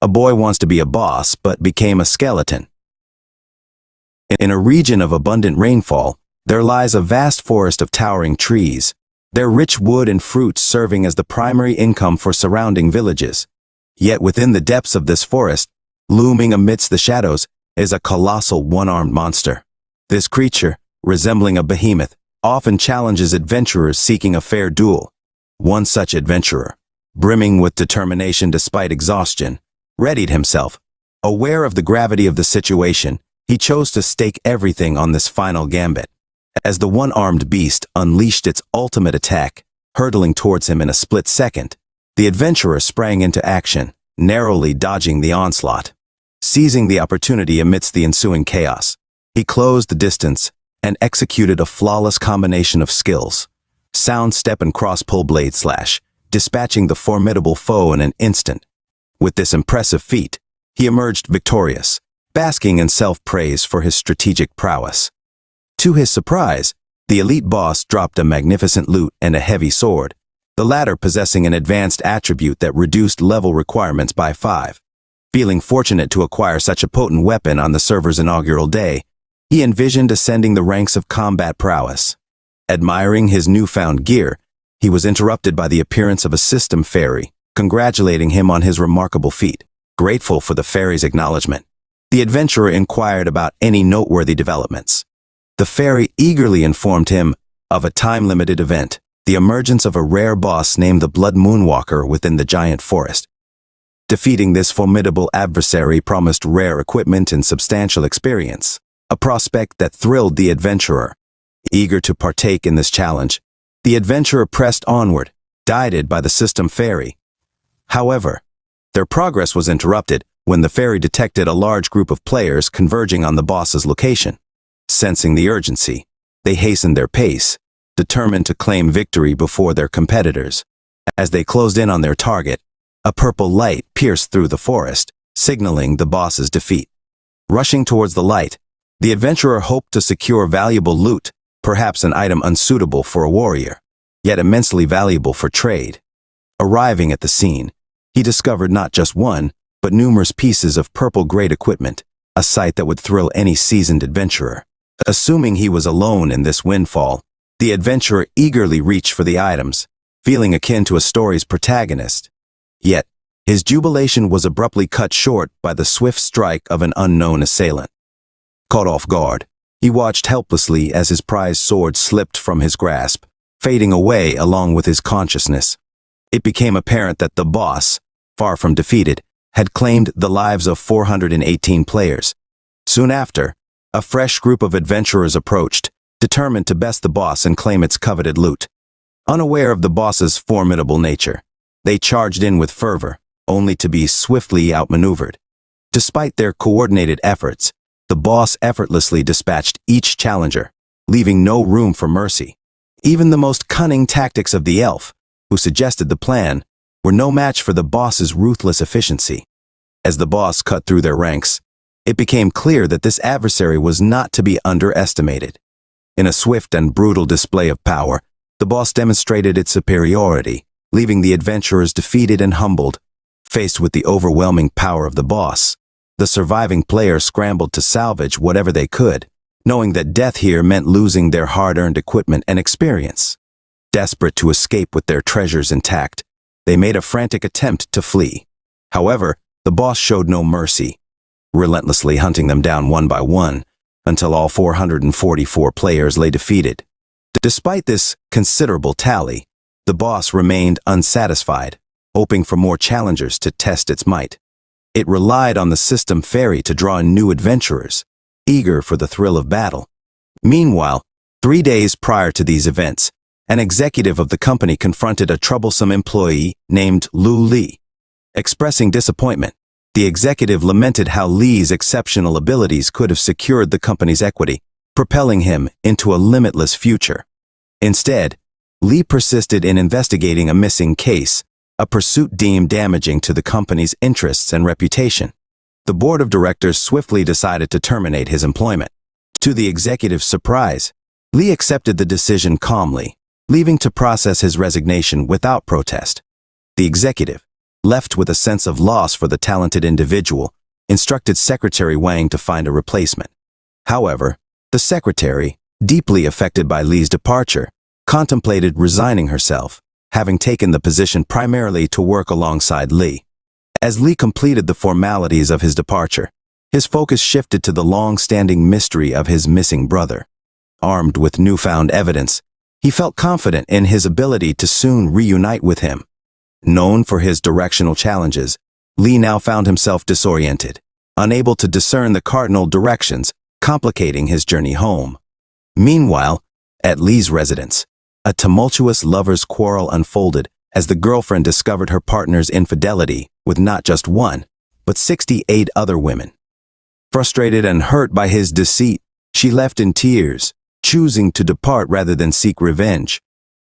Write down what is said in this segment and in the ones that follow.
A boy wants to be a boss, but became a skeleton. In a region of abundant rainfall, there lies a vast forest of towering trees, their rich wood and fruits serving as the primary income for surrounding villages. Yet within the depths of this forest, looming amidst the shadows, is a colossal one-armed monster. This creature, resembling a behemoth, often challenges adventurers seeking a fair duel. One such adventurer, brimming with determination despite exhaustion, readied himself. Aware of the gravity of the situation, he chose to stake everything on this final gambit. As the one-armed beast unleashed its ultimate attack, hurtling towards him in a split second, the adventurer sprang into action, narrowly dodging the onslaught. Seizing the opportunity amidst the ensuing chaos, he closed the distance and executed a flawless combination of skills. Sound step and cross-pull blade slash, dispatching the formidable foe in an instant. With this impressive feat, he emerged victorious, basking in self-praise for his strategic prowess. To his surprise, the elite boss dropped a magnificent loot and a heavy sword, the latter possessing an advanced attribute that reduced level requirements by 5. Feeling fortunate to acquire such a potent weapon on the server's inaugural day, he envisioned ascending the ranks of combat prowess. Admiring his newfound gear, he was interrupted by the appearance of a system fairy, congratulating him on his remarkable feat. Grateful for the fairy's acknowledgement, the adventurer inquired about any noteworthy developments. The fairy eagerly informed him of a time-limited event, the emergence of a rare boss named the Blood Moonwalker within the giant forest. Defeating this formidable adversary promised rare equipment and substantial experience, a prospect that thrilled the adventurer. Eager to partake in this challenge, the adventurer pressed onward, guided by the system fairy. However, their progress was interrupted when the fairy detected a large group of players converging on the boss's location. Sensing the urgency, they hastened their pace, determined to claim victory before their competitors. As they closed in on their target, a purple light pierced through the forest, signaling the boss's defeat. Rushing towards the light, the adventurer hoped to secure valuable loot, perhaps an item unsuitable for a warrior, yet immensely valuable for trade. Arriving at the scene, he discovered not just one, but numerous pieces of purple-grade equipment, a sight that would thrill any seasoned adventurer. Assuming he was alone in this windfall, the adventurer eagerly reached for the items, feeling akin to a story's protagonist. Yet, his jubilation was abruptly cut short by the swift strike of an unknown assailant. Caught off guard, he watched helplessly as his prized sword slipped from his grasp, fading away along with his consciousness. It became apparent that the boss, far from defeated, had claimed the lives of 418 players. Soon after, a fresh group of adventurers approached, determined to best the boss and claim its coveted loot. Unaware of the boss's formidable nature, they charged in with fervor, only to be swiftly outmaneuvered. Despite their coordinated efforts, the boss effortlessly dispatched each challenger, leaving no room for mercy. Even the most cunning tactics of the elf, who suggested the plan, were no match for the boss's ruthless efficiency. As the boss cut through their ranks, it became clear that this adversary was not to be underestimated. In a swift and brutal display of power, the boss demonstrated its superiority, leaving the adventurers defeated and humbled. Faced with the overwhelming power of the boss, the surviving players scrambled to salvage whatever they could, knowing that death here meant losing their hard-earned equipment and experience. Desperate to escape with their treasures intact, they made a frantic attempt to flee. However, the boss showed no mercy, relentlessly hunting them down one by one, until all 444 players lay defeated. Despite this considerable tally, the boss remained unsatisfied, hoping for more challengers to test its might. It relied on the system fairy to draw in new adventurers, eager for the thrill of battle. Meanwhile, 3 days prior to these events, an executive of the company confronted a troublesome employee named Lu Li. Expressing disappointment, the executive lamented how Li's exceptional abilities could have secured the company's equity, propelling him into a limitless future. Instead, Li persisted in investigating a missing case, a pursuit deemed damaging to the company's interests and reputation. The board of directors swiftly decided to terminate his employment. To the executive's surprise, Li accepted the decision calmly, leaving to process his resignation without protest. The executive, left with a sense of loss for the talented individual, instructed Secretary Wang to find a replacement. However, the secretary, deeply affected by Li's departure, contemplated resigning herself, having taken the position primarily to work alongside Li. As Li completed the formalities of his departure, his focus shifted to the long-standing mystery of his missing brother. Armed with newfound evidence, he felt confident in his ability to soon reunite with him. Known for his directional challenges, Li now found himself disoriented, unable to discern the cardinal directions, complicating his journey home. Meanwhile, at Li's residence, a tumultuous lover's quarrel unfolded as the girlfriend discovered her partner's infidelity with not just one, but 68 other women. Frustrated and hurt by his deceit, she left in tears, choosing to depart rather than seek revenge.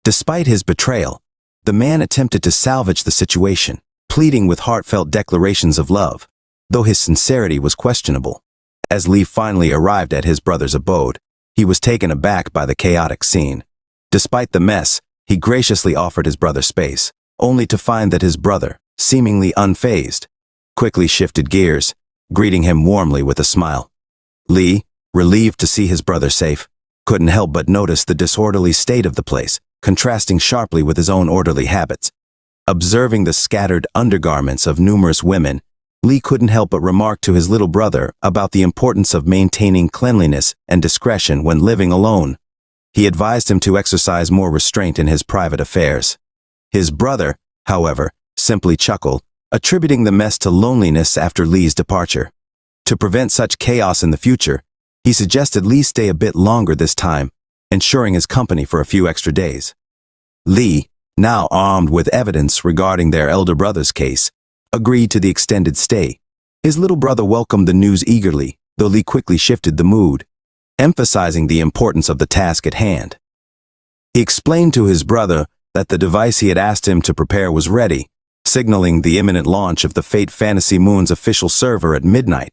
Despite his betrayal, the man attempted to salvage the situation, pleading with heartfelt declarations of love, though his sincerity was questionable. As Li finally arrived at his brother's abode, he was taken aback by the chaotic scene. Despite the mess, he graciously offered his brother space, only to find that his brother, seemingly unfazed, quickly shifted gears, greeting him warmly with a smile. Li, relieved to see his brother safe, couldn't help but notice the disorderly state of the place, contrasting sharply with his own orderly habits. Observing the scattered undergarments of numerous women, Li couldn't help but remark to his little brother about the importance of maintaining cleanliness and discretion when living alone. He advised him to exercise more restraint in his private affairs. His brother, however, simply chuckled, attributing the mess to loneliness after Li's departure. To prevent such chaos in the future, he suggested Li stay a bit longer this time, ensuring his company for a few extra days. Li, now armed with evidence regarding their elder brother's case, agreed to the extended stay. His little brother welcomed the news eagerly, though Li quickly shifted the mood, emphasizing the importance of the task at hand. He explained to his brother that the device he had asked him to prepare was ready, signaling the imminent launch of the Fate Fantasy Moon's official server at midnight.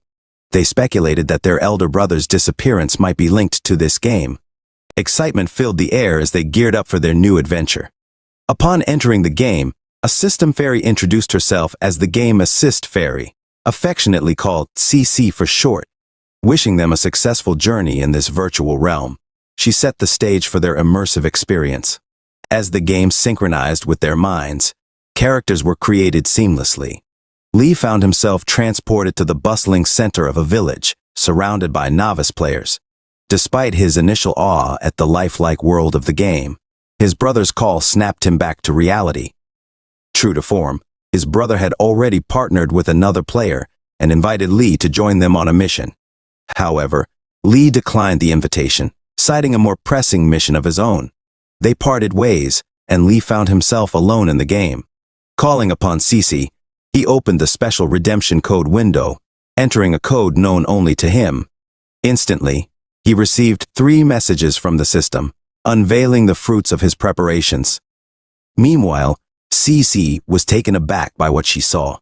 They speculated that their elder brother's disappearance might be linked to this game. Excitement filled the air as they geared up for their new adventure. Upon entering the game, a system fairy introduced herself as the Game Assist Fairy, affectionately called CC for short. Wishing them a successful journey in this virtual realm, she set the stage for their immersive experience. As the game synchronized with their minds, characters were created seamlessly. Li found himself transported to the bustling center of a village, surrounded by novice players. Despite his initial awe at the lifelike world of the game, his brother's call snapped him back to reality. True to form, his brother had already partnered with another player and invited Li to join them on a mission. However, Li declined the invitation, citing a more pressing mission of his own. They parted ways, and Li found himself alone in the game. Calling upon Cici, he opened the special redemption code window, entering a code known only to him. Instantly, he received 3 messages from the system, unveiling the fruits of his preparations. Meanwhile, Cici was taken aback by what she saw.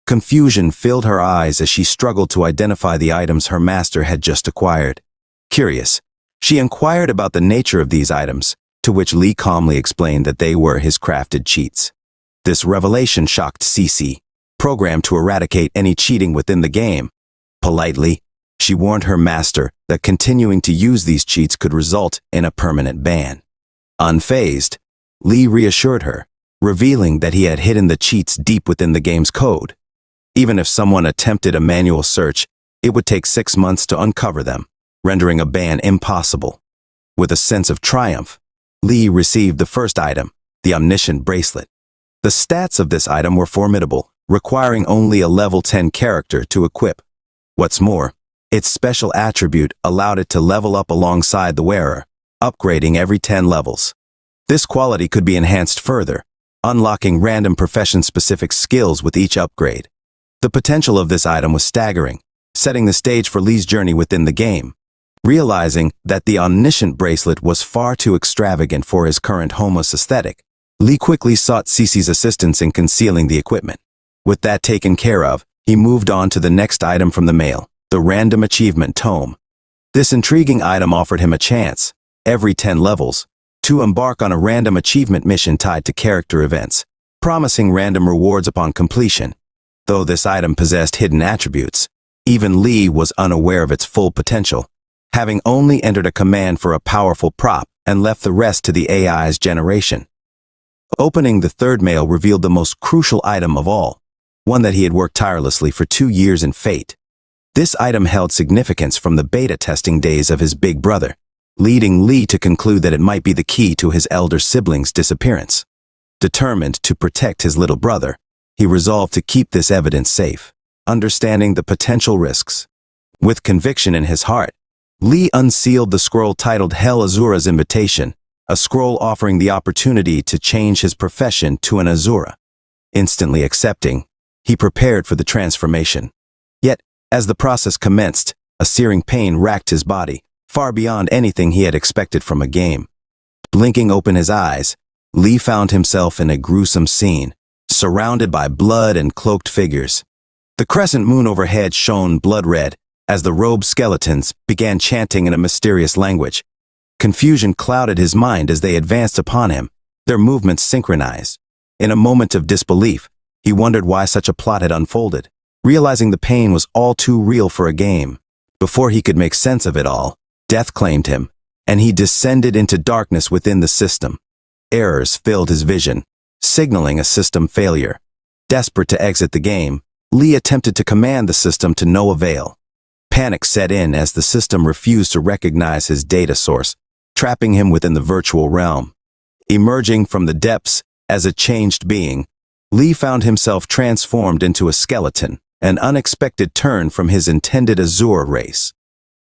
Confusion filled her eyes as she struggled to identify the items her master had just acquired. Curious, she inquired about the nature of these items, to which Li calmly explained that they were his crafted cheats. This revelation shocked Cici, programmed to eradicate any cheating within the game. Politely, she warned her master that continuing to use these cheats could result in a permanent ban. Unfazed, Li reassured her, revealing that he had hidden the cheats deep within the game's code. Even if someone attempted a manual search, it would take 6 months to uncover them, rendering a ban impossible. With a sense of triumph, Li received the first item, the Omniscient Bracelet. The stats of this item were formidable, requiring only a level 10 character to equip. What's more, its special attribute allowed it to level up alongside the wearer, upgrading every 10 levels. This quality could be enhanced further, unlocking random profession-specific skills with each upgrade. The potential of this item was staggering, setting the stage for Li's journey within the game. Realizing that the Omniscient Bracelet was far too extravagant for his current homeless aesthetic, Li quickly sought Cici's assistance in concealing the equipment. With that taken care of, he moved on to the next item from the mail, the Random Achievement Tome. This intriguing item offered him a chance, every 10 levels, to embark on a random achievement mission tied to character events, promising random rewards upon completion. Though this item possessed hidden attributes, even Lee was unaware of its full potential, having only entered a command for a powerful prop and left the rest to the AI's generation. Opening the third mail revealed the most crucial item of all, one that he had worked tirelessly for 2 years in Fate. This item held significance from the beta testing days of his big brother, leading Lee to conclude that it might be the key to his elder sibling's disappearance. Determined to protect his little brother, he resolved to keep this evidence safe, understanding the potential risks. With conviction in his heart, Lee unsealed the scroll titled Hell Azura's Invitation, a scroll offering the opportunity to change his profession to an Azura. Instantly accepting, he prepared for the transformation. Yet, as the process commenced, a searing pain racked his body, far beyond anything he had expected from a game. Blinking open his eyes, Lee found himself in a gruesome scene, surrounded by blood and cloaked figures. The crescent moon overhead shone blood-red as the robed skeletons began chanting in a mysterious language. Confusion clouded his mind as they advanced upon him, their movements synchronized. In a moment of disbelief, he wondered why such a plot had unfolded, realizing the pain was all too real for a game. Before he could make sense of it all, death claimed him, and he descended into darkness within the system. Errors filled his vision, signaling a system failure. Desperate to exit the game, Lee attempted to command the system to no avail. Panic set in as the system refused to recognize his data source, trapping him within the virtual realm. Emerging from the depths as a changed being, Lee found himself transformed into a skeleton, an unexpected turn from his intended Azure race.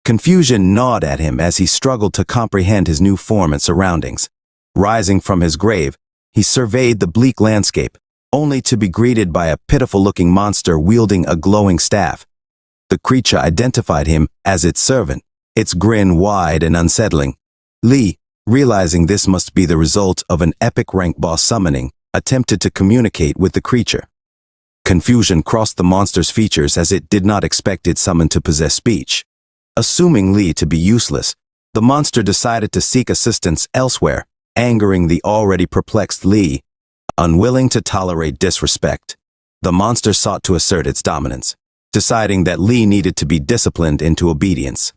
Confusion gnawed at him as he struggled to comprehend his new form and surroundings. Rising from his grave, he surveyed the bleak landscape, only to be greeted by a pitiful-looking monster wielding a glowing staff. The creature identified him as its servant, its grin wide and unsettling. Lee, realizing this must be the result of an epic rank boss summoning, attempted to communicate with the creature. Confusion crossed the monster's features as it did not expect its summon to possess speech. Assuming Lee to be useless, the monster decided to seek assistance elsewhere, angering the already perplexed Lee. Unwilling to tolerate disrespect, the monster sought to assert its dominance, deciding that Lee needed to be disciplined into obedience.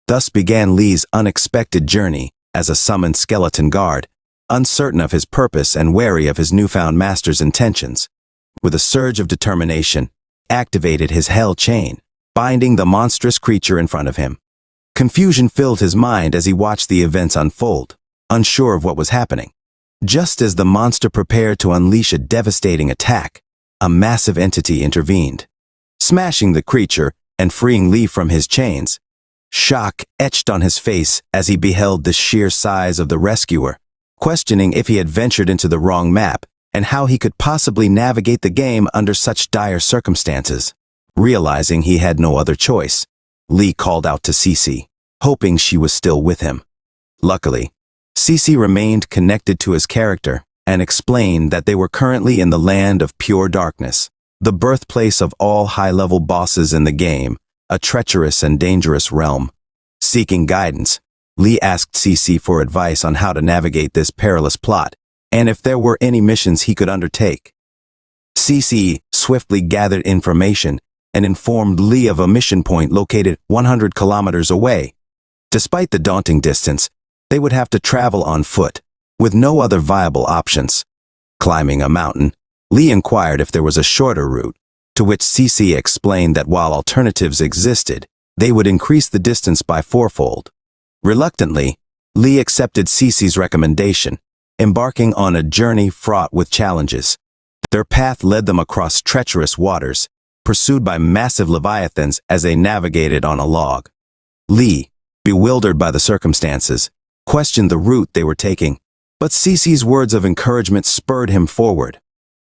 Thus began Lee's unexpected journey as a summoned skeleton guard, uncertain of his purpose and wary of his newfound master's intentions. With a surge of determination, activated his hell chain, binding the monstrous creature in front of him. Confusion filled his mind as he watched the events unfold, unsure of what was happening. Just as the monster prepared to unleash a devastating attack, a massive entity intervened, smashing the creature and freeing Lee from his chains. Shock etched on his face as he beheld the sheer size of the rescuer, questioning if he had ventured into the wrong map and how he could possibly navigate the game under such dire circumstances. Realizing he had no other choice, Lee called out to Cece, hoping she was still with him. Luckily, Cece remained connected to his character and explained that they were currently in the land of pure darkness, the birthplace of all high-level bosses in the game, a treacherous and dangerous realm. Seeking guidance, Lee asked Cece for advice on how to navigate this perilous plot and if there were any missions he could undertake. Cece swiftly gathered information and informed Lee of a mission point located 100 kilometers away. Despite the daunting distance, they would have to travel on foot, with no other viable options. Climbing a mountain, Lee inquired if there was a shorter route, to which Cece explained that while alternatives existed, they would increase the distance by fourfold. Reluctantly, Lee accepted Cece's recommendation, embarking on a journey fraught with challenges. Their path led them across treacherous waters, pursued by massive leviathans as they navigated on a log. Lee, bewildered by the circumstances, questioned the route they were taking, but Cece's words of encouragement spurred him forward.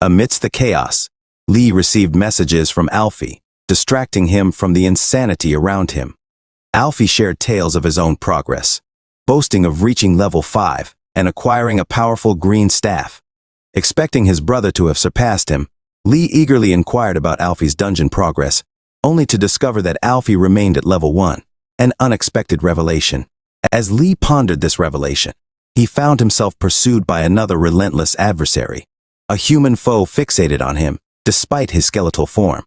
Amidst the chaos, Lee received messages from Alfie, distracting him from the insanity around him. Alfie shared tales of his own progress, boasting of reaching level 5 and acquiring a powerful green staff. Expecting his brother to have surpassed him, Lee eagerly inquired about Alfie's dungeon progress, only to discover that Alfie remained at level 1, an unexpected revelation. As Lee pondered this revelation, he found himself pursued by another relentless adversary, a human foe fixated on him, despite his skeletal form.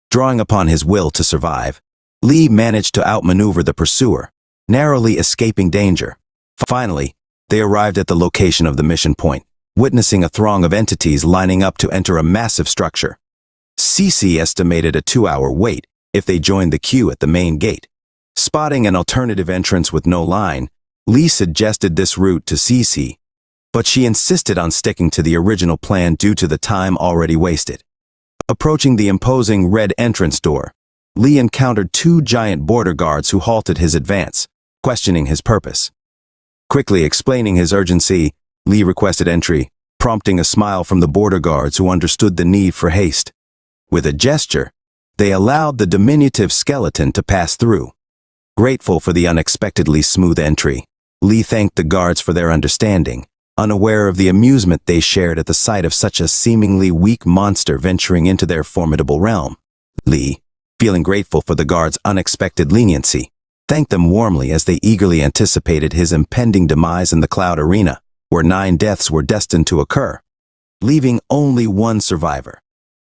Drawing upon his will to survive, Lee managed to outmaneuver the pursuer, narrowly escaping danger. Finally, they arrived at the location of the mission point, witnessing a throng of entities lining up to enter a massive structure. Cece estimated a 2-hour wait if they joined the queue at the main gate. Spotting an alternative entrance with no line, Lee suggested this route to Cece, but she insisted on sticking to the original plan due to the time already wasted. Approaching the imposing red entrance door, Lee encountered 2 giant border guards who halted his advance, questioning his purpose. Quickly explaining his urgency, Lee requested entry, prompting a smile from the border guards who understood the need for haste. With a gesture, they allowed the diminutive skeleton to pass through. Grateful for the unexpectedly smooth entry, Lee thanked the guards for their understanding, unaware of the amusement they shared at the sight of such a seemingly weak monster venturing into their formidable realm. Lee, feeling grateful for the guards' unexpected leniency, thanked them warmly as they eagerly anticipated his impending demise in the Cloud Arena, where 9 deaths were destined to occur, leaving only 1 survivor.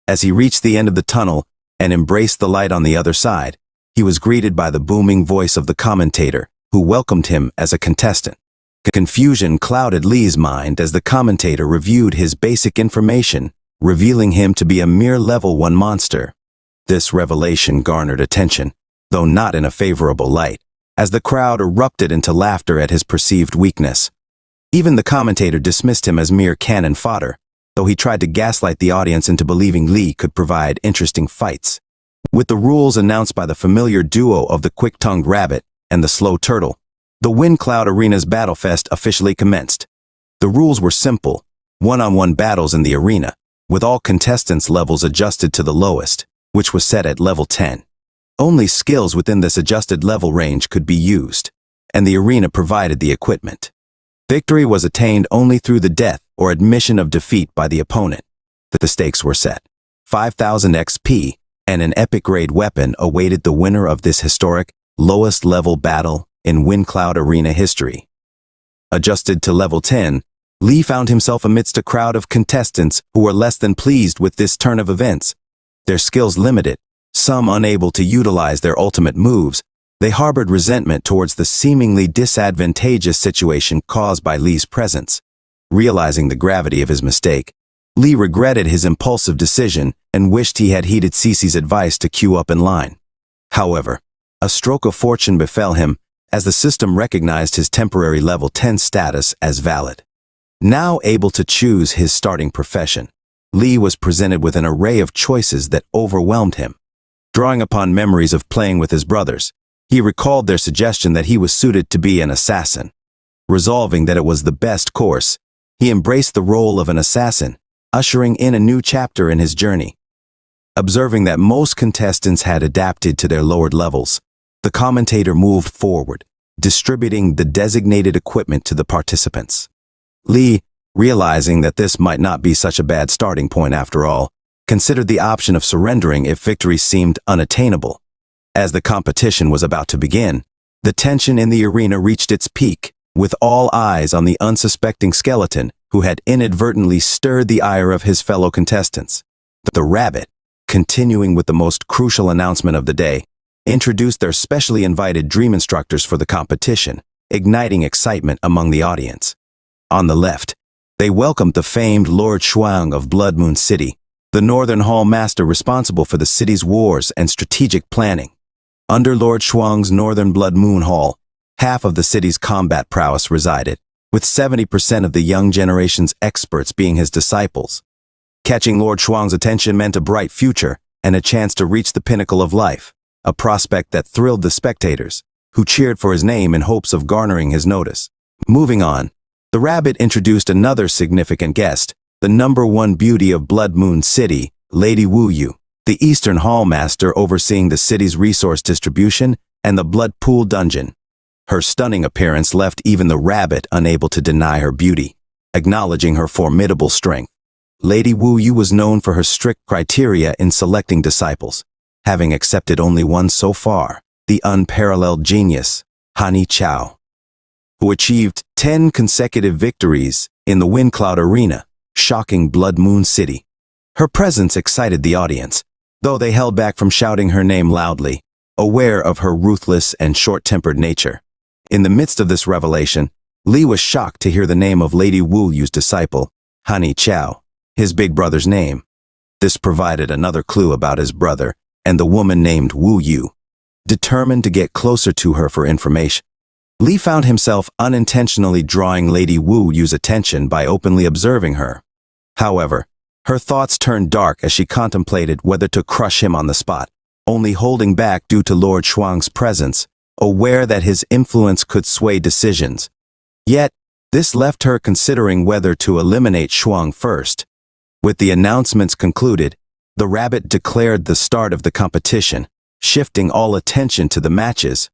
As he reached the end of the tunnel and embraced the light on the other side, he was greeted by the booming voice of the commentator, who welcomed him as a contestant. Confusion clouded Lee's mind as the commentator reviewed his basic information, revealing him to be a mere level 1 monster. This revelation garnered attention, though not in a favorable light, as the crowd erupted into laughter at his perceived weakness. Even the commentator dismissed him as mere cannon fodder, though he tried to gaslight the audience into believing Lee could provide interesting fights. With the rules announced by the familiar duo of the quick-tongued rabbit and the slow turtle, the Wind Cloud Arena's Battlefest officially commenced. The rules were simple: one-on-one battles in the arena, with all contestants' levels adjusted to the lowest, which was set at level 10. Only skills within this adjusted level range could be used, and the arena provided the equipment. Victory was attained only through the death or admission of defeat by the opponent. The stakes were set. 5,000 XP and an epic-grade weapon awaited the winner of this historic, lowest-level battle in Wind Cloud Arena history. Adjusted to level 10, Lee found himself amidst a crowd of contestants who were less than pleased with this turn of events. Their skills limited, some unable to utilize their ultimate moves, they harbored resentment towards the seemingly disadvantageous situation caused by Lee's presence. Realizing the gravity of his mistake, Lee regretted his impulsive decision and wished he had heeded Cece's advice to queue up in line. However, a stroke of fortune befell him as the system recognized his temporary level 10 status as valid. Now able to choose his starting profession, Lee was presented with an array of choices that overwhelmed him. Drawing upon memories of playing with his brothers, he recalled their suggestion that he was suited to be an assassin. Resolving that it was the best course, he embraced the role of an assassin, ushering in a new chapter in his journey. Observing that most contestants had adapted to their lowered levels, the commentator moved forward, distributing the designated equipment to the participants. Lee, realizing that this might not be such a bad starting point after all, considered the option of surrendering if victory seemed unattainable. As the competition was about to begin, the tension in the arena reached its peak, with all eyes on the unsuspecting skeleton who had inadvertently stirred the ire of his fellow contestants. The rabbit, continuing with the most crucial announcement of the day, introduced their specially invited dream instructors for the competition, igniting excitement among the audience. On the left, they welcomed the famed Lord Shuang of Blood Moon City, the Northern Hall Master responsible for the city's wars and strategic planning. Under Lord Shuang's Northern Blood Moon Hall, half of the city's combat prowess resided, with 70% of the young generation's experts being his disciples. Catching Lord Shuang's attention meant a bright future and a chance to reach the pinnacle of life, a prospect that thrilled the spectators, who cheered for his name in hopes of garnering his notice. Moving on, the rabbit introduced another significant guest, the #1 beauty of Blood Moon City, Lady Wu Yu, the Eastern Hall Master overseeing the city's resource distribution and the Blood Pool Dungeon. Her stunning appearance left even the rabbit unable to deny her beauty, acknowledging her formidable strength. Lady Wu Yu was known for her strict criteria in selecting disciples, having accepted only one so far, the unparalleled genius, Hani Chao, who achieved 10 consecutive victories in the Wind Cloud Arena, shocking Blood Moon City. Her presence excited the audience, though they held back from shouting her name loudly, aware of her ruthless and short-tempered nature. In the midst of this revelation, Lee was shocked to hear the name of Lady Wu Yu's disciple, Hani Chao, his big brother's name. This provided another clue about his brother and the woman named Wu Yu. Determined to get closer to her for information, Lee found himself unintentionally drawing Lady Wu Yu's attention by openly observing her. However, her thoughts turned dark as she contemplated whether to crush him on the spot, only holding back due to Lord Shuang's presence, aware that his influence could sway decisions. Yet, this left her considering whether to eliminate Shuang first. With the announcements concluded, the rabbit declared the start of the competition, shifting all attention to the matches.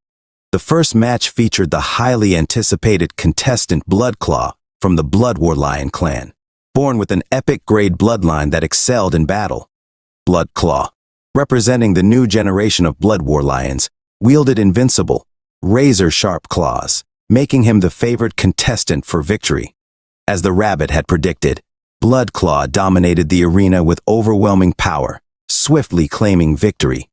The first match featured the highly anticipated contestant Bloodclaw from the Blood War Lion clan, born with an epic-grade bloodline that excelled in battle. Bloodclaw, representing the new generation of Blood War Lions, wielded invincible, razor-sharp claws, making him the favored contestant for victory. As the rabbit had predicted, Bloodclaw dominated the arena with overwhelming power, swiftly claiming victory.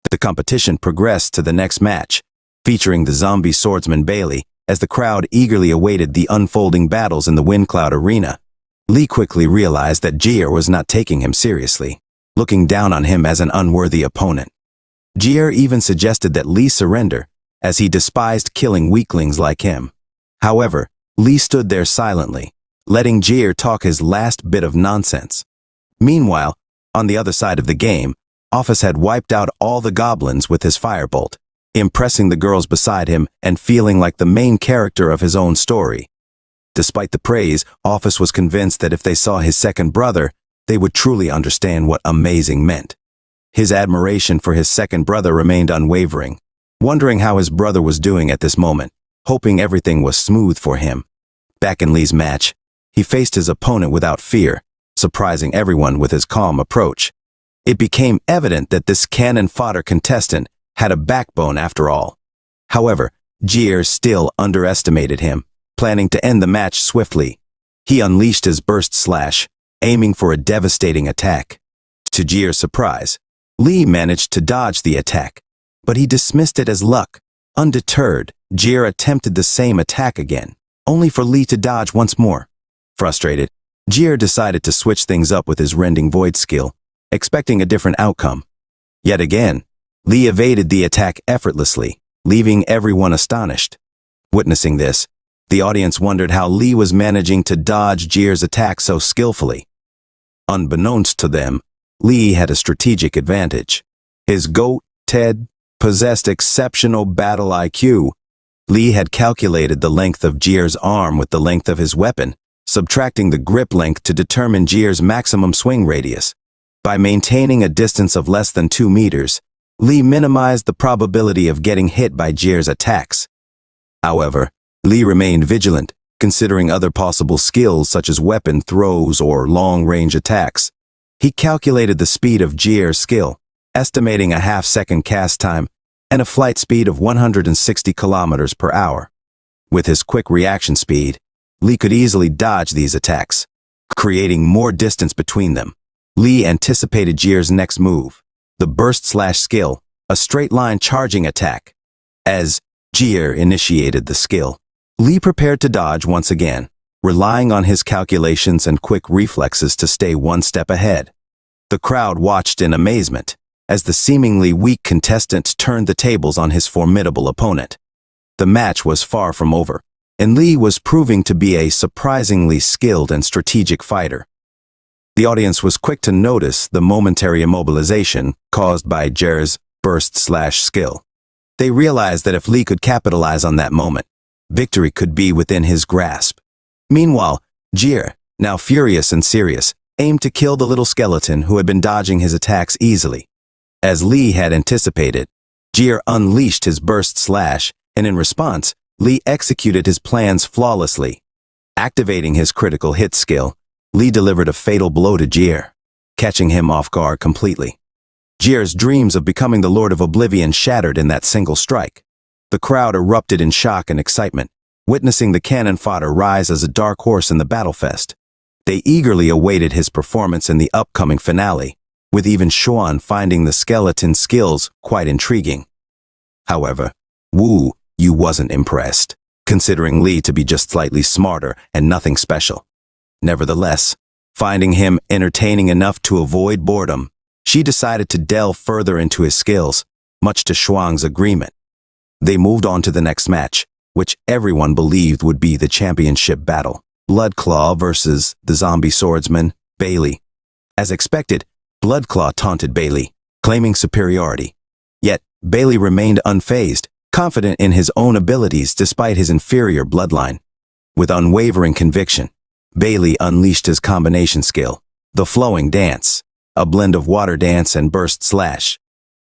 The competition progressed to the next match, featuring the zombie swordsman Bailey, as the crowd eagerly awaited the unfolding battles in the Windcloud arena. Lee quickly realized that Jier was not taking him seriously, looking down on him as an unworthy opponent. Jier even suggested that Lee surrender, as he despised killing weaklings like him. However, Lee stood there silently, letting Jier talk his last bit of nonsense. Meanwhile, on the other side of the game, Office had wiped out all the goblins with his firebolt, impressing the girls beside him and feeling like the main character of his own story. Despite the praise, Office was convinced that if they saw his second brother, they would truly understand what amazing meant. His admiration for his second brother remained unwavering, wondering how his brother was doing at this moment, hoping everything was smooth for him. Back in Lee's match, he faced his opponent without fear, surprising everyone with his calm approach. It became evident that this cannon fodder contestant had a backbone after all. However, Jier still underestimated him, planning to end the match swiftly. He unleashed his burst slash, aiming for a devastating attack. To Jier's surprise, Lee managed to dodge the attack, but he dismissed it as luck. Undeterred, Jier attempted the same attack again, only for Lee to dodge once more. Frustrated, Jier decided to switch things up with his Rending Void skill, expecting a different outcome. Yet again, Lee evaded the attack effortlessly, leaving everyone astonished. Witnessing this, the audience wondered how Lee was managing to dodge Jier's attack so skillfully. Unbeknownst to them, Lee had a strategic advantage. His goat, Ted, possessed exceptional battle IQ. Lee had calculated the length of Jier's arm with the length of his weapon, subtracting the grip length to determine Jier's maximum swing radius. By maintaining a distance of less than 2 meters, Lee minimized the probability of getting hit by Jier's attacks. However, Lee remained vigilant, considering other possible skills such as weapon throws or long-range attacks. He calculated the speed of Jier's skill, estimating a half-second cast time and a flight speed of 160 kilometers per hour. With his quick reaction speed, Lee could easily dodge these attacks, creating more distance between them. Lee anticipated Jier's next move, the burst slash skill, a straight-line charging attack. As Jier initiated the skill, Lee prepared to dodge once again, relying on his calculations and quick reflexes to stay one step ahead. The crowd watched in amazement, as the seemingly weak contestant turned the tables on his formidable opponent. The match was far from over, and Lee was proving to be a surprisingly skilled and strategic fighter. The audience was quick to notice the momentary immobilization caused by Jier's burst slash skill. They realized that if Lee could capitalize on that moment, victory could be within his grasp. Meanwhile, Jier, now furious and serious, aimed to kill the little skeleton who had been dodging his attacks easily. As Lee had anticipated, Jier unleashed his burst slash, and in response, Lee executed his plans flawlessly. Activating his critical hit skill, Lee delivered a fatal blow to Jier, catching him off guard completely. Jier's dreams of becoming the Lord of Oblivion shattered in that single strike. The crowd erupted in shock and excitement, witnessing the cannon fodder rise as a dark horse in the battlefest. They eagerly awaited his performance in the upcoming finale, with even Xuan finding the skeleton's skills quite intriguing. However, Wu Yu wasn't impressed, considering Li to be just slightly smarter and nothing special. Nevertheless, finding him entertaining enough to avoid boredom, she decided to delve further into his skills, much to Shuang's agreement. They moved on to the next match, which everyone believed would be the championship battle. Bloodclaw versus the zombie swordsman, Bailey. As expected, Bloodclaw taunted Bailey, claiming superiority. Yet, Bailey remained unfazed, confident in his own abilities despite his inferior bloodline. With unwavering conviction, Bailey unleashed his combination skill, the flowing dance, a blend of water dance and burst slash.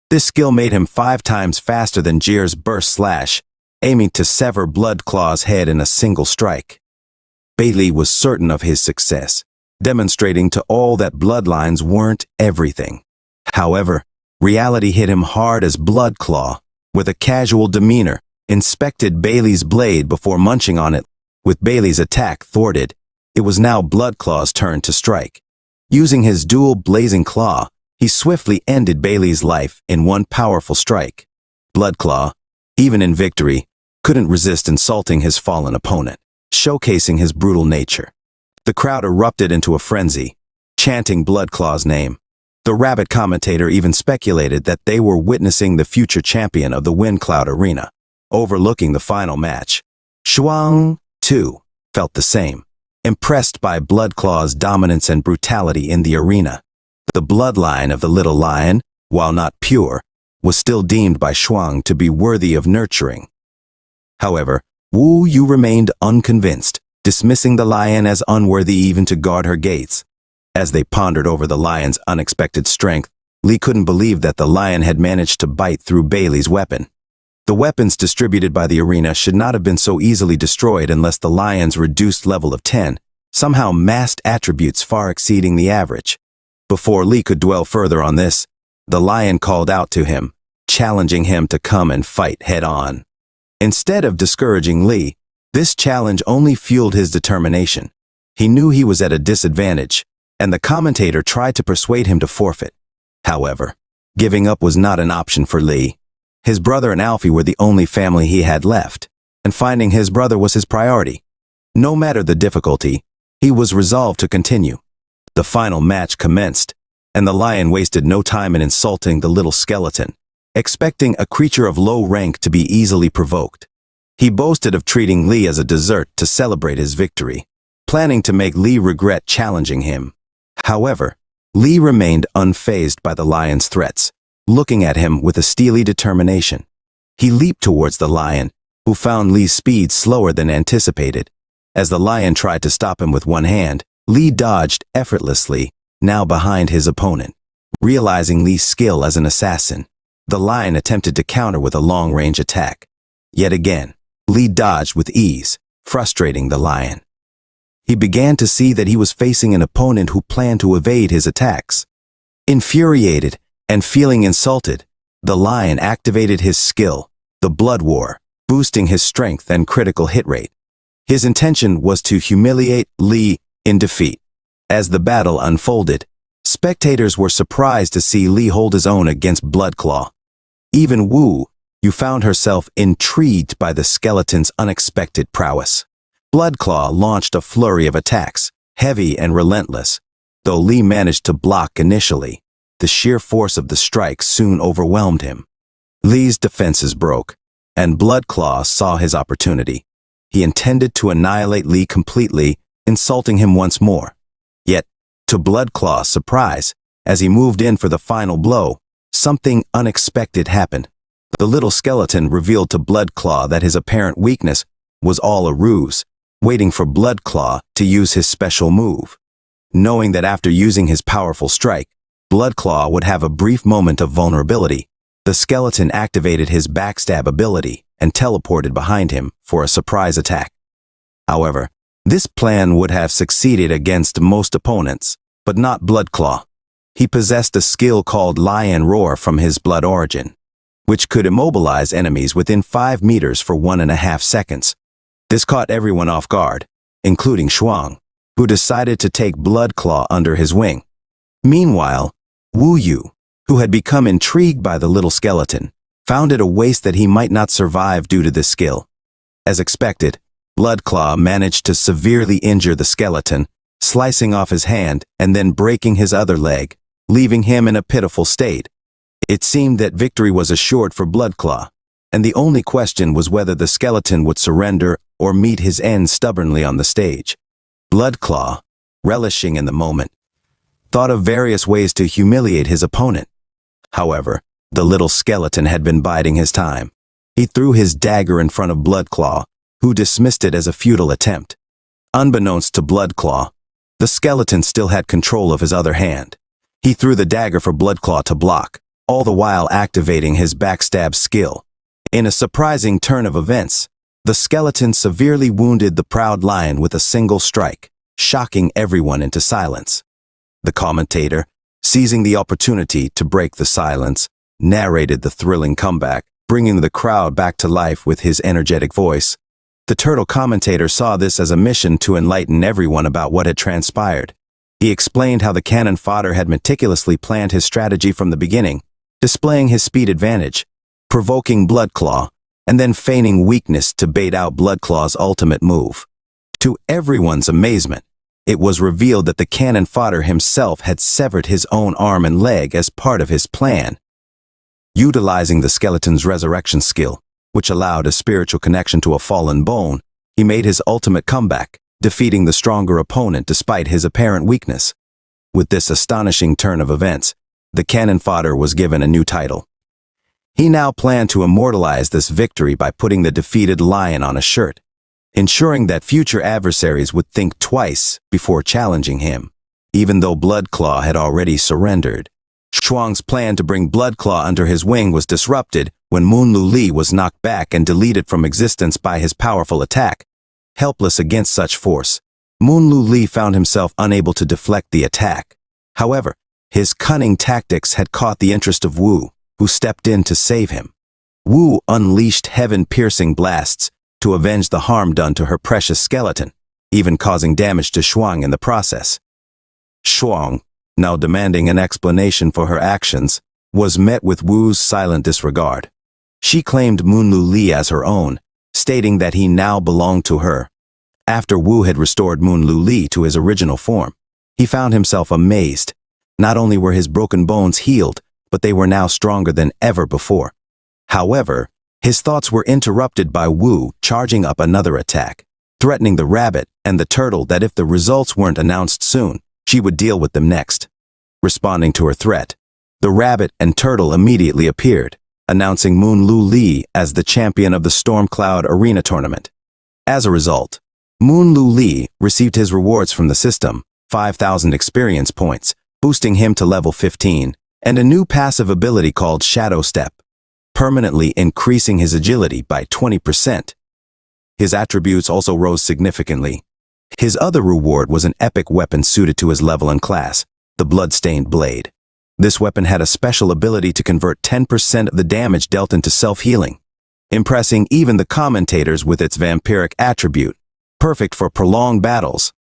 This skill made him 5 times faster than Jir's burst slash, aiming to sever Bloodclaw's head in a single strike. Bailey was certain of his success, demonstrating to all that bloodlines weren't everything. However, reality hit him hard as Bloodclaw, with a casual demeanor, inspected Bailey's blade before munching on it. With Bailey's attack thwarted, it was now Bloodclaw's turn to strike. Using his dual blazing claw, he swiftly ended Bailey's life in one powerful strike. Bloodclaw, even in victory, couldn't resist insulting his fallen opponent, showcasing his brutal nature. The crowd erupted into a frenzy, chanting Bloodclaw's name. The rabbit commentator even speculated that they were witnessing the future champion of the Wind Cloud Arena. Overlooking the final match, Shuang, too, felt the same, impressed by Bloodclaw's dominance and brutality in the arena. The bloodline of the little lion, while not pure, was still deemed by Shuang to be worthy of nurturing. However, Wu Yu remained unconvinced, dismissing the lion as unworthy even to guard her gates. As they pondered over the lion's unexpected strength, Li couldn't believe that the lion had managed to bite through Bailey's weapon. The weapons distributed by the arena should not have been so easily destroyed unless the lion's reduced level of 10 somehow masked attributes far exceeding the average. Before Li could dwell further on this, the lion called out to him, challenging him to come and fight head-on. Instead of discouraging Li, this challenge only fueled his determination. He knew he was at a disadvantage, and the commentator tried to persuade him to forfeit. However, giving up was not an option for Li. His brother and Alfie were the only family he had left, and finding his brother was his priority. No matter the difficulty, he was resolved to continue. The final match commenced, and the lion wasted no time in insulting the little skeleton, expecting a creature of low rank to be easily provoked. He boasted of treating Li as a dessert to celebrate his victory, planning to make Li regret challenging him. However, Li remained unfazed by the lion's threats, looking at him with a steely determination. He leaped towards the lion, who found Li's speed slower than anticipated. As the lion tried to stop him with one hand, Li dodged effortlessly, now behind his opponent. Realizing Li's skill as an assassin, the lion attempted to counter with a long-range attack. Yet again, Li dodged with ease, frustrating the lion. He began to see that he was facing an opponent who planned to evade his attacks. Infuriated and feeling insulted, the lion activated his skill, the Blood War, boosting his strength and critical hit rate. His intention was to humiliate Li in defeat. As the battle unfolded, spectators were surprised to see Li hold his own against Bloodclaw. Even Wu Yu found herself intrigued by the skeleton's unexpected prowess. Bloodclaw launched a flurry of attacks, heavy and relentless. Though Li managed to block initially, the sheer force of the strike soon overwhelmed him. Li's defenses broke, and Bloodclaw saw his opportunity. He intended to annihilate Li completely, insulting him once more. Yet, to Bloodclaw's surprise, as he moved in for the final blow, something unexpected happened. The little skeleton revealed to Bloodclaw that his apparent weakness was all a ruse, waiting for Bloodclaw to use his special move. Knowing that after using his powerful strike, Bloodclaw would have a brief moment of vulnerability, the skeleton activated his backstab ability and teleported behind him for a surprise attack. However, this plan would have succeeded against most opponents, but not Bloodclaw. He possessed a skill called Lion Roar from his blood origin, which could immobilize enemies within 5 meters for 1.5 seconds. This caught everyone off guard, including Shuang, who decided to take Bloodclaw under his wing. Meanwhile, Wu Yu, who had become intrigued by the little skeleton, found it a waste that he might not survive due to this skill. As expected, Bloodclaw managed to severely injure the skeleton, slicing off his hand and then breaking his other leg, leaving him in a pitiful state. It seemed that victory was assured for Bloodclaw, and the only question was whether the skeleton would surrender or meet his end stubbornly on the stage. Bloodclaw, relishing in the moment, thought of various ways to humiliate his opponent. However, the little skeleton had been biding his time. He threw his dagger in front of Bloodclaw, who dismissed it as a futile attempt. Unbeknownst to Bloodclaw, the skeleton still had control of his other hand. He threw the dagger for Bloodclaw to block, all the while activating his backstab skill. In a surprising turn of events, the skeleton severely wounded the proud lion with a single strike, shocking everyone into silence. The commentator, seizing the opportunity to break the silence, narrated the thrilling comeback, bringing the crowd back to life with his energetic voice. The turtle commentator saw this as a mission to enlighten everyone about what had transpired. He explained how the cannon fodder had meticulously planned his strategy from the beginning, displaying his speed advantage, provoking Bloodclaw, and then feigning weakness to bait out Bloodclaw's ultimate move. To everyone's amazement, it was revealed that the cannon fodder himself had severed his own arm and leg as part of his plan. Utilizing the skeleton's resurrection skill, which allowed a spiritual connection to a fallen bone, he made his ultimate comeback, defeating the stronger opponent despite his apparent weakness. With this astonishing turn of events, the cannon fodder was given a new title. He now planned to immortalize this victory by putting the defeated lion on a shirt, ensuring that future adversaries would think twice before challenging him, even though Bloodclaw had already surrendered. Shuang's plan to bring Bloodclaw under his wing was disrupted when Moonlu Li was knocked back and deleted from existence by his powerful attack. Helpless against such force, Moonlu Li found himself unable to deflect the attack. However, his cunning tactics had caught the interest of Wu, who stepped in to save him. Wu unleashed heaven-piercing blasts to avenge the harm done to her precious skeleton, even causing damage to Shuang in the process. Shuang, now demanding an explanation for her actions, was met with Wu's silent disregard. She claimed Moonlu Li as her own, stating that he now belonged to her. After Wu had restored Moonlu Li to his original form, he found himself amazed. Not only were his broken bones healed, but they were now stronger than ever before. However, his thoughts were interrupted by Wu charging up another attack, threatening the rabbit and the turtle that if the results weren't announced soon, she would deal with them next. Responding to her threat, the rabbit and turtle immediately appeared, announcing Moonlu Li as the champion of the Stormcloud Arena tournament. As a result, Moonlu Li received his rewards from the system, 5,000 experience points, boosting him to level 15, and a new passive ability called Shadow Step, permanently increasing his agility by 20%. His attributes also rose significantly. His other reward was an epic weapon suited to his level and class, the Bloodstained Blade. This weapon had a special ability to convert 10% of the damage dealt into self-healing, impressing even the commentators with its vampiric attribute, perfect for prolonged battles.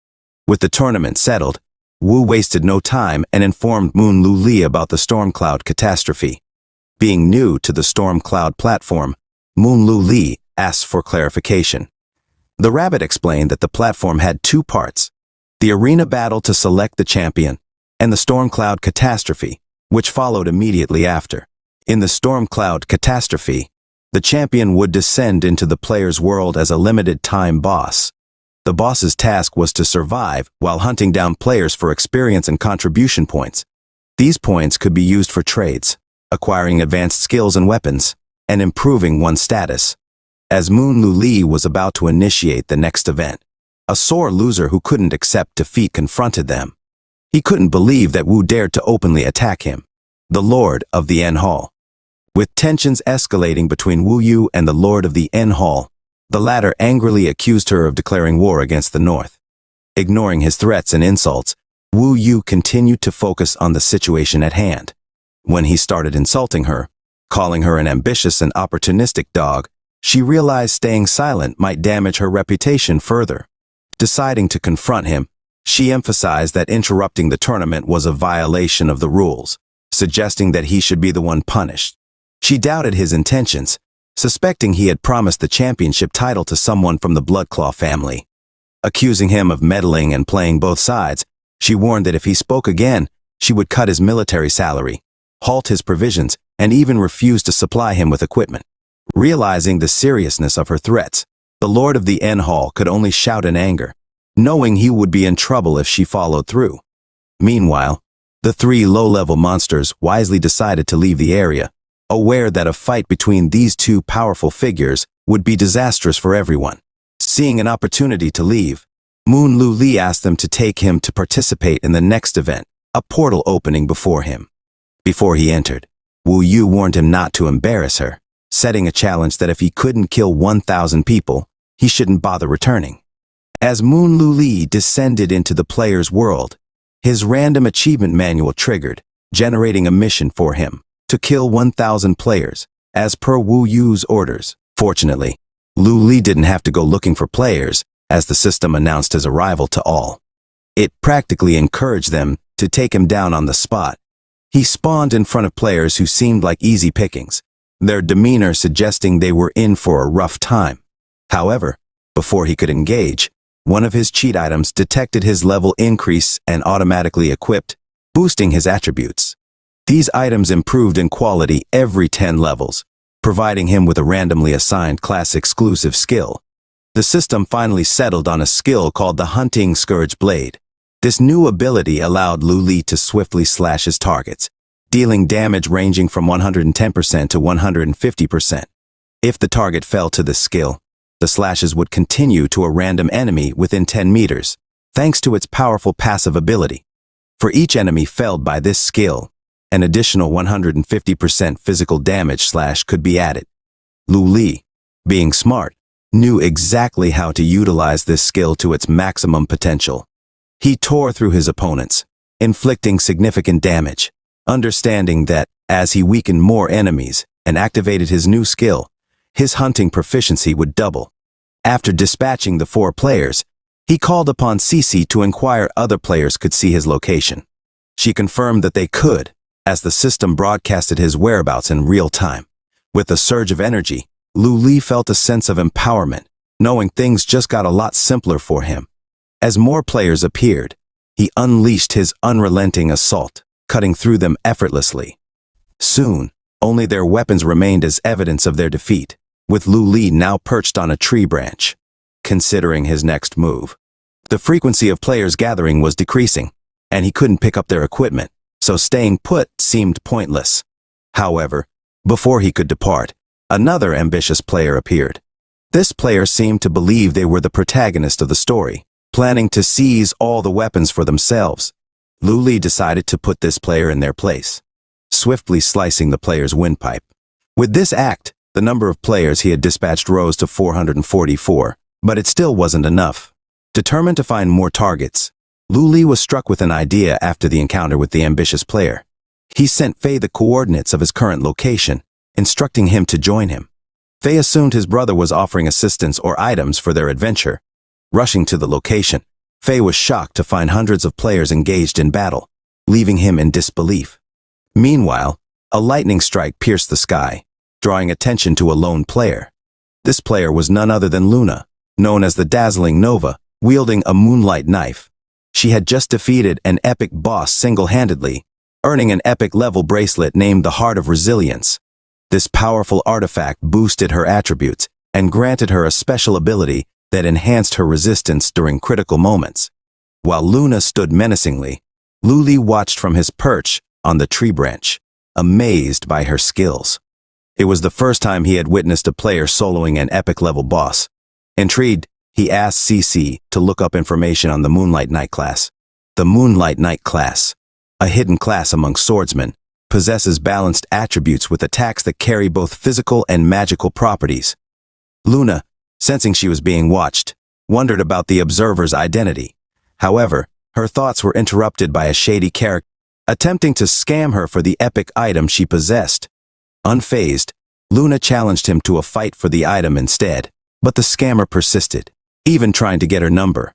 With the tournament settled, Wu wasted no time and informed Moonlu Li about the Stormcloud catastrophe. Being new to the Stormcloud platform, Moonlu Li asked for clarification. The rabbit explained that the platform had two parts: the arena battle to select the champion, and the Stormcloud catastrophe, which followed immediately after. In the Stormcloud catastrophe, the champion would descend into the player's world as a limited-time boss. The boss's task was to survive while hunting down players for experience and contribution points. These points could be used for trades, acquiring advanced skills and weapons, and improving one's status. As Moonlu Li was about to initiate the next event, a sore loser who couldn't accept defeat confronted them. He couldn't believe that Wu dared to openly attack him, the Lord of the N Hall. With tensions escalating between Wu Yu and the Lord of the N Hall, the latter angrily accused her of declaring war against the North. Ignoring his threats and insults, Wu Yu continued to focus on the situation at hand. When he started insulting her, calling her an ambitious and opportunistic dog, she realized staying silent might damage her reputation further. Deciding to confront him, She emphasized that interrupting the tournament was a violation of the rules, suggesting that he should be the one punished. She doubted his intentions, suspecting he had promised the championship title to someone from the Bloodclaw family. Accusing him of meddling and playing both sides, she warned that if he spoke again, she would cut his military salary, halt his provisions, and even refuse to supply him with equipment. Realizing the seriousness of her threats, the Lord of the N Hall could only shout in anger, knowing he would be in trouble if she followed through. Meanwhile, the three low-level monsters wisely decided to leave the area, aware that a fight between these two powerful figures would be disastrous for everyone. Seeing an opportunity to leave, Moon Lu Li asked them to take him to participate in the next event, a portal opening before him. Before he entered, Wu Yu warned him not to embarrass her, setting a challenge that if he couldn't kill 1,000 people, he shouldn't bother returning. As Moon Lu Li descended into the player's world, his random achievement manual triggered, generating a mission for him to kill 1,000 players, as per Wu Yu's orders. Fortunately, Lu Li didn't have to go looking for players, as the system announced his arrival to all. It practically encouraged them to take him down on the spot. He spawned in front of players who seemed like easy pickings, their demeanor suggesting they were in for a rough time. However, before he could engage, one of his cheat items detected his level increase and automatically equipped, boosting his attributes. These items improved in quality every 10 levels, providing him with a randomly assigned class-exclusive skill. The system finally settled on a skill called the Hunting Scourge Blade. This new ability allowed Lu Li to swiftly slash his targets, dealing damage ranging from 110% to 150%. If the target fell to this skill, the slashes would continue to a random enemy within 10 meters, thanks to its powerful passive ability. For each enemy felled by this skill, an additional 150% physical damage slash could be added. Lu Li, being smart, knew exactly how to utilize this skill to its maximum potential. He tore through his opponents, inflicting significant damage, understanding that, as he weakened more enemies and activated his new skill, his hunting proficiency would double. After dispatching the 4 players, he called upon Cece to inquire other players could see his location. She confirmed that they could, as the system broadcasted his whereabouts in real time. With a surge of energy, Lu Li felt a sense of empowerment, knowing things just got a lot simpler for him. As more players appeared, he unleashed his unrelenting assault, cutting through them effortlessly. Soon, only their weapons remained as evidence of their defeat, with Lu Li now perched on a tree branch, considering his next move. The frequency of players gathering was decreasing, and he couldn't pick up their equipment, so staying put seemed pointless. However, before he could depart, another ambitious player appeared. This player seemed to believe they were the protagonist of the story, planning to seize all the weapons for themselves. Lu Li decided to put this player in their place, swiftly slicing the player's windpipe. With this act, the number of players he had dispatched rose to 444, but it still wasn't enough. Determined to find more targets, Lu Li was struck with an idea after the encounter with the ambitious player. He sent Fei the coordinates of his current location, instructing him to join him. Fei assumed his brother was offering assistance or items for their adventure. Rushing to the location, Fei was shocked to find hundreds of players engaged in battle, leaving him in disbelief. Meanwhile, a lightning strike pierced the sky, drawing attention to a lone player. This player was none other than Luna, known as the Dazzling Nova, wielding a moonlight knife. She had just defeated an epic boss single-handedly, earning an epic-level bracelet named the Heart of Resilience. This powerful artifact boosted her attributes and granted her a special ability that enhanced her resistance during critical moments. While Luna stood menacingly, Lu Li watched from his perch on the tree branch, amazed by her skills. It was the first time he had witnessed a player soloing an epic-level boss. Intrigued, he asked Cece to look up information on the Moonlight Knight class. The Moonlight Knight class, a hidden class among swordsmen, possesses balanced attributes with attacks that carry both physical and magical properties. Luna, sensing she was being watched, wondered about the observer's identity. However, her thoughts were interrupted by a shady character attempting to scam her for the epic item she possessed. Unfazed, Luna challenged him to a fight for the item instead, but the scammer persisted, even trying to get her number.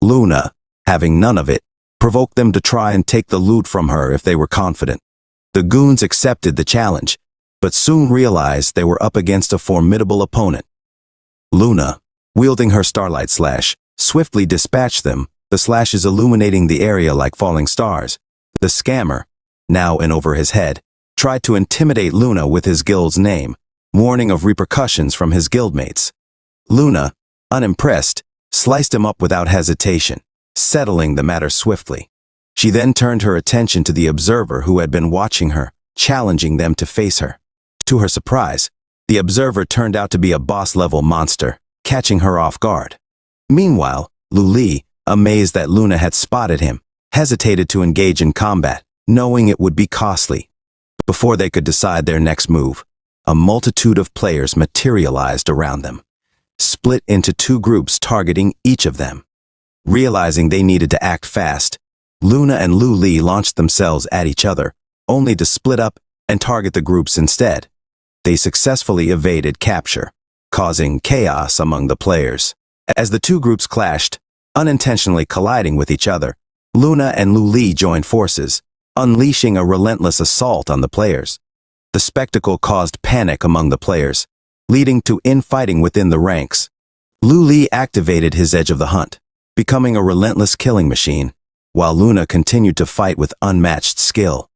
Luna, Having none of it provoked them to try and take the loot from her if they were confident. The goons accepted the challenge, but soon realized they were up against a formidable opponent. Luna, wielding her starlight slash, swiftly dispatched them, the slashes illuminating the area like falling stars. The scammer, now in over his head, tried to intimidate Luna with his guild's name, warning of repercussions from his guildmates. Luna, unimpressed, sliced him up without hesitation, settling the matter swiftly. She then turned her attention to the observer who had been watching her, challenging them to face her. To her surprise, the observer turned out to be a boss-level monster, catching her off guard. Meanwhile, Lu Li, amazed that Luna had spotted him, hesitated to engage in combat, knowing it would be costly. Before they could decide their next move, a multitude of players materialized around them, split into two groups targeting each of them. Realizing they needed to act fast, Luna and Lu Li launched themselves at each other, only to split up and target the groups instead. They successfully evaded capture, causing chaos among the players. As the two groups clashed, unintentionally colliding with each other, Luna and Lu Li joined forces, unleashing a relentless assault on the players. The spectacle caused panic among the players, leading to infighting within the ranks. Lu Li activated his edge of the hunt, becoming a relentless killing machine, while Luna continued to fight with unmatched skill.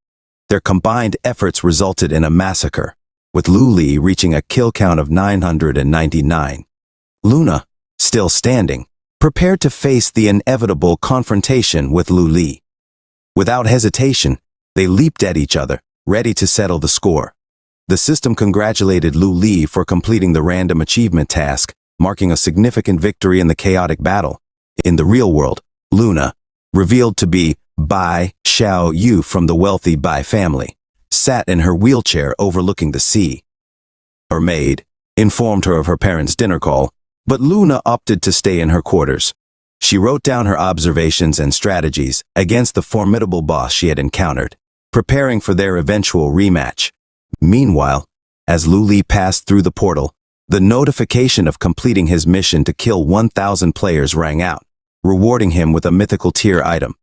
Their combined efforts resulted in a massacre, with Lu Li reaching a kill count of 999. Luna, still standing, prepared to face the inevitable confrontation with Lu Li. Without hesitation, they leaped at each other, ready to settle the score. The system congratulated Lu Li for completing the random achievement task, marking a significant victory in the chaotic battle. In the real world, Luna, revealed to be Bai Xiao Yu from the wealthy Bai family, sat in her wheelchair overlooking the sea. Her maid informed her of her parents' dinner call, but Luna opted to stay in her quarters. She wrote down her observations and strategies against the formidable boss she had encountered, preparing for their eventual rematch. Meanwhile, as Lu Li passed through the portal, the notification of completing his mission to kill 1,000 players rang out, rewarding him with a mythical tier item.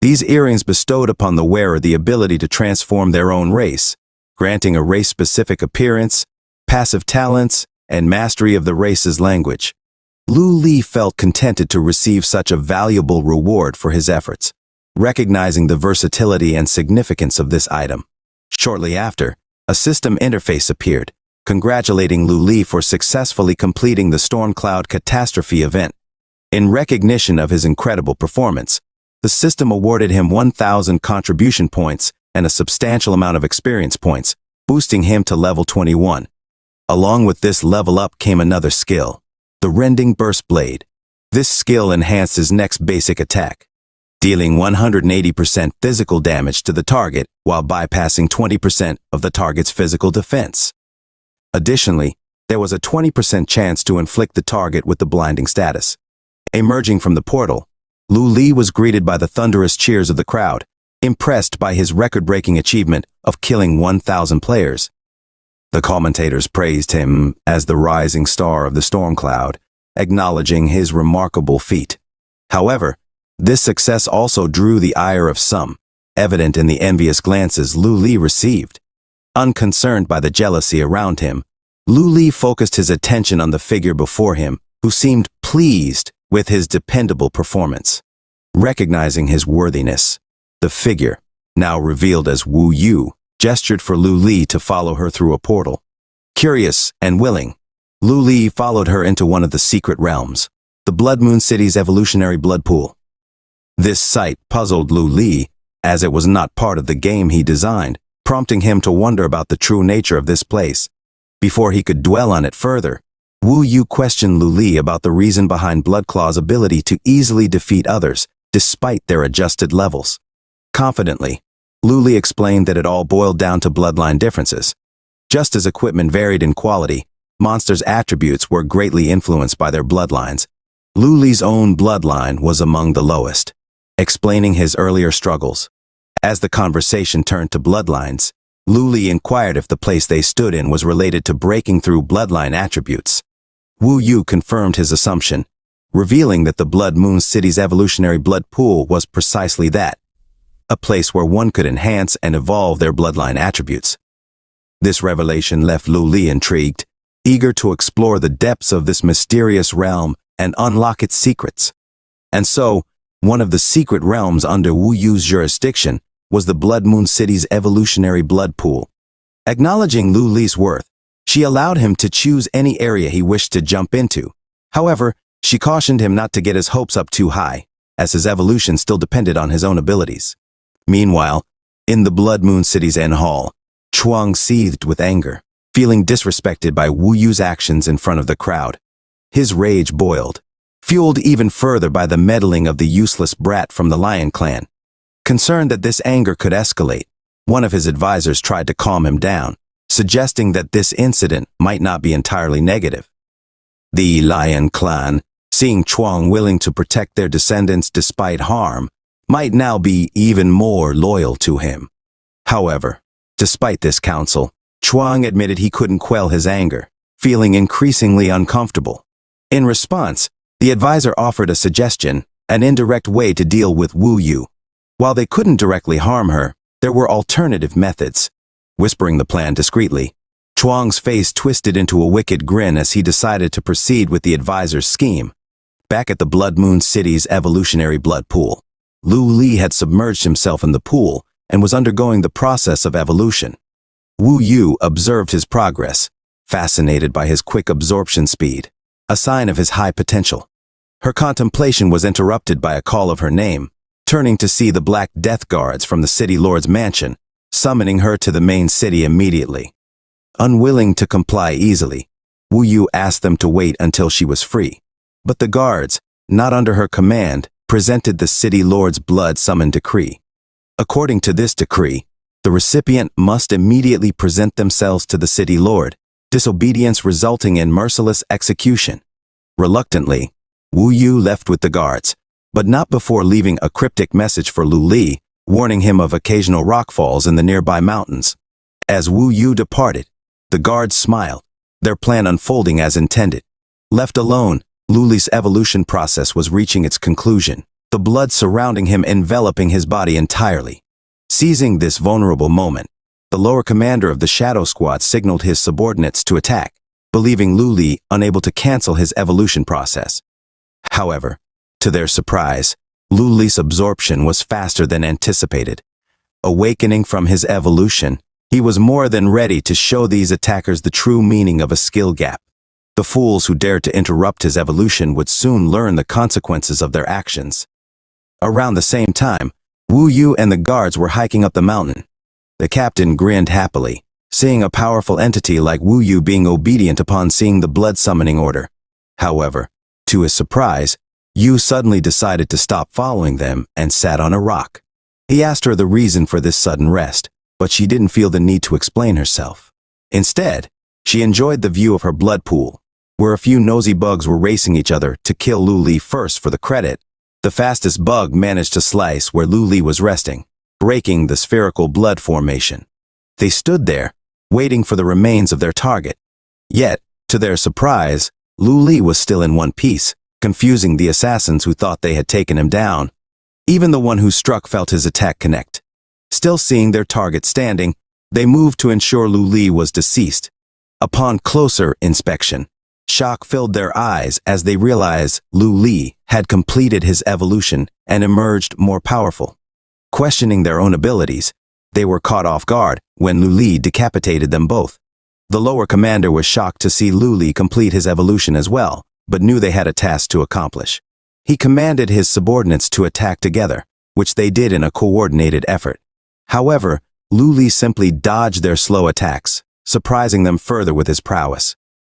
These earrings bestowed upon the wearer the ability to transform their own race, granting a race-specific appearance, passive talents, and mastery of the race's language. Lu Li felt contented to receive such a valuable reward for his efforts, recognizing the versatility and significance of this item. Shortly after, a system interface appeared, congratulating Lu Li for successfully completing the Storm Cloud Catastrophe event. In recognition of his incredible performance, the system awarded him 1,000 contribution points and a substantial amount of experience points, boosting him to level 21. Along with this level up came another skill, the Rending Burst Blade. This skill enhanced his next basic attack, dealing 180% physical damage to the target while bypassing 20% of the target's physical defense. Additionally, there was a 20% chance to inflict the target with the blinding status. Emerging from the portal, Lu Li was greeted by the thunderous cheers of the crowd, impressed by his record-breaking achievement of killing 1,000 players. The commentators praised him as the rising star of the storm cloud, acknowledging his remarkable feat. However, this success also drew the ire of some, evident in the envious glances Lu Li received. Unconcerned by the jealousy around him, Lu Li focused his attention on the figure before him, who seemed pleased with his dependable performance. Recognizing his worthiness, the figure, now revealed as Wu Yu, gestured for Lu Li to follow her through a portal. Curious and willing, Lu Li followed her into one of the secret realms, the Blood Moon City's evolutionary blood pool. This sight puzzled Lu Li, as it was not part of the game he designed, prompting him to wonder about the true nature of this place. Before he could dwell on it further, Wu Yu questioned Lu Li about the reason behind Bloodclaw's ability to easily defeat others, despite their adjusted levels. Confidently, Lu Li explained that it all boiled down to bloodline differences. Just as equipment varied in quality, monsters' attributes were greatly influenced by their bloodlines. Lu Li's own bloodline was among the lowest, explaining his earlier struggles. As the conversation turned to bloodlines, Lu Li inquired if the place they stood in was related to breaking through bloodline attributes. Wu Yu confirmed his assumption, revealing that the Blood Moon City's evolutionary blood pool was precisely that, a place where one could enhance and evolve their bloodline attributes. This revelation left Lu Li intrigued, eager to explore the depths of this mysterious realm and unlock its secrets. And so, one of the secret realms under Wu Yu's jurisdiction was the Blood Moon City's evolutionary blood pool. Acknowledging Lu Li's worth, she allowed him to choose any area he wished to jump into. However, she cautioned him not to get his hopes up too high, as his evolution still depended on his own abilities. Meanwhile, in the Blood Moon City's Inn Hall, Chuang seethed with anger, feeling disrespected by Wu Yu's actions in front of the crowd. His rage boiled, fueled even further by the meddling of the useless brat from the Lion Clan. Concerned that this anger could escalate, one of his advisors tried to calm him down, suggesting that this incident might not be entirely negative. The Lion Clan, seeing Chuang willing to protect their descendants despite harm, might now be even more loyal to him. However, despite this counsel, Chuang admitted he couldn't quell his anger, feeling increasingly uncomfortable. In response, the advisor offered a suggestion, an indirect way to deal with Wu Yu. While they couldn't directly harm her, there were alternative methods. Whispering the plan discreetly, Chuang's face twisted into a wicked grin as he decided to proceed with the advisor's scheme. Back at the Blood Moon City's evolutionary blood pool, Lu Li had submerged himself in the pool and was undergoing the process of evolution. Wu Yu observed his progress, fascinated by his quick absorption speed, a sign of his high potential. Her contemplation was interrupted by a call of her name, turning to see the Black Death Guards from the City Lord's mansion, summoning her to the main city immediately. Unwilling to comply easily, Wu Yu asked them to wait until she was free. But the guards, not under her command, presented the City Lord's blood-summoned decree. According to this decree, the recipient must immediately present themselves to the City Lord, disobedience resulting in merciless execution. Reluctantly, Wu Yu left with the guards, but not before leaving a cryptic message for Lu Li, warning him of occasional rockfalls in the nearby mountains. As Wu Yu departed, the guards smiled, their plan unfolding as intended. Left alone, Lu Li's evolution process was reaching its conclusion, the blood surrounding him enveloping his body entirely. Seizing this vulnerable moment, the lower commander of the Shadow Squad signaled his subordinates to attack, believing Lu Li unable to cancel his evolution process. However, to their surprise, Lu Li's absorption was faster than anticipated. Awakening from his evolution, he was more than ready to show these attackers the true meaning of a skill gap. The fools who dared to interrupt his evolution would soon learn the consequences of their actions. Around the same time, Wu Yu and the guards were hiking up the mountain. The captain grinned happily, seeing a powerful entity like Wu Yu being obedient upon seeing the blood summoning order. However, to his surprise, Yu suddenly decided to stop following them and sat on a rock. He asked her the reason for this sudden rest, but she didn't feel the need to explain herself. Instead, she enjoyed the view of her blood pool, where a few nosy bugs were racing each other to kill Lu Li first for the credit. The fastest bug managed to slice where Lu Li was resting, breaking the spherical blood formation. They stood there, waiting for the remains of their target. Yet, to their surprise, Lu Li was still in one piece, confusing the assassins who thought they had taken him down. Even the one who struck felt his attack connect. Still seeing their target standing, they moved to ensure Lu Li was deceased. Upon closer inspection, shock filled their eyes as they realized Lu Li had completed his evolution and emerged more powerful. Questioning their own abilities, they were caught off guard when Lu Li decapitated them both. The lower commander was shocked to see Lu Li complete his evolution as well, but knew they had a task to accomplish. He commanded his subordinates to attack together, which they did in a coordinated effort. However, Lu Li simply dodged their slow attacks, surprising them further with his prowess.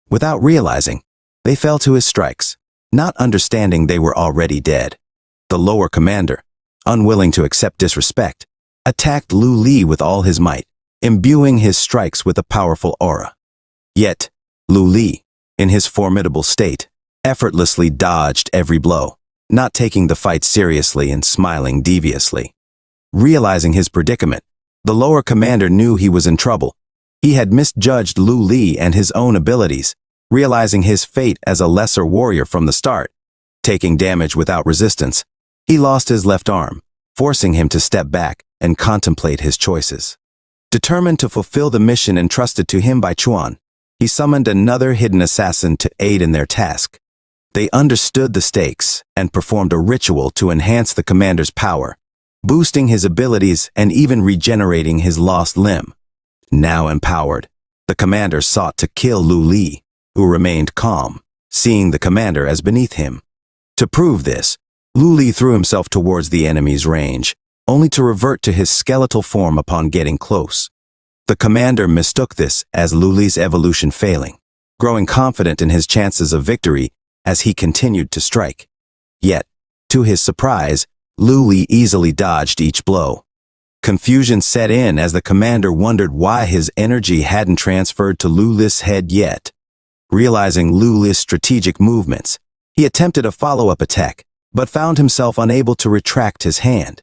Without realizing, they fell to his strikes, not understanding they were already dead. The lower commander, unwilling to accept disrespect, attacked Lu Li with all his might, imbuing his strikes with a powerful aura. Yet, Lu Li, in his formidable state, effortlessly dodged every blow, not taking the fight seriously and smiling deviously. Realizing his predicament, the lower commander knew he was in trouble. He had misjudged Lu Li and his own abilities, realizing his fate as a lesser warrior from the start. Taking damage without resistance, he lost his left arm, forcing him to step back and contemplate his choices. Determined to fulfill the mission entrusted to him by Chuan, he summoned another hidden assassin to aid in their task. They understood the stakes and performed a ritual to enhance the commander's power, boosting his abilities and even regenerating his lost limb. Now empowered, the commander sought to kill Lu Li, who remained calm, seeing the commander as beneath him. To prove this, Lu Li threw himself towards the enemy's range, only to revert to his skeletal form upon getting close. The commander mistook this as Lu Li's evolution failing, growing confident in his chances of victory as he continued to strike. Yet, to his surprise, Lu Li easily dodged each blow. Confusion set in as the commander wondered why his energy hadn't transferred to Lu Li's head yet. Realizing Lu Li's strategic movements, he attempted a follow-up attack, but found himself unable to retract his hand.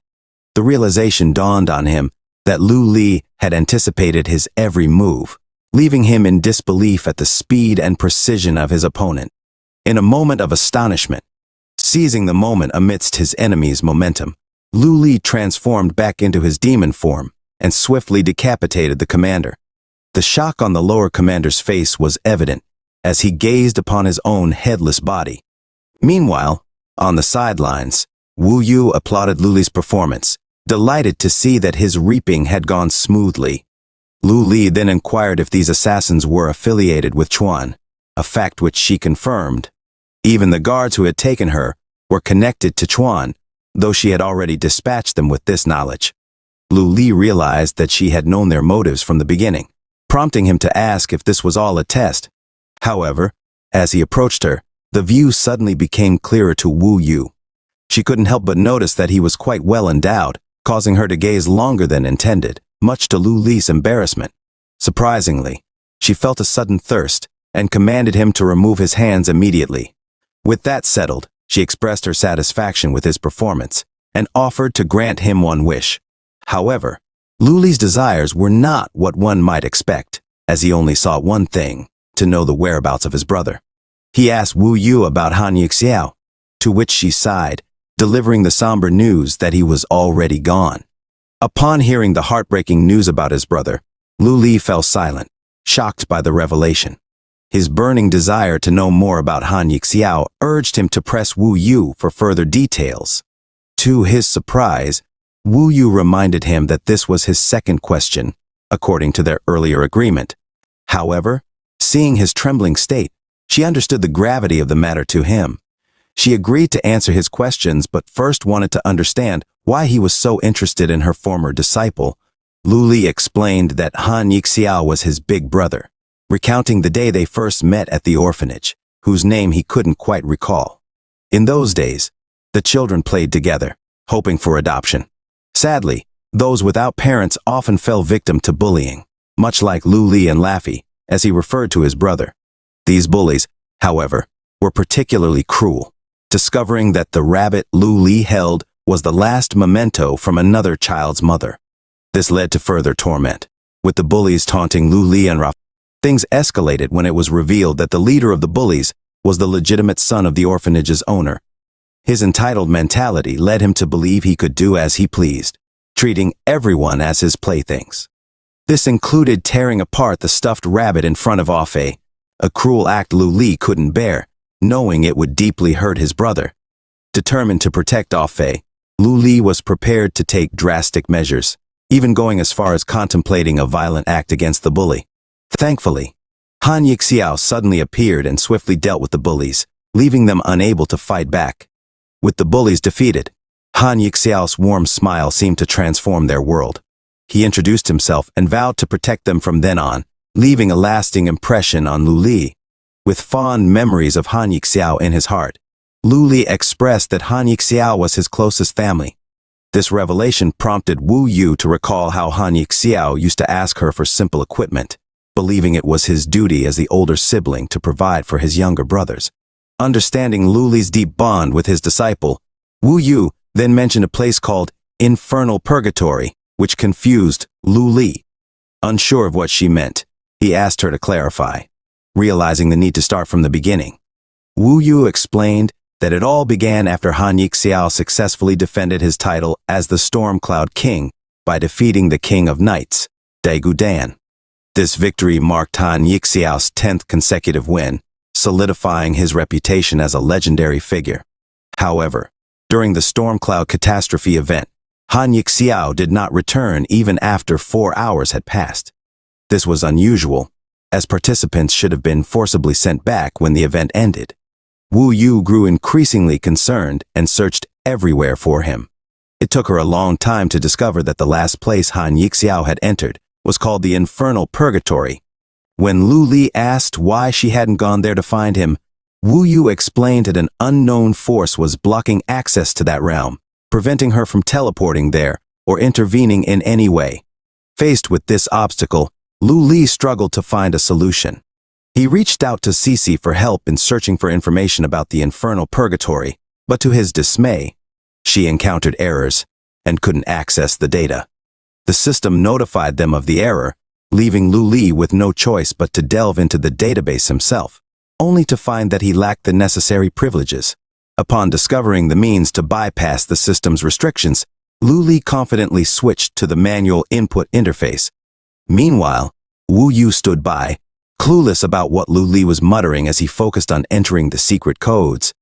The realization dawned on him that Lu Li had anticipated his every move, leaving him in disbelief at the speed and precision of his opponent. In a moment of astonishment, seizing the moment amidst his enemy's momentum, Lu Li transformed back into his demon form and swiftly decapitated the commander. The shock on the lower commander's face was evident as he gazed upon his own headless body. Meanwhile, on the sidelines, Wu Yu applauded Lu Li's performance, delighted to see that his reaping had gone smoothly. Lu Li then inquired if these assassins were affiliated with Chuan, a fact which she confirmed. Even the guards who had taken her were connected to Chuan, though she had already dispatched them with this knowledge. Lu Li realized that she had known their motives from the beginning, prompting him to ask if this was all a test. However, as he approached her, the view suddenly became clearer to Wu Yu. She couldn't help but notice that he was quite well endowed, causing her to gaze longer than intended, much to Lu Li's embarrassment. Surprisingly, she felt a sudden thirst and commanded him to remove his hands immediately. With that settled, she expressed her satisfaction with his performance and offered to grant him one wish. However, Lu Li's desires were not what one might expect, as he only sought one thing, to know the whereabouts of his brother. He asked Wu Yu about Han Yixiao, to which she sighed, delivering the somber news that he was already gone. Upon hearing the heartbreaking news about his brother, Lu Li fell silent, shocked by the revelation. His burning desire to know more about Han Yixiao urged him to press Wu Yu for further details. To his surprise, Wu Yu reminded him that this was his second question, according to their earlier agreement. However, seeing his trembling state, she understood the gravity of the matter to him. She agreed to answer his questions but first wanted to understand why he was so interested in her former disciple. Lu Li explained that Han Yixiao was his big brother, recounting the day they first met at the orphanage, whose name he couldn't quite recall. In those days, the children played together, hoping for adoption. Sadly, those without parents often fell victim to bullying, much like Lu Li and Laffy, as he referred to his brother. These bullies, however, were particularly cruel, discovering that the rabbit Lu Li held was the last memento from another child's mother. This led to further torment, with the bullies taunting Lu Li and Raf. Things escalated when it was revealed that the leader of the bullies was the legitimate son of the orphanage's owner. His entitled mentality led him to believe he could do as he pleased, treating everyone as his playthings. This included tearing apart the stuffed rabbit in front of Afe, a cruel act Lu Li couldn't bear, knowing it would deeply hurt his brother. Determined to protect Afe, Lu Li was prepared to take drastic measures, even going as far as contemplating a violent act against the bully. Thankfully, Han Yixiao suddenly appeared and swiftly dealt with the bullies, leaving them unable to fight back. With the bullies defeated, Han Yixiao's warm smile seemed to transform their world. He introduced himself and vowed to protect them from then on, leaving a lasting impression on Lu Li. With fond memories of Han Yixiao in his heart, Lu Li expressed that Han Yixiao was his closest family. This revelation prompted Wu Yu to recall how Han Yixiao used to ask her for simple equipment, believing it was his duty as the older sibling to provide for his younger brothers. Understanding Lu Li's deep bond with his disciple, Wu Yu then mentioned a place called Infernal Purgatory, which confused Lu Li. Unsure of what she meant, he asked her to clarify. Realizing the need to start from the beginning, Wu Yu explained that it all began after Han Yixiao successfully defended his title as the Storm Cloud King by defeating the King of Knights, Daegu Dan. This victory marked Han Yixiao's 10th consecutive win, solidifying his reputation as a legendary figure. However, during the Storm Cloud catastrophe event, Han Yixiao did not return even after 4 hours had passed. This was unusual, as participants should have been forcibly sent back when the event ended. Wu Yu grew increasingly concerned and searched everywhere for him. It took her a long time to discover that the last place Han Yixiao had entered was called the Infernal Purgatory. When Lu Li asked why she hadn't gone there to find him, Wu Yu explained that an unknown force was blocking access to that realm, preventing her from teleporting there or intervening in any way. Faced with this obstacle, Lu Li struggled to find a solution. He reached out to Cici for help in searching for information about the Infernal Purgatory, but to his dismay, she encountered errors and couldn't access the data. The system notified them of the error, leaving Lu Li with no choice but to delve into the database himself, only to find that he lacked the necessary privileges. Upon discovering the means to bypass the system's restrictions, Lu Li confidently switched to the manual input interface. Meanwhile, Wu Yu stood by, clueless about what Lu Li was muttering as he focused on entering the secret codes.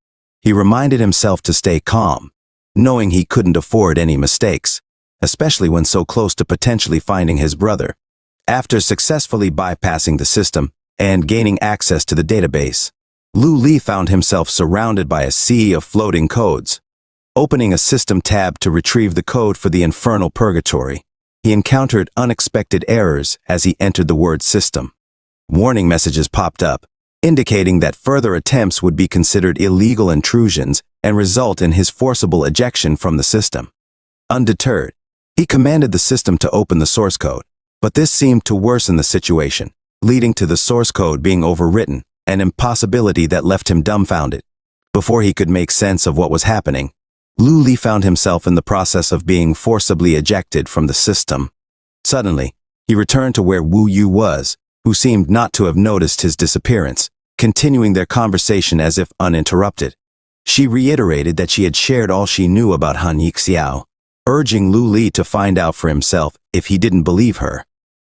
He reminded himself to stay calm, knowing he couldn't afford any mistakes, especially when so close to potentially finding his brother. After successfully bypassing the system and gaining access to the database, Lu Li found himself surrounded by a sea of floating codes. Opening a system tab to retrieve the code for the Infernal Purgatory, he encountered unexpected errors as he entered the word system. Warning messages popped up, indicating that further attempts would be considered illegal intrusions and result in his forcible ejection from the system. Undeterred, he commanded the system to open the source code, but this seemed to worsen the situation, leading to the source code being overwritten, an impossibility that left him dumbfounded. Before he could make sense of what was happening, Lu Li found himself in the process of being forcibly ejected from the system. Suddenly, he returned to where Wu Yu was, who seemed not to have noticed his disappearance, continuing their conversation as if uninterrupted. She reiterated that she had shared all she knew about Han Yixiao, urging Lu Li to find out for himself if he didn't believe her.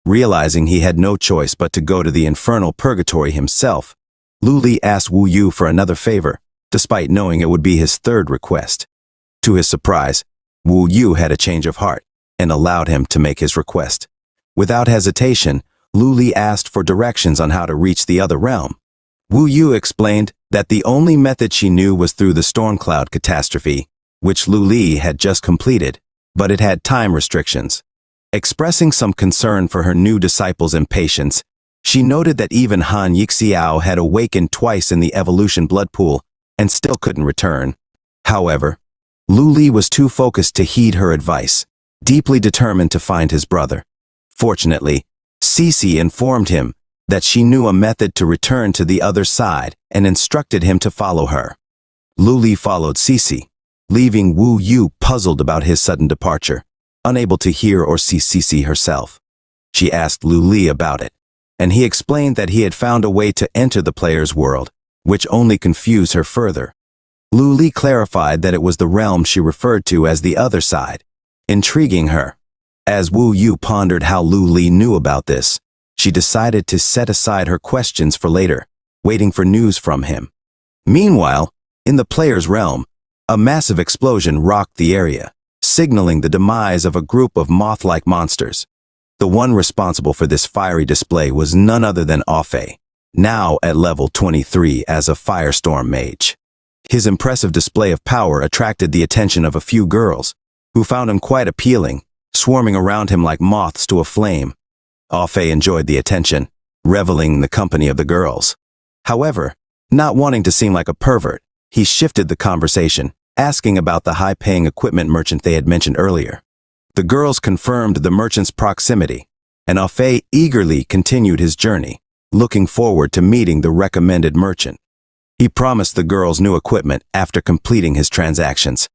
Realizing he had no choice but to go to the Infernal Purgatory himself, Lu Li asked Wu Yu for another favor, despite knowing it would be his third request. To his surprise, Wu Yu had a change of heart and allowed him to make his request. Without hesitation, Lu Li asked for directions on how to reach the other realm. Wu Yu explained that the only method she knew was through the storm cloud catastrophe, which Lu Li had just completed, but it had time restrictions. Expressing some concern for her new disciple's impatience, she noted that even Han Yixiao had awakened twice in the evolution blood pool and still couldn't return. However, Lu Li was too focused to heed her advice, deeply determined to find his brother. Fortunately, Cici informed him that she knew a method to return to the other side and instructed him to follow her. Lu Li followed Cici, leaving Wu Yu puzzled about his sudden departure, unable to hear or see Cici herself. She asked Lu Li about it, and he explained that he had found a way to enter the player's world, which only confused her further. Lu Li clarified that it was the realm she referred to as the other side, intriguing her. As Wu Yu pondered how Lu Li knew about this, she decided to set aside her questions for later, waiting for news from him. Meanwhile, in the player's realm, a massive explosion rocked the area, signaling the demise of a group of moth-like monsters. The one responsible for this fiery display was none other than Afe, now at level 23 as a firestorm mage. His impressive display of power attracted the attention of a few girls, who found him quite appealing, swarming around him like moths to a flame. Afe enjoyed the attention, reveling in the company of the girls. However, not wanting to seem like a pervert, he shifted the conversation, asking about the high-paying equipment merchant they had mentioned earlier. The girls confirmed the merchant's proximity, and Afe eagerly continued his journey, looking forward to meeting the recommended merchant. He promised the girls new equipment after completing his transactions.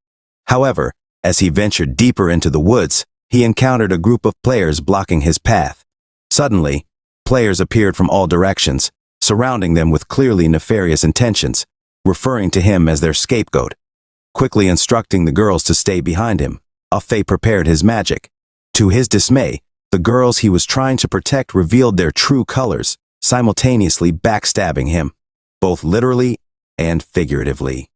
However, as he ventured deeper into the woods, he encountered a group of players blocking his path. Suddenly, players appeared from all directions, surrounding them with clearly nefarious intentions. referring to him as their scapegoat. Quickly instructing the girls to stay behind him, Ah-Fei prepared his magic. To his dismay, the girls he was trying to protect revealed their true colors, simultaneously backstabbing him, both literally and figuratively.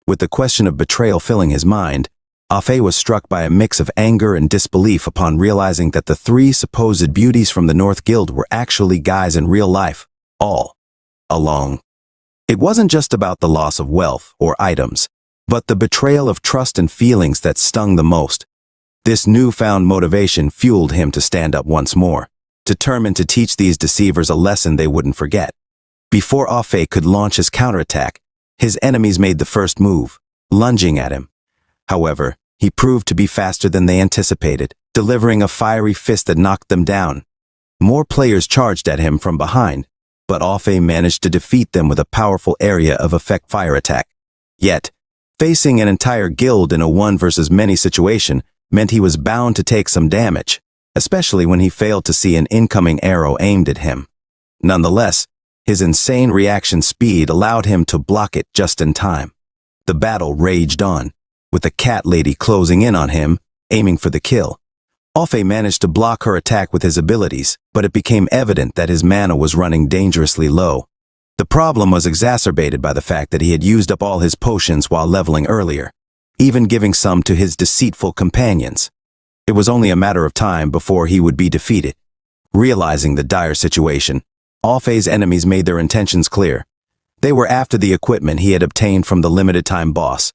With the question of betrayal filling his mind, Ah-Fei was struck by a mix of anger and disbelief upon realizing that the three supposed beauties from the North Guild were actually guys in real life, all along. It wasn't just about the loss of wealth or items, but the betrayal of trust and feelings that stung the most. This newfound motivation fueled him to stand up once more, determined to teach these deceivers a lesson they wouldn't forget. Before Ah-Fei could launch his counterattack, his enemies made the first move, lunging at him. However, he proved to be faster than they anticipated, delivering a fiery fist that knocked them down. More players charged at him from behind, but Ah-Fei managed to defeat them with a powerful area of effect fire attack. Yet, facing an entire guild in a one versus many situation meant he was bound to take some damage, especially when he failed to see an incoming arrow aimed at him. Nonetheless, his insane reaction speed allowed him to block it just in time. The battle raged on, with the cat lady closing in on him, aiming for the kill. Ah-Fei managed to block her attack with his abilities, but it became evident that his mana was running dangerously low. The problem was exacerbated by the fact that he had used up all his potions while leveling earlier, even giving some to his deceitful companions. It was only a matter of time before he would be defeated. Realizing the dire situation, Ah-Fei's enemies made their intentions clear. They were after the equipment he had obtained from the limited-time boss.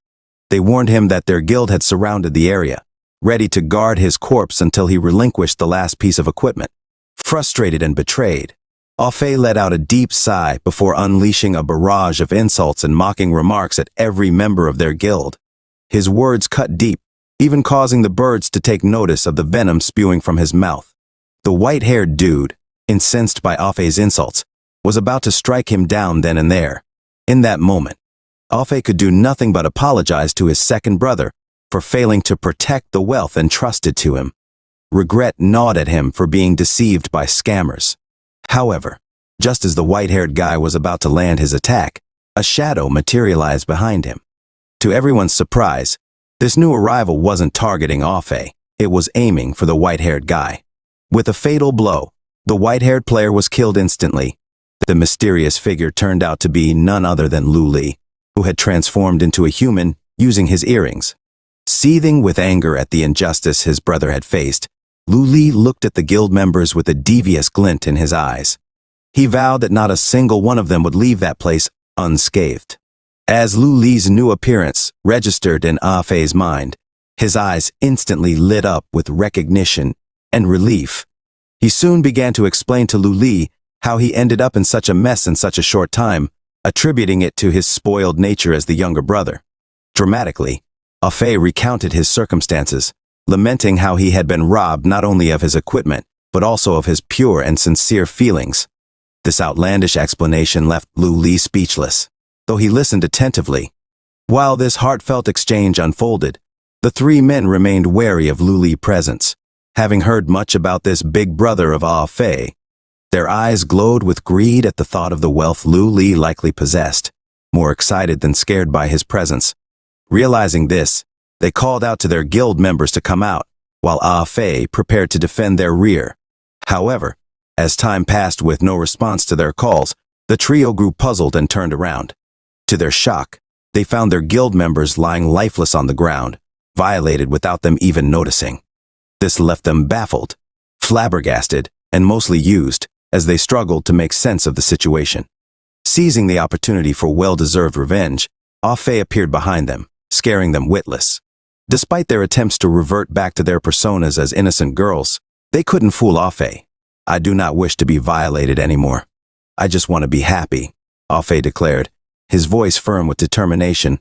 They warned him that their guild had surrounded the area, ready to guard his corpse until he relinquished the last piece of equipment. Frustrated and betrayed, Ah-Fei let out a deep sigh before unleashing a barrage of insults and mocking remarks at every member of their guild. His words cut deep, even causing the birds to take notice of the venom spewing from his mouth. The white-haired dude, incensed by Ah-Fei's insults, was about to strike him down then and there. In that moment, Ah-Fei could do nothing but apologize to his second brother for failing to protect the wealth entrusted to him. Regret gnawed at him for being deceived by scammers. However, just as the white-haired guy was about to land his attack, a shadow materialized behind him. To everyone's surprise, this new arrival wasn't targeting Ah-Fei, it was aiming for the white-haired guy. With a fatal blow, the white-haired player was killed instantly. The mysterious figure turned out to be none other than Lu Li, who had transformed into a human using his earrings. Seething with anger at the injustice his brother had faced, Lu Li looked at the guild members with a devious glint in his eyes. He vowed that not a single one of them would leave that place unscathed. As Lu Li's new appearance registered in Ah-Fei's mind, his eyes instantly lit up with recognition and relief. He soon began to explain to Lu Li how he ended up in such a mess in such a short time, attributing it to his spoiled nature as the younger brother. Dramatically, Ah-Fei recounted his circumstances, lamenting how he had been robbed not only of his equipment, but also of his pure and sincere feelings. This outlandish explanation left Lu Li speechless, though he listened attentively. While this heartfelt exchange unfolded, the three men remained wary of Lu Li's presence, having heard much about this big brother of Ah-Fei. Their eyes glowed with greed at the thought of the wealth Lu Li likely possessed, more excited than scared by his presence. Realizing this, they called out to their guild members to come out, while Ah-Fei prepared to defend their rear. However, as time passed with no response to their calls, the trio grew puzzled and turned around. To their shock, they found their guild members lying lifeless on the ground, violated without them even noticing. This left them baffled, flabbergasted, and mostly used, as they struggled to make sense of the situation. Seizing the opportunity for well-deserved revenge, Ah-Fei appeared behind them, scaring them witless. Despite their attempts to revert back to their personas as innocent girls, they couldn't fool Ah-Fei. "I do not wish to be violated anymore. I just want to be happy," Ah-Fei declared, his voice firm with determination.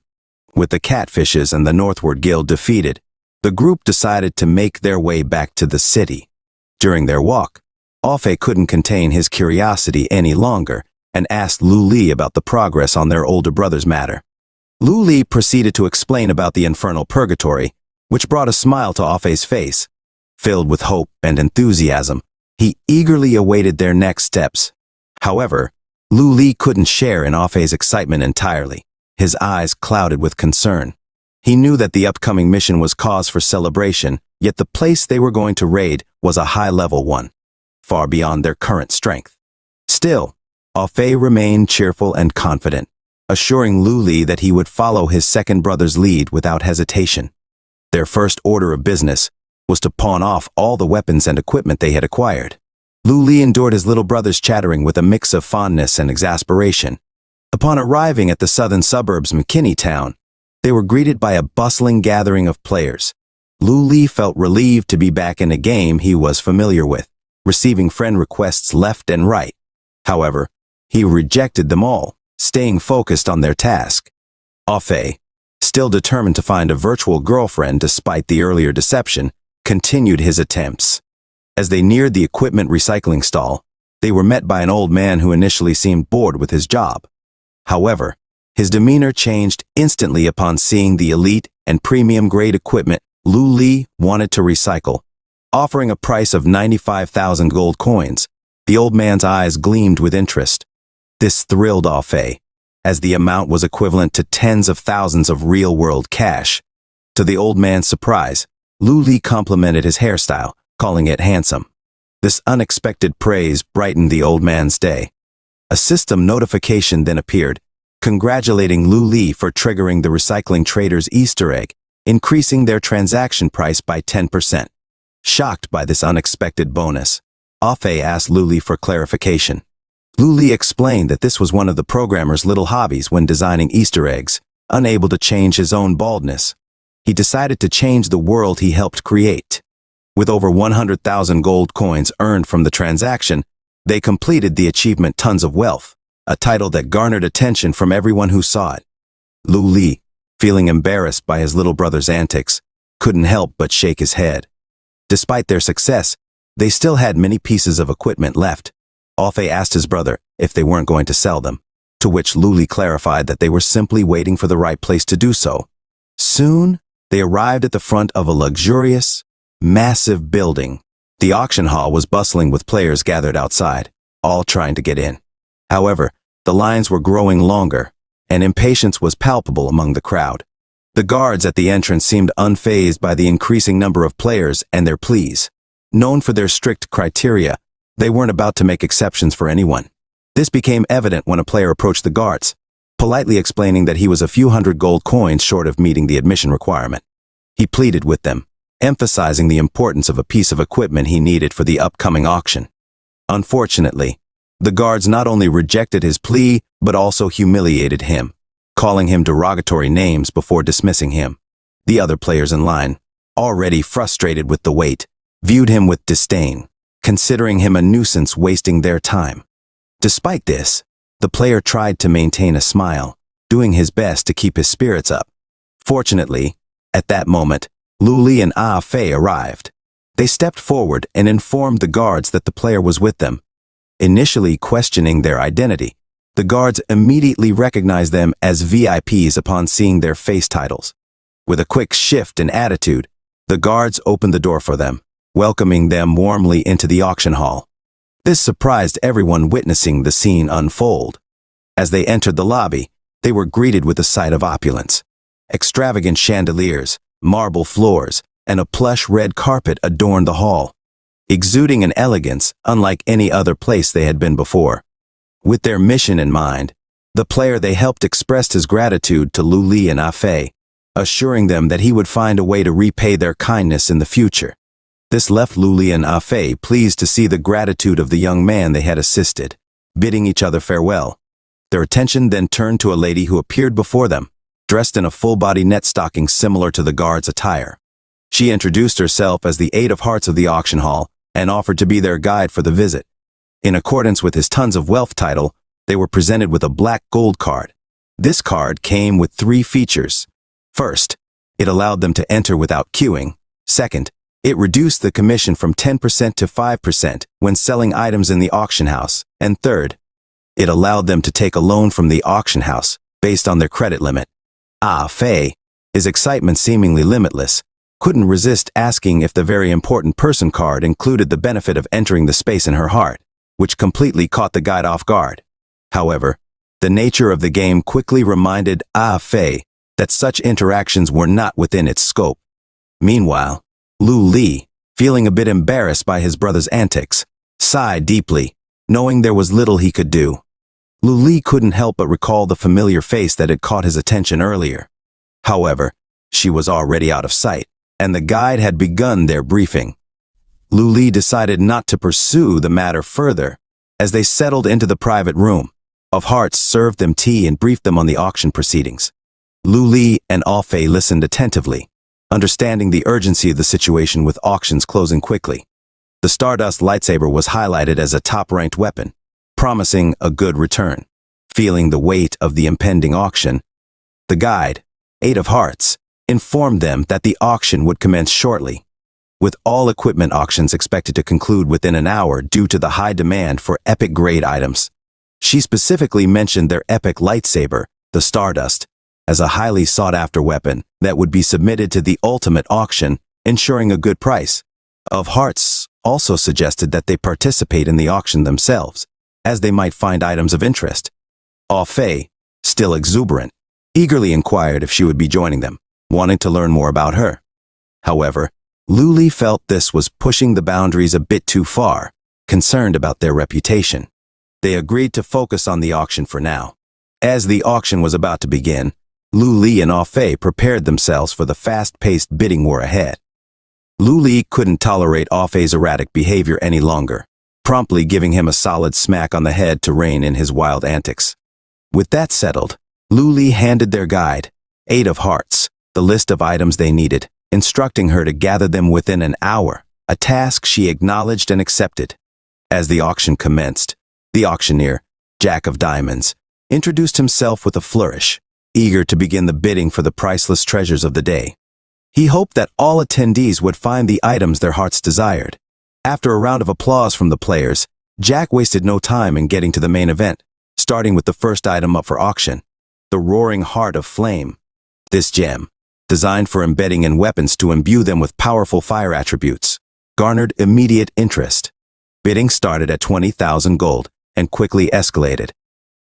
With the catfishes and the Northward Guild defeated, the group decided to make their way back to the city. During their walk, Ah-Fei couldn't contain his curiosity any longer and asked Lu Li about the progress on their older brother's matter. Lu Li proceeded to explain about the infernal purgatory, which brought a smile to Ah-Fei's face. Filled with hope and enthusiasm, he eagerly awaited their next steps. However, Lu Li couldn't share in Ah-Fei's excitement entirely. his eyes clouded with concern. He knew that the upcoming mission was cause for celebration, yet the place they were going to raid was a high-level one, far beyond their current strength. Still, Ah-Fei remained cheerful and confident, assuring Lu Li that he would follow his second brother's lead without hesitation. Their first order of business was to pawn off all the weapons and equipment they had acquired. Lu Li endured his little brother's chattering with a mix of fondness and exasperation. Upon arriving at the southern suburbs McKinney Town, they were greeted by a bustling gathering of players. Lu Li felt relieved to be back in a game he was familiar with, receiving friend requests left and right. However, he rejected them all, staying focused on their task. Ah-Fei, still determined to find a virtual girlfriend despite the earlier deception, continued his attempts. As they neared the equipment recycling stall, they were met by an old man who initially seemed bored with his job. However, his demeanor changed instantly upon seeing the elite and premium-grade equipment Lu Li wanted to recycle. Offering a price of 95,000 gold coins, the old man's eyes gleamed with interest. This thrilled Ah-Fei, as the amount was equivalent to tens of thousands of real-world cash. To the old man's surprise, Lu Li complimented his hairstyle, calling it handsome. This unexpected praise brightened the old man's day. A system notification then appeared, congratulating Lu Li for triggering the recycling trader's Easter egg, increasing their transaction price by 10%. Shocked by this unexpected bonus, Ah-Fei asked Lu Li for clarification. Lu Li explained that this was one of the programmer's little hobbies when designing Easter eggs. Unable to change his own baldness, he decided to change the world he helped create. With over 100,000 gold coins earned from the transaction, they completed the achievement Tons of Wealth, a title that garnered attention from everyone who saw it. Lu Li, feeling embarrassed by his little brother's antics, couldn't help but shake his head. Despite their success, they still had many pieces of equipment left. Ah-Fei asked his brother if they weren't going to sell them, to which Lu Li clarified that they were simply waiting for the right place to do so. Soon, they arrived at the front of a luxurious, massive building. The auction hall was bustling with players gathered outside, all trying to get in. However, the lines were growing longer, and impatience was palpable among the crowd. The guards at the entrance seemed unfazed by the increasing number of players and their pleas. Known for their strict criteria, they weren't about to make exceptions for anyone. This became evident when a player approached the guards, politely explaining that he was a few hundred gold coins short of meeting the admission requirement. He pleaded with them, emphasizing the importance of a piece of equipment he needed for the upcoming auction. Unfortunately, the guards not only rejected his plea, but also humiliated him, calling him derogatory names before dismissing him. The other players in line, already frustrated with the wait, viewed him with disdain, considering him a nuisance wasting their time. Despite this, the player tried to maintain a smile, doing his best to keep his spirits up. Fortunately, at that moment, Lu Li and Ah-Fei arrived. They stepped forward and informed the guards that the player was with them. Initially questioning their identity, the guards immediately recognized them as VIPs upon seeing their face titles. With a quick shift in attitude, the guards opened the door for them, welcoming them warmly into the auction hall. This surprised everyone witnessing the scene unfold. As they entered the lobby, they were greeted with a sight of opulence. Extravagant chandeliers, marble floors, and a plush red carpet adorned the hall, exuding an elegance unlike any other place they had been before. With their mission in mind, the player they helped expressed his gratitude to Lu Li and Ah-Fei, assuring them that he would find a way to repay their kindness in the future. This left Lu Li and Ah-Fei pleased to see the gratitude of the young man they had assisted, bidding each other farewell. Their attention then turned to a lady who appeared before them, dressed in a full-body net stocking similar to the guard's attire. She introduced herself as the Eight of Hearts of the auction hall and offered to be their guide for the visit. In accordance with his Tons of Wealth title, they were presented with a black gold card. This card came with 3 features. First, it allowed them to enter without queuing. Second, it reduced the commission from 10% to 5% when selling items in the auction house. And third, it allowed them to take a loan from the auction house based on their credit limit. Ah-Fei, his excitement seemingly limitless, couldn't resist asking if the very important person card included the benefit of entering the space in her heart, which completely caught the guide off guard. However, The nature of the game quickly reminded Fei that such interactions were not within its scope. Meanwhile, Lu Li, feeling a bit embarrassed by his brother's antics, sighed deeply, knowing there was little he could do. Lu Li couldn't help but recall the familiar face that had caught his attention earlier. However, she was already out of sight, and the guide had begun their briefing. Lu Li decided not to pursue the matter further. As they settled into the private room, Of Hearts served them tea and briefed them on the auction proceedings. Lu Li and Fei listened attentively, understanding the urgency of the situation with auctions closing quickly. The Stardust lightsaber was highlighted as a top-ranked weapon, promising a good return. Feeling the weight of the impending auction, the guide, Of Hearts, informed them that the auction would commence shortly, with all equipment auctions expected to conclude within an hour due to the high demand for epic-grade items. She specifically mentioned their epic lightsaber, the Stardust, as a highly sought-after weapon that would be submitted to the ultimate auction, ensuring a good price. Of Hearts also suggested that they participate in the auction themselves, as they might find items of interest. Fei, still exuberant, eagerly inquired if she would be joining them, wanting to learn more about her. However, Lu Li felt this was pushing the boundaries a bit too far, concerned about their reputation. They agreed to focus on the auction for now. As the auction was about to begin, Lu Li and Fei prepared themselves for the fast-paced bidding war ahead. Lu Li couldn't tolerate Fei's erratic behavior any longer, promptly giving him a solid smack on the head to rein in his wild antics. With that settled, Lu Li handed their guide, Of Hearts, the list of items they needed, instructing her to gather them within an hour, a task she acknowledged and accepted. As the auction commenced, the auctioneer, Jack of Diamonds, introduced himself with a flourish, eager to begin the bidding for the priceless treasures of the day. He hoped that all attendees would find the items their hearts desired. After a round of applause from the players, Jack wasted no time in getting to the main event, starting with the first item up for auction, the Roaring Heart of Flame. This gem, designed for embedding in weapons to imbue them with powerful fire attributes, garnered immediate interest. Bidding started at 20,000 gold and quickly escalated.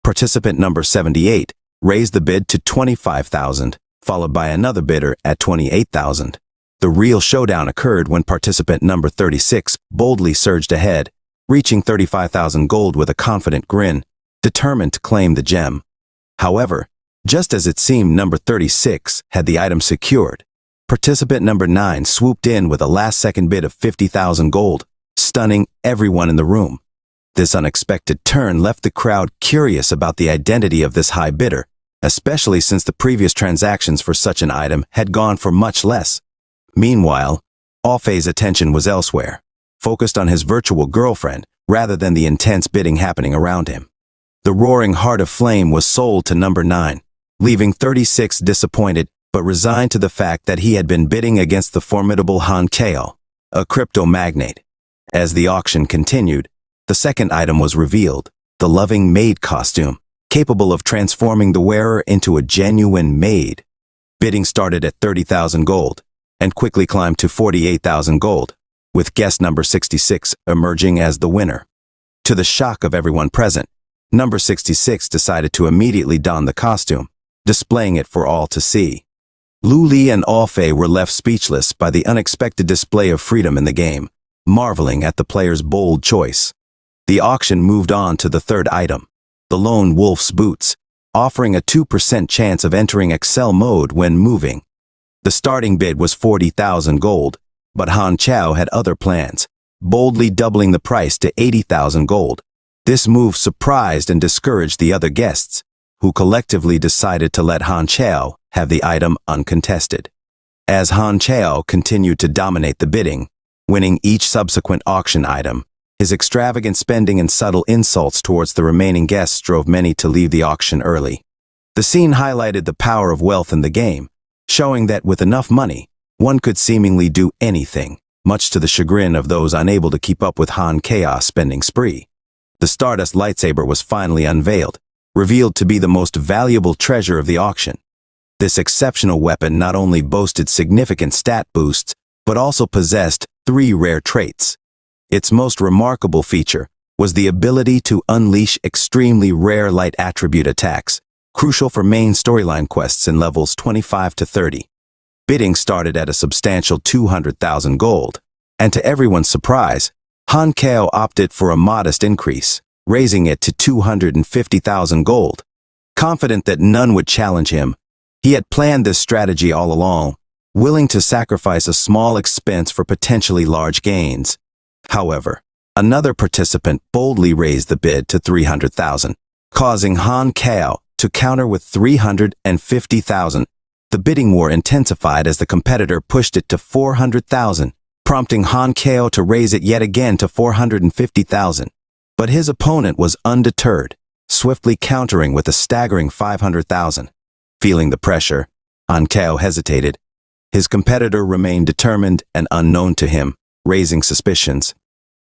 Participant number 78 raised the bid to 25,000, followed by another bidder at 28,000. The real showdown occurred when participant number 36 boldly surged ahead, reaching 35,000 gold with a confident grin, determined to claim the gem. However, just as it seemed number 36 had the item secured, participant number 9 swooped in with a last-second bid of 50,000 gold, stunning everyone in the room. This unexpected turn left the crowd curious about the identity of this high bidder, especially since the previous transactions for such an item had gone for much less. Meanwhile, Fei's attention was elsewhere, focused on his virtual girlfriend rather than the intense bidding happening around him. The Roaring Heart of Flame was sold to number 9, leaving 36 disappointed but resigned to the fact that he had been bidding against the formidable Han Kao, a crypto magnate. As the auction continued, the second item was revealed, the Loving Maid costume, capable of transforming the wearer into a genuine maid. Bidding started at 30,000 gold and quickly climbed to 48,000 gold, with guest number 66 emerging as the winner. To the shock of everyone present, number 66 decided to immediately don the costume, displaying it for all to see. Lu Li and Fei were left speechless by the unexpected display of freedom in the game, marveling at the player's bold choice. The auction moved on to the third item, the Lone Wolf's Boots, offering a 2% chance of entering Excel mode when moving. The starting bid was 40,000 gold, but Han Chao had other plans, boldly doubling the price to 80,000 gold. This move surprised and discouraged the other guests, who collectively decided to let Han Chao have the item uncontested. As Han Chao continued to dominate the bidding, winning each subsequent auction item, his extravagant spending and subtle insults towards the remaining guests drove many to leave the auction early. The scene highlighted the power of wealth in the game, showing that with enough money, one could seemingly do anything, much to the chagrin of those unable to keep up with Han Chaos' spending spree. The Stardust lightsaber was finally unveiled, revealed to be the most valuable treasure of the auction. This exceptional weapon not only boasted significant stat boosts, but also possessed 3 rare traits. Its most remarkable feature was the ability to unleash extremely rare light attribute attacks, crucial for main storyline quests in levels 25 to 30. Bidding started at a substantial 200,000 gold, and to everyone's surprise, Han Kao opted for a modest increase, raising it to 250,000 gold. Confident that none would challenge him, he had planned this strategy all along, willing to sacrifice a small expense for potentially large gains. However, another participant boldly raised the bid to 300,000, causing Han Kao to counter with 350,000. The bidding war intensified as the competitor pushed it to 400,000, prompting Han Kao to raise it yet again to 450,000. But his opponent was undeterred, swiftly countering with a staggering 500,000. Feeling the pressure, Han Kao hesitated. His competitor remained determined and unknown to him, raising suspicions.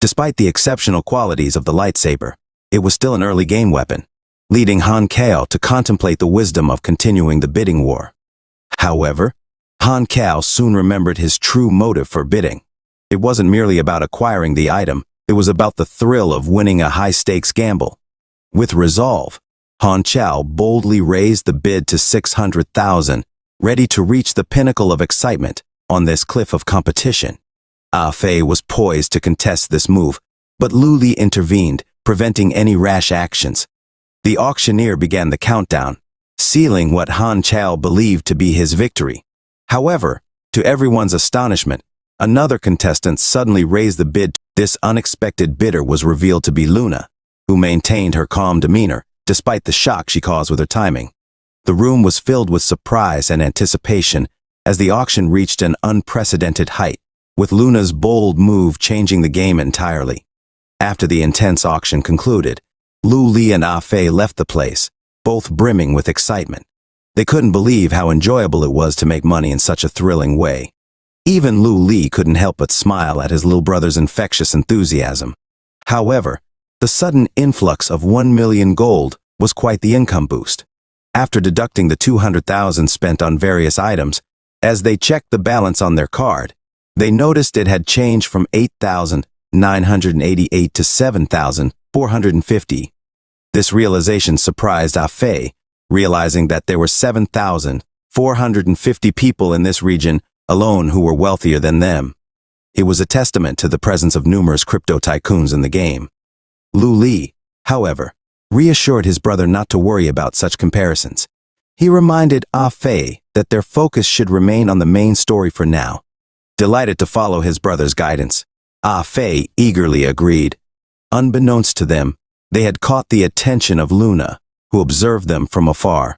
Despite the exceptional qualities of the lightsaber, it was still an early game weapon, leading Han Kao to contemplate the wisdom of continuing the bidding war. However, Han Kao soon remembered his true motive for bidding. It wasn't merely about acquiring the item, it was about the thrill of winning a high-stakes gamble. With resolve, Han Kao boldly raised the bid to 600,000, ready to reach the pinnacle of excitement on this cliff of competition. Ah Fei was poised to contest this move, but Lu Li intervened, preventing any rash actions. The auctioneer began the countdown, sealing what Han Kao believed to be his victory. However, to everyone's astonishment, another contestant suddenly raised the bid. This unexpected bidder was revealed to be Luna, who maintained her calm demeanor, despite the shock she caused with her timing. The room was filled with surprise and anticipation as the auction reached an unprecedented height, with Luna's bold move changing the game entirely. After the intense auction concluded, Lu Li and Ah Fei left the place, both brimming with excitement. They couldn't believe how enjoyable it was to make money in such a thrilling way. Even Lu Li couldn't help but smile at his little brother's infectious enthusiasm. However, the sudden influx of 1 million gold was quite the income boost. After deducting the 200,000 spent on various items, as they checked the balance on their card, they noticed it had changed from 8,988 to 7,450. This realization surprised Ah Fei, realizing that there were 7,450 people in this region alone who were wealthier than them. It was a testament to the presence of numerous crypto tycoons in the game. Lu Li, however, reassured his brother not to worry about such comparisons. He reminded Ah Fei that their focus should remain on the main story for now. Delighted to follow his brother's guidance, Ah Fei eagerly agreed. Unbeknownst to them, they had caught the attention of Luna, who observed them from afar.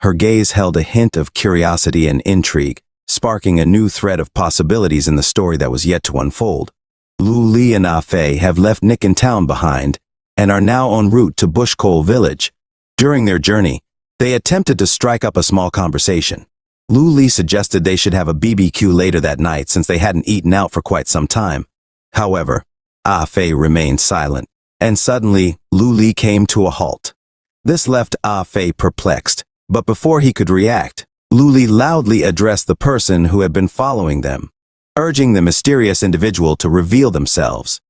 Her gaze held a hint of curiosity and intrigue, sparking a new thread of possibilities in the story that was yet to unfold. Lu Li and Ah Fei have left Nick in town behind and are now en route to Bushcoal Village. During their journey, they attempted to strike up a small conversation. Lu Li suggested they should have a BBQ later that night since they hadn't eaten out for quite some time. However, Ah Fei remained silent, and suddenly Lu Li came to a halt. This left Ah Fei perplexed, but before he could react, Lu Li loudly addressed the person who had been following them, urging the mysterious individual to reveal themselves.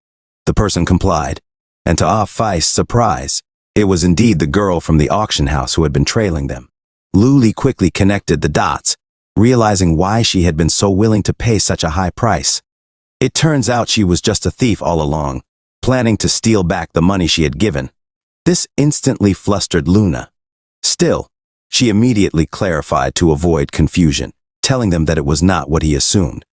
The person complied, and to Ah Fei's surprise, it was indeed the girl from the auction house who had been trailing them. Lu Li quickly connected the dots, realizing why she had been so willing to pay such a high price. It turns out she was just a thief all along, planning to steal back the money she had given. This instantly flustered Luna. Still, she immediately clarified to avoid confusion, telling them that it was not what he assumed.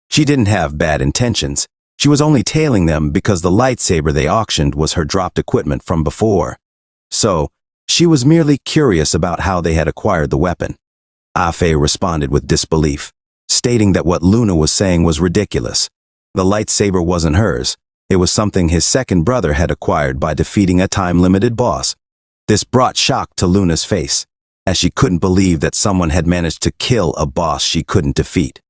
She didn't have bad intentions. She was only tailing them because the lightsaber they auctioned was her dropped equipment from before. So, she was merely curious about how they had acquired the weapon. Ah Fei responded with disbelief, stating that what Luna was saying was ridiculous. The lightsaber wasn't hers. It was something his second brother had acquired by defeating a time-limited boss. This brought shock to Luna's face, as she couldn't believe that someone had managed to kill a boss she couldn't defeat.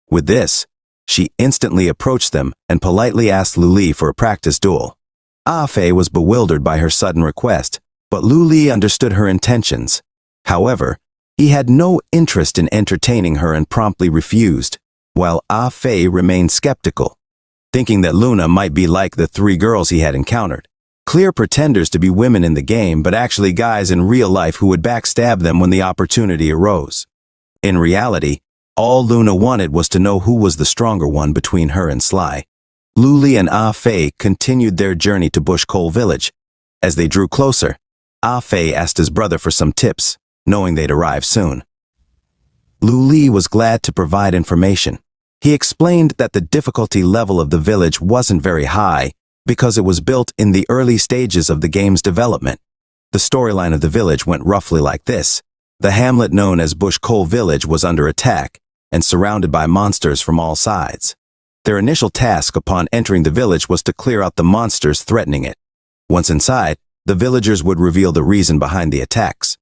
With this, she instantly approached them and politely asked Lu Li for a practice duel. Ah Fei was bewildered by her sudden request, but Lu Li understood her intentions. However, he had no interest in entertaining her and promptly refused, while Ah Fei remained skeptical, thinking that Luna might be like the three girls he had encountered, Clear pretenders to be women in the game, but actually guys in real life who would backstab them when the opportunity arose. In reality, all Luna wanted was to know who was the stronger one between her and Sly. Luli and Ah Fei continued their journey to Bush Coal Village. As they drew closer, Ah Fei asked his brother for some tips, knowing they'd arrive soon. Luli was glad to provide information. He explained that the difficulty level of the village wasn't very high because it was built in the early stages of the game's development. The storyline of the village went roughly like this. The hamlet known as Bush Coal Village was under attack and surrounded by monsters from all sides. Their initial task upon entering the village was to clear out the monsters threatening it. Once inside, the villagers would reveal the reason behind the attacks.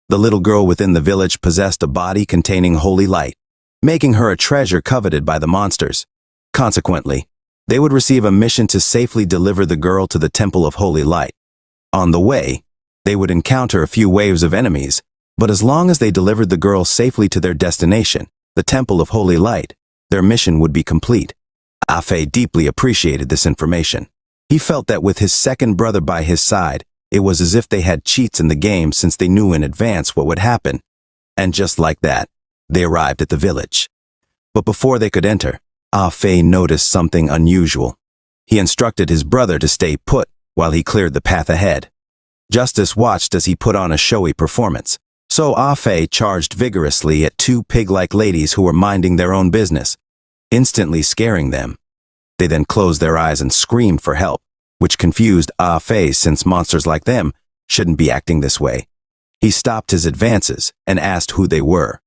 The little girl within the village possessed a body containing holy light, making her a treasure coveted by the monsters. Consequently, they would receive a mission to safely deliver the girl to the Temple of Holy Light. On the way, they would encounter a few waves of enemies, but as long as they delivered the girl safely to their destination, the Temple of Holy Light, their mission would be complete. Ah Fei deeply appreciated this information. He felt that with his second brother by his side, it was as if they had cheats in the game since they knew in advance what would happen. And just like that, they arrived at the village. But before they could enter, Ah Fei noticed something unusual. He instructed his brother to stay put while he cleared the path ahead. Justice watched as he put on a showy performance. So Ah Fei charged vigorously at two pig-like ladies who were minding their own business, instantly scaring them. They then closed their eyes and screamed for help, which confused Ah Fei since monsters like them shouldn't be acting this way. He stopped his advances and asked who they were.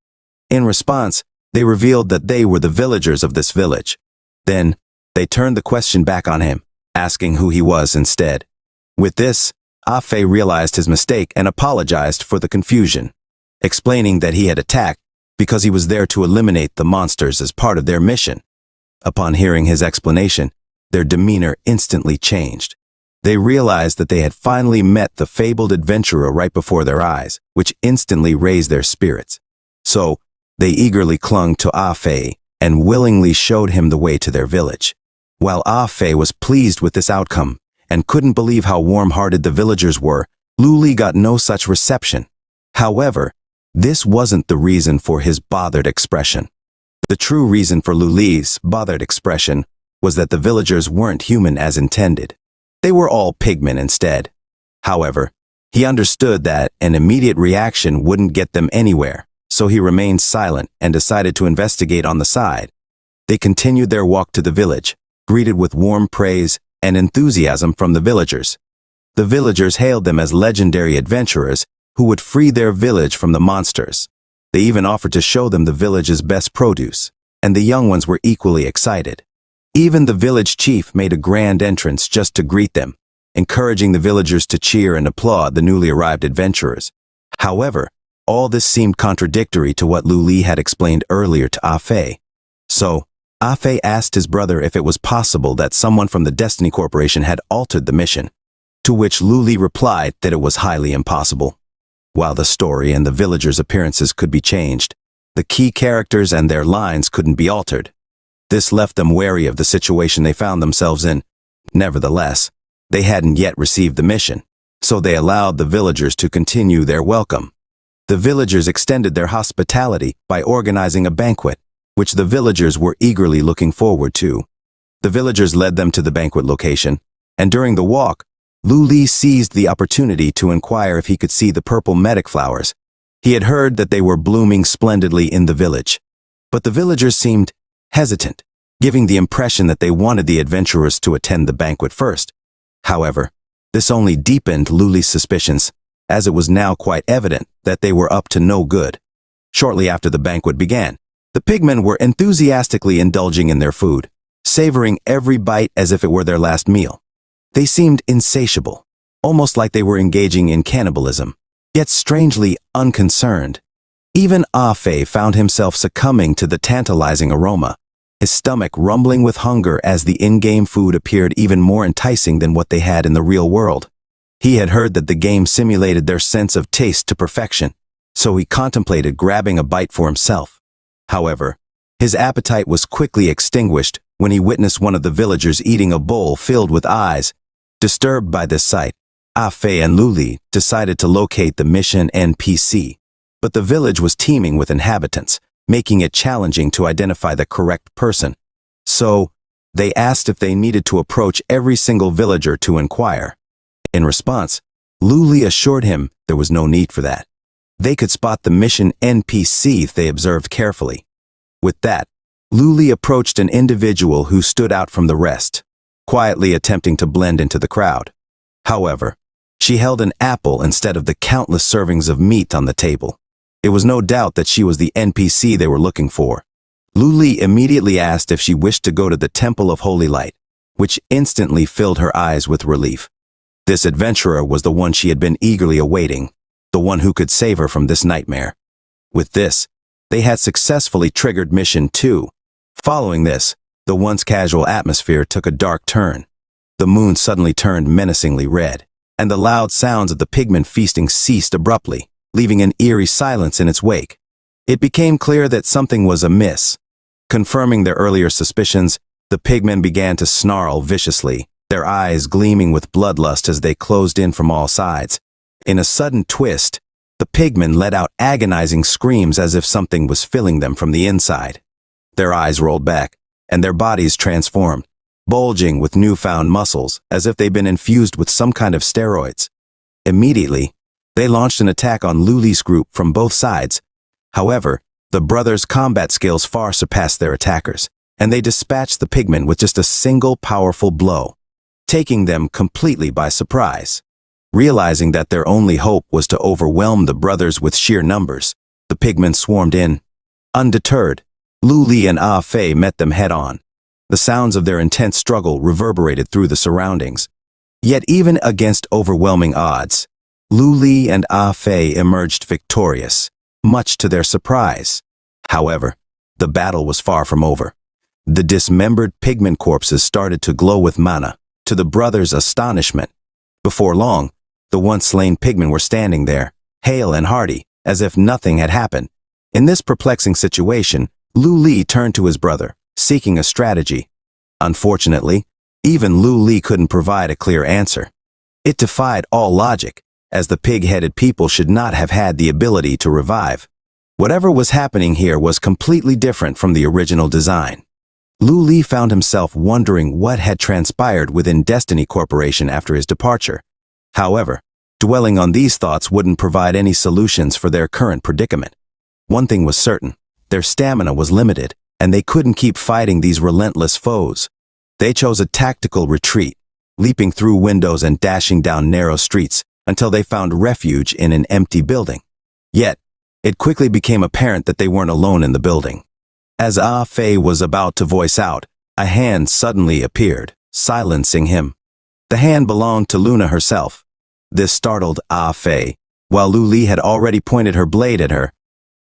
In response, they revealed that they were the villagers of this village. Then, they turned the question back on him, asking who he was instead. With this, Ah Fei realized his mistake and apologized for the confusion, explaining that he had attacked because he was there to eliminate the monsters as part of their mission. Upon hearing his explanation, their demeanor instantly changed. They realized that they had finally met the fabled adventurer right before their eyes, which instantly raised their spirits. So, they eagerly clung to Ah Fei and willingly showed him the way to their village. While Ah Fei was pleased with this outcome and couldn't believe how warm-hearted the villagers were, Luli got no such reception. However, this wasn't the reason for his bothered expression. The true reason for Luli's bothered expression was that the villagers weren't human as intended. They were all pigmen instead. However, he understood that an immediate reaction wouldn't get them anywhere, so he remained silent and decided to investigate on the side. They continued their walk to the village, greeted with warm praise and enthusiasm from the villagers. The villagers hailed them as legendary adventurers who would free their village from the monsters. They even offered to show them the village's best produce, and the young ones were equally excited. Even the village chief made a grand entrance just to greet them, encouraging the villagers to cheer and applaud the newly arrived adventurers. However, all this seemed contradictory to what Luli had explained earlier to Ah Fei. So, Ah Fei asked his brother if it was possible that someone from the Destiny Corporation had altered the mission, to which Luli replied that it was highly impossible. While the story and the villagers' appearances could be changed, the key characters and their lines couldn't be altered. This left them wary of the situation they found themselves in. Nevertheless, they hadn't yet received the mission, so they allowed the villagers to continue their welcome. The villagers extended their hospitality by organizing a banquet, which the villagers were eagerly looking forward to. The villagers led them to the banquet location, and during the walk, Luli seized the opportunity to inquire if he could see the purple medic flowers. He had heard that they were blooming splendidly in the village, but the villagers seemed hesitant, giving the impression that they wanted the adventurers to attend the banquet first. However, this only deepened Luli's suspicions, as it was now quite evident that they were up to no good. Shortly after the banquet began, the pigmen were enthusiastically indulging in their food, savoring every bite as if it were their last meal. They seemed insatiable, almost like they were engaging in cannibalism, yet strangely unconcerned. Even Ah Fei found himself succumbing to the tantalizing aroma, his stomach rumbling with hunger as the in-game food appeared even more enticing than what they had in the real world. He had heard that the game simulated their sense of taste to perfection, so he contemplated grabbing a bite for himself. However, his appetite was quickly extinguished when he witnessed one of the villagers eating a bowl filled with eyes. Disturbed by this sight, Afe and Luli decided to locate the mission NPC, but the village was teeming with inhabitants, making it challenging to identify the correct person. So, they asked if they needed to approach every single villager to inquire. In response, Luli assured him there was no need for that. They could spot the mission NPC if they observed carefully. With that, Luli approached an individual who stood out from the rest, quietly attempting to blend into the crowd. However, she held an apple instead of the countless servings of meat on the table. It was no doubt that she was the NPC they were looking for. Luli immediately asked if she wished to go to the Temple of Holy Light, which instantly filled her eyes with relief. This adventurer was the one she had been eagerly awaiting, the one who could save her from this nightmare. With this, they had successfully triggered Mission 2. Following this, the once casual atmosphere took a dark turn. The moon suddenly turned menacingly red, and the loud sounds of the pigmen feasting ceased abruptly, leaving an eerie silence in its wake. It became clear that something was amiss. Confirming their earlier suspicions, the pigmen began to snarl viciously, their eyes gleaming with bloodlust as they closed in from all sides. In a sudden twist, the pigmen let out agonizing screams as if something was filling them from the inside. Their eyes rolled back, and their bodies transformed, bulging with newfound muscles as if they'd been infused with some kind of steroids. Immediately, they launched an attack on Luli's group from both sides. However, the brothers' combat skills far surpassed their attackers, and they dispatched the pigmen with just a single powerful blow, taking them completely by surprise. Realizing that their only hope was to overwhelm the brothers with sheer numbers, the pigmen swarmed in. Undeterred, Luli and Afe met them head-on. The sounds of their intense struggle reverberated through the surroundings. Yet even against overwhelming odds, Luli and Afe emerged victorious, much to their surprise. However, the battle was far from over. The dismembered pigmen corpses started to glow with mana, to the brothers' astonishment. Before long, the once slain pigmen were standing there, hale and hearty, as if nothing had happened. In this perplexing situation, Luli turned to his brother, seeking a strategy. Unfortunately, even Luli couldn't provide a clear answer. It defied all logic, as the pig-headed people should not have had the ability to revive. Whatever was happening here was completely different from the original design. Luli found himself wondering what had transpired within Destiny Corporation after his departure. However, dwelling on these thoughts wouldn't provide any solutions for their current predicament. One thing was certain: their stamina was limited, and they couldn't keep fighting these relentless foes. They chose a tactical retreat, leaping through windows and dashing down narrow streets until they found refuge in an empty building. Yet, it quickly became apparent that they weren't alone in the building. As Ah-Fei was about to voice out, a hand suddenly appeared, silencing him. The hand belonged to Luna herself. This startled Ah-Fei, while Lu Li had already pointed her blade at her.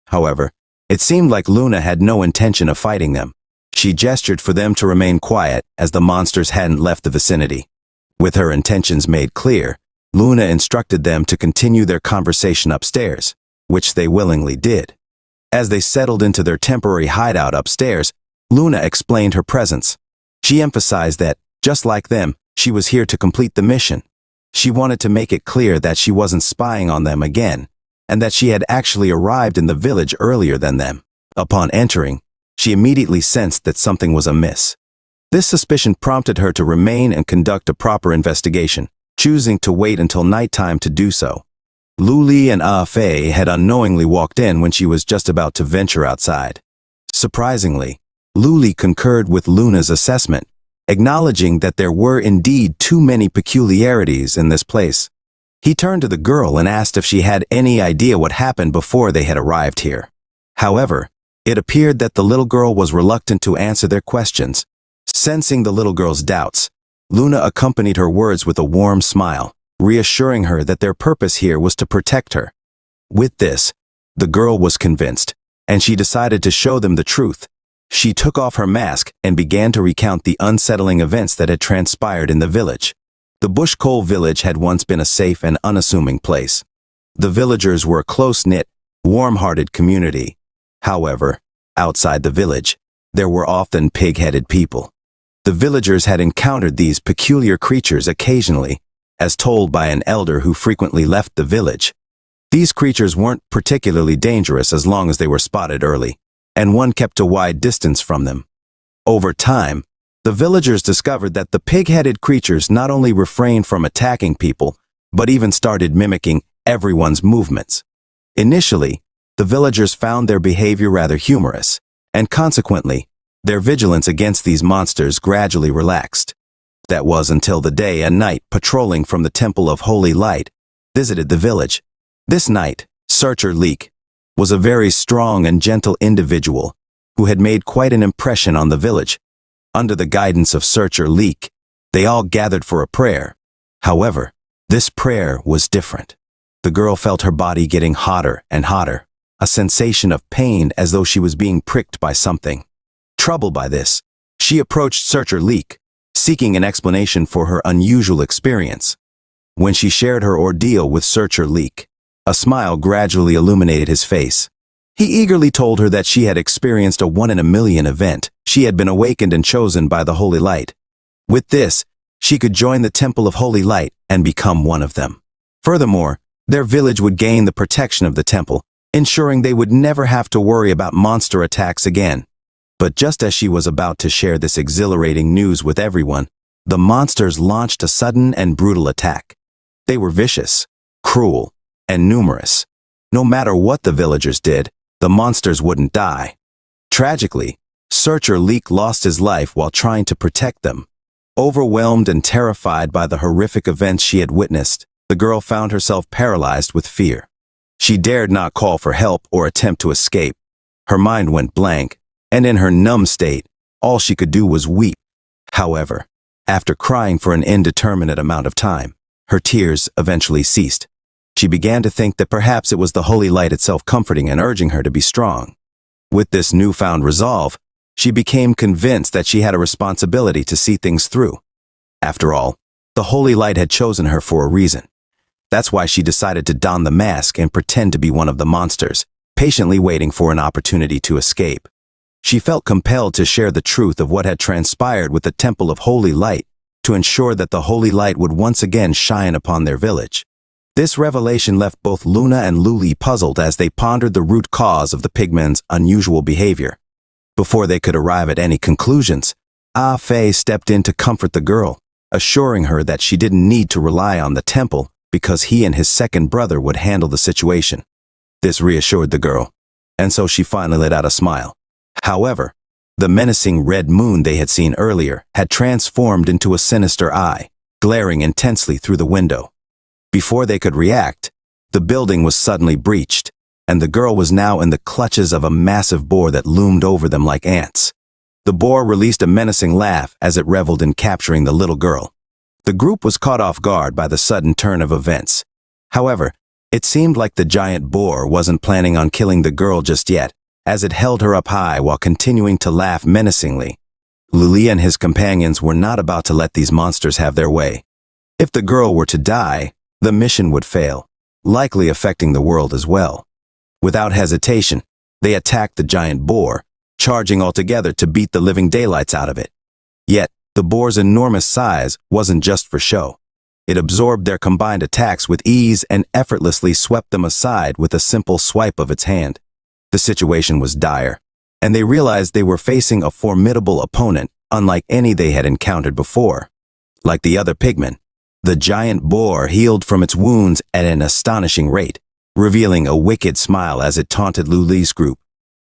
However, it seemed like Luna had no intention of fighting them. She gestured for them to remain quiet as the monsters hadn't left the vicinity. With her intentions made clear, Luna instructed them to continue their conversation upstairs, which they willingly did. As they settled into their temporary hideout upstairs, Luna explained her presence. She emphasized that, just like them, she was here to complete the mission. She wanted to make it clear that she wasn't spying on them again, and that she had actually arrived in the village earlier than them. Upon entering, she immediately sensed that something was amiss. This suspicion prompted her to remain and conduct a proper investigation, choosing to wait until nighttime to do so. Lu Li and Ah-Fei had unknowingly walked in when she was just about to venture outside. Surprisingly, Lu Li concurred with Luna's assessment, acknowledging that there were indeed too many peculiarities in this place. He turned to the girl and asked if she had any idea what happened before they had arrived here. However, it appeared that the little girl was reluctant to answer their questions. Sensing the little girl's doubts, Luna accompanied her words with a warm smile, reassuring her that their purpose here was to protect her. With this, the girl was convinced, and she decided to show them the truth. She took off her mask and began to recount the unsettling events that had transpired in the village. The Bush Cole village had once been a safe and unassuming place. The villagers were a close-knit, warm-hearted community. However, outside the village, there were often pig-headed people. The villagers had encountered these peculiar creatures occasionally, as told by an elder who frequently left the village. These creatures weren't particularly dangerous as long as they were spotted early, and one kept a wide distance from them. Over time, the villagers discovered that the pig-headed creatures not only refrained from attacking people, but even started mimicking everyone's movements. Initially, the villagers found their behavior rather humorous, and consequently, their vigilance against these monsters gradually relaxed. That was until the day a knight patrolling from the Temple of Holy Light visited the village. This knight, Searcher Leek, was a very strong and gentle individual who had made quite an impression on the village. Under the guidance of Searcher Leek, they all gathered for a prayer. However, this prayer was different. The girl felt her body getting hotter and hotter, a sensation of pain as though she was being pricked by something. Troubled by this, she approached Searcher Leek, seeking an explanation for her unusual experience. When she shared her ordeal with Searcher Leek, a smile gradually illuminated his face. He eagerly told her that she had experienced a one-in-a-million event. She had been awakened and chosen by the Holy Light. With this, she could join the Temple of Holy Light and become one of them. Furthermore, their village would gain the protection of the temple, ensuring they would never have to worry about monster attacks again. But just as she was about to share this exhilarating news with everyone, the monsters launched a sudden and brutal attack. They were vicious, cruel, and numerous. No matter what the villagers did, the monsters wouldn't die. Tragically, Searcher Leek lost his life while trying to protect them. Overwhelmed and terrified by the horrific events she had witnessed, the girl found herself paralyzed with fear. She dared not call for help or attempt to escape. Her mind went blank, and in her numb state, all she could do was weep. However, after crying for an indeterminate amount of time, her tears eventually ceased. She began to think that perhaps it was the Holy Light itself comforting and urging her to be strong. With this newfound resolve, she became convinced that she had a responsibility to see things through. After all, the Holy Light had chosen her for a reason. That's why she decided to don the mask and pretend to be one of the monsters, patiently waiting for an opportunity to escape. She felt compelled to share the truth of what had transpired with the Temple of Holy Light to ensure that the Holy Light would once again shine upon their village. This revelation left both Luna and Luli puzzled as they pondered the root cause of the pigmen's unusual behavior. Before they could arrive at any conclusions, Ah Fei stepped in to comfort the girl, assuring her that she didn't need to rely on the temple because he and his second brother would handle the situation. This reassured the girl, and so she finally let out a smile. However, the menacing red moon they had seen earlier had transformed into a sinister eye, glaring intensely through the window. Before they could react, the building was suddenly breached, and the girl was now in the clutches of a massive boar that loomed over them like ants. The boar released a menacing laugh as it reveled in capturing the little girl. The group was caught off guard by the sudden turn of events. However, it seemed like the giant boar wasn't planning on killing the girl just yet, as it held her up high while continuing to laugh menacingly. Luli and his companions were not about to let these monsters have their way. If the girl were to die, the mission would fail, likely affecting the world as well. Without hesitation, they attacked the giant boar, charging altogether to beat the living daylights out of it. Yet, the boar's enormous size wasn't just for show. It absorbed their combined attacks with ease and effortlessly swept them aside with a simple swipe of its hand. The situation was dire, and they realized they were facing a formidable opponent unlike any they had encountered before. Like the other pigmen, the giant boar healed from its wounds at an astonishing rate, revealing a wicked smile as it taunted Luli's group.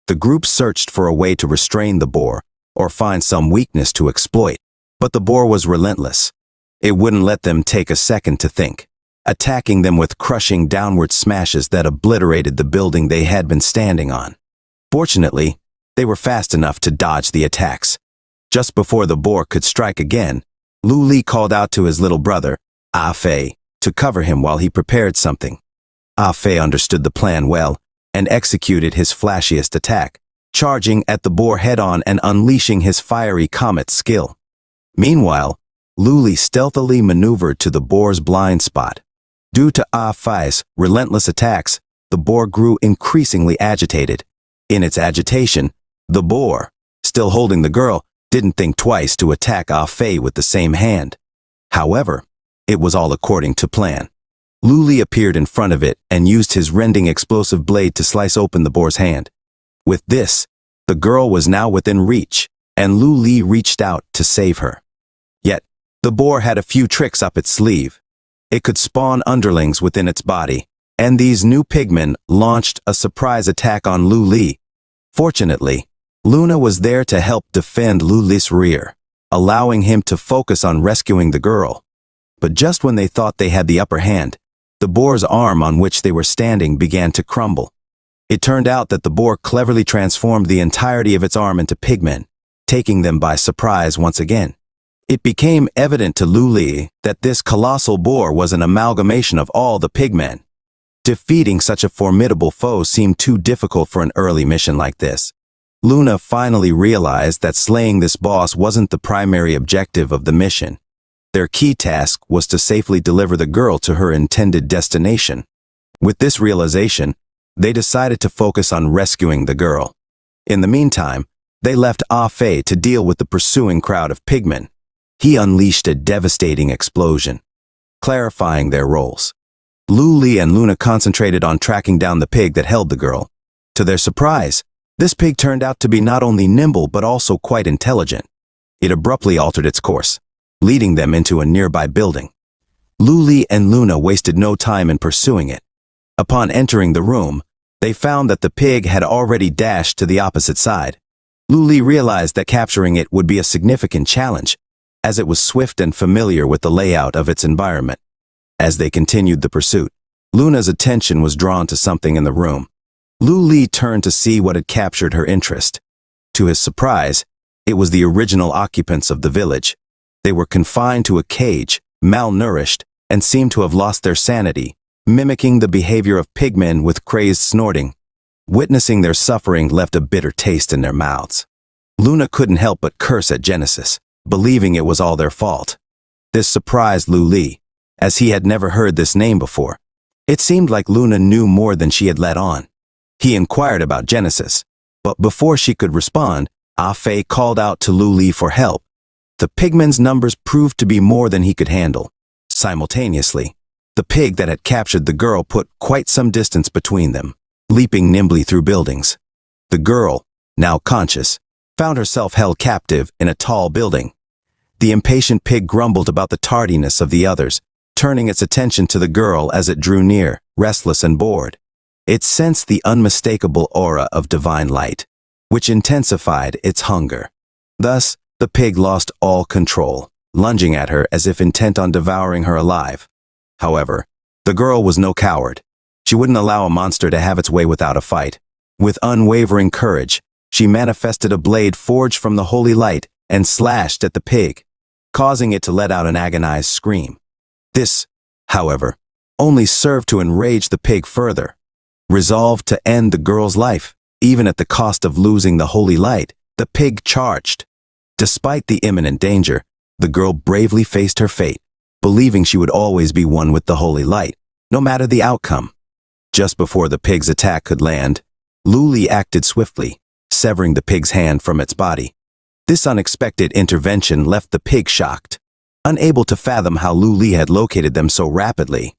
The group searched for a way to restrain the boar or find some weakness to exploit, but the boar was relentless. It wouldn't let them take a second to think, attacking them with crushing downward smashes that obliterated the building they had been standing on. Fortunately, they were fast enough to dodge the attacks. Just before the boar could strike again, Luli called out to his little brother, Ah Fei, to cover him while he prepared something. Ah Fei understood the plan well and executed his flashiest attack, charging at the boar head-on and unleashing his fiery comet skill. Meanwhile, Luli stealthily maneuvered to the boar's blind spot. Due to Ah Fei's relentless attacks, the boar grew increasingly agitated. In its agitation, the boar, still holding the girl, didn't think twice to attack Ah Fei with the same hand. However, It was all according to plan. Lu Li appeared in front of it and used his rending explosive blade to slice open the boar's hand. With this, the girl was now within reach, and Lu Li reached out to save her. Yet, the boar had a few tricks up its sleeve. It could spawn underlings within its body, and these new pigmen launched a surprise attack on Lu Li. Fortunately, Luna was there to help defend Lu Li's rear, allowing him to focus on rescuing the girl. But just when they thought they had the upper hand, the boar's arm on which they were standing began to crumble. It turned out that the boar cleverly transformed the entirety of its arm into pigmen, taking them by surprise once again. It became evident to Lu Li that this colossal boar was an amalgamation of all the pigmen. Defeating such a formidable foe seemed too difficult for an early mission like this. Luna finally realized that slaying this boss wasn't the primary objective of the mission. Their key task was to safely deliver the girl to her intended destination. With this realization, they decided to focus on rescuing the girl. In the meantime, they left Ah Fei to deal with the pursuing crowd of pigmen. He unleashed a devastating explosion, clarifying their roles. Lu Li and Luna concentrated on tracking down the pig that held the girl. To their surprise, this pig turned out to be not only nimble but also quite intelligent. It abruptly altered its course, leading them into a nearby building. Lu Li and Luna wasted no time in pursuing it. Upon entering the room, they found that the pig had already dashed to the opposite side. Lu Li realized that capturing it would be a significant challenge, as it was swift and familiar with the layout of its environment. As they continued the pursuit, Luna's attention was drawn to something in the room. Lu Li turned to see what had captured her interest. To his surprise, it was the original occupants of the village. They were confined to a cage, malnourished, and seemed to have lost their sanity, mimicking the behavior of pigmen with crazed snorting. Witnessing their suffering left a bitter taste in their mouths. Luna couldn't help but curse at Genesis, believing it was all their fault. This surprised Lu Li, as he had never heard this name before. It seemed like Luna knew more than she had let on. He inquired about Genesis, but before she could respond, Ah Fei called out to Lu Li for help. The pigmen's numbers proved to be more than he could handle. Simultaneously, the pig that had captured the girl put quite some distance between them, leaping nimbly through buildings. The girl, now conscious, found herself held captive in a tall building. The impatient pig grumbled about the tardiness of the others, turning its attention to the girl as it drew near, restless and bored. It sensed the unmistakable aura of divine light, which intensified its hunger. Thus, the pig lost all control, lunging at her as if intent on devouring her alive. However, the girl was no coward. She wouldn't allow a monster to have its way without a fight. With unwavering courage, she manifested a blade forged from the holy light and slashed at the pig, causing it to let out an agonized scream. This, however, only served to enrage the pig further. Resolved to end the girl's life, even at the cost of losing the holy light, the pig charged. Despite the imminent danger, the girl bravely faced her fate, believing she would always be one with the holy light, no matter the outcome. Just before the pig's attack could land, Lu Li acted swiftly, severing the pig's hand from its body. This unexpected intervention left the pig shocked, unable to fathom how Lu Li had located them so rapidly.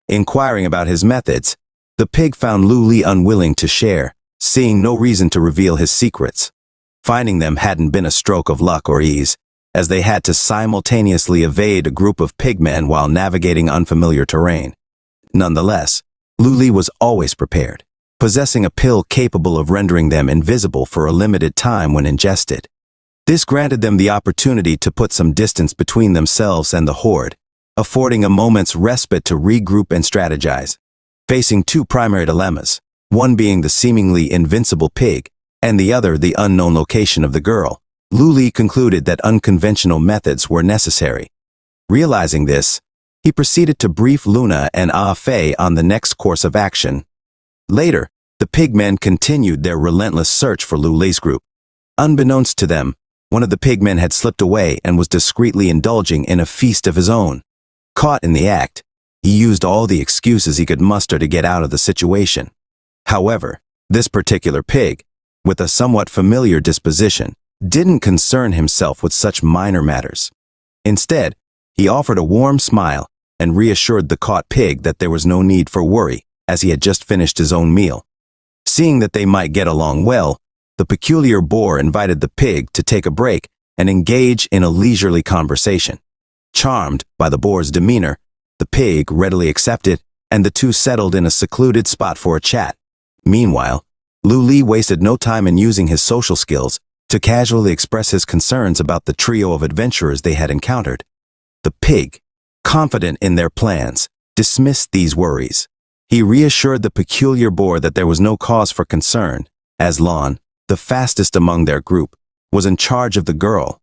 Inquiring about his methods, the pig found Lu Li unwilling to share, seeing no reason to reveal his secrets. Finding them hadn't been a stroke of luck or ease, as they had to simultaneously evade a group of pigmen while navigating unfamiliar terrain. Nonetheless, Lu Li was always prepared, possessing a pill capable of rendering them invisible for a limited time when ingested. This granted them the opportunity to put some distance between themselves and the horde, affording a moment's respite to regroup and strategize. Facing two primary dilemmas, one being the seemingly invincible pig, and the other the unknown location of the girl, Lu Li concluded that unconventional methods were necessary. Realizing this, he proceeded to brief Luna and Ah Fei on the next course of action. Later, the pigmen continued their relentless search for Lu Li's group. Unbeknownst to them, one of the pigmen had slipped away and was discreetly indulging in a feast of his own. Caught in the act, he used all the excuses he could muster to get out of the situation. However, this particular pig, with a somewhat familiar disposition, didn't concern himself with such minor matters. Instead, he offered a warm smile and reassured the caught pig that there was no need for worry, as he had just finished his own meal. Seeing that they might get along well, the peculiar boar invited the pig to take a break and engage in a leisurely conversation. Charmed by the boar's demeanor, the pig readily accepted, and the two settled in a secluded spot for a chat. Meanwhile, Lu Li wasted no time in using his social skills to casually express his concerns about the trio of adventurers they had encountered. The pig, confident in their plans, dismissed these worries. He reassured the peculiar boar that there was no cause for concern, as Lon, the fastest among their group, was in charge of the girl.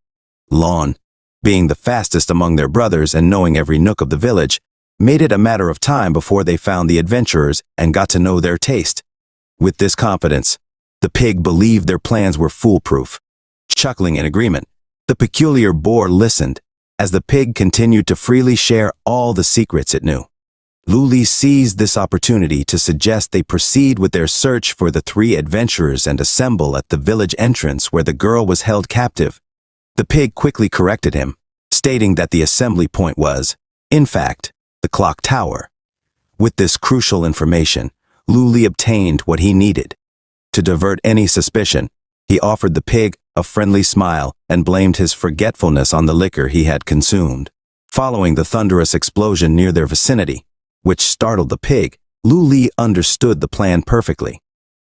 Lon, being the fastest among their brothers and knowing every nook of the village, made it a matter of time before they found the adventurers and got to know their taste. With this confidence, the pig believed their plans were foolproof. Chuckling in agreement, the peculiar boar listened, as the pig continued to freely share all the secrets it knew. Lu Li seized this opportunity to suggest they proceed with their search for the three adventurers and assemble at the village entrance where the girl was held captive. The pig quickly corrected him, stating that the assembly point was, in fact, the clock tower. With this crucial information, Lu Li obtained what he needed. To divert any suspicion, he offered the pig a friendly smile and blamed his forgetfulness on the liquor he had consumed. Following the thunderous explosion near their vicinity, which startled the pig, Lu Li understood the plan perfectly.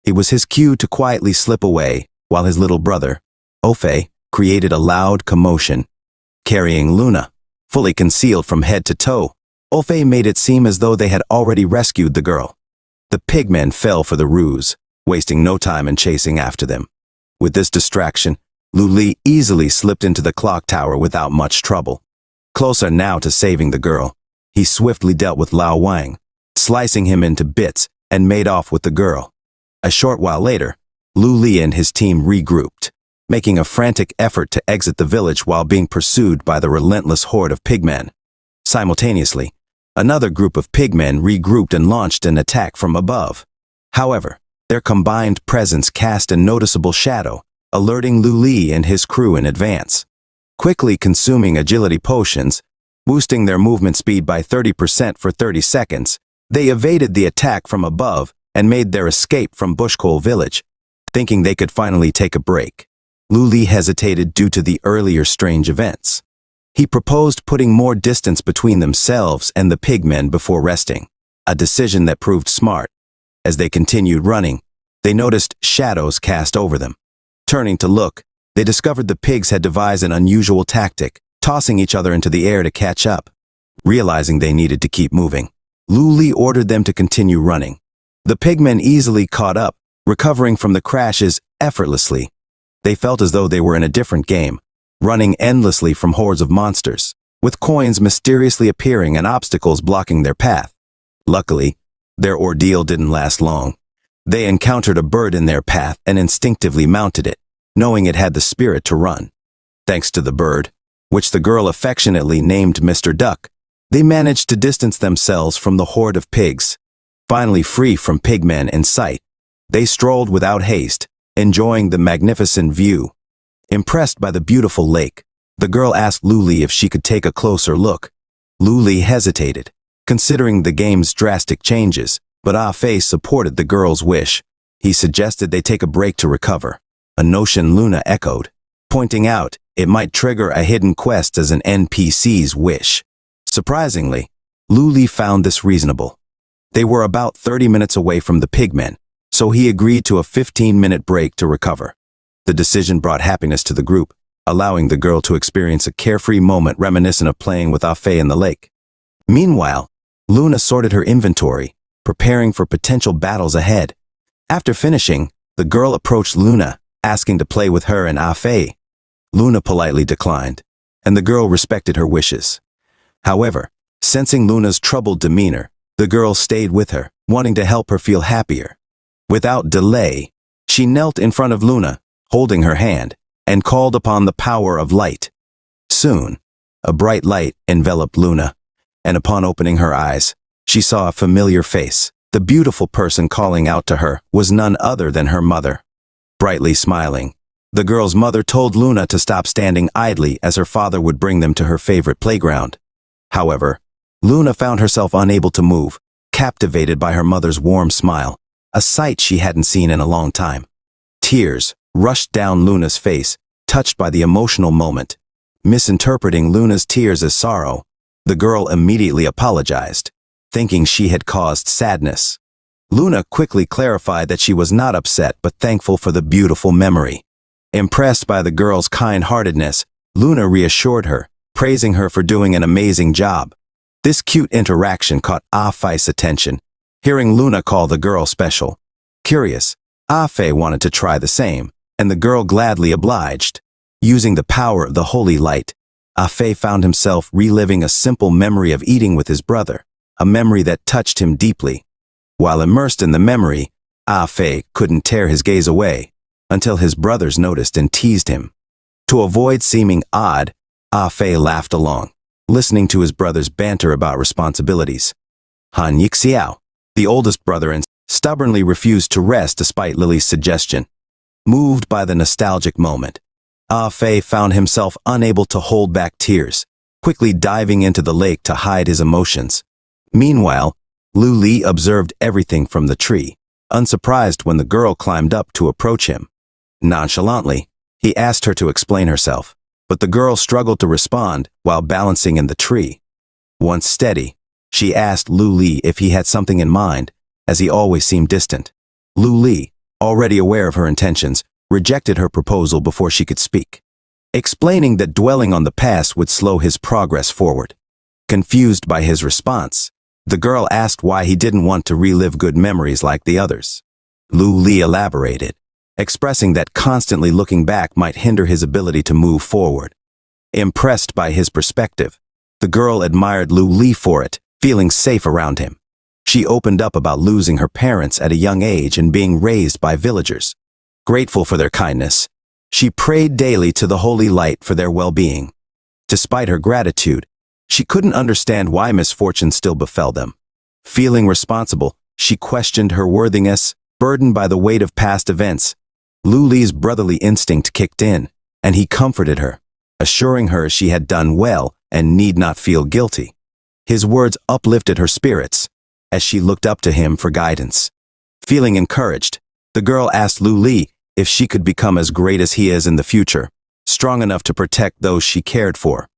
It was his cue to quietly slip away, while his little brother, Ofe, created a loud commotion. Carrying Luna, fully concealed from head to toe, Ofe made it seem as though they had already rescued the girl. The pigmen fell for the ruse, wasting no time in chasing after them. With this distraction, Lu Li easily slipped into the clock tower without much trouble. Closer now to saving the girl, he swiftly dealt with Lao Wang, slicing him into bits, and made off with the girl. A short while later, Lu Li and his team regrouped, making a frantic effort to exit the village while being pursued by the relentless horde of pigmen. Simultaneously, another group of pigmen regrouped and launched an attack from above. However, their combined presence cast a noticeable shadow, alerting Lu Li and his crew in advance. Quickly consuming agility potions, boosting their movement speed by 30% for 30 seconds, they evaded the attack from above and made their escape from Bushkole village. Thinking they could finally take a break, Lu Li hesitated due to the earlier strange events. He proposed putting more distance between themselves and the pigmen before resting, a decision that proved smart. As they continued running, they noticed shadows cast over them. Turning to look, they discovered the pigs had devised an unusual tactic, tossing each other into the air to catch up. Realizing they needed to keep moving, Lu Li ordered them to continue running. The pigmen easily caught up, recovering from the crashes effortlessly. They felt as though they were in a different game, running endlessly from hordes of monsters, with coins mysteriously appearing and obstacles blocking their path. Luckily, their ordeal didn't last long. They encountered a bird in their path and instinctively mounted it, knowing it had the spirit to run. Thanks to the bird, which the girl affectionately named Mr. Duck, they managed to distance themselves from the horde of pigs. Finally free from pigmen in sight, they strolled without haste, enjoying the magnificent view. Impressed by the beautiful lake, the girl asked Lu Li if she could take a closer look. Lu Li hesitated, considering the game's drastic changes, but Ah Fei supported the girl's wish. He suggested they take a break to recover, a notion Luna echoed, pointing out it might trigger a hidden quest as an NPC's wish. Surprisingly, Lu Li found this reasonable. They were about 30 minutes away from the pigmen, so he agreed to a 15-minute break to recover. The decision brought happiness to the group, allowing the girl to experience a carefree moment reminiscent of playing with Ah Fei in the lake. Meanwhile, Luna sorted her inventory, preparing for potential battles ahead. After finishing, the girl approached Luna, asking to play with her and Ah Fei. Luna politely declined, and the girl respected her wishes. However, sensing Luna's troubled demeanor, the girl stayed with her, wanting to help her feel happier. Without delay, she knelt in front of Luna, holding her hand, and called upon the power of light. Soon, a bright light enveloped Luna, and upon opening her eyes, she saw a familiar face. The beautiful person calling out to her was none other than her mother. Brightly smiling, the girl's mother told Luna to stop standing idly as her father would bring them to her favorite playground. However, Luna found herself unable to move, captivated by her mother's warm smile, a sight she hadn't seen in a long time. Tears rushed down Luna's face, touched by the emotional moment. Misinterpreting Luna's tears as sorrow, the girl immediately apologized, thinking she had caused sadness. Luna quickly clarified that she was not upset but thankful for the beautiful memory. Impressed by the girl's kind-heartedness, Luna reassured her, praising her for doing an amazing job. This cute interaction caught Ah-Fei's attention, hearing Luna call the girl special. Curious, Ah-Fei wanted to try the same, and the girl gladly obliged. Using the power of the holy light, Ah-Fei found himself reliving a simple memory of eating with his brother, a memory that touched him deeply. While immersed in the memory, Ah-Fei couldn't tear his gaze away, until his brothers noticed and teased him. To avoid seeming odd, Ah-Fei laughed along, listening to his brother's banter about responsibilities. Han Yixiao, the oldest brother, stubbornly refused to rest despite Lily's suggestion. Moved by the nostalgic moment, Ah-Fei found himself unable to hold back tears, quickly diving into the lake to hide his emotions. Meanwhile, Lu Li observed everything from the tree, unsurprised when the girl climbed up to approach him. Nonchalantly, he asked her to explain herself, but the girl struggled to respond while balancing in the tree. Once steady, she asked Lu Li if he had something in mind, as he always seemed distant. Lu Li, already aware of her intentions, rejected her proposal before she could speak, explaining that dwelling on the past would slow his progress forward. Confused by his response, the girl asked why he didn't want to relive good memories like the others. Lu Li elaborated, expressing that constantly looking back might hinder his ability to move forward. Impressed by his perspective, the girl admired Lu Li for it, feeling safe around him. She opened up about losing her parents at a young age and being raised by villagers. Grateful for their kindness, she prayed daily to the holy light for their well-being. Despite her gratitude, she couldn't understand why misfortune still befell them. Feeling responsible, she questioned her worthiness, burdened by the weight of past events. Lu Li's brotherly instinct kicked in, and he comforted her, assuring her she had done well and need not feel guilty. His words uplifted her spirits, as she looked up to him for guidance. Feeling encouraged, the girl asked Lu Li if she could become as great as he is in the future, strong enough to protect those she cared for.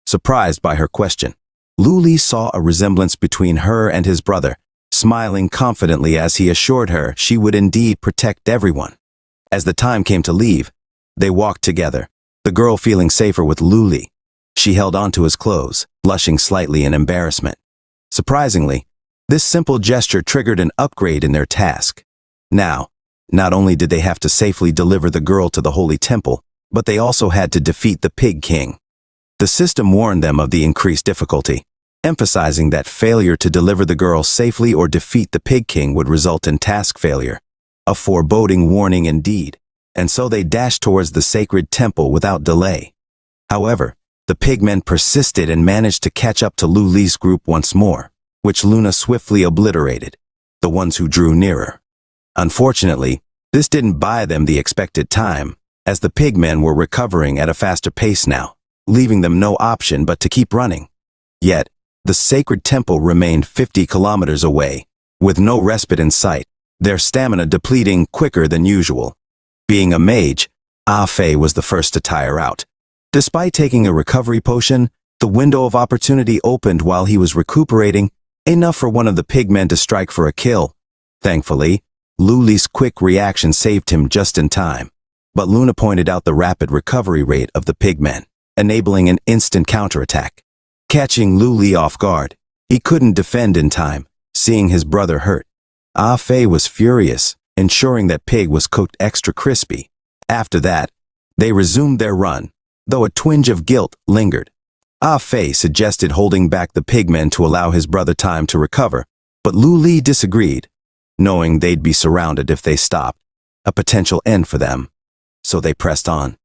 Surprised by her question, Lu Li saw a resemblance between her and his brother, smiling confidently as he assured her she would indeed protect everyone. As the time came to leave, they walked together, the girl feeling safer with Lu Li. She held onto his clothes, blushing slightly in embarrassment. Surprisingly, this simple gesture triggered an upgrade in their task. Now, not only did they have to safely deliver the girl to the holy temple, but they also had to defeat the Pig King. The system warned them of the increased difficulty, emphasizing that failure to deliver the girl safely or defeat the Pig King would result in task failure. A foreboding warning indeed, and so they dashed towards the sacred temple without delay. However, the pigmen persisted and managed to catch up to Lu Li's group once more, which Luna swiftly obliterated, the ones who drew nearer. Unfortunately, this didn't buy them the expected time, as the pigmen were recovering at a faster pace now, leaving them no option but to keep running. Yet, the sacred temple remained 50 kilometers away, with no respite in sight, their stamina depleting quicker than usual. Being a mage, Ah-Fei was the first to tire out. Despite taking a recovery potion, the window of opportunity opened while he was recuperating, enough for one of the pigmen to strike for a kill. Thankfully, Lu Li's quick reaction saved him just in time, but Luna pointed out the rapid recovery rate of the pigmen, enabling an instant counterattack. Catching Lu Li off guard, he couldn't defend in time, seeing his brother hurt. Ah-Fei was furious, ensuring that pig was cooked extra crispy. After that, they resumed their run, though a twinge of guilt lingered. Ah-Fei suggested holding back the pigmen to allow his brother time to recover, but Lu Li disagreed, knowing they'd be surrounded if they stopped, a potential end for them. So they pressed on.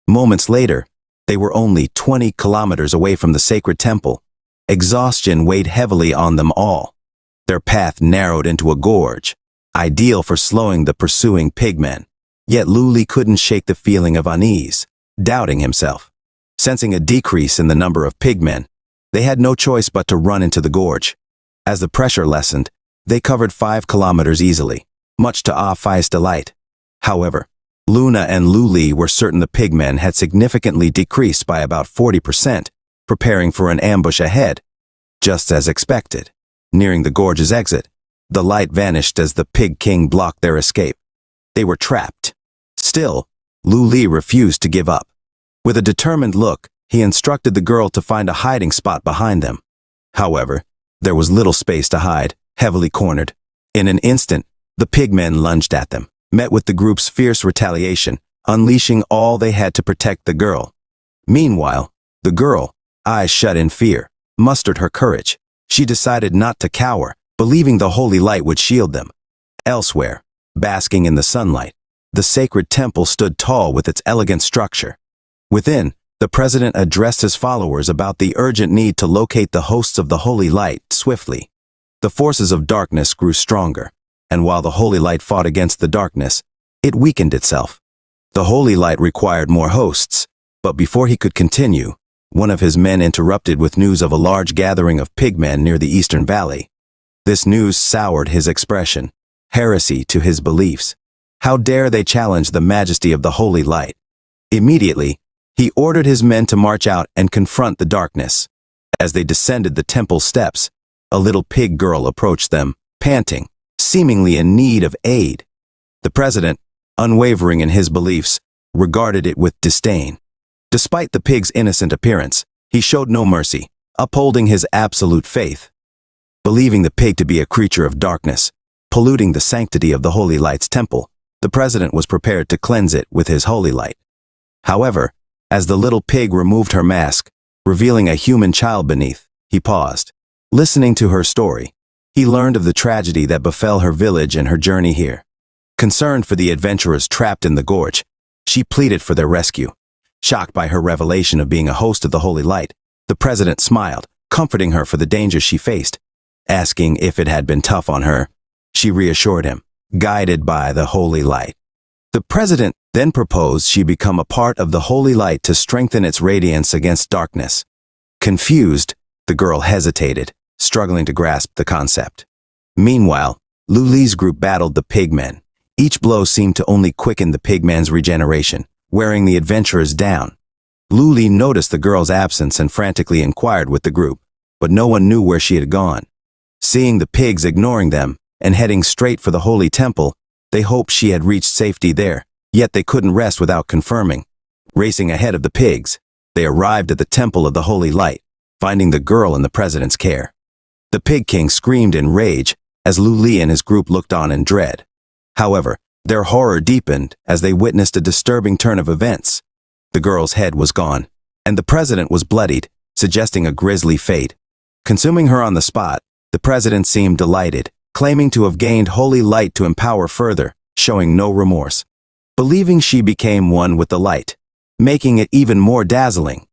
Moments later, they were only 20 kilometers away from the sacred temple. Exhaustion weighed heavily on them all. Their path narrowed into a gorge, ideal for slowing the pursuing pigmen. Yet Lu Li couldn't shake the feeling of unease, doubting himself. Sensing a decrease in the number of pigmen, They had no choice but to run into the gorge. As the pressure lessened, they covered 5 kilometers easily, much to Ah Fai's delight. However, Luna and Lu Li were certain the pigmen had significantly decreased by about 40%, preparing for an ambush ahead. Just as expected, nearing the gorge's exit, the light vanished as the Pig King blocked their escape. They were trapped. Still, Lu Li refused to give up. With a determined look, he instructed the girl to find a hiding spot behind them. However, there was little space to hide, heavily cornered. In an instant, the pigmen lunged at them, met with the group's fierce retaliation, unleashing all they had to protect the girl. Meanwhile, the girl, eyes shut in fear, mustered her courage. She decided not to cower, believing the holy light would shield them. Elsewhere, basking in the sunlight, the sacred temple stood tall with its elegant structure. Within, the president addressed his followers about the urgent need to locate the hosts of the holy light swiftly. The forces of darkness grew stronger, and while the holy light fought against the darkness, it weakened itself. The holy light required more hosts, but before he could continue, one of his men interrupted with news of a large gathering of pigmen near the eastern valley. This news soured his expression, heresy to his beliefs. How dare they challenge the majesty of the holy light? Immediately, he ordered his men to march out and confront the darkness. As they descended the temple steps, a little pig girl approached them, panting, seemingly in need of aid. The president, unwavering in his beliefs, regarded it with disdain. Despite the pig's innocent appearance, he showed no mercy, upholding his absolute faith. Believing the pig to be a creature of darkness, polluting the sanctity of the holy light's temple, the president was prepared to cleanse it with his holy light. However, as the little pig removed her mask, revealing a human child beneath, he paused. Listening to her story, he learned of the tragedy that befell her village and her journey here. Concerned for the adventurers trapped in the gorge, she pleaded for their rescue. Shocked by her revelation of being a host of the holy light, the president smiled, comforting her for the dangers she faced. Asking if it had been tough on her, she reassured him, guided by the holy light. The president then proposed she become a part of the holy light to strengthen its radiance against darkness. Confused, the girl hesitated, struggling to grasp the concept. Meanwhile, Lu Li's group battled the pigmen. Each blow seemed to only quicken the pigmen's regeneration, wearing the adventurers down. Lu Li noticed the girl's absence and frantically inquired with the group, but no one knew where she had gone. Seeing the pigs ignoring them and heading straight for the holy temple, they hoped she had reached safety there, yet they couldn't rest without confirming. Racing ahead of the pigs, they arrived at the temple of the holy light, finding the girl in the president's care. The Pig King screamed in rage as Lu Li and his group looked on in dread. However, their horror deepened as they witnessed a disturbing turn of events. The girl's head was gone, and the president was bloodied, suggesting a grisly fate. Consuming her on the spot, the president seemed delighted, claiming to have gained holy light to empower further, showing no remorse. Believing she became one with the light, making it even more dazzling.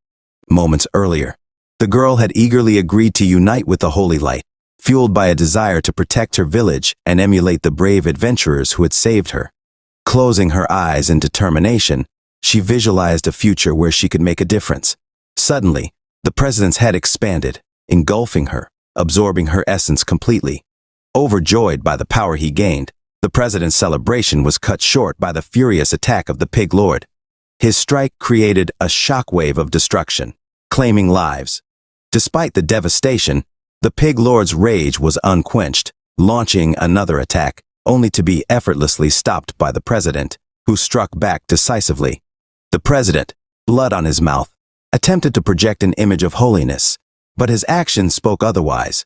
Moments earlier, the girl had eagerly agreed to unite with the holy light, fueled by a desire to protect her village and emulate the brave adventurers who had saved her. Closing her eyes in determination, she visualized a future where she could make a difference. Suddenly, the president's head expanded, engulfing her, absorbing her essence completely. Overjoyed by the power he gained, the president's celebration was cut short by the furious attack of the Pig Lord. His strike created a shockwave of destruction, claiming lives. Despite the devastation, the Pig Lord's rage was unquenched, launching another attack, only to be effortlessly stopped by the president, who struck back decisively. The president, blood on his mouth, attempted to project an image of holiness, but his actions spoke otherwise.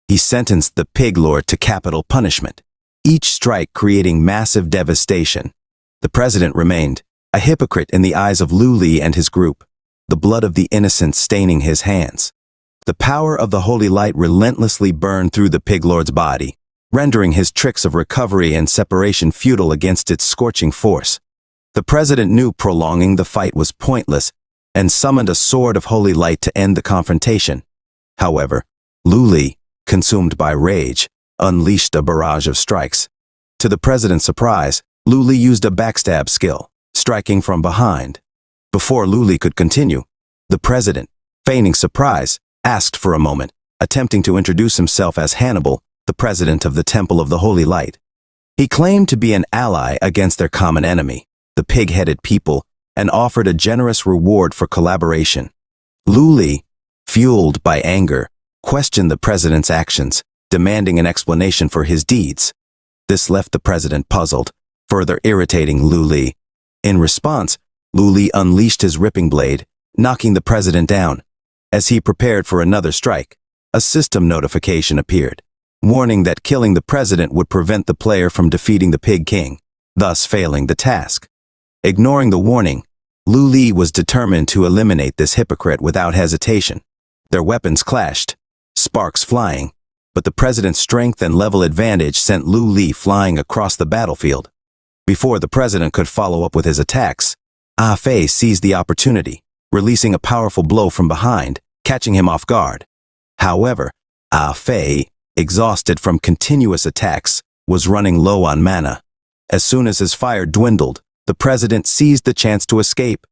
He sentenced the Pig Lord to capital punishment, each strike creating massive devastation. The president remained, a hypocrite in the eyes of Lu Li and his group, the blood of the innocent staining his hands. The power of the holy light relentlessly burned through the Pig Lord's body, rendering his tricks of recovery and separation futile against its scorching force. The president knew prolonging the fight was pointless and summoned a sword of holy light to end the confrontation. However, Lu Li, consumed by rage, unleashed a barrage of strikes. To the president's surprise, Lu Li used a backstab skill, striking from behind. Before Lu Li could continue, the president, feigning surprise, asked for a moment, attempting to introduce himself as Hannibal, the president of the Temple of the Holy Light. He claimed to be an ally against their common enemy, the pig-headed people, and offered a generous reward for collaboration. Lu Li, fueled by anger, questioned the president's actions, demanding an explanation for his deeds. This left the president puzzled, further irritating Lu Li. In response, Lu Li unleashed his ripping blade, knocking the president down. As he prepared for another strike, a system notification appeared, warning that killing the president would prevent the player from defeating the Pig King, thus failing the task. Ignoring the warning, Lu Li was determined to eliminate this hypocrite without hesitation. Their weapons clashed, sparks flying, but the president's strength and level advantage sent Lu Li flying across the battlefield. Before the president could follow up with his attacks, Ah Fei seized the opportunity, releasing a powerful blow from behind, catching him off guard. However, Ah Fei, exhausted from continuous attacks, was running low on mana. As soon as his fire dwindled, the president seized the chance to escape.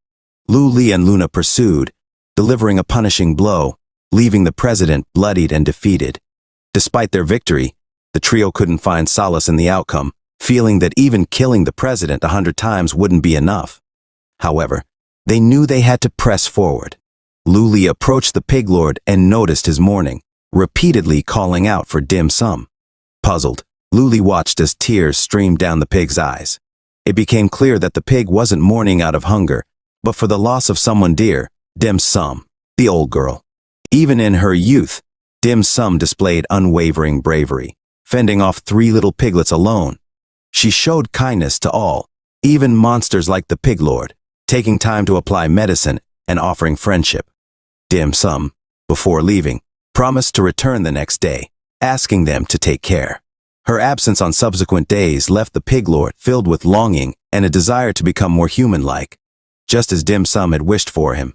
Lu Li and Luna pursued, delivering a punishing blow, leaving the president bloodied and defeated. Despite their victory, the trio couldn't find solace in the outcome, feeling that even killing the president 100 times wouldn't be enough. However, they knew they had to press forward. Lu Li approached the pig lord and noticed his mourning, repeatedly calling out for dim sum. Puzzled, Lu Li watched as tears streamed down the pig's eyes. It became clear that the pig wasn't mourning out of hunger, but for the loss of someone dear, dim sum, the old girl. Even in her youth, dim sum displayed unwavering bravery, fending off 3 little piglets alone. She showed kindness to all, even monsters like the pig lord, taking time to apply medicine and offering friendship. Dim sum, before leaving, promised to return the next day, asking them to take care. Her absence on subsequent days left the pig lord filled with longing and a desire to become more human-like, just as dim sum had wished for him.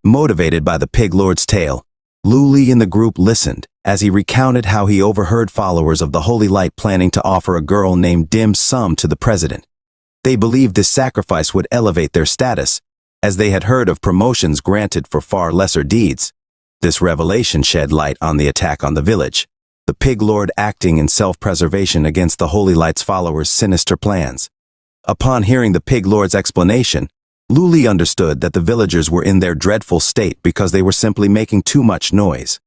Motivated by the pig lord's tale, Lu Li and the group listened as he recounted how he overheard followers of the Holy Light planning to offer a girl named Dim Sum to the president. They believed this sacrifice would elevate their status, as they had heard of promotions granted for far lesser deeds. This revelation shed light on the attack on the village, the pig lord acting in self-preservation against the Holy Light's followers' sinister plans. Upon hearing the pig lord's explanation, Lu Li understood that the villagers were in their dreadful state because they were simply making too much noise.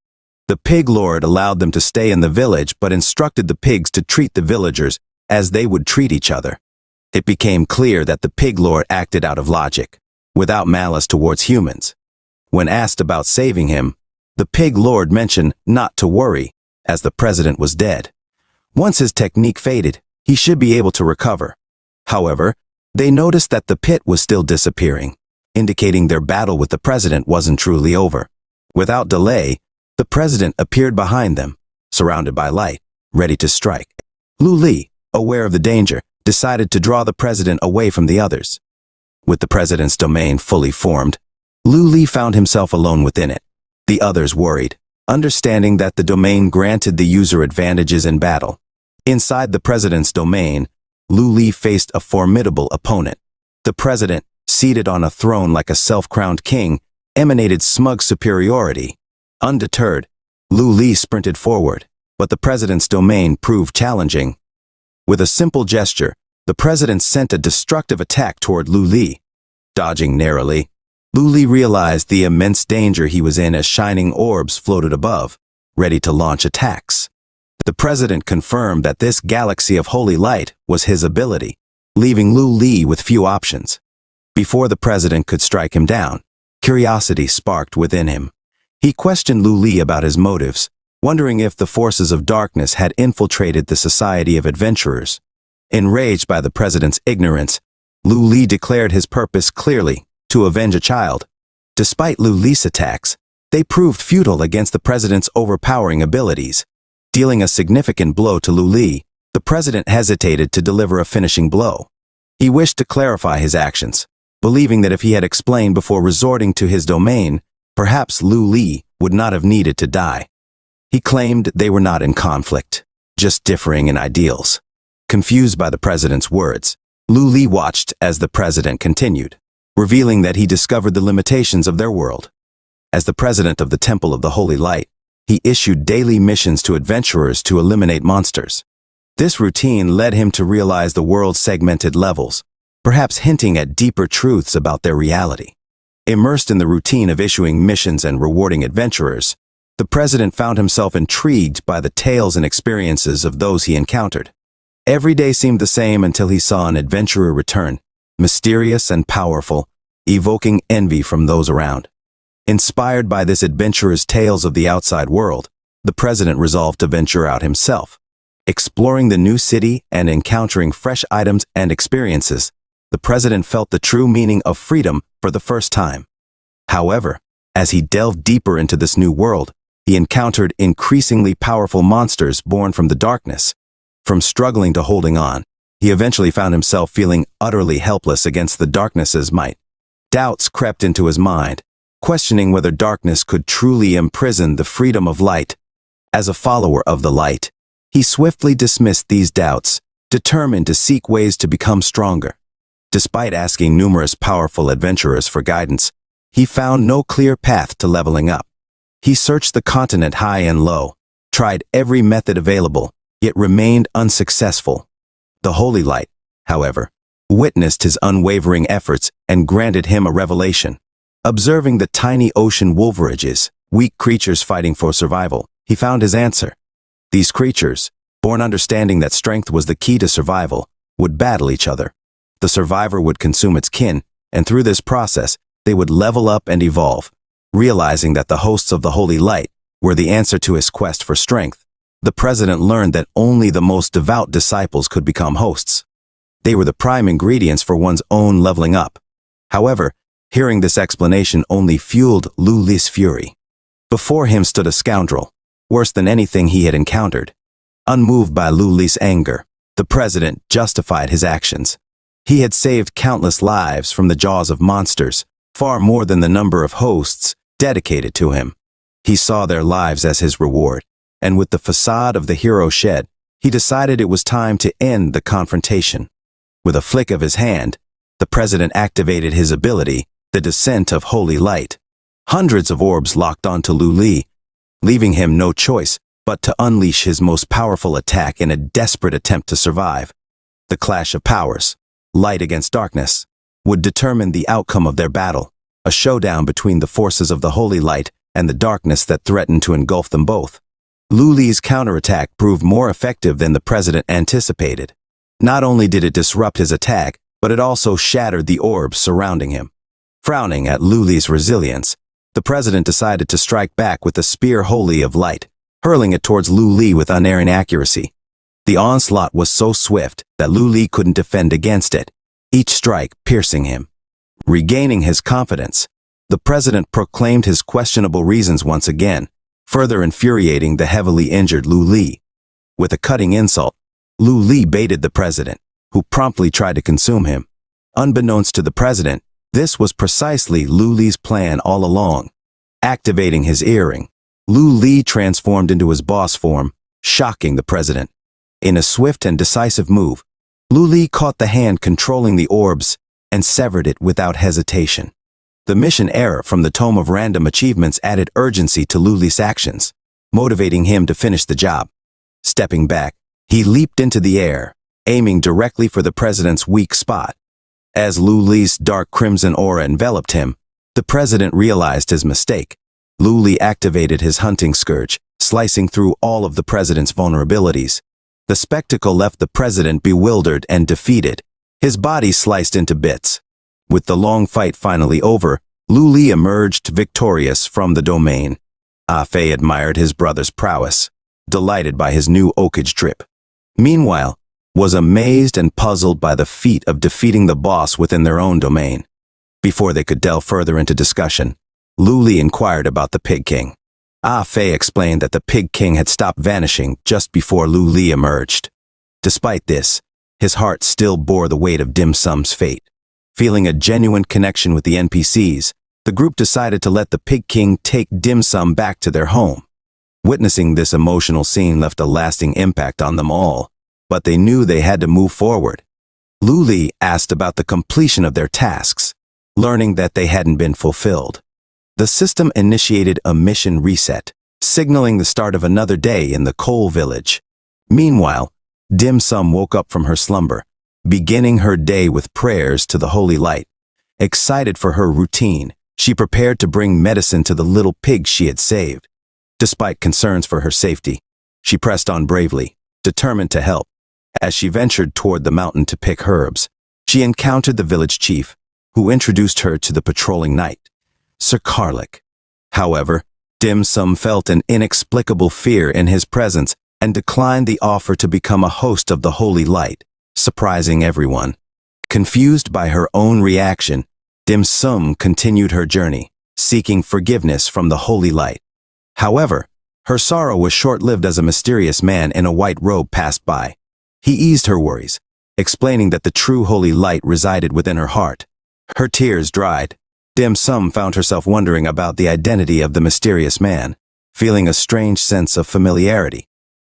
The pig lord allowed them to stay in the village but instructed the pigs to treat the villagers as they would treat each other. It became clear that the pig lord acted out of logic, without malice towards humans. When asked about saving him, the pig lord mentioned not to worry, as the president was dead. Once his technique faded, he should be able to recover. However, they noticed that the pit was still disappearing, indicating their battle with the president wasn't truly over. Without delay, the president appeared behind them, surrounded by light, ready to strike. Lu Li, aware of the danger, decided to draw the president away from the others. With the president's domain fully formed, Lu Li found himself alone within it. The others worried, understanding that the domain granted the user advantages in battle. Inside the president's domain, Lu Li faced a formidable opponent. The president, seated on a throne like a self-crowned king, emanated smug superiority. Undeterred, Lu Li sprinted forward, but the president's domain proved challenging. With a simple gesture, the president sent a destructive attack toward Lu Li. Dodging narrowly, Lu Li realized the immense danger he was in as shining orbs floated above, ready to launch attacks. The president confirmed that this galaxy of holy light was his ability, leaving Lu Li with few options. Before the president could strike him down, curiosity sparked within him. He questioned Lu Li about his motives, wondering if the forces of darkness had infiltrated the society of adventurers. Enraged by the president's ignorance, Lu Li declared his purpose clearly, to avenge a child. Despite Lu Li's attacks, they proved futile against the president's overpowering abilities. Dealing a significant blow to Lu Li, the president hesitated to deliver a finishing blow. He wished to clarify his actions, believing that if he had explained before resorting to his domain, perhaps Lu Li would not have needed to die. He claimed they were not in conflict, just differing in ideals. Confused by the president's words, Lu Li watched as the president continued, revealing that he discovered the limitations of their world. As the president of the Temple of the Holy Light, he issued daily missions to adventurers to eliminate monsters. This routine led him to realize the world's segmented levels, perhaps hinting at deeper truths about their reality. Immersed in the routine of issuing missions and rewarding adventurers, the president found himself intrigued by the tales and experiences of those he encountered. Every day seemed the same until he saw an adventurer return, mysterious and powerful, evoking envy from those around. Inspired by this adventurer's tales of the outside world, the president resolved to venture out himself. Exploring the new city and encountering fresh items and experiences, the president felt the true meaning of freedom for the first time. However, as he delved deeper into this new world, he encountered increasingly powerful monsters born from the darkness. From struggling to holding on, he eventually found himself feeling utterly helpless against the darkness's might. Doubts crept into his mind, questioning whether darkness could truly imprison the freedom of light. As a follower of the light, he swiftly dismissed these doubts, determined to seek ways to become stronger. Despite asking numerous powerful adventurers for guidance, he found no clear path to leveling up. He searched the continent high and low, tried every method available, yet remained unsuccessful. The Holy Light, however, witnessed his unwavering efforts and granted him a revelation. Observing the tiny ocean wolverages, weak creatures fighting for survival, he found his answer. These creatures, born understanding that strength was the key to survival, would battle each other. The survivor would consume its kin, and through this process, they would level up and evolve. Realizing that the hosts of the Holy Light were the answer to his quest for strength, the president learned that only the most devout disciples could become hosts. They were the prime ingredients for one's own leveling up. However, hearing this explanation only fueled Lu Li's fury. Before him stood a scoundrel, worse than anything he had encountered. Unmoved by Lu Li's anger, the president justified his actions. He had saved countless lives from the jaws of monsters, far more than the number of hosts dedicated to him. He saw their lives as his reward, and with the facade of the hero shed, he decided it was time to end the confrontation. With a flick of his hand, the president activated his ability, the Descent of Holy Light. Hundreds of orbs locked onto Lu Li, leaving him no choice but to unleash his most powerful attack in a desperate attempt to survive. The clash of powers, light against darkness, would determine the outcome of their battle, a showdown between the forces of the Holy Light and the darkness that threatened to engulf them both. Lu Li's counterattack proved more effective than the president anticipated. Not only did it disrupt his attack, but it also shattered the orbs surrounding him. Frowning at Lu Li's resilience, the president decided to strike back with the Spear Holy of Light, hurling it towards Lu Li with unerring accuracy. The onslaught was so swift that Lu Li couldn't defend against it, each strike piercing him. Regaining his confidence, the president proclaimed his questionable reasons once again, further infuriating the heavily injured Lu Li. With a cutting insult, Lu Li baited the president, who promptly tried to consume him. Unbeknownst to the president, this was precisely Lu Li's plan all along. Activating his earring, Lu Li transformed into his boss form, shocking the president. In a swift and decisive move, Lu Li caught the hand controlling the orbs and severed it without hesitation. The mission error from the Tome of Random Achievements added urgency to Lu Li's actions, motivating him to finish the job. Stepping back, he leaped into the air, aiming directly for the president's weak spot. As Lu Li's dark crimson aura enveloped him, the president realized his mistake. Lu Li activated his hunting scourge, slicing through all of the president's vulnerabilities. The spectacle left the president bewildered and defeated, his body sliced into bits. With the long fight finally over, Lu Li emerged victorious from the domain. Ah Fei admired his brother's prowess, delighted by his new oakage drip. Meanwhile, was amazed and puzzled by the feat of defeating the boss within their own domain. Before they could delve further into discussion, Lu Li inquired about the Pig King. Ah Fei explained that the Pig King had stopped vanishing just before Lu Li emerged. Despite this, his heart still bore the weight of Dim Sum's fate. Feeling a genuine connection with the NPCs, the group decided to let the Pig King take Dim Sum back to their home. Witnessing this emotional scene left a lasting impact on them all, but they knew they had to move forward. Lu Li asked about the completion of their tasks, learning that they hadn't been fulfilled. The The system initiated a mission reset, signaling the start of another day in the coal village. Meanwhile, Dim Sum woke up from her slumber, beginning her day with prayers to the holy light. Excited for her routine, she prepared to bring medicine to the little pig she had saved. Despite concerns for her safety, she pressed on bravely, determined to help. As she ventured toward the mountain to pick herbs, she encountered the village chief, who introduced her to the patrolling knight, Sir Karlik. However, Dim Sum felt an inexplicable fear in his presence and declined the offer to become a host of the holy light, surprising everyone. Confused by her own reaction, Dim Sum continued her journey, seeking forgiveness from the holy light. However, her sorrow was short-lived as a mysterious man in a white robe passed by. He eased her worries, explaining that the true holy light resided within her heart. Her tears dried. Dim Sum found herself wondering about the identity of the mysterious man, feeling a strange sense of familiarity.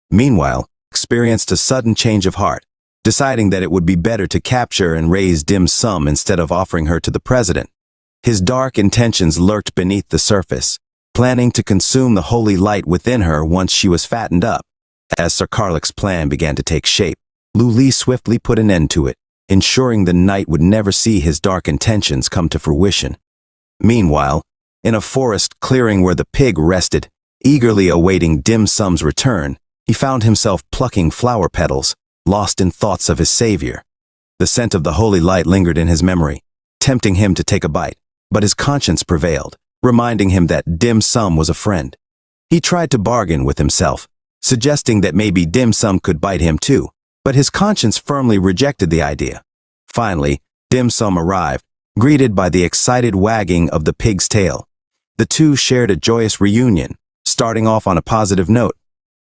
Meanwhile, experienced a sudden change of heart, deciding that it would be better to capture and raise Dim Sum instead of offering her to the president. His dark intentions lurked beneath the surface, planning to consume the holy light within her once she was fattened up. As Sir Karlik's plan began to take shape, Lu Li swiftly put an end to it, ensuring the knight would never see his dark intentions come to fruition. Meanwhile, in a forest clearing where the pig rested, eagerly awaiting Dim Sum's return, he found himself plucking flower petals, lost in thoughts of his savior. The scent of the holy light lingered in his memory, tempting him to take a bite, but his conscience prevailed, reminding him that Dim Sum was a friend. He tried to bargain with himself, suggesting that maybe Dim Sum could bite him too, but his conscience firmly rejected the idea. Finally, Dim Sum arrived, greeted by the excited wagging of the pig's tail. The two shared a joyous reunion, starting off on a positive note.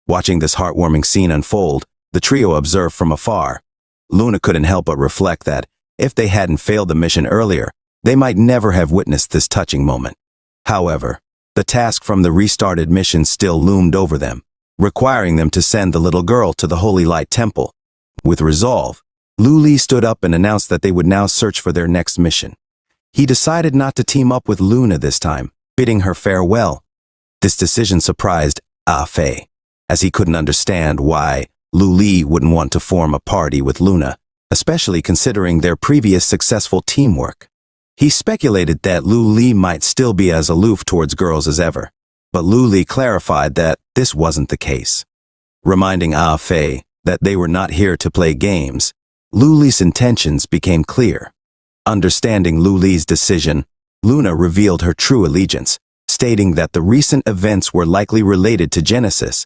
Watching this heartwarming scene unfold, the trio observed from afar. Luna couldn't help but reflect that, if they hadn't failed the mission earlier, they might never have witnessed this touching moment. However, the task from the restarted mission still loomed over them, requiring them to send the little girl to the Holy Light Temple. With resolve, Lu Li stood up and announced that they would now search for their next mission. He decided not to team up with Luna this time, bidding her farewell. This decision surprised Ah Fei, as he couldn't understand why Lu Li wouldn't want to form a party with Luna, especially considering their previous successful teamwork. He speculated that Lu Li might still be as aloof towards girls as ever, but Lu Li clarified that this wasn't the case. Reminding Ah Fei that they were not here to play games, Lu Li's intentions became clear. Understanding Lu Li's decision, Luna revealed her true allegiance, stating that the recent events were likely related to Genesis.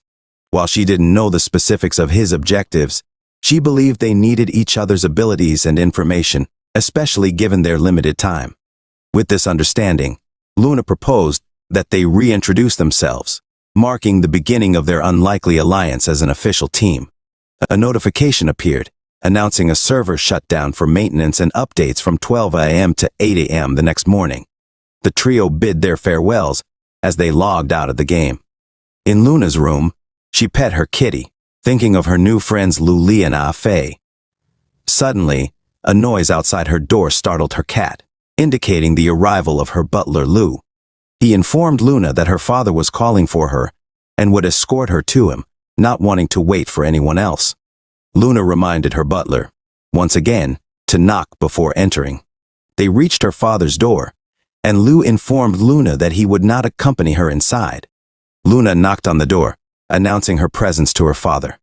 While she didn't know the specifics of his objectives, she believed they needed each other's abilities and information, especially given their limited time. With this understanding, Luna proposed that they reintroduce themselves, marking the beginning of their unlikely alliance as an official team. A notification appeared, announcing a server shutdown for maintenance and updates from 12 a.m. to 8 a.m. the next morning. The trio bid their farewells as they logged out of the game. In Luna's room, she pet her kitty, thinking of her new friends Lu Li and Ah Fei. Suddenly, a noise outside her door startled her cat, indicating the arrival of her butler Lu. He informed Luna that her father was calling for her and would escort her to him, not wanting to wait for anyone else. Luna reminded her butler, once again, to knock before entering. They reached her father's door, and Lu informed Luna that he would not accompany her inside. Luna knocked on the door, announcing her presence to her father.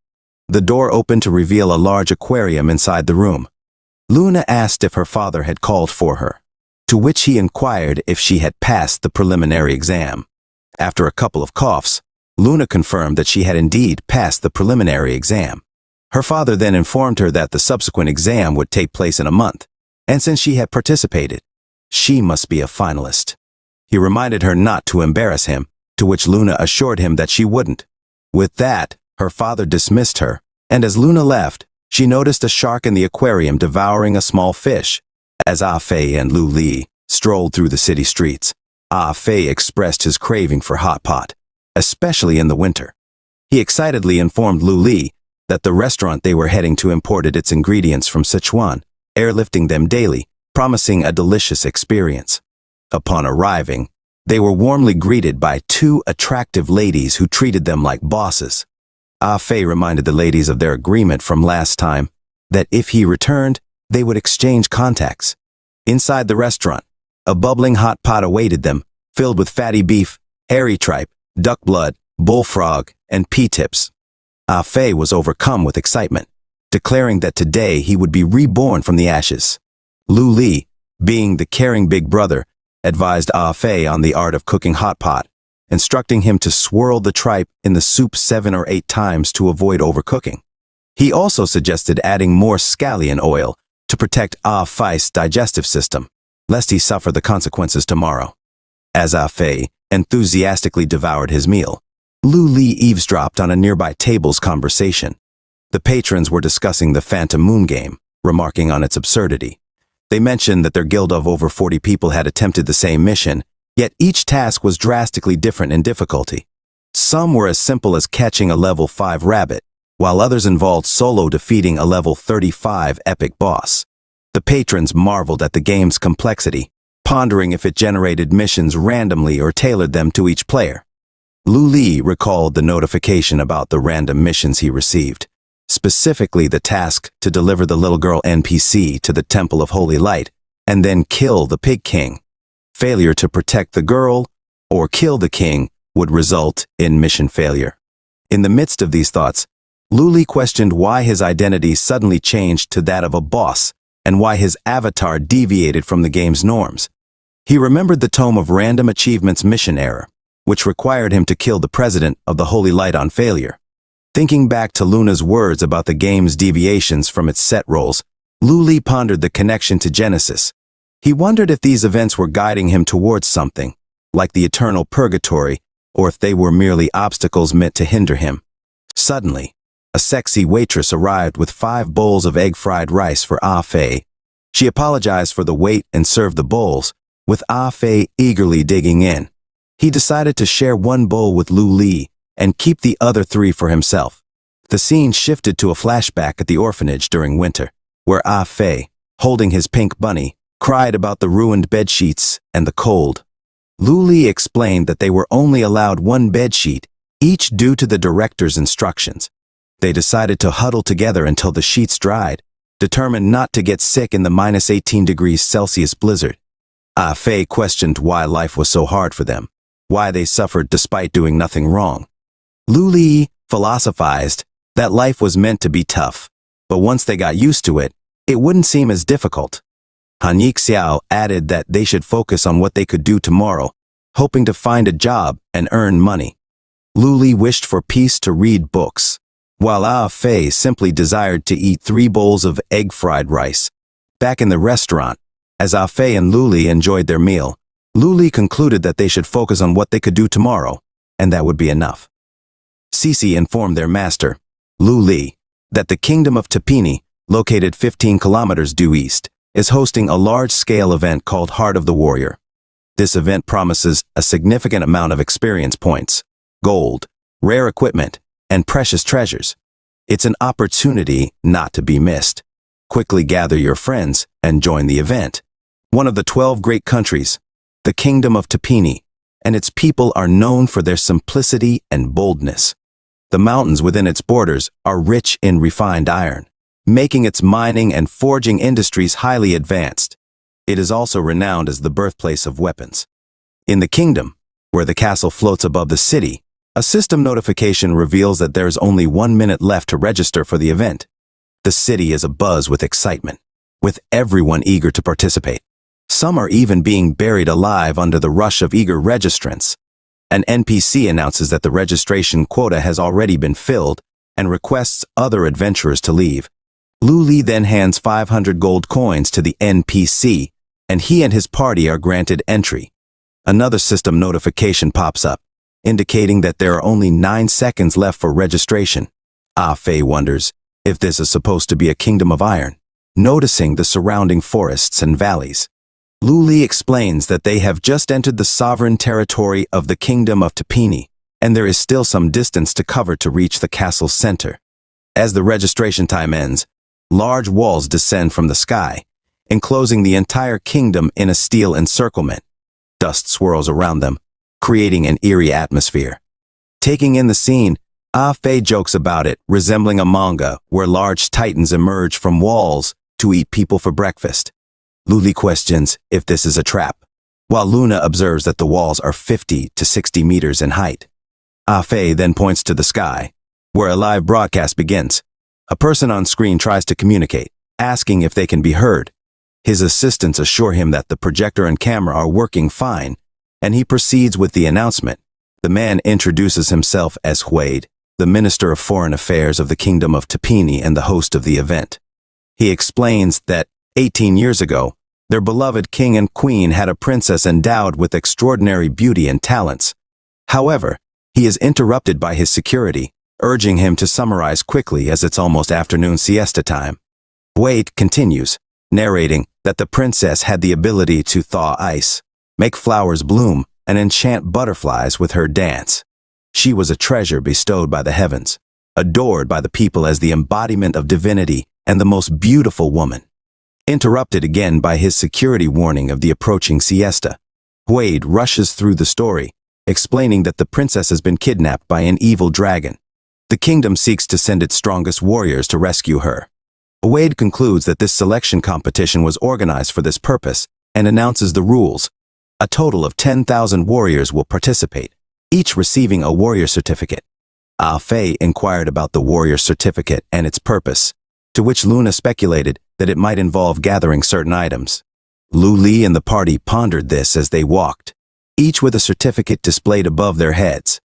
The door opened to reveal a large aquarium inside the room. Luna asked if her father had called for her, to which he inquired if she had passed the preliminary exam. After a couple of coughs, Luna confirmed that she had indeed passed the preliminary exam. Her father then informed her that the subsequent exam would take place in a month, and since she had participated, she must be a finalist. He reminded her not to embarrass him, to which Luna assured him that she wouldn't. With that, her father dismissed her, and as Luna left, she noticed a shark in the aquarium devouring a small fish. As Ah Fei and Lu Li strolled through the city streets, Ah Fei expressed his craving for hot pot, especially in the winter. He excitedly informed Lu Li that the restaurant they were heading to imported its ingredients from Sichuan, airlifting them daily, promising a delicious experience. Upon arriving, They were warmly greeted by two attractive ladies who treated them like bosses. Ah Fei reminded the ladies of their agreement from last time, that if he returned, they would exchange contacts. Inside the restaurant, a bubbling hot pot awaited them, filled with fatty beef, hairy tripe, duck blood, bullfrog, and pea tips. Ah Fei was overcome with excitement, declaring that today he would be reborn from the ashes. Lu Li, being the caring big brother, advised Ah Fei on the art of cooking hot pot, instructing him to swirl the tripe in the soup 7 or 8 times to avoid overcooking. He also suggested adding more scallion oil to protect Ah Fei's digestive system, lest he suffer the consequences tomorrow. As Ah Fei enthusiastically devoured his meal, Lu Li eavesdropped on a nearby table's conversation. The patrons were discussing the Phantom Moon game, remarking on its absurdity. They mentioned that their guild of over 40 people had attempted the same mission, yet each task was drastically different in difficulty. Some were as simple as catching a level 5 rabbit, while others involved solo defeating a level 35 epic boss. The patrons marveled at the game's complexity, pondering if it generated missions randomly or tailored them to each player. Lu Li recalled the notification about the random missions he received, specifically the task to deliver the little girl NPC to the Temple of Holy Light and then kill the Pig King. Failure to protect the girl or kill the king would result in mission failure. In the midst of these thoughts, Lu Li questioned why his identity suddenly changed to that of a boss and why his avatar deviated from the game's norms. He remembered the Tome of Random Achievements mission error, which required him to kill the president of the Holy Light on failure. Thinking back to Luna's words about the game's deviations from its set roles, Lu Li pondered the connection to Genesis. He wondered if these events were guiding him towards something, like the eternal purgatory, or if they were merely obstacles meant to hinder him. Suddenly, a sexy waitress arrived with 5 bowls of egg-fried rice for Ah Fei. She apologized for the wait and served the bowls, with Ah Fei eagerly digging in. He decided to share 1 bowl with Lu Li and keep the other 3 for himself. The scene shifted to a flashback at the orphanage during winter, where Ah Fei, holding his pink bunny, cried about the ruined bedsheets and the cold. Lu Li explained that they were only allowed 1 bedsheet, each due to the director's instructions. They decided to huddle together until the sheets dried, determined not to get sick in the -18°C blizzard. Ah Fei questioned why life was so hard for them, why they suffered despite doing nothing wrong. Lu Li philosophized that life was meant to be tough, but once they got used to it, it wouldn't seem as difficult. Han Yixiao added that they should focus on what they could do tomorrow, hoping to find a job and earn money. Lu Li wished for peace to read books, while Ah Fei simply desired to eat 3 bowls of egg-fried rice. Back in the restaurant, as Ah Fei and Lu Li enjoyed their meal, Lu Li concluded that they should focus on what they could do tomorrow, and that would be enough. Cici informed their master, Lu Li, that the Kingdom of Tapini, located 15 kilometers due east, is hosting a large-scale event called Heart of the Warrior. This event promises a significant amount of experience points, gold, rare equipment, and precious treasures. It's an opportunity not to be missed. Quickly gather your friends and join the event. One of the 12 great countries, the Kingdom of Tapini, and its people are known for their simplicity and boldness. The mountains within its borders are rich in refined iron, making its mining and forging industries highly advanced. It is also renowned as the birthplace of weapons. In the kingdom, where the castle floats above the city, a system notification reveals that there is only 1 minute left to register for the event. The city is abuzz with excitement, with everyone eager to participate. Some are even being buried alive under the rush of eager registrants. An NPC announces that the registration quota has already been filled and requests other adventurers to leave. Lu Li then hands 500 gold coins to the NPC, and he and his party are granted entry. Another system notification pops up, indicating that there are only 9 seconds left for registration. Ah Fei wonders if this is supposed to be a kingdom of iron, noticing the surrounding forests and valleys. Lu Li explains that they have just entered the sovereign territory of the Kingdom of Tapini, and there is still some distance to cover to reach the castle's center. As the registration time ends, large walls descend from the sky, enclosing the entire kingdom in a steel encirclement. Dust swirls around them, creating an eerie atmosphere. Taking in the scene, Ah-Fei jokes about it, resembling a manga where large titans emerge from walls to eat people for breakfast. Lu-Li questions if this is a trap, while Luna observes that the walls are 50 to 60 meters in height. Ah-Fei then points to the sky, where a live broadcast begins. A person on screen tries to communicate, asking if they can be heard. His assistants assure him that the projector and camera are working fine, and he proceeds with the announcement. The man introduces himself as Huade, the Minister of Foreign Affairs of the Kingdom of Tapini and the host of the event. He explains that 18 years ago, their beloved king and queen had a princess endowed with extraordinary beauty and talents. However, he is interrupted by his security, urging him to summarize quickly as it's almost afternoon siesta time. Wade continues, narrating that the princess had the ability to thaw ice, make flowers bloom, and enchant butterflies with her dance. She was a treasure bestowed by the heavens, adored by the people as the embodiment of divinity and the most beautiful woman. Interrupted again by his security warning of the approaching siesta, Wade rushes through the story, explaining that the princess has been kidnapped by an evil dragon. The kingdom seeks to send its strongest warriors to rescue her. Wade concludes that this selection competition was organized for this purpose and announces the rules. A total of 10,000 warriors will participate, each receiving a warrior certificate. Ah-Fei inquired about the warrior certificate and its purpose, to which Luna speculated that it might involve gathering certain items. Lu-Li and the party pondered this as they walked, each with a certificate displayed above their heads.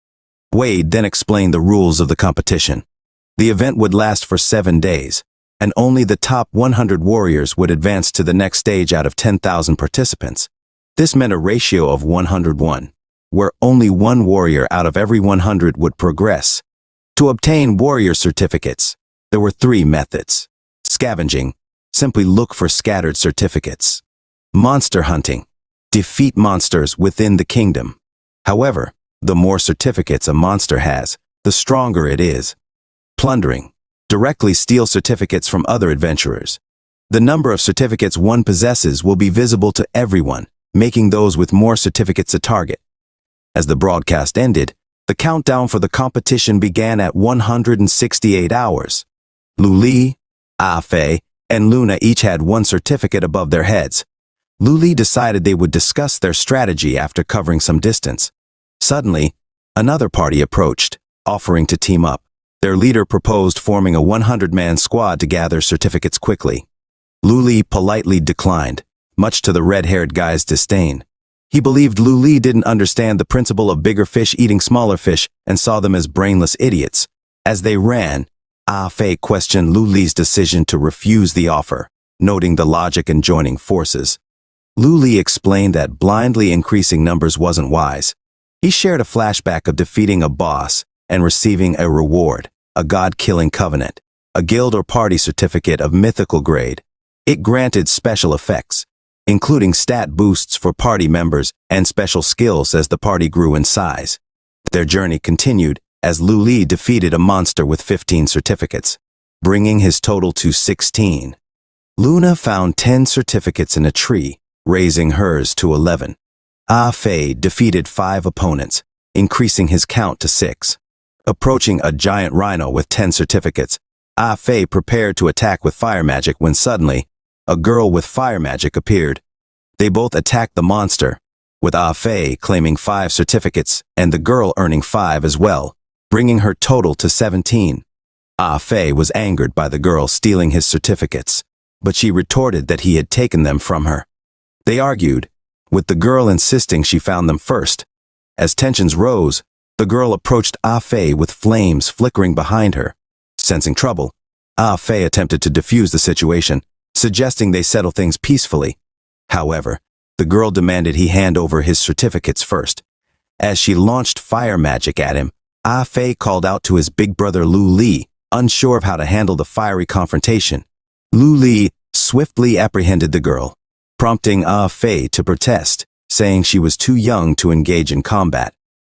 Wade then explained the rules of the competition. The event would last for 7 days, and only the top 100 warriors would advance to the next stage out of 10,000 participants. This meant a ratio of 101, where only one warrior out of every 100 would progress. To obtain warrior certificates, there were 3 methods. Scavenging, simply look for scattered certificates. Monster hunting, defeat monsters within the kingdom. However, the more certificates a monster has, the stronger it is. Plundering, directly steal certificates from other adventurers. The number of certificates one possesses will be visible to everyone, making those with more certificates a target. As the broadcast ended, the countdown for the competition began at 168 hours. Lu-Li, Ah-Fei, and Luna each had 1 certificate above their heads. Lu-Li decided they would discuss their strategy after covering some distance. Suddenly, another party approached, offering to team up. Their leader proposed forming a 100-man squad to gather certificates quickly. Lu-Li politely declined, much to the red-haired guy's disdain. He believed Lu-Li didn't understand the principle of bigger fish eating smaller fish and saw them as brainless idiots. As they ran, Ah-Fei questioned Lu-Li's decision to refuse the offer, noting the logic and joining forces. Lu-Li explained that blindly increasing numbers wasn't wise. He shared a flashback of defeating a boss and receiving a reward, a god-killing covenant, a guild or party certificate of mythical grade. It granted special effects, including stat boosts for party members and special skills as the party grew in size. Their journey continued as Lu-Li defeated a monster with 15 certificates, bringing his total to 16. Luna found 10 certificates in a tree, raising hers to 11. Ah-Fei defeated 5 opponents, increasing his count to 6. Approaching a giant rhino with 10 certificates, Ah-Fei prepared to attack with fire magic when suddenly, a girl with fire magic appeared. They both attacked the monster, with Ah-Fei claiming 5 certificates and the girl earning 5 as well, bringing her total to 17. Ah-Fei was angered by the girl stealing his certificates, but she retorted that he had taken them from her. They argued, with the girl insisting she found them first. As tensions rose, the girl approached Ah-Fei with flames flickering behind her. Sensing trouble, Ah-Fei attempted to defuse the situation, suggesting they settle things peacefully. However, the girl demanded he hand over his certificates first. As she launched fire magic at him, Ah-Fei called out to his big brother Lu-Li, unsure of how to handle the fiery confrontation. Lu-Li swiftly apprehended the girl, prompting Ah-Fei to protest, saying she was too young to engage in combat.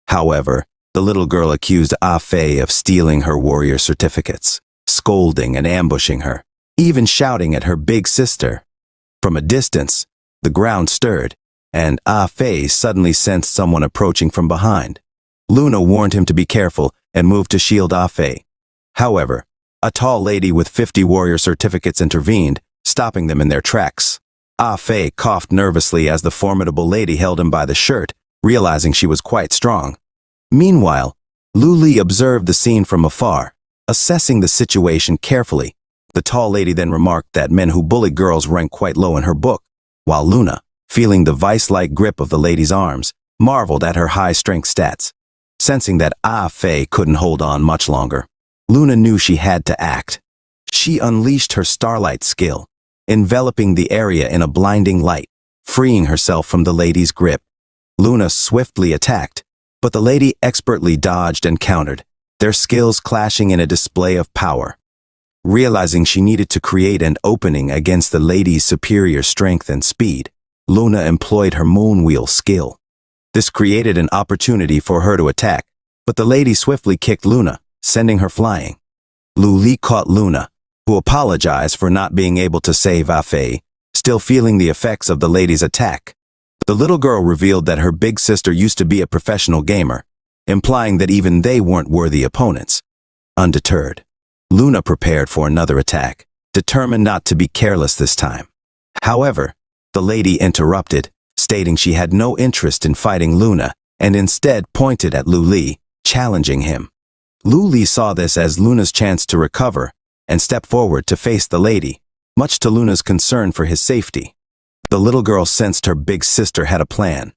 However, the little girl accused Ah-Fei of stealing her warrior certificates, scolding and ambushing her, even shouting at her big sister. From a distance, the ground stirred, and Fei suddenly sensed someone approaching from behind. Luna warned him to be careful and moved to shield Fei. However, a tall lady with 50 warrior certificates intervened, stopping them in their tracks. Fei coughed nervously as the formidable lady held him by the shirt, realizing she was quite strong. Meanwhile, Lu Li observed the scene from afar, assessing the situation carefully. The tall lady then remarked that men who bully girls rank quite low in her book, while Luna, feeling the vice-like grip of the lady's arms, marveled at her high-strength stats. Sensing that Fei couldn't hold on much longer, Luna knew she had to act. She unleashed her starlight skill, enveloping the area in a blinding light, freeing herself from the lady's grip. Luna swiftly attacked, but the lady expertly dodged and countered, their skills clashing in a display of power. Realizing she needed to create an opening against the lady's superior strength and speed, Luna employed her moonwheel skill. This created an opportunity for her to attack, but the lady swiftly kicked Luna, sending her flying. Lu Li caught Luna, who apologized for not being able to save Fei, still feeling the effects of the lady's attack. The little girl revealed that her big sister used to be a professional gamer, implying that even they weren't worthy opponents. Undeterred, Luna prepared for another attack, determined not to be careless this time. However, the lady interrupted, stating she had no interest in fighting Luna, and instead pointed at Lu Li, challenging him. Lu Li saw this as Luna's chance to recover, and stepped forward to face the lady, much to Luna's concern for his safety. The little girl sensed her big sister had a plan.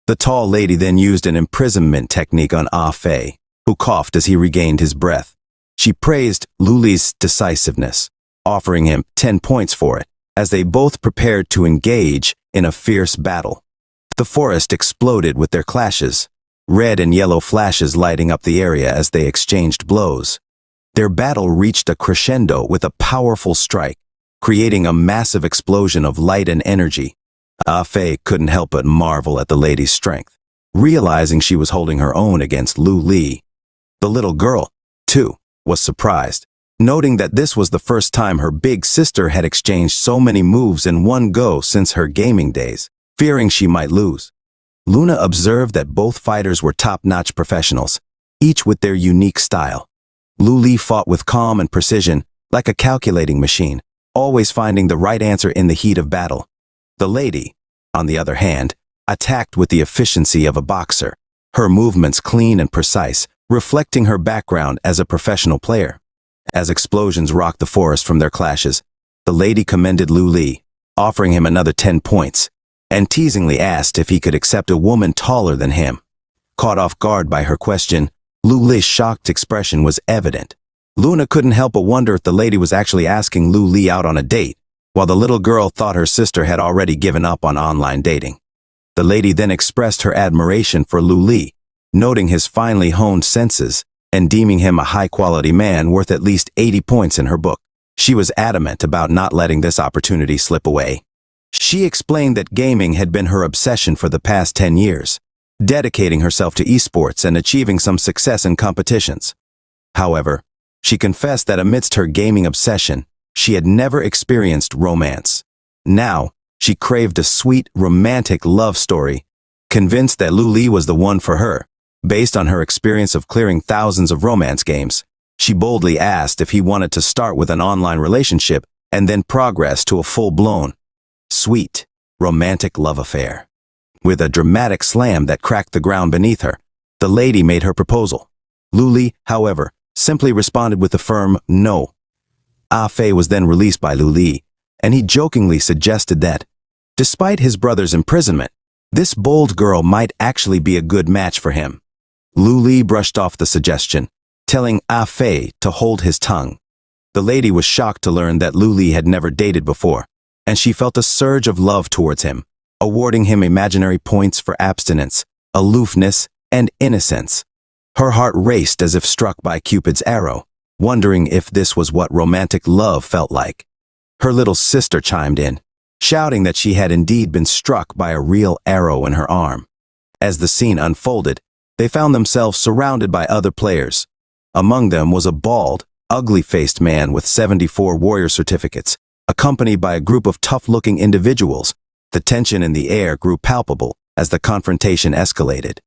The tall lady then used an imprisonment technique on Fei, who coughed as he regained his breath. She praised Lu Li's decisiveness, offering him 10 points for it, as they both prepared to engage in a fierce battle. The forest exploded with their clashes, red and yellow flashes lighting up the area as they exchanged blows. Their battle reached a crescendo with a powerful strike, creating a massive explosion of light and energy. Fei couldn't help but marvel at the lady's strength, realizing she was holding her own against Lu Li. The little girl, too, was surprised, noting that this was the first time her big sister had exchanged so many moves in one go since her gaming days, fearing she might lose. Luna observed that both fighters were top-notch professionals, each with their unique style. Lu Li fought with calm and precision, like a calculating machine, always finding the right answer in the heat of battle. The lady, on the other hand, attacked with the efficiency of a boxer, her movements clean and precise, reflecting her background as a professional player. As explosions rocked the forest from their clashes, the lady commended Lu Li, offering him another 10 points, and teasingly asked if he could accept a woman taller than him. Caught off guard by her question, Lu Li's shocked expression was evident. Luna couldn't help but wonder if the lady was actually asking Lu Li out on a date, while the little girl thought her sister had already given up on online dating. The lady then expressed her admiration for Lu Li, noting his finely honed senses, and deeming him a high-quality man worth at least 80 points in her book. She was adamant about not letting this opportunity slip away. She explained that gaming had been her obsession for the past 10 years, dedicating herself to esports and achieving some success in competitions. However, she confessed that amidst her gaming obsession, she had never experienced romance. Now, she craved a sweet, romantic love story. Convinced that Lu Li was the one for her, based on her experience of clearing thousands of romance games, she boldly asked if he wanted to start with an online relationship and then progress to a full-blown, sweet, romantic love affair. With a dramatic slam that cracked the ground beneath her, the lady made her proposal. Lu Li, however, simply responded with a firm no. Fei was then released by Lu Li, and he jokingly suggested that, despite his brother's imprisonment, this bold girl might actually be a good match for him. Lu Li brushed off the suggestion, telling Fei to hold his tongue. The lady was shocked to learn that Lu Li had never dated before, and she felt a surge of love towards him, awarding him imaginary points for abstinence, aloofness, and innocence. Her heart raced as if struck by Cupid's arrow, wondering if this was what romantic love felt like. Her little sister chimed in, shouting that she had indeed been struck by a real arrow in her arm. As the scene unfolded, they found themselves surrounded by other players. Among them was a bald, ugly-faced man with 74 warrior certificates, accompanied by a group of tough-looking individuals The tension in the air grew palpable as the confrontation escalated.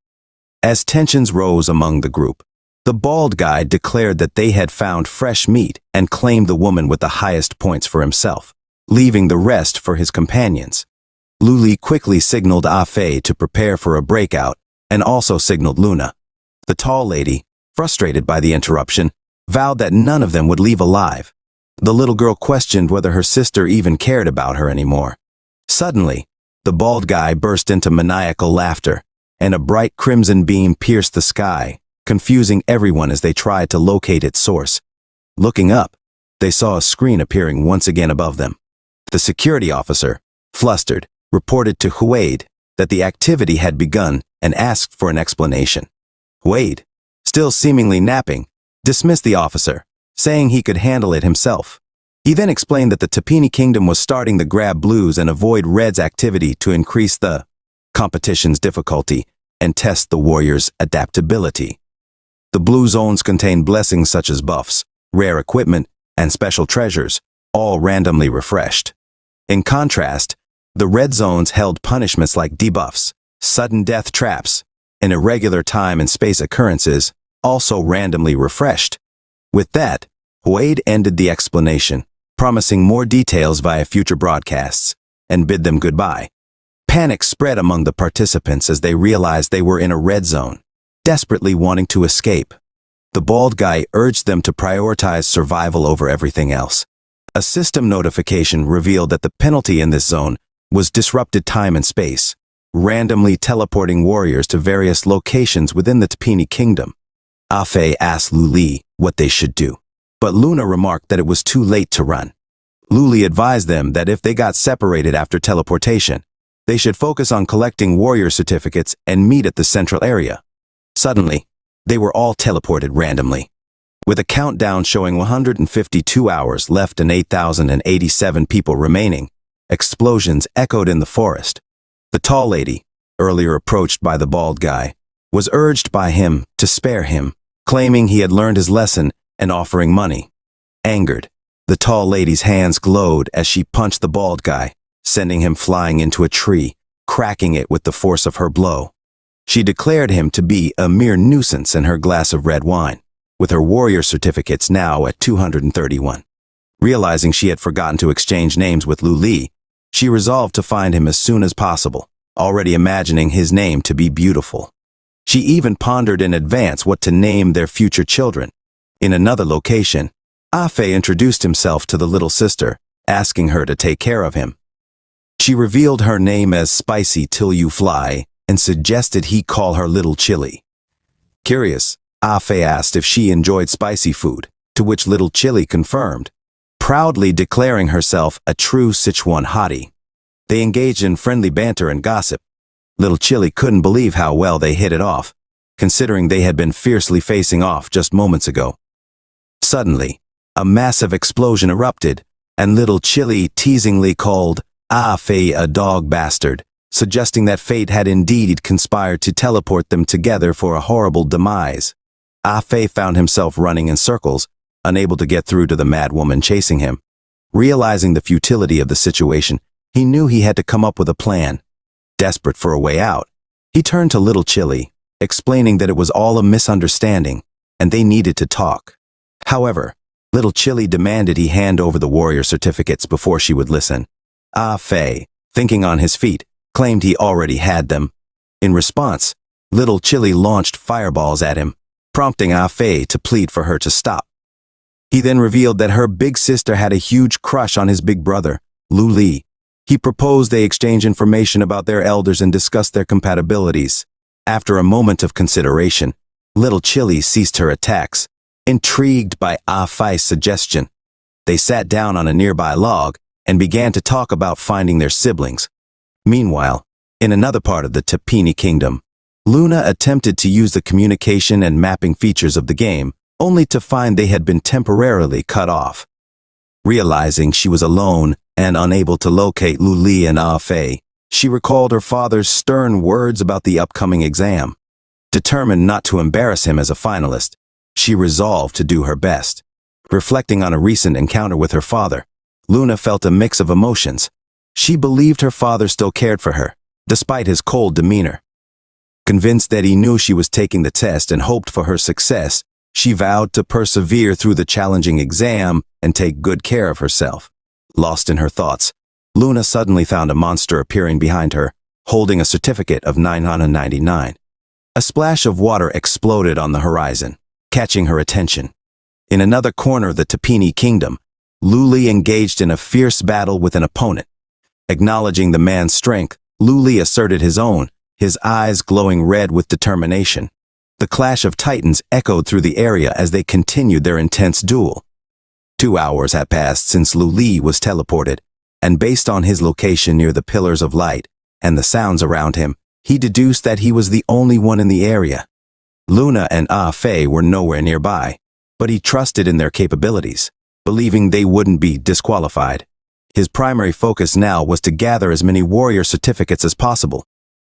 As tensions rose among the group, the bald guy declared that they had found fresh meat and claimed the woman with the highest points for himself, leaving the rest for his companions. Luli quickly signaled Ah-Fei to prepare for a breakout and also signaled Luna. The tall lady, frustrated by the interruption, vowed that none of them would leave alive. The little girl questioned whether her sister even cared about her anymore. Suddenly, the bald guy burst into maniacal laughter, and a bright crimson beam pierced the sky, confusing everyone as they tried to locate its source. Looking up, they saw a screen appearing once again above them. The security officer, flustered, reported to Huade that the activity had begun and asked for an explanation. Huade, still seemingly napping, dismissed the officer, saying he could handle it himself. He then explained that the Tapini Kingdom was starting to grab blues and avoid red's activity to increase the competition's difficulty and test the warriors' adaptability. The blue zones contain blessings such as buffs, rare equipment, and special treasures, all randomly refreshed. In contrast, the red zones held punishments like debuffs, sudden death traps, and irregular time and space occurrences, also randomly refreshed. With that, Huade ended the explanation, promising more details via future broadcasts, and bid them goodbye. Panic spread among the participants as they realized they were in a red zone, desperately wanting to escape. The bald guy urged them to prioritize survival over everything else. A system notification revealed that the penalty in this zone was disrupted time and space, randomly teleporting warriors to various locations within the Tapini Kingdom. Ah-Fei asked Luli what they should do, but Luna remarked that it was too late to run. Luli advised them that if they got separated after teleportation, they should focus on collecting warrior certificates and meet at the central area. Suddenly, they were all teleported randomly. With a countdown showing 152 hours left and 8,087 people remaining, explosions echoed in the forest. The tall lady, earlier approached by the bald guy, was urged by him to spare him, claiming he had learned his lesson and offering money. Angered, the tall lady's hands glowed as she punched the bald guy, sending him flying into a tree, cracking it with the force of her blow. She declared him to be a mere nuisance in her glass of red wine, with her warrior certificates now at 231. Realizing she had forgotten to exchange names with Luli, she resolved to find him as soon as possible, already imagining his name to be beautiful. She even pondered in advance what to name their future children. In another location, Ah-Fei introduced himself to the little sister, asking her to take care of him. She revealed her name as Spicy Till You Fly and suggested he call her Little Chili. Curious, Ah-Fei asked if she enjoyed spicy food, to which Little Chili confirmed, proudly declaring herself a true Sichuan hottie. They engaged in friendly banter and gossip. Little Chili couldn't believe how well they hit it off, considering they had been fiercely facing off just moments ago. Suddenly, a massive explosion erupted, and Little Chili teasingly called Ah-Fei a dog bastard, suggesting that fate had indeed conspired to teleport them together for a horrible demise. Ah-Fei found himself running in circles, unable to get through to the mad woman chasing him. Realizing the futility of the situation, he knew he had to come up with a plan. Desperate for a way out, he turned to Little Chili, explaining that it was all a misunderstanding, and they needed to talk. However, Little Chili demanded he hand over the warrior certificates before she would listen. Ah-Fei, thinking on his feet, claimed he already had them. In response, Little Chili launched fireballs at him, prompting Ah-Fei to plead for her to stop. He then revealed that her big sister had a huge crush on his big brother, Luli. He proposed they exchange information about their elders and discuss their compatibilities. After a moment of consideration, Little Chili ceased her attacks, intrigued by Ah-Fei's suggestion. They sat down on a nearby log and began to talk about finding their siblings. Meanwhile, in another part of the Tapini Kingdom, Luna attempted to use the communication and mapping features of the game, only to find they had been temporarily cut off. Realizing she was alone and unable to locate Luli and Ah-Fei, she recalled her father's stern words about the upcoming exam. Determined not to embarrass him as a finalist, she resolved to do her best. Reflecting on a recent encounter with her father, Luna felt a mix of emotions. She believed her father still cared for her, despite his cold demeanor. Convinced that he knew she was taking the test and hoped for her success, she vowed to persevere through the challenging exam and take good care of herself. Lost in her thoughts, Luna suddenly found a monster appearing behind her, holding a certificate of 999. A splash of water exploded on the horizon, catching her attention. In another corner of the Tapini Kingdom, Luli engaged in a fierce battle with an opponent. Acknowledging the man's strength, Luli asserted his own, his eyes glowing red with determination. The clash of titans echoed through the area as they continued their intense duel. 2 hours had passed since Luli was teleported, and based on his location near the pillars of light and the sounds around him, he deduced that he was the only one in the area. Luna and Ah Fei were nowhere nearby, but he trusted in their capabilities, believing they wouldn't be disqualified. His primary focus now was to gather as many warrior certificates as possible.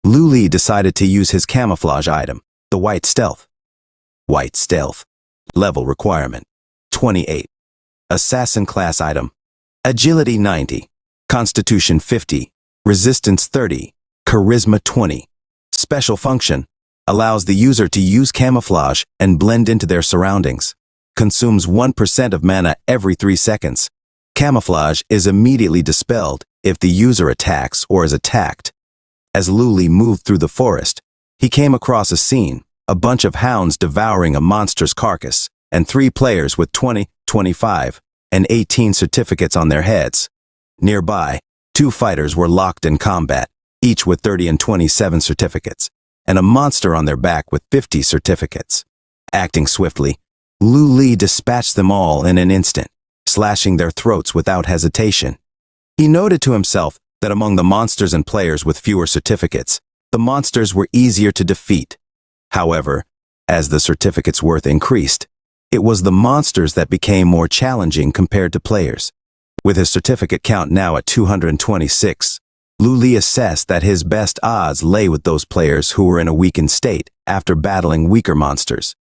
Luli decided to use his camouflage item, the White Stealth. White Stealth. Level requirement: 28. Assassin class item: Agility 90, Constitution 50, Resistance 30, Charisma 20. Special function: allows the user to use camouflage and blend into their surroundings. Consumes 1% of mana every 3 seconds. Camouflage is immediately dispelled if the user attacks or is attacked. As Luli moved through the forest, he came across a scene: a bunch of hounds devouring a monster's carcass, and 3 players with 20, 25, and 18 certificates on their heads. Nearby, 2 fighters were locked in combat, each with 30 and 27 certificates, and a monster on their back with 50 certificates. Acting swiftly, Luli dispatched them all in an instant, slashing their throats without hesitation. He noted to himself that among the monsters and players with fewer certificates, the monsters were easier to defeat. However, as the certificates' worth increased, it was the monsters that became more challenging compared to players. With his certificate count now at 226, Luli assessed that his best odds lay with those players who were in a weakened state after battling weaker monsters.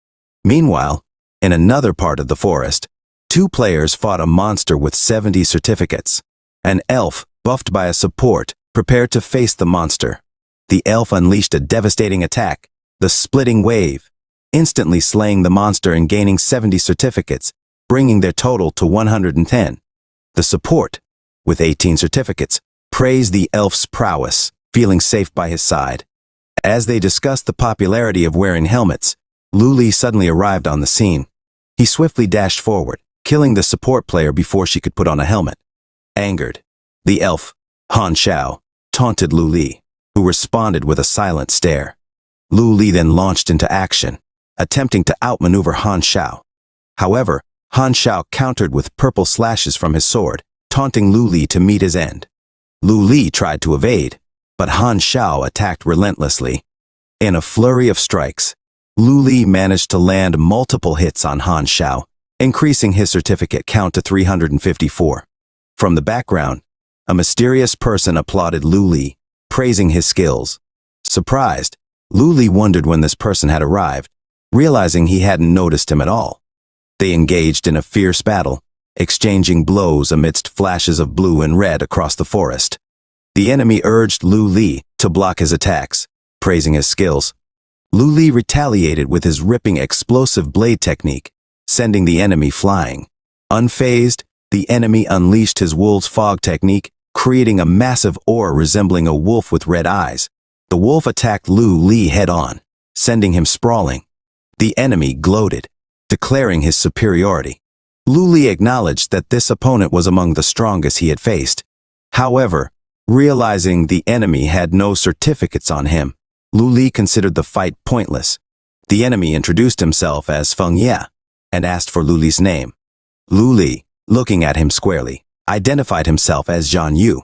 Meanwhile, in another part of the forest, 2 players fought a monster with 70 certificates. An elf, buffed by a support, prepared to face the monster. The elf unleashed a devastating attack, the Splitting Wave, instantly slaying the monster and gaining 70 certificates, bringing their total to 110. The support, with 18 certificates, praised the elf's prowess, feeling safe by his side. As they discussed the popularity of wearing helmets, Luli suddenly arrived on the scene. He swiftly dashed forward, killing the support player before she could put on a helmet. Angered, the elf, Han Xiao, taunted Luli, who responded with a silent stare. Luli then launched into action, attempting to outmaneuver Han Xiao. However, Han Xiao countered with purple slashes from his sword, taunting Luli to meet his end. Luli tried to evade, but Han Xiao attacked relentlessly. In a flurry of strikes, Luli managed to land multiple hits on Han Xiao, increasing his certificate count to 354. From the background, a mysterious person applauded Luli, praising his skills. Surprised, Luli wondered when this person had arrived, realizing he hadn't noticed him at all. They engaged in a fierce battle, exchanging blows amidst flashes of blue and red across the forest. The enemy urged Luli to block his attacks, praising his skills. Luli retaliated with his ripping explosive blade technique, sending the enemy flying. Unfazed, the enemy unleashed his wolf's fog technique, creating a massive aura resembling a wolf with red eyes. The wolf attacked Luli head-on, sending him sprawling. The enemy gloated, declaring his superiority. Luli acknowledged that this opponent was among the strongest he had faced. However, realizing the enemy had no certificates on him, Luli considered the fight pointless. The enemy introduced himself as Feng Ye and asked for Luli's name. Luli, looking at him squarely, identified himself as Zhan Yu.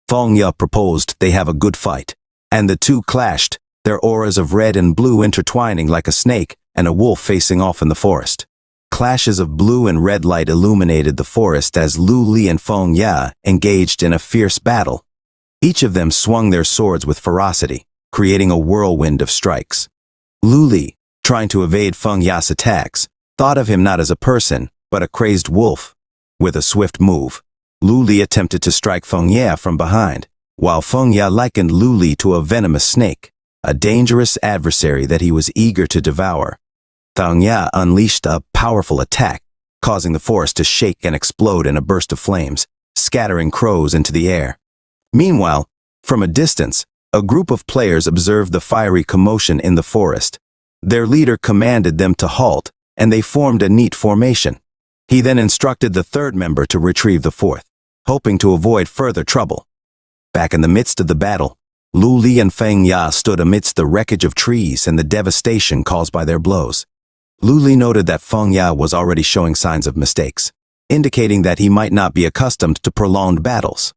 Feng Ye proposed they have a good fight, and the two clashed, their auras of red and blue intertwining like a snake and a wolf facing off in the forest. Clashes of blue and red light illuminated the forest as Luli and Feng Ye engaged in a fierce battle. Each of them swung their swords with ferocity, creating a whirlwind of strikes. Luli, trying to evade Feng Ye's attacks, thought of him not as a person, but a crazed wolf. With a swift move, Lu Li attempted to strike Feng Ya from behind, while Feng Ya likened Lu Li to a venomous snake, a dangerous adversary that he was eager to devour. Feng Ya unleashed a powerful attack, causing the forest to shake and explode in a burst of flames, scattering crows into the air. Meanwhile, from a distance, a group of players observed the fiery commotion in the forest. Their leader commanded them to halt, and they formed a neat formation. He then instructed the third member to retrieve the fourth, hoping to avoid further trouble. Back in the midst of the battle, Lu Li and Feng Ya stood amidst the wreckage of trees and the devastation caused by their blows. Lu Li noted that Feng Ya was already showing signs of mistakes, indicating that he might not be accustomed to prolonged battles.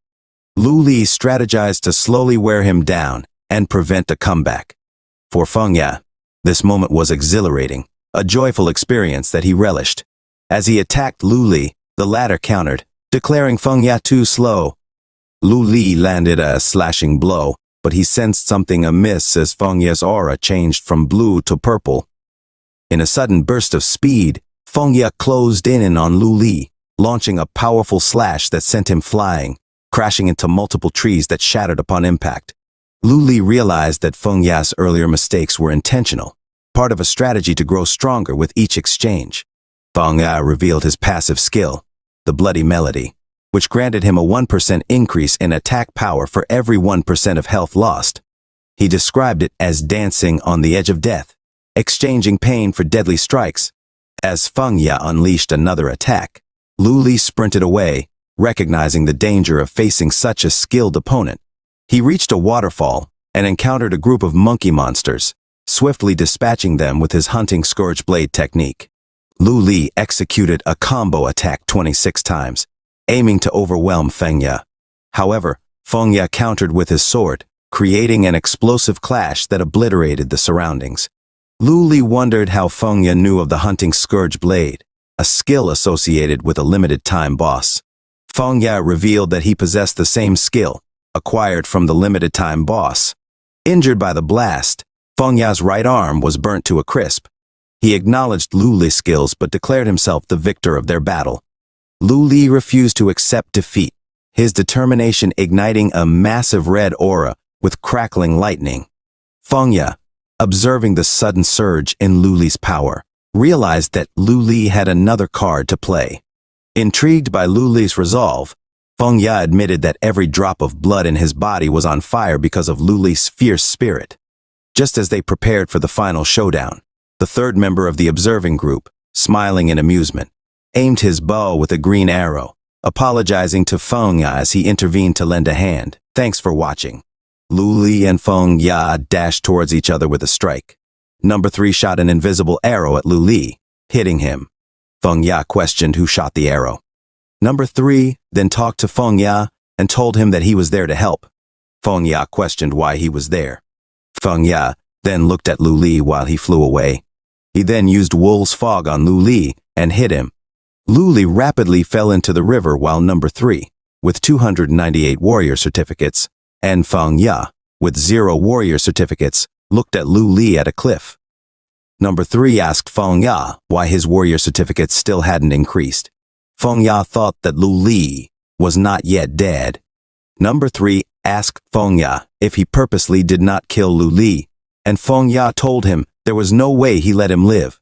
Lu Li strategized to slowly wear him down and prevent a comeback. For Feng Ya, this moment was exhilarating, a joyful experience that he relished. As he attacked Lu Li, the latter countered, declaring Feng Ya too slow. Lu Li landed a slashing blow, but he sensed something amiss as Feng Ya's aura changed from blue to purple. In a sudden burst of speed, Feng Ya closed in on Lu Li, launching a powerful slash that sent him flying, crashing into multiple trees that shattered upon impact. Lu Li realized that Feng Ya's earlier mistakes were intentional, part of a strategy to grow stronger with each exchange. Feng Ya revealed his passive skill, the Bloody Melody, which granted him a 1% increase in attack power for every 1% of health lost. He described it as dancing on the edge of death, exchanging pain for deadly strikes. As Feng Ya unleashed another attack, Lu Li sprinted away, recognizing the danger of facing such a skilled opponent. He reached a waterfall and encountered a group of monkey monsters, swiftly dispatching them with his hunting scourge blade technique. Lu Li executed a combo attack 26 times, aiming to overwhelm Feng Ya. However, Feng Ya countered with his sword, creating an explosive clash that obliterated the surroundings. Lu Li wondered how Feng Ya knew of the hunting scourge blade, a skill associated with a limited-time boss. Feng Ya revealed that he possessed the same skill, acquired from the limited-time boss. Injured by the blast, Feng Ya's right arm was burnt to a crisp. He acknowledged Lu Li's skills but declared himself the victor of their battle. Lu Li refused to accept defeat, his determination igniting a massive red aura with crackling lightning. Feng Ya, observing the sudden surge in Lu Li's power, realized that Lu Li had another card to play. Intrigued by Lu Li's resolve, Feng Ya admitted that every drop of blood in his body was on fire because of Lu Li's fierce spirit. Just as they prepared for the final showdown, the third member of the observing group, smiling in amusement, aimed his bow with a green arrow, apologizing to Feng Ya as he intervened to lend a hand. Thanks for watching. Lu Li and Feng Ya dashed towards each other with a strike. Number 3 shot an invisible arrow at Lu Li, hitting him. Feng Ya questioned who shot the arrow. Number 3 then talked to Feng Ya and told him that he was there to help. Feng Ya questioned why he was there. Feng Ya then looked at Lu Li while he flew away. He then used Wolf's Fog on Lu Li and hit him. Lu Li rapidly fell into the river while Number 3, with 298 warrior certificates, and Feng Ya, with 0 warrior certificates, looked at Lu Li at a cliff. Number 3 asked Feng Ya why his warrior certificates still hadn't increased. Feng Ya thought that Lu Li was not yet dead. Number 3 asked Feng Ya if he purposely did not kill Lu Li, and Feng Ya told him there was no way he let him live.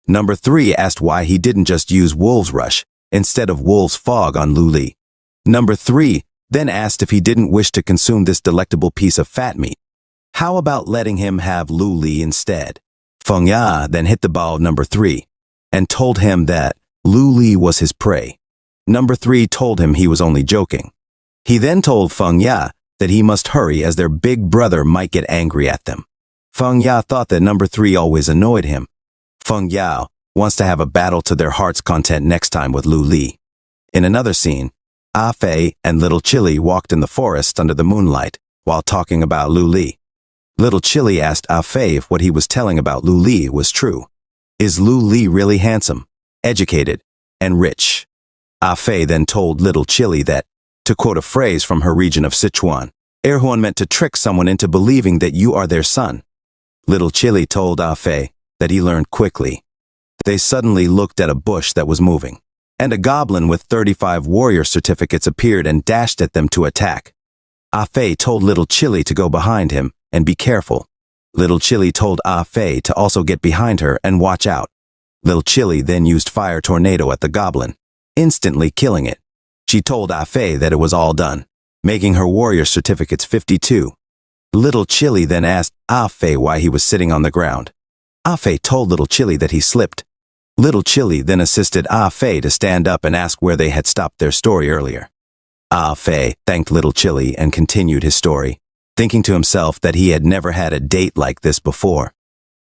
Number 3 asked why he didn't just use Wolf's Rush instead of Wolf's Fog on Lu Li. Number 3 then asked if he didn't wish to consume this delectable piece of fat meat. How about letting him have Lu Li instead? Feng Ya then hit the ball Number 3 and told him that Lu Li was his prey. Number 3 told him he was only joking. He then told Feng Ya that he must hurry as their big brother might get angry at them. Feng Ya thought that Number 3 always annoyed him. Feng Ya wants to have a battle to their heart's content next time with Lu Li. In another scene, Ah Fei and Little Chili walked in the forest under the moonlight while talking about Lu Li. Little Chili asked Ah Fei if what he was telling about Lu Li was true. Is Lu Li really handsome, educated, and rich? Ah Fei then told Little Chili that, to quote a phrase from her region of Sichuan, Erhuan meant to trick someone into believing that you are their son. Little Chili told Ah Fei that he learned quickly. They suddenly looked at a bush that was moving. and a goblin with 35 warrior certificates appeared and dashed at them to attack. Ah-Fei told Little Chili to go behind him and be careful. Little Chili told Ah-Fei to also get behind her and watch out. Little Chili then used Fire Tornado at the goblin, instantly killing it. She told Ah-Fei that it was all done, making her warrior certificates 52. Little Chili then asked Ah-Fei why he was sitting on the ground. Ah-Fei told Little Chili that he slipped. Little Chili then assisted Ah-Fei to stand up and ask where they had stopped their story earlier. Ah-Fei thanked Little Chili and continued his story, thinking to himself that he had never had a date like this before.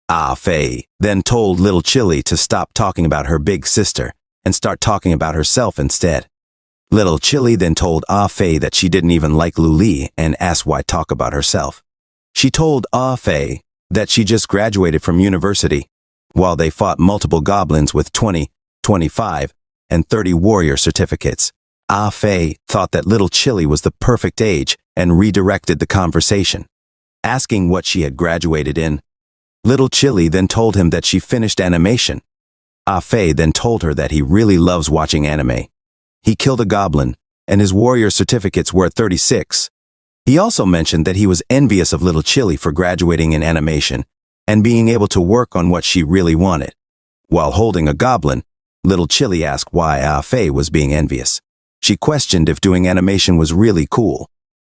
Ah-Fei then told Little Chili to stop talking about her big sister and start talking about herself instead. Little Chili then told Ah-Fei that she didn't even like Lu Li and asked why talk about herself. She told Ah-Fei that she just graduated from university, while they fought multiple goblins with 20, 25, and 30 warrior certificates. Ah-Fei thought that Little Chili was the perfect age and redirected the conversation, asking what she had graduated in. Little Chili then told him that she finished animation. Ah-Fei then told her that he really loves watching anime. He killed a goblin, and his warrior certificates were at 36. He also mentioned that he was envious of Little Chili for graduating in animation and being able to work on what she really wanted. While holding a goblin, Little Chili asked why Ah-Fei was being envious. She questioned if doing animation was really cool.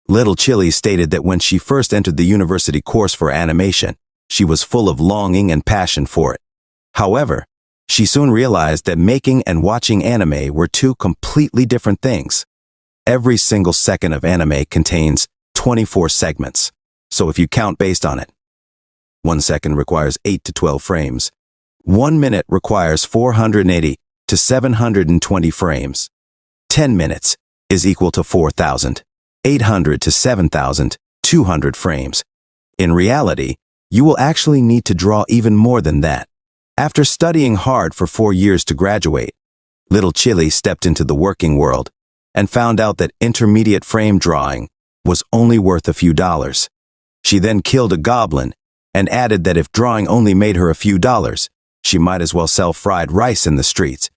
Little Chili stated that when she first entered the university course for animation, she was full of longing and passion for it. However, she soon realized that making and watching anime were two completely different things. Every single second of anime contains 24 segments, so if you count based on it, 1 second requires 8 to 12 frames. 1 minute requires 480 to 720 frames. 10 minutes is equal to 4,800 to 7,200 frames. In reality, you will actually need to draw even more than that. After studying hard for 4 years to graduate, Little Chili stepped into the working world and found out that intermediate frame drawing was only worth a few dollars. She then killed a goblin and added that if drawing only made her a few dollars, she might as well sell fried rice in the streets.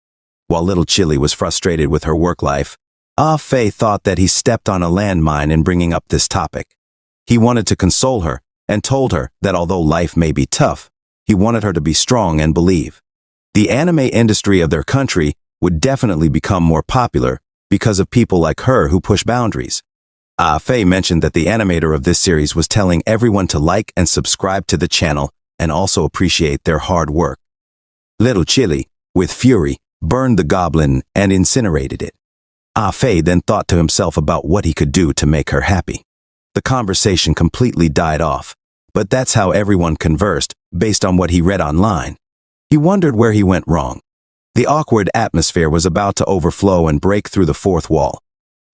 While Little Chili was frustrated with her work life, Ah-Fei thought that he stepped on a landmine in bringing up this topic. He wanted to console her and told her that although life may be tough, he wanted her to be strong and believe. The anime industry of their country would definitely become more popular because of people like her who push boundaries. Ah-Fei mentioned that the animator of this series was telling everyone to like and subscribe to the channel and also appreciate their hard work. Little Chili, with fury, burned the goblin and incinerated it. Ah-Fei then thought to himself about what he could do to make her happy. The conversation completely died off, but that's how everyone conversed based on what he read online. He wondered where he went wrong. The awkward atmosphere was about to overflow and break through the fourth wall.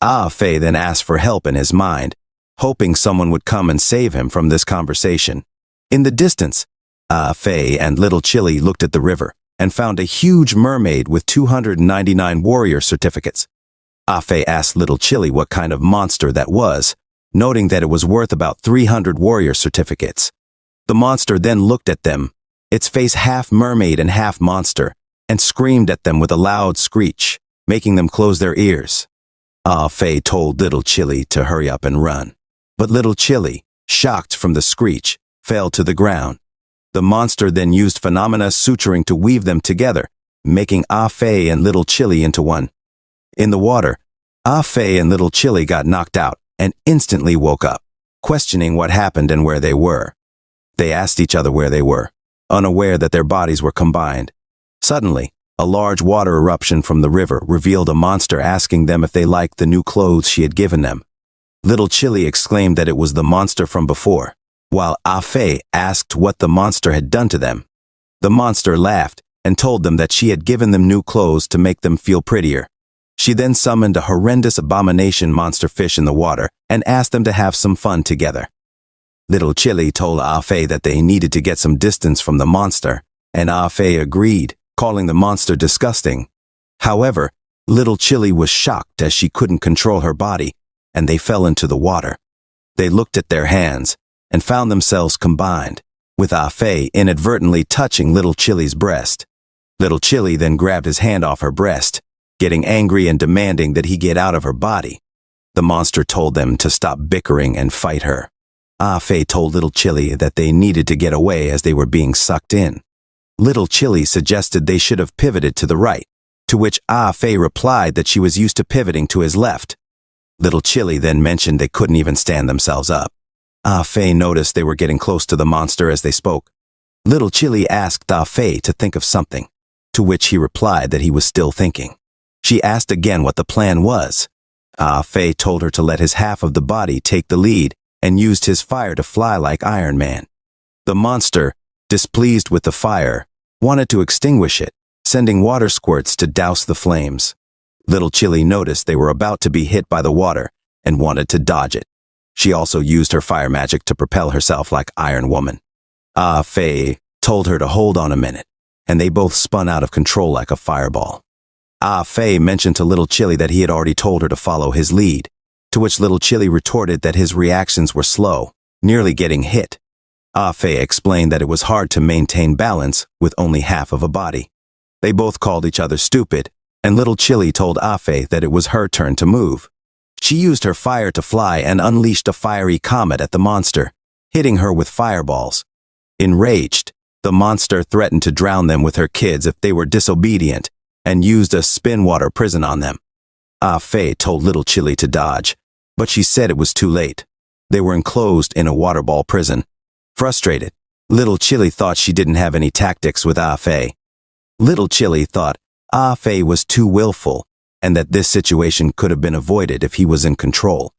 Ah-Fei then asked for help in his mind, hoping someone would come and save him from this conversation. In the distance, Ah-Fei and Little Chili looked at the river and found a huge mermaid with 299 warrior certificates. Ah-Fei asked Little Chili what kind of monster that was, noting that it was worth about 300 warrior certificates. The monster then looked at them, its face half mermaid and half monster, and screamed at them with a loud screech, making them close their ears. Ah-Fei told Little Chili to hurry up and run, but Little Chili, shocked from the screech, fell to the ground. The monster then used phenomena suturing to weave them together, making Ah-Fei and Little Chili into one. In the water, Ah-Fei and Little Chili got knocked out and instantly woke up, questioning what happened and where they were. They asked each other where they were, unaware that their bodies were combined. Suddenly, a large water eruption from the river revealed a monster asking them if they liked the new clothes she had given them. Little Chili exclaimed that it was the monster from before, while Ah-Fei asked what the monster had done to them. The monster laughed and told them that she had given them new clothes to make them feel prettier. She then summoned a horrendous abomination monster fish in the water and asked them to have some fun together. Little Chili told Ah-Fei that they needed to get some distance from the monster, and Ah-Fei agreed, calling the monster disgusting. However, Little Chili was shocked as she couldn't control her body, and they fell into the water. They looked at their hands and found themselves combined, with Ah-Fei inadvertently touching Little Chili's breast. Little Chili then grabbed his hand off her breast getting angry and demanding that he get out of her body. The monster told them to stop bickering and fight her. Ah-Fei told Little Chili that they needed to get away as they were being sucked in. Little Chili suggested they should have pivoted to the right, to which Ah-Fei replied that she was used to pivoting to his left. Little Chili then mentioned they couldn't even stand themselves up. Ah-Fei noticed they were getting close to the monster as they spoke. Little Chili asked Ah-Fei to think of something, to which he replied that he was still thinking. She asked again what the plan was. Ah-Fei told her to let his half of the body take the lead and used his fire to fly like Iron Man. The monster, displeased with the fire, wanted to extinguish it, sending water squirts to douse the flames. Little Chili noticed they were about to be hit by the water and wanted to dodge it. She also used her fire magic to propel herself like Iron Woman. Ah-Fei told her to hold on a minute, and they both spun out of control like a fireball. Ah-Fei mentioned to Little Chili that he had already told her to follow his lead, to which Little Chili retorted that his reactions were slow, nearly getting hit. Ah-Fei explained that it was hard to maintain balance with only half of a body. They both called each other stupid, and Little Chili told Ah-Fei that it was her turn to move. She used her fire to fly and unleashed a fiery comet at the monster, hitting her with fireballs. Enraged, the monster threatened to drown them with her kids if they were disobedient, and used a spin-water prison on them. Ah-Fei told Little Chili to dodge, but she said it was too late. They were enclosed in a waterball prison. Frustrated, Little Chili thought she didn't have any tactics with Ah-Fei. Little Chili thought Ah-Fei was too willful, and that this situation could have been avoided if he was in control.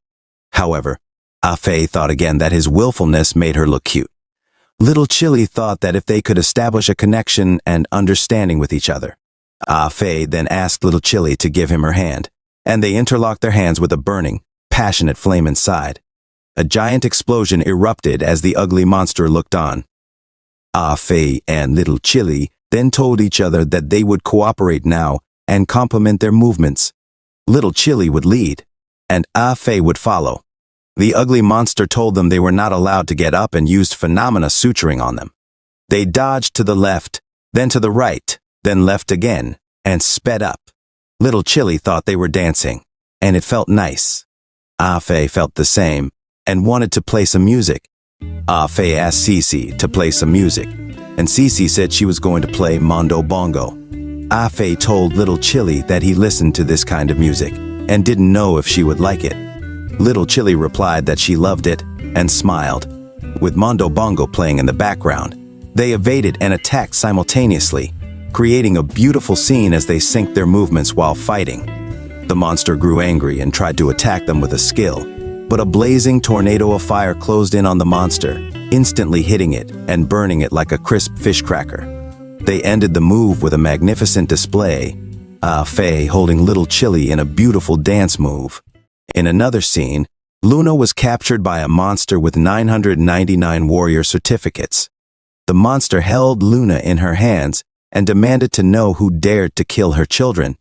However, Ah-Fei thought again that his willfulness made her look cute. Little Chili thought that if they could establish a connection and understanding with each other. Ah-Fei then asked Little Chili to give him her hand, and they interlocked their hands with a burning, passionate flame inside. A giant explosion erupted as the ugly monster looked on. Ah-Fei and Little Chili then told each other that they would cooperate now and complement their movements. Little Chili would lead, and Ah-Fei would follow. The ugly monster told them they were not allowed to get up and used phenomena suturing on them. They dodged to the left, then to the right, then left again, and sped up. Little Chili thought they were dancing, and it felt nice. Ah-Fei felt the same, and wanted to play some music. Ah-Fei asked Cece to play some music, and Cece said she was going to play Mondo Bongo. Ah-Fei told Little Chili that he listened to this kind of music, and didn't know if she would like it. Little Chili replied that she loved it, and smiled. With Mondo Bongo playing in the background, they evaded and attacked simultaneously, creating a beautiful scene as they synced their movements while fighting. The monster grew angry and tried to attack them with a skill, but a blazing tornado of fire closed in on the monster, instantly hitting it and burning it like a crisp fish cracker. They ended the move with a magnificent display, Ah-Fei holding Little Chili in a beautiful dance move. In another scene, Luna was captured by a monster with 999 warrior certificates. The monster held Luna in her hands and demanded to know who dared to kill her children.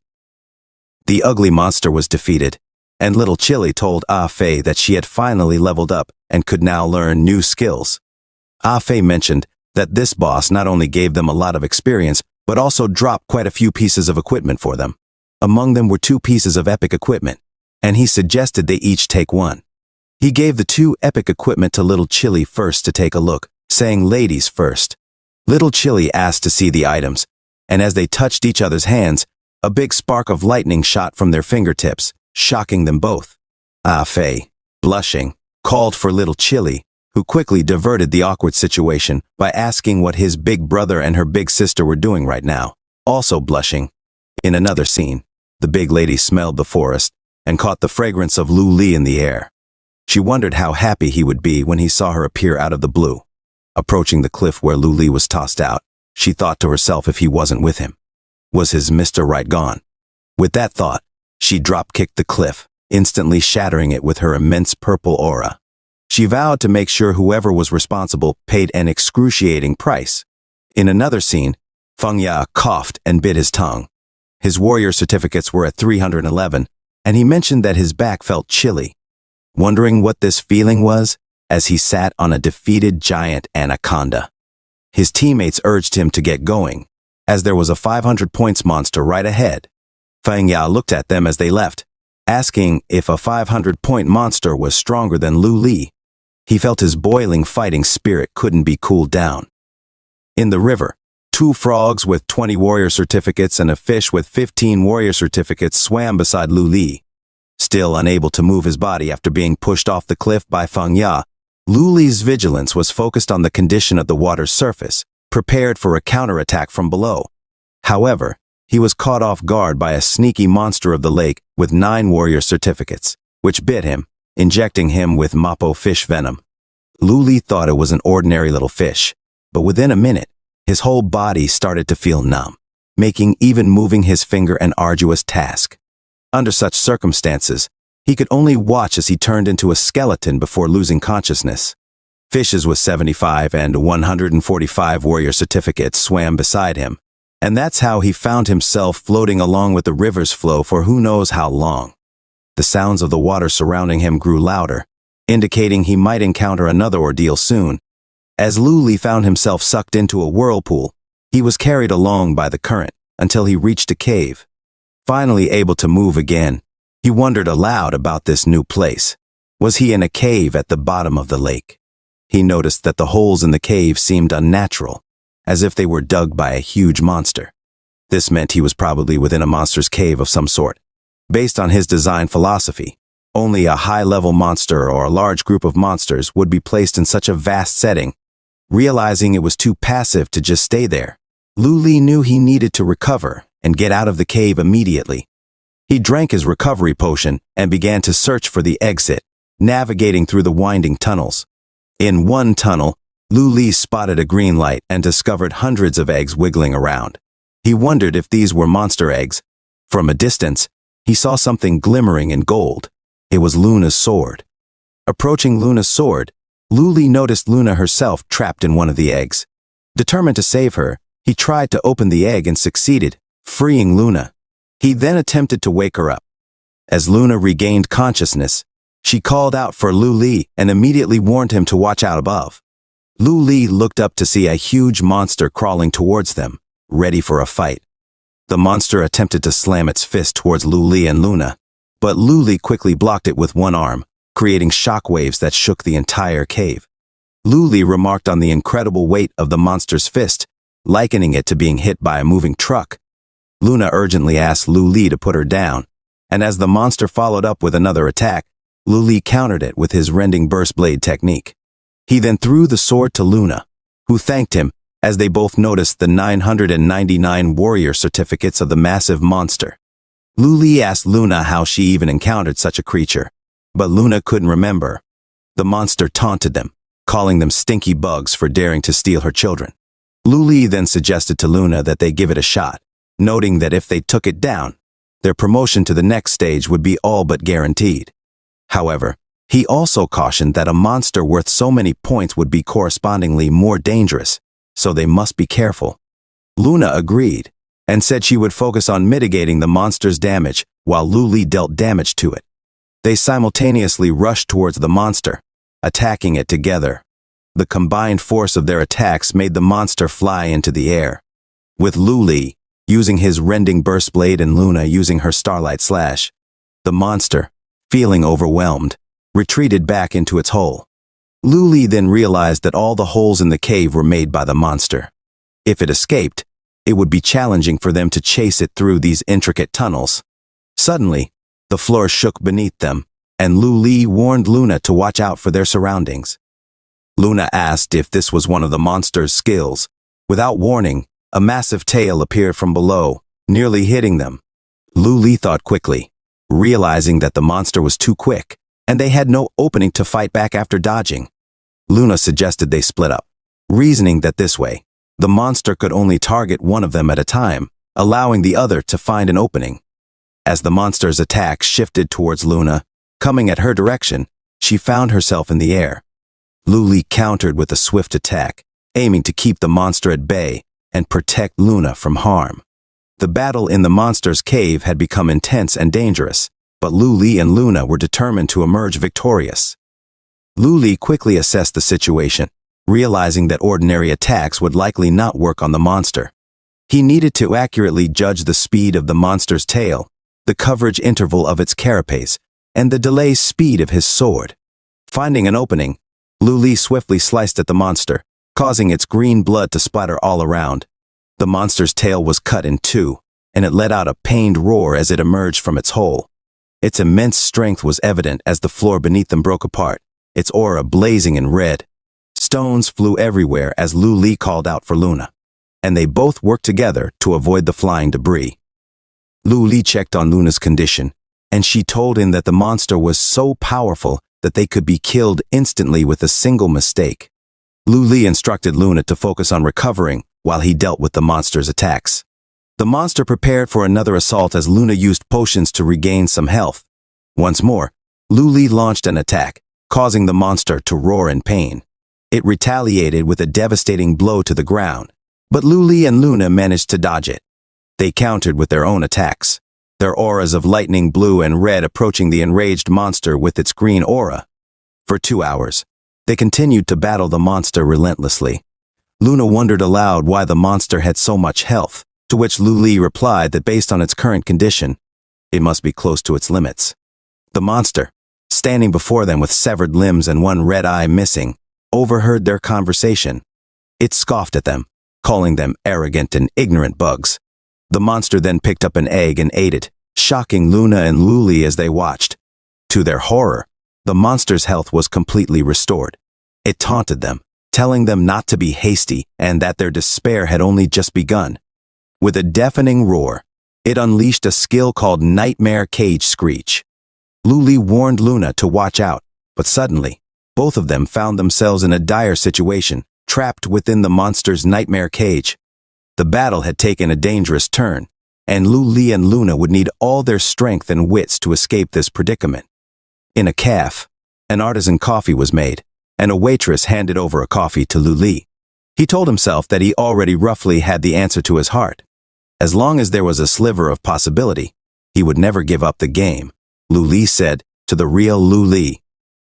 The ugly monster was defeated, and Little Chili told Ah-Fei that she had finally leveled up and could now learn new skills. Ah-Fei mentioned that this boss not only gave them a lot of experience, but also dropped quite a few pieces of equipment for them. Among them were 2 pieces of epic equipment, and he suggested they each take one. He gave the 2 epic equipment to Little Chili first to take a look, saying ladies first. Little Chili asked to see the items, and as they touched each other's hands, a big spark of lightning shot from their fingertips, shocking them both. Ah-Fei, blushing, called for Little Chili, who quickly diverted the awkward situation by asking what his big brother and her big sister were doing right now, also blushing. In another scene, the big lady smelled the forest and caught the fragrance of Lu Li in the air. She wondered how happy he would be when he saw her appear out of the blue. Approaching the cliff where Lu Li was tossed out, she thought to herself if he wasn't with him. Was his Mr. Right gone? With that thought, she drop-kicked the cliff, instantly shattering it with her immense purple aura. She vowed to make sure whoever was responsible paid an excruciating price. In another scene, Feng Ya coughed and bit his tongue. His warrior certificates were at 311, and he mentioned that his back felt chilly. Wondering what this feeling was, as he sat on a defeated giant anaconda. His teammates urged him to get going, as there was a 500 points monster right ahead. Feng Ya looked at them as they left, asking if a 500-point monster was stronger than Lu Li. He felt his boiling fighting spirit couldn't be cooled down. In the river, 2 frogs with 20 warrior certificates and a fish with 15 warrior certificates swam beside Lu Li. Still unable to move his body after being pushed off the cliff by Feng Ya, Lu Li's vigilance was focused on the condition of the water's surface, prepared for a counterattack from below. However, he was caught off guard by a sneaky monster of the lake with 9 warrior certificates, which bit him, injecting him with Mappo fish venom. Lu Li thought it was an ordinary little fish, but within a minute, his whole body started to feel numb, making even moving his finger an arduous task. Under such circumstances, he could only watch as he turned into a skeleton before losing consciousness. Fishes with 75 and 145 warrior certificates swam beside him, and that's how he found himself floating along with the river's flow for who knows how long. The sounds of the water surrounding him grew louder, indicating he might encounter another ordeal soon. As Lu Li found himself sucked into a whirlpool, he was carried along by the current until he reached a cave. Finally able to move again, he wondered aloud about this new place. Was he in a cave at the bottom of the lake? He noticed that the holes in the cave seemed unnatural, as if they were dug by a huge monster. This meant he was probably within a monster's cave of some sort. Based on his design philosophy, only a high-level monster or a large group of monsters would be placed in such a vast setting. Realizing it was too passive to just stay there, Lu Li knew he needed to recover and get out of the cave immediately. He drank his recovery potion and began to search for the exit, navigating through the winding tunnels. In one tunnel, Lu Li spotted a green light and discovered hundreds of eggs wiggling around. He wondered if these were monster eggs. From a distance, he saw something glimmering in gold. It was Luna's sword. Approaching Luna's sword, Lu Li noticed Luna herself trapped in one of the eggs. Determined to save her, he tried to open the egg and succeeded, freeing Luna. He then attempted to wake her up. As Luna regained consciousness, she called out for Lu Li and immediately warned him to watch out above. Lu Li looked up to see a huge monster crawling towards them, ready for a fight. The monster attempted to slam its fist towards Lu Li and Luna, but Lu Li quickly blocked it with one arm, creating shockwaves that shook the entire cave. Lu Li remarked on the incredible weight of the monster's fist, likening it to being hit by a moving truck. Luna urgently asked Lu Li to put her down, and as the monster followed up with another attack, Lu Li countered it with his rending burst blade technique. He then threw the sword to Luna, who thanked him as they both noticed the 999 warrior certificates of the massive monster. Lu Li asked Luna how she even encountered such a creature, but Luna couldn't remember. The monster taunted them, calling them stinky bugs for daring to steal her children. Lu Li then suggested to Luna that they give it a shot, noting that if they took it down, their promotion to the next stage would be all but guaranteed. However, he also cautioned that a monster worth so many points would be correspondingly more dangerous, so they must be careful. Luna agreed, and said she would focus on mitigating the monster's damage while Lu Li dealt damage to it. They simultaneously rushed towards the monster, attacking it together. The combined force of their attacks made the monster fly into the air. With Lu Li using his rending burst blade and Luna using her starlight slash, the monster, feeling overwhelmed, retreated back into its hole. Lu Li then realized that all the holes in the cave were made by the monster. If it escaped, it would be challenging for them to chase it through these intricate tunnels. Suddenly, the floor shook beneath them, and Lu Li warned Luna to watch out for their surroundings. Luna asked if this was one of the monster's skills. Without warning, a massive tail appeared from below, nearly hitting them. Lu Li thought quickly, realizing that the monster was too quick, and they had no opening to fight back after dodging. Luna suggested they split up, reasoning that this way, the monster could only target one of them at a time, allowing the other to find an opening. As the monster's attack shifted towards Luna, coming at her direction, she found herself in the air. Lu Li countered with a swift attack, aiming to keep the monster at bay and protect Luna from harm. The battle in the monster's cave had become intense and dangerous, but Lu Li and Luna were determined to emerge victorious. Lu Li quickly assessed the situation, realizing that ordinary attacks would likely not work on the monster. He needed to accurately judge the speed of the monster's tail the coverage interval of its carapace, and the delay speed of his sword. Finding an opening, Lu Li swiftly sliced at the monster, causing its green blood to splatter all around. The monster's tail was cut in two, and it let out a pained roar as it emerged from its hole. Its immense strength was evident as the floor beneath them broke apart, its aura blazing in red. Stones flew everywhere as Lu Li called out for Luna, and they both worked together to avoid the flying debris. Lu Li checked on Luna's condition, and she told him that the monster was so powerful that they could be killed instantly with a single mistake. Lu Li instructed Luna to focus on recovering while he dealt with the monster's attacks. The monster prepared for another assault as Luna used potions to regain some health. Once more, Lu Li launched an attack, causing the monster to roar in pain. It retaliated with a devastating blow to the ground, but Lu Li and Luna managed to dodge it. They countered with their own attacks, their auras of lightning blue and red approaching the enraged monster with its green aura. For 2 hours, they continued to battle the monster relentlessly. Luna wondered aloud why the monster had so much health, to which Lu Li replied that based on its current condition, it must be close to its limits. The monster, standing before them with severed limbs and one red eye missing, overheard their conversation. It scoffed at them, calling them arrogant and ignorant bugs. The monster then picked up an egg and ate it, shocking Luna and Lu Li as they watched. To their horror, the monster's health was completely restored. It taunted them, telling them not to be hasty and that their despair had only just begun. With a deafening roar, it unleashed a skill called Nightmare Cage Screech. Lu Li warned Luna to watch out, but suddenly, both of them found themselves in a dire situation, trapped within the monster's nightmare cage. The battle had taken a dangerous turn, and Lu Li and Luna would need all their strength and wits to escape this predicament. In a cafe, an artisan coffee was made, and a waitress handed over a coffee to Lu Li. He told himself that he already roughly had the answer to his heart. As long as there was a sliver of possibility, he would never give up the game, Lu Li said to the real Lu Li.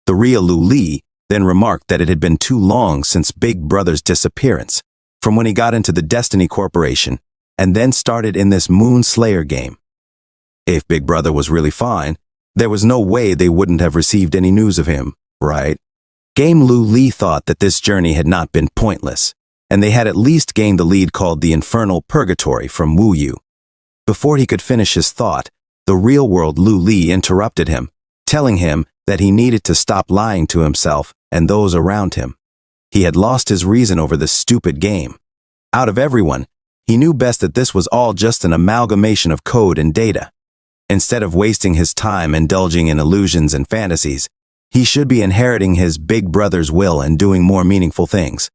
The real Lu Li then remarked that it had been too long since Big Brother's disappearance, from when he got into the Destiny Corporation, and then started in this Moon Slayer game. If Big Brother was really fine, there was no way they wouldn't have received any news of him, right? Game Lu Li thought that this journey had not been pointless, and they had at least gained the lead called the Infernal Purgatory from Wu Yu. Before he could finish his thought, the real-world Lu Li interrupted him, telling him that he needed to stop lying to himself and those around him. He had lost his reason over this stupid game. Out of everyone, he knew best that this was all just an amalgamation of code and data. Instead of wasting his time indulging in illusions and fantasies, he should be inheriting his big brother's will and doing more meaningful things.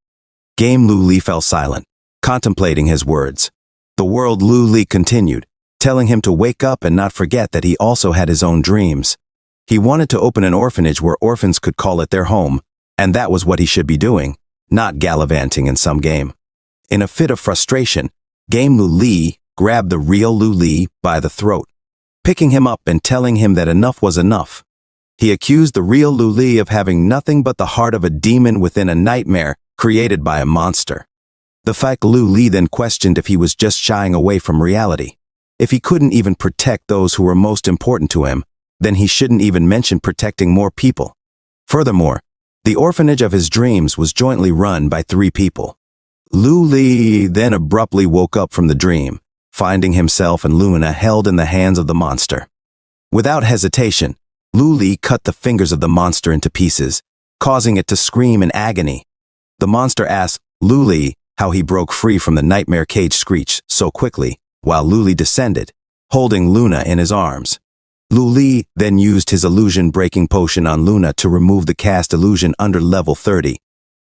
Game Lu Li fell silent, contemplating his words. The world Lu Li continued, telling him to wake up and not forget that he also had his own dreams. He wanted to open an orphanage where orphans could call it their home, and that was what he should be doing, not gallivanting in some game. In a fit of frustration, Game Lu Li grabbed the real Lu Li by the throat, picking him up and telling him that enough was enough. He accused the real Lu Li of having nothing but the heart of a demon within a nightmare created by a monster. The fake Lu Li then questioned if he was just shying away from reality. If he couldn't even protect those who were most important to him, then he shouldn't even mention protecting more people. Furthermore, the orphanage of his dreams was jointly run by 3 people. Lu Li then abruptly woke up from the dream, finding himself and Luna held in the hands of the monster. Without hesitation, Lu Li cut the fingers of the monster into pieces, causing it to scream in agony. The monster asked Lu Li how he broke free from the nightmare cage screech so quickly, while Lu Li descended, holding Luna in his arms. Lu Li then used his illusion-breaking potion on Luna to remove the cast illusion under level 30.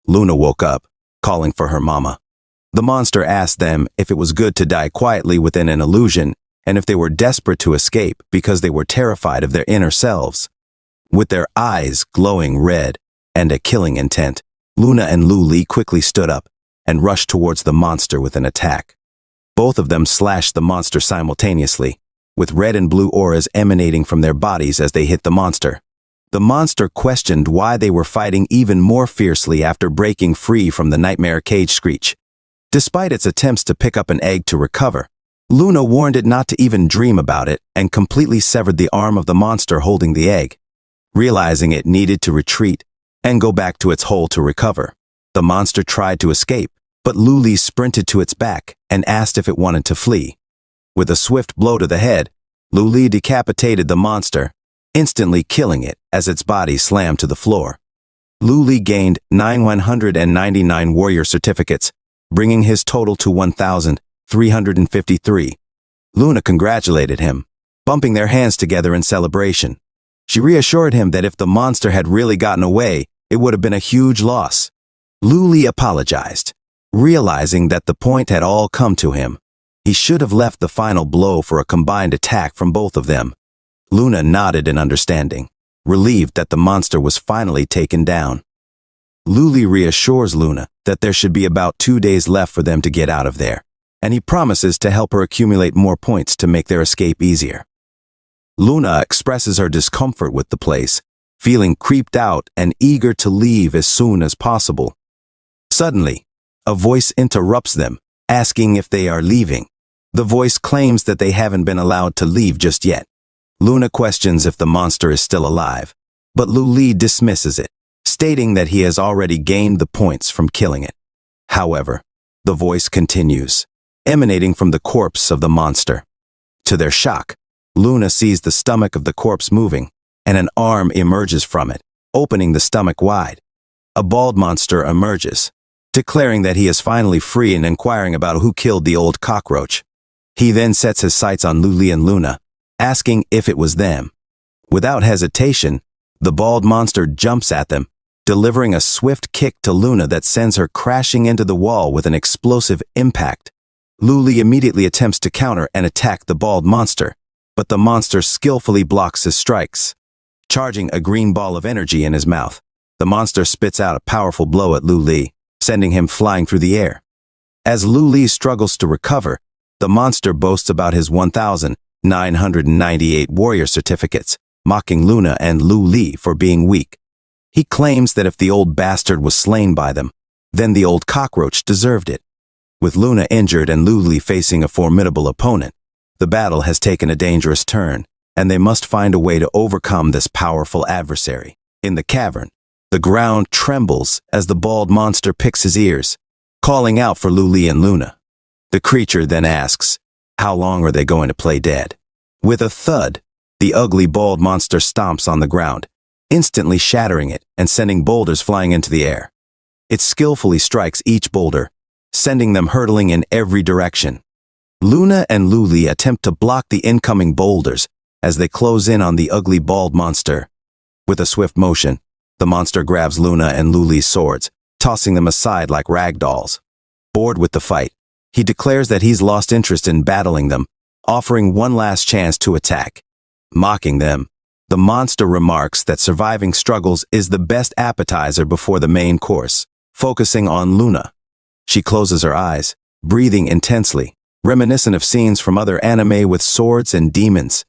Luna woke up, calling for her mama. The monster asked them if it was good to die quietly within an illusion, and if they were desperate to escape because they were terrified of their inner selves. With their eyes glowing red and a killing intent, Luna and Lu Li quickly stood up and rushed towards the monster with an attack. Both of them slashed the monster simultaneously, with red and blue auras emanating from their bodies as they hit the monster. The monster questioned why they were fighting even more fiercely after breaking free from the nightmare cage screech. Despite its attempts to pick up an egg to recover, Luna warned it not to even dream about it and completely severed the arm of the monster holding the egg. Realizing it needed to retreat and go back to its hole to recover, the monster tried to escape, but Luli sprinted to its back and asked if it wanted to flee. With a swift blow to the head, Luli decapitated the monster, instantly killing it as its body slammed to the floor. Luli gained 999 warrior certificates, bringing his total to 1,353. Luna congratulated him, bumping their hands together in celebration. She reassured him that if the monster had really gotten away, it would have been a huge loss. Luli apologized, realizing that the point had all come to him. He should have left the final blow for a combined attack from both of them. Luna nodded in understanding, relieved that the monster was finally taken down. Luli reassures Luna that there should be about 2 days left for them to get out of there, and he promises to help her accumulate more points to make their escape easier. Luna expresses her discomfort with the place, feeling creeped out and eager to leave as soon as possible. Suddenly, a voice interrupts them, asking if they are leaving. The voice claims that they haven't been allowed to leave just yet. Luna questions if the monster is still alive, but Luli dismisses it, stating that he has already gained the points from killing it. However, the voice continues, emanating from the corpse of the monster. To their shock, Luna sees the stomach of the corpse moving, and an arm emerges from it, opening the stomach wide. A bald monster emerges, declaring that he is finally free and inquiring about who killed the old cockroach. He then sets his sights on Luli and Luna, asking if it was them. Without hesitation, the bald monster jumps at them, delivering a swift kick to Luna that sends her crashing into the wall with an explosive impact. Luli immediately attempts to counter and attack the bald monster, but the monster skillfully blocks his strikes. Charging a green ball of energy in his mouth, the monster spits out a powerful blow at Luli, sending him flying through the air. As Luli struggles to recover, the monster boasts about his 1,998 warrior certificates, mocking Luna and Luli for being weak. He claims that if the old bastard was slain by them, then the old cockroach deserved it. With Luna injured and Luli facing a formidable opponent, the battle has taken a dangerous turn, and they must find a way to overcome this powerful adversary. In the cavern, the ground trembles as the bald monster picks his ears, calling out for Luli and Luna. The creature then asks, how long are they going to play dead? With a thud, the ugly bald monster stomps on the ground, instantly shattering it and sending boulders flying into the air. It skillfully strikes each boulder, sending them hurtling in every direction. Luna and Luli attempt to block the incoming boulders as they close in on the ugly bald monster. With a swift motion, the monster grabs Luna and Luli's swords, tossing them aside like rag dolls. Bored with the fight, he declares that he's lost interest in battling them, offering one last chance to attack. Mocking them, the monster remarks that surviving struggles is the best appetizer before the main course, focusing on Luna. She closes her eyes, breathing intensely, reminiscent of scenes from other anime with swords and demons.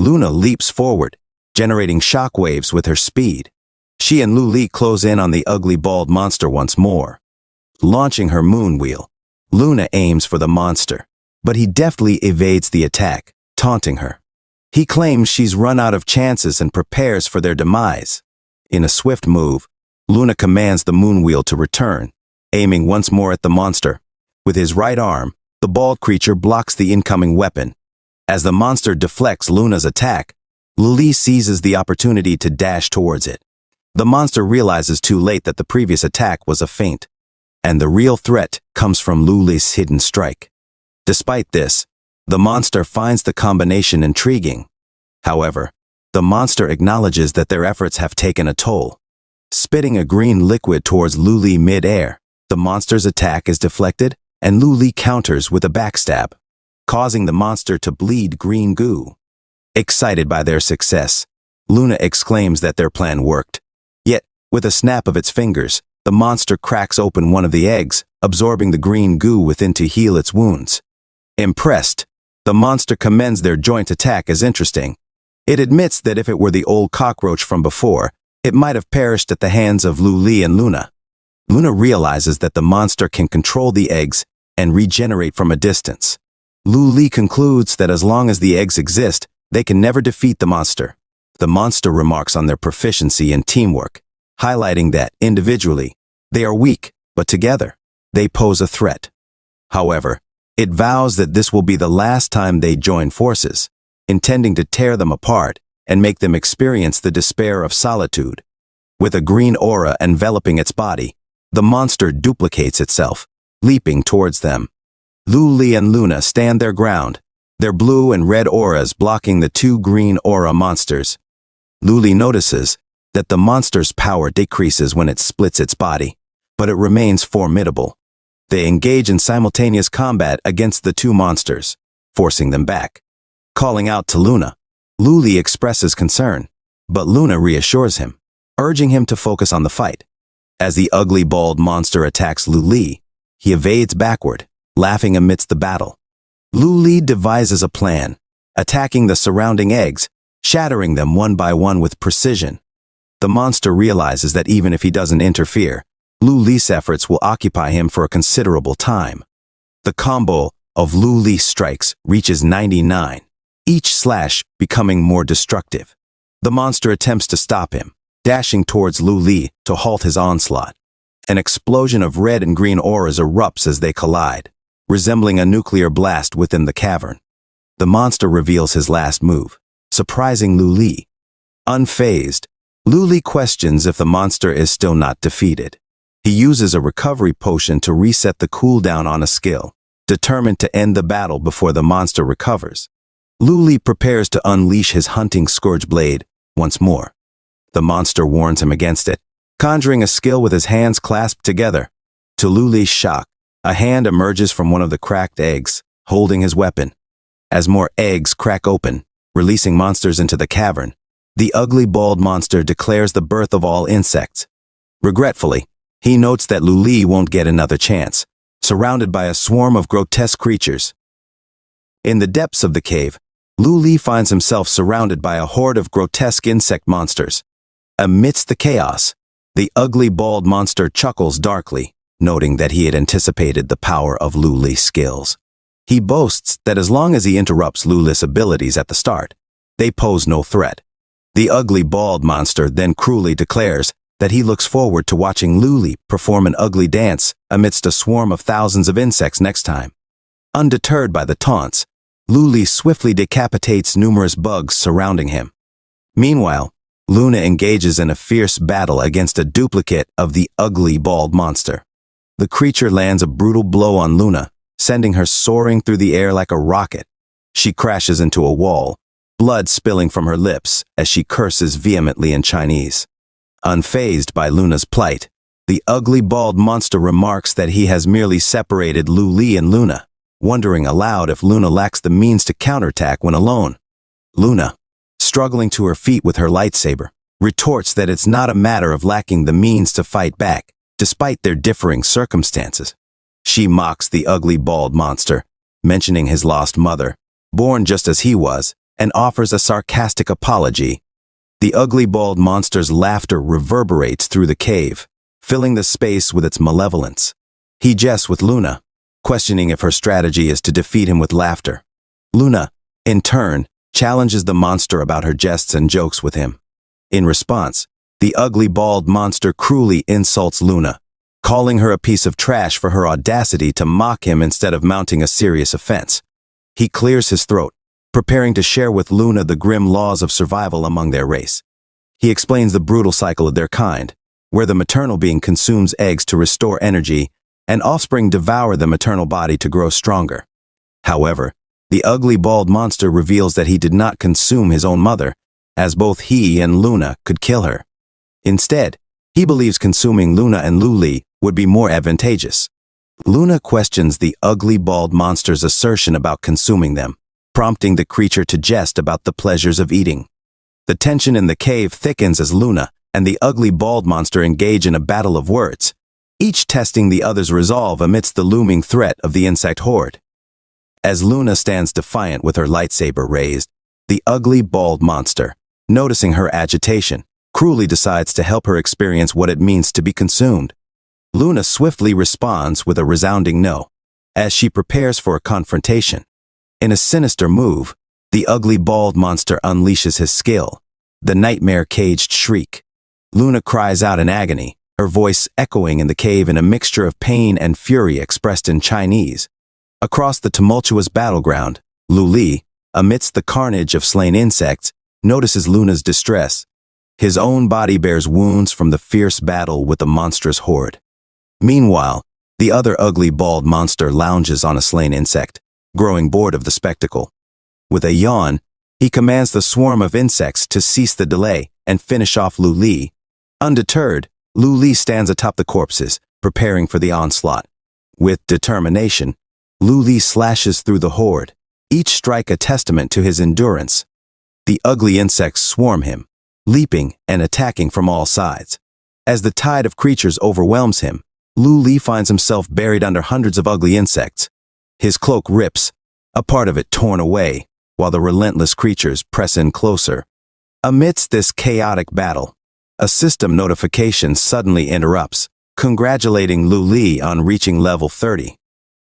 Luna leaps forward, generating shockwaves with her speed. She and Luli close in on the ugly bald monster once more. Launching her moon wheel, Luna aims for the monster, but he deftly evades the attack, taunting her. He claims she's run out of chances and prepares for their demise. In a swift move, Luna commands the moon wheel to return, aiming once more at the monster. With his right arm, the bald creature blocks the incoming weapon. As the monster deflects Luna's attack, Luli seizes the opportunity to dash towards it. The monster realizes too late that the previous attack was a feint, and the real threat comes from Luli's hidden strike. Despite this, the monster finds the combination intriguing. However, the monster acknowledges that their efforts have taken a toll. Spitting a green liquid towards Luli mid-air, the monster's attack is deflected, and Luli counters with a backstab, causing the monster to bleed green goo. Excited by their success, Luna exclaims that their plan worked. Yet, with a snap of its fingers, the monster cracks open one of the eggs, absorbing the green goo within to heal its wounds. Impressed, the monster commends their joint attack as interesting. It admits that if it were the old cockroach from before, it might have perished at the hands of Luli and Luna. Luna realizes that the monster can control the eggs and regenerate from a distance. Lu Li concludes that as long as the eggs exist, they can never defeat the monster. The monster remarks on their proficiency in teamwork, highlighting that, individually, they are weak, but together, they pose a threat. However, it vows that this will be the last time they join forces, intending to tear them apart and make them experience the despair of solitude. With a green aura enveloping its body, the monster duplicates itself, leaping towards them. Lu Li and Luna stand their ground, their blue and red auras blocking the two green aura monsters. Lu Li notices that the monster's power decreases when it splits its body, but it remains formidable. They engage in simultaneous combat against the two monsters, forcing them back. Calling out to Luna, Lu Li expresses concern, but Luna reassures him, urging him to focus on the fight. As the ugly bald monster attacks Lu Li, he evades backward, laughing amidst the battle. Lu Li devises a plan, attacking the surrounding eggs, shattering them one by one with precision. The monster realizes that even if he doesn't interfere, Lu Li's efforts will occupy him for a considerable time. The combo of Lu Li strikes reaches 99, each slash becoming more destructive. The monster attempts to stop him, dashing towards Lu Li to halt his onslaught. An explosion of red and green auras erupts as they collide, resembling a nuclear blast within the cavern. The monster reveals his last move, surprising Lu Li. Unfazed, Lu Li questions if the monster is still not defeated. He uses a recovery potion to reset the cooldown on a skill, determined to end the battle before the monster recovers. Lu Li prepares to unleash his hunting scourge blade once more. The monster warns him against it, conjuring a skill with his hands clasped together. To Lu Li's shock, a hand emerges from one of the cracked eggs, holding his weapon. As more eggs crack open, releasing monsters into the cavern, the ugly bald monster declares the birth of all insects. Regretfully, he notes that Lu Li won't get another chance, surrounded by a swarm of grotesque creatures. In the depths of the cave, Lu Li finds himself surrounded by a horde of grotesque insect monsters. Amidst the chaos, the ugly bald monster chuckles darkly, noting that he had anticipated the power of Lu Li's skills. He boasts that as long as he interrupts Lu Li's abilities at the start, they pose no threat. The ugly bald monster then cruelly declares that he looks forward to watching Lu Li perform an ugly dance amidst a swarm of thousands of insects next time. Undeterred by the taunts, Lu Li swiftly decapitates numerous bugs surrounding him. Meanwhile, Luna engages in a fierce battle against a duplicate of the ugly bald monster. The creature lands a brutal blow on Luna, sending her soaring through the air like a rocket. She crashes into a wall, blood spilling from her lips as she curses vehemently in Chinese. Unfazed by Luna's plight, the ugly bald monster remarks that he has merely separated Lu Li and Luna, wondering aloud if Luna lacks the means to counterattack when alone. Luna, struggling to her feet with her lightsaber, retorts that it's not a matter of lacking the means to fight back, despite their differing circumstances. She mocks the ugly bald monster, mentioning his lost mother, born just as he was, and offers a sarcastic apology. The ugly bald monster's laughter reverberates through the cave, filling the space with its malevolence. He jests with Luna, questioning if her strategy is to defeat him with laughter. Luna, in turn, challenges the monster about her jests and jokes with him. In response, the ugly bald monster cruelly insults Luna, calling her a piece of trash for her audacity to mock him instead of mounting a serious offense. He clears his throat, preparing to share with Luna the grim laws of survival among their race. He explains the brutal cycle of their kind, where the maternal being consumes eggs to restore energy and offspring devour the maternal body to grow stronger. However, the ugly bald monster reveals that he did not consume his own mother, as both he and Luna could kill her. Instead, he believes consuming Luna and Lu Li would be more advantageous. Luna questions the ugly bald monster's assertion about consuming them, prompting the creature to jest about the pleasures of eating. The tension in the cave thickens as Luna and the ugly bald monster engage in a battle of words, each testing the other's resolve amidst the looming threat of the insect horde. As Luna stands defiant with her lightsaber raised, the ugly bald monster, noticing her agitation, cruelly decides to help her experience what it means to be consumed. Luna swiftly responds with a resounding no, as she prepares for a confrontation. In a sinister move, the ugly bald monster unleashes his skill, the nightmare-caged shriek. Luna cries out in agony, her voice echoing in the cave in a mixture of pain and fury expressed in Chinese. Across the tumultuous battleground, Lu Li, amidst the carnage of slain insects, notices Luna's distress. His own body bears wounds from the fierce battle with the monstrous horde. Meanwhile, the other ugly bald monster lounges on a slain insect, growing bored of the spectacle. With a yawn, he commands the swarm of insects to cease the delay and finish off Lu Li. Undeterred, Lu Li stands atop the corpses, preparing for the onslaught. With determination, Lu Li slashes through the horde, each strike a testament to his endurance. The ugly insects swarm him, leaping and attacking from all sides. As the tide of creatures overwhelms him, Lu Li finds himself buried under hundreds of ugly insects. His cloak rips, a part of it torn away, while the relentless creatures press in closer. Amidst this chaotic battle, a system notification suddenly interrupts, congratulating Lu Li on reaching level 30.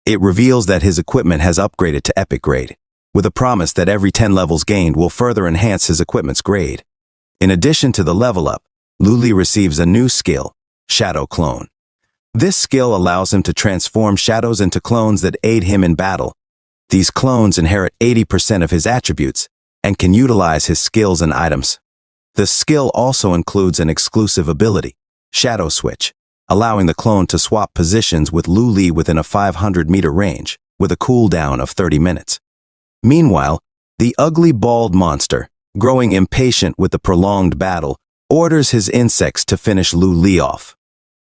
It reveals that his equipment has upgraded to epic grade, with a promise that every 10 levels gained will further enhance his equipment's grade. In addition to the level up, Lu Li receives a new skill, Shadow Clone. This skill allows him to transform shadows into clones that aid him in battle. These clones inherit 80% of his attributes and can utilize his skills and items. The skill also includes an exclusive ability, Shadow Switch, allowing the clone to swap positions with Lu Li within a 500-meter range, with a cooldown of 30 minutes. Meanwhile, the ugly bald monster, growing impatient with the prolonged battle, orders his insects to finish Lu Li off.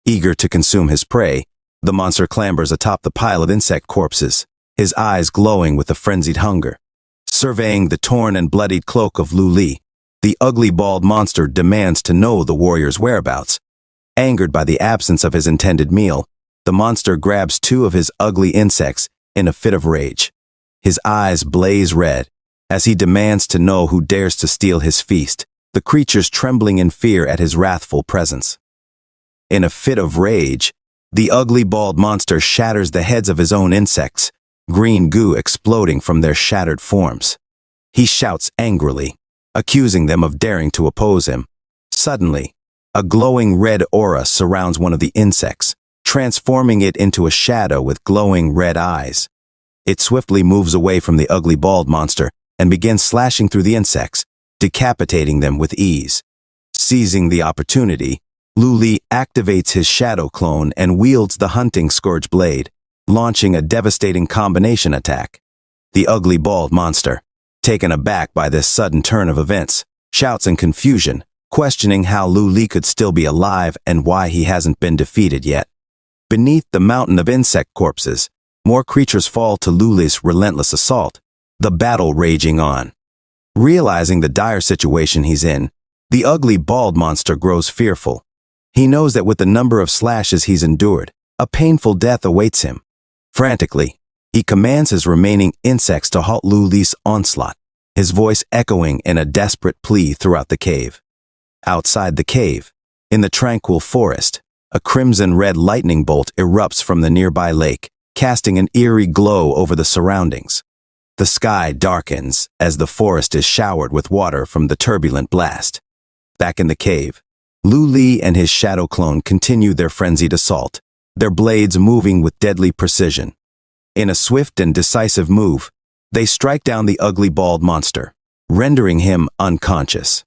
Eager to consume his prey, the monster clambers atop the pile of insect corpses, his eyes glowing with a frenzied hunger. Surveying the torn and bloodied cloak of Lu Li, the ugly bald monster demands to know the warrior's whereabouts. Angered by the absence of his intended meal, the monster grabs two of his ugly insects in a fit of rage. His eyes blaze red as he demands to know who dares to steal his feast, the creatures trembling in fear at his wrathful presence. In a fit of rage, the ugly bald monster shatters the heads of his own insects, green goo exploding from their shattered forms. He shouts angrily, accusing them of daring to oppose him. Suddenly, a glowing red aura surrounds one of the insects, transforming it into a shadow with glowing red eyes. It swiftly moves away from the ugly bald monster and begins slashing through the insects, decapitating them with ease. Seizing the opportunity, Lu Li activates his shadow clone and wields the hunting scourge blade, launching a devastating combination attack. The ugly bald monster, taken aback by this sudden turn of events, shouts in confusion, questioning how Lu Li could still be alive and why he hasn't been defeated yet. Beneath the mountain of insect corpses, more creatures fall to Lu Li's relentless assault, the battle raging on. Realizing the dire situation he's in, the ugly bald monster grows fearful. He knows that with the number of slashes he's endured, a painful death awaits him. Frantically, he commands his remaining insects to halt Lu Li's onslaught, his voice echoing in a desperate plea throughout the cave. Outside the cave, in the tranquil forest, a crimson-red lightning bolt erupts from the nearby lake, casting an eerie glow over the surroundings. The sky darkens as the forest is showered with water from the turbulent blast. Back in the cave, Lu Li and his shadow clone continue their frenzied assault, their blades moving with deadly precision. In a swift and decisive move, they strike down the ugly bald monster, rendering him unconscious.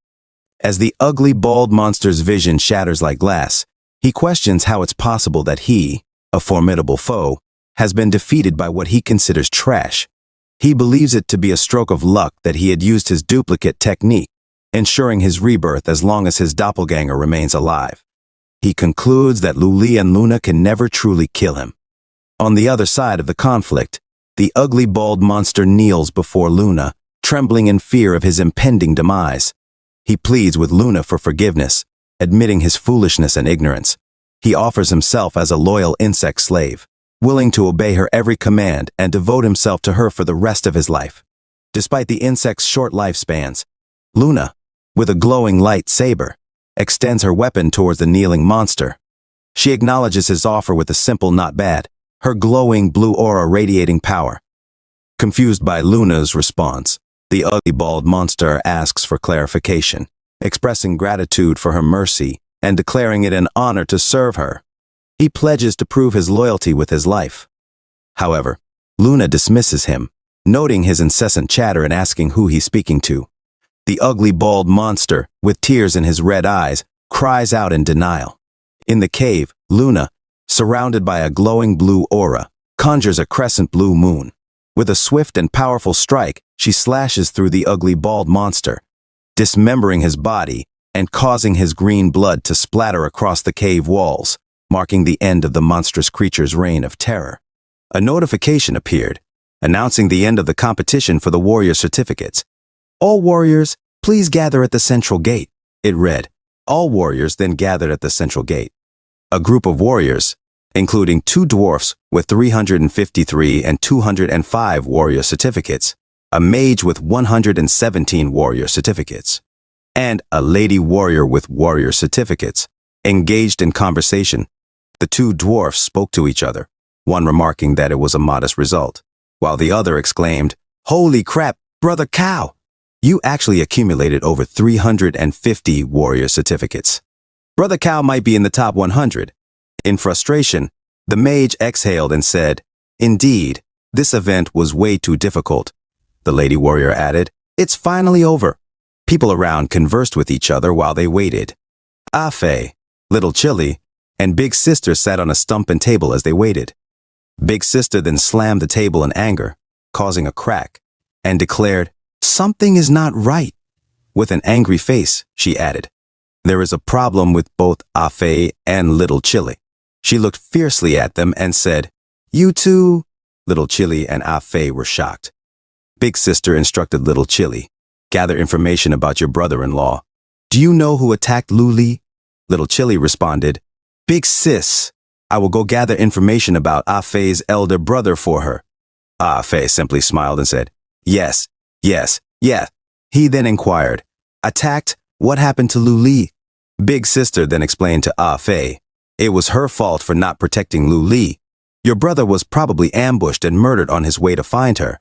As the ugly bald monster's vision shatters like glass, he questions how it's possible that he, a formidable foe, has been defeated by what he considers trash. He believes it to be a stroke of luck that he had used his duplicate technique, ensuring his rebirth as long as his doppelganger remains alive. He concludes that Lu Li and Luna can never truly kill him. On the other side of the conflict, the ugly bald monster kneels before Luna, trembling in fear of his impending demise. He pleads with Luna for forgiveness, admitting his foolishness and ignorance. He offers himself as a loyal insect slave, willing to obey her every command and devote himself to her for the rest of his life. Despite the insect's short lifespans, Luna, with a glowing light saber, extends her weapon towards the kneeling monster. She acknowledges his offer with a simple "not bad," her glowing blue aura radiating power. Confused by Luna's response, the ugly bald monster asks for clarification, expressing gratitude for her mercy and declaring it an honor to serve her. He pledges to prove his loyalty with his life. However, Luna dismisses him, noting his incessant chatter and asking who he's speaking to. The ugly bald monster, with tears in his red eyes, cries out in denial. In the cave, Luna, surrounded by a glowing blue aura, conjures a crescent blue moon. With a swift and powerful strike, she slashes through the ugly bald monster, dismembering his body and causing his green blood to splatter across the cave walls, marking the end of the monstrous creature's reign of terror. A notification appeared, announcing the end of the competition for the warrior certificates. All warriors, please gather at the central gate, it read. All warriors then gathered at the central gate. A group of warriors, including 2 dwarfs with 353 and 205 warrior certificates, a mage with 117 warrior certificates, and a lady warrior with warrior certificates, engaged in conversation. The 2 dwarfs spoke to each other, one remarking that it was a modest result, while the other exclaimed, "Holy crap, Brother Cow! You actually accumulated over 350 warrior certificates. Brother Cow might be in the top 100. In frustration, the mage exhaled and said, "Indeed, this event was way too difficult." The lady warrior added, "It's finally over." People around conversed with each other while they waited. Afe, Little Chili, and Big Sister sat on a stump and table as they waited. Big Sister then slammed the table in anger, causing a crack, and declared, "Something is not right." With an angry face, she added, "There is a problem with both Afe and Little Chili." She looked fiercely at them and said, "You two?" Little Chili and Afe were shocked. Big Sister instructed Little Chili, "Gather information about your brother-in-law. Do you know who attacked Luli?" Little Chili responded, "Big Sis, I will go gather information about Afe's elder brother for her." Afe simply smiled and said, Yes. He then inquired, "Attacked? What happened to Luli?" Big Sister then explained to Afe, "It was her fault for not protecting Luli. Your brother was probably ambushed and murdered on his way to find her."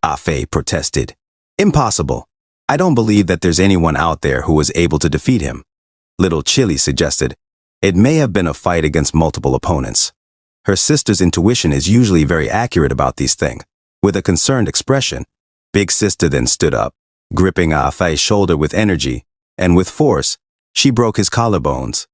Afe protested, "Impossible. I don't believe that there's anyone out there who was able to defeat him." Little Chili suggested, "It may have been a fight against multiple opponents." Her sister's intuition is usually very accurate about these things. With a concerned expression, Big Sister then stood up, gripping Afe's shoulder with energy, and with force, she broke his collarbones.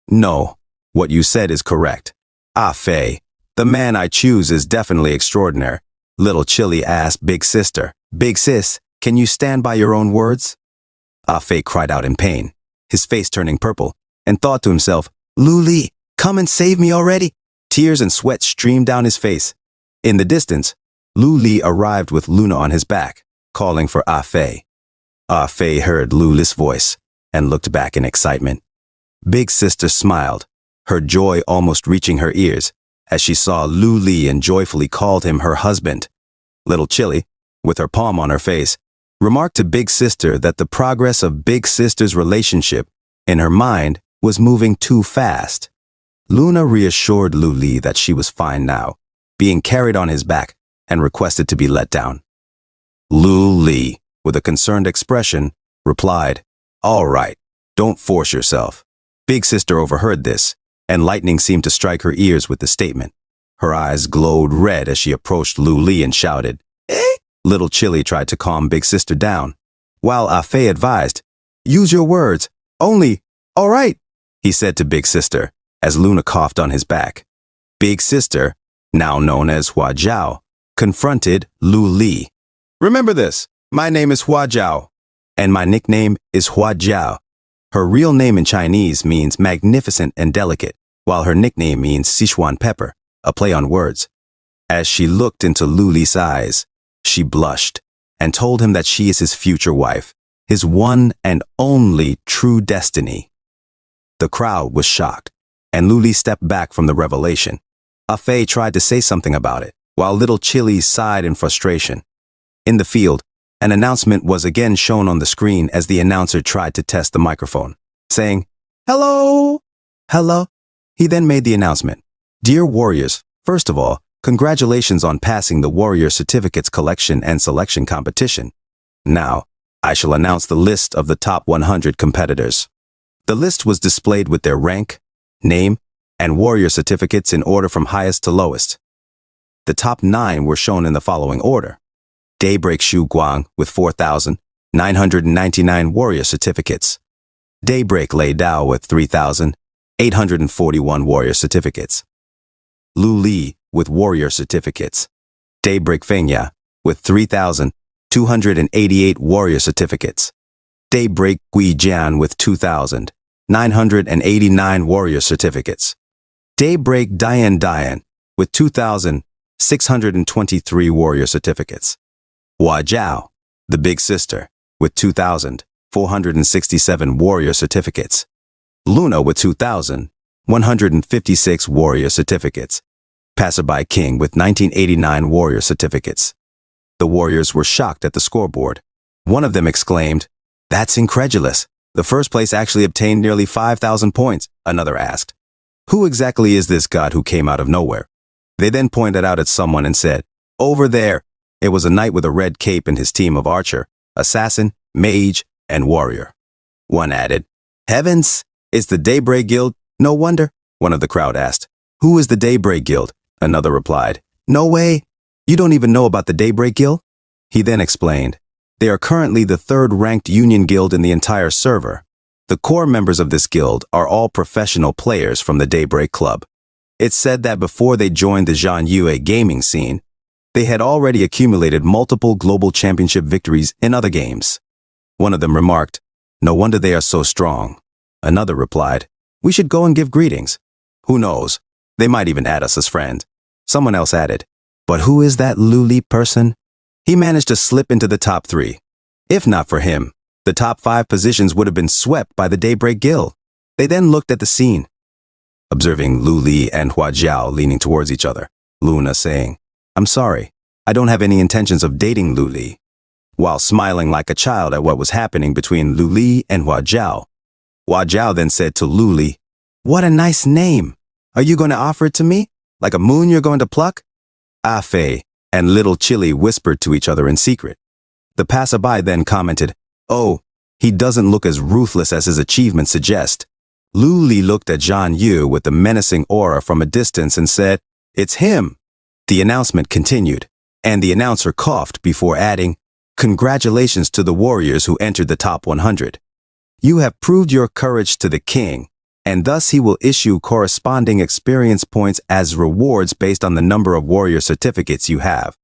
"No, what you said is correct. Afe, the man I choose is definitely extraordinary." Little Chili asked Big Sister, "Big Sis, can you stand by your own words?" Afe cried out in pain, his face turning purple, and thought to himself, "Luli, come and save me already." Tears and sweat streamed down his face. In the distance, Luli arrived with Luna on his back, calling for Afe. Afe heard Luli's voice and looked back in excitement. Big Sister smiled, her joy almost reaching her ears, as she saw Luli and joyfully called him her husband. Little Chili, with her palm on her face, remarked to Big Sister that the progress of Big Sister's relationship, in her mind, was moving too fast. Luna reassured Luli that she was fine now, being carried on his back, and requested to be let down. Luli, with a concerned expression, replied, "All right, don't force yourself." Big Sister overheard this, and lightning seemed to strike her ears with the statement. Her eyes glowed red as she approached Luli and shouted, "Eh?" Little Chili tried to calm Big Sister down, while Afe advised, "Use your words, only, all right," he said to Big Sister, as Luna coughed on his back. Big Sister, now known as Hua Jiao, confronted Luli. "Remember this, my name is Hua Jiao, and my nickname is Hua Jiao." Her real name in Chinese means magnificent and delicate, while her nickname means Sichuan pepper, a play on words. As she looked into Luli's eyes, she blushed and told him that she is his future wife, his one and only true destiny. The crowd was shocked, and Luli stepped back from the revelation. Afe tried to say something about it, while Little Chili sighed in frustration. In the field, an announcement was again shown on the screen as the announcer tried to test the microphone, saying, "Hello? Hello?" He then made the announcement. "Dear warriors, first of all, Congratulations on passing the Warrior Certificates Collection and Selection Competition. Now, I shall announce the list of the top 100 competitors. The list was displayed with their rank, name, and Warrior Certificates in order from highest to lowest. The top 9 were shown in the following order. Daybreak Shu Guang with 4,999 Warrior Certificates. Daybreak Lei Dao with 3,841 Warrior Certificates. Lu Li with Warrior Certificates. Daybreak Fengya with 3,288 Warrior Certificates. Daybreak Gui Jian with 2,989 Warrior Certificates. Daybreak Dian Dian with 2,623 Warrior Certificates. Hua Jiao, the Big Sister, with 2,467 Warrior Certificates. Luna with 2,156 Warrior Certificates. Passerby King with 1989 Warrior Certificates. The warriors were shocked at the scoreboard. One of them exclaimed, "That's incredulous. The first place actually obtained nearly 5,000 points." Another asked, "Who exactly is this god who came out of nowhere?" They then pointed out at someone and said, "Over there." It was a knight with a red cape and his team of archer, assassin, mage, and warrior. One added, "Heavens, it's the Daybreak Guild. No wonder." One of the crowd asked, "Who is the Daybreak Guild?" Another replied, "No way. You don't even know about the Daybreak Guild?" He then explained, "They are currently the third-ranked union guild in the entire server. The core members of this guild are all professional players from the Daybreak Club. It's said that before they joined the Zhanyue gaming scene, they had already accumulated multiple global championship victories in other games." One of them remarked, "No wonder they are so strong." Another replied, "We should go and give greetings. Who knows? They might even add us as friends." Someone else added, "But who is that Lu Li person? He managed to slip into the top 3. If not for him, the top 5 positions would have been swept by the Daybreak Guild." They then looked at the scene, observing Lu Li and Hua Jiao leaning towards each other, Luna saying, "I'm sorry, I don't have any intentions of dating Lu Li," while smiling like a child at what was happening between Lu Li and Hua Jiao. Hua Jiao then said to Lu Li, "What a nice name. Are you going to offer it to me? Like a moon you're going to pluck?" Ah Fei and Little Chili whispered to each other in secret. The passerby then commented, "Oh, he doesn't look as ruthless as his achievements suggest." Lu Li looked at Zhan Yu with a menacing aura from a distance and said, "It's him." The announcement continued, and the announcer coughed before adding, "Congratulations to the warriors who entered the top 100. You have proved your courage to the king, and thus he will issue corresponding experience points as rewards based on the number of warrior certificates you have."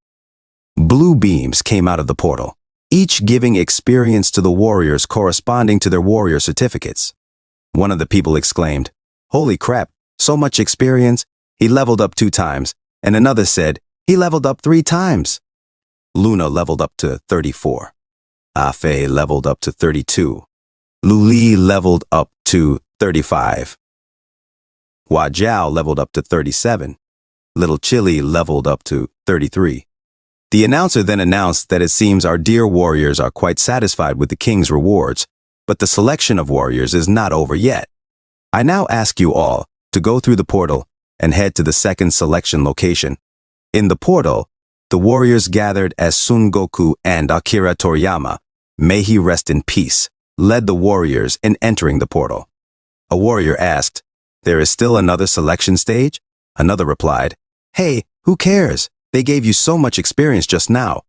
Blue beams came out of the portal, each giving experience to the warriors corresponding to their warrior certificates. One of the people exclaimed, "Holy crap, so much experience. He leveled up 2 times. And another said, "He leveled up 3 times. Luna leveled up to 34. Ah Fei leveled up to 32. Lu Li leveled up to 35. Hua Jiao leveled up to 37. Little Chili leveled up to 33. The announcer then announced that it seems our dear warriors are quite satisfied with the king's rewards, but the selection of warriors is not over yet. I now ask you all to go through the portal and head to the second selection location. In the portal, the warriors gathered as Sun Goku and Akira Toriyama, may he rest in peace, led the warriors in entering the portal. A warrior asked, "There is still another selection stage?" Another replied, "Hey, who cares? They gave you so much experience just now,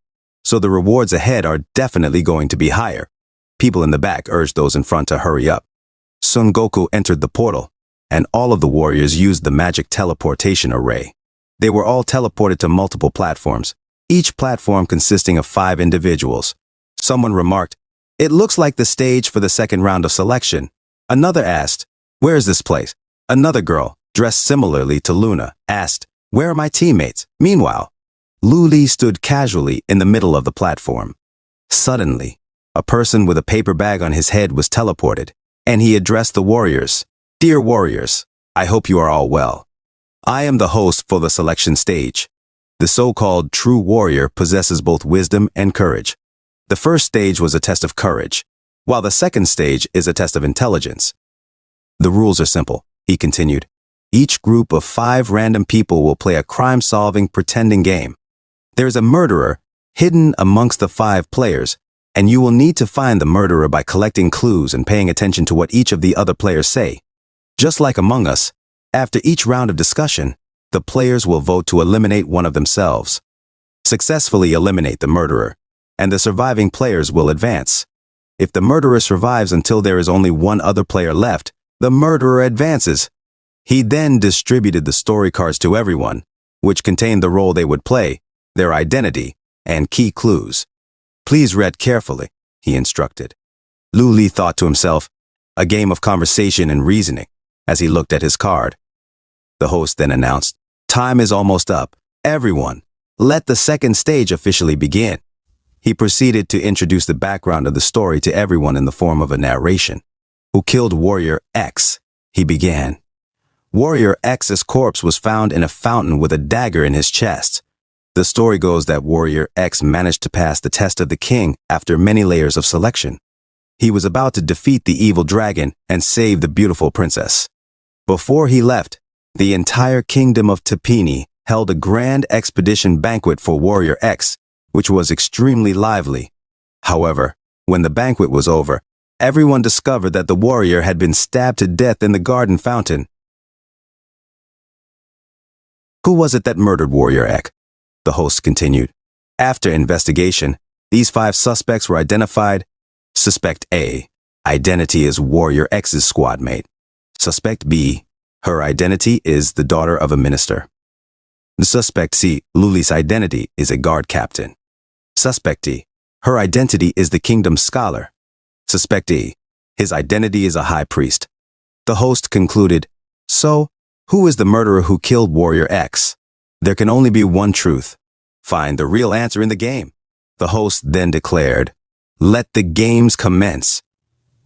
so the rewards ahead are definitely going to be higher." People in the back urged those in front to hurry up. Sun Goku entered the portal, and all of the warriors used the magic teleportation array. They were all teleported to multiple platforms, each platform consisting of 5 individuals. Someone remarked, "It looks like the stage for the second round of selection." Another asked, "Where is this place?" Another girl, dressed similarly to Luna, asked, "Where are my teammates?" Meanwhile, Lu Li stood casually in the middle of the platform. Suddenly, a person with a paper bag on his head was teleported, and he addressed the warriors. "Dear warriors, I hope you are all well. I am the host for the selection stage. The so-called true warrior possesses both wisdom and courage. The first stage was a test of courage, while the second stage is a test of intelligence. The rules are simple," he continued. Each group of 5 random people will play a crime-solving pretending game. There is a murderer hidden amongst the 5 players, and you will need to find the murderer by collecting clues and paying attention to what each of the other players say. Just like Among Us, after each round of discussion, the players will vote to eliminate one of themselves. Successfully eliminate the murderer, and the surviving players will advance. If the murderer survives until there is only one other player left, the murderer advances. He then distributed the story cards to everyone, which contained the role they would play, their identity, and key clues. Please read carefully, he instructed. Lu Li thought to himself, a game of conversation and reasoning, as he looked at his card. The host then announced, time is almost up. Everyone, let the second stage officially begin. He proceeded to introduce the background of the story to everyone in the form of a narration. Who killed Warrior X? He began. Warrior X's corpse was found in a fountain with a dagger in his chest. The story goes that Warrior X managed to pass the test of the king after many layers of selection. He was about to defeat the evil dragon and save the beautiful princess. Before he left, the entire kingdom of Tapini held a grand expedition banquet for Warrior X, which was extremely lively. However, when the banquet was over, everyone discovered that the warrior had been stabbed to death in the garden fountain. Who was it that murdered Warrior X? The host continued. After investigation, these 5 suspects were identified. Suspect A, identity is Warrior X's squad mate. Suspect B, her identity is the daughter of a minister. The suspect C, Lu Li's identity is a guard captain. Suspect D, her identity is the kingdom's scholar. Suspect E, his identity is a high priest. The host concluded, so, who is the murderer who killed Warrior X? There can only be one truth. Find the real answer in the game. The host then declared, let the games commence.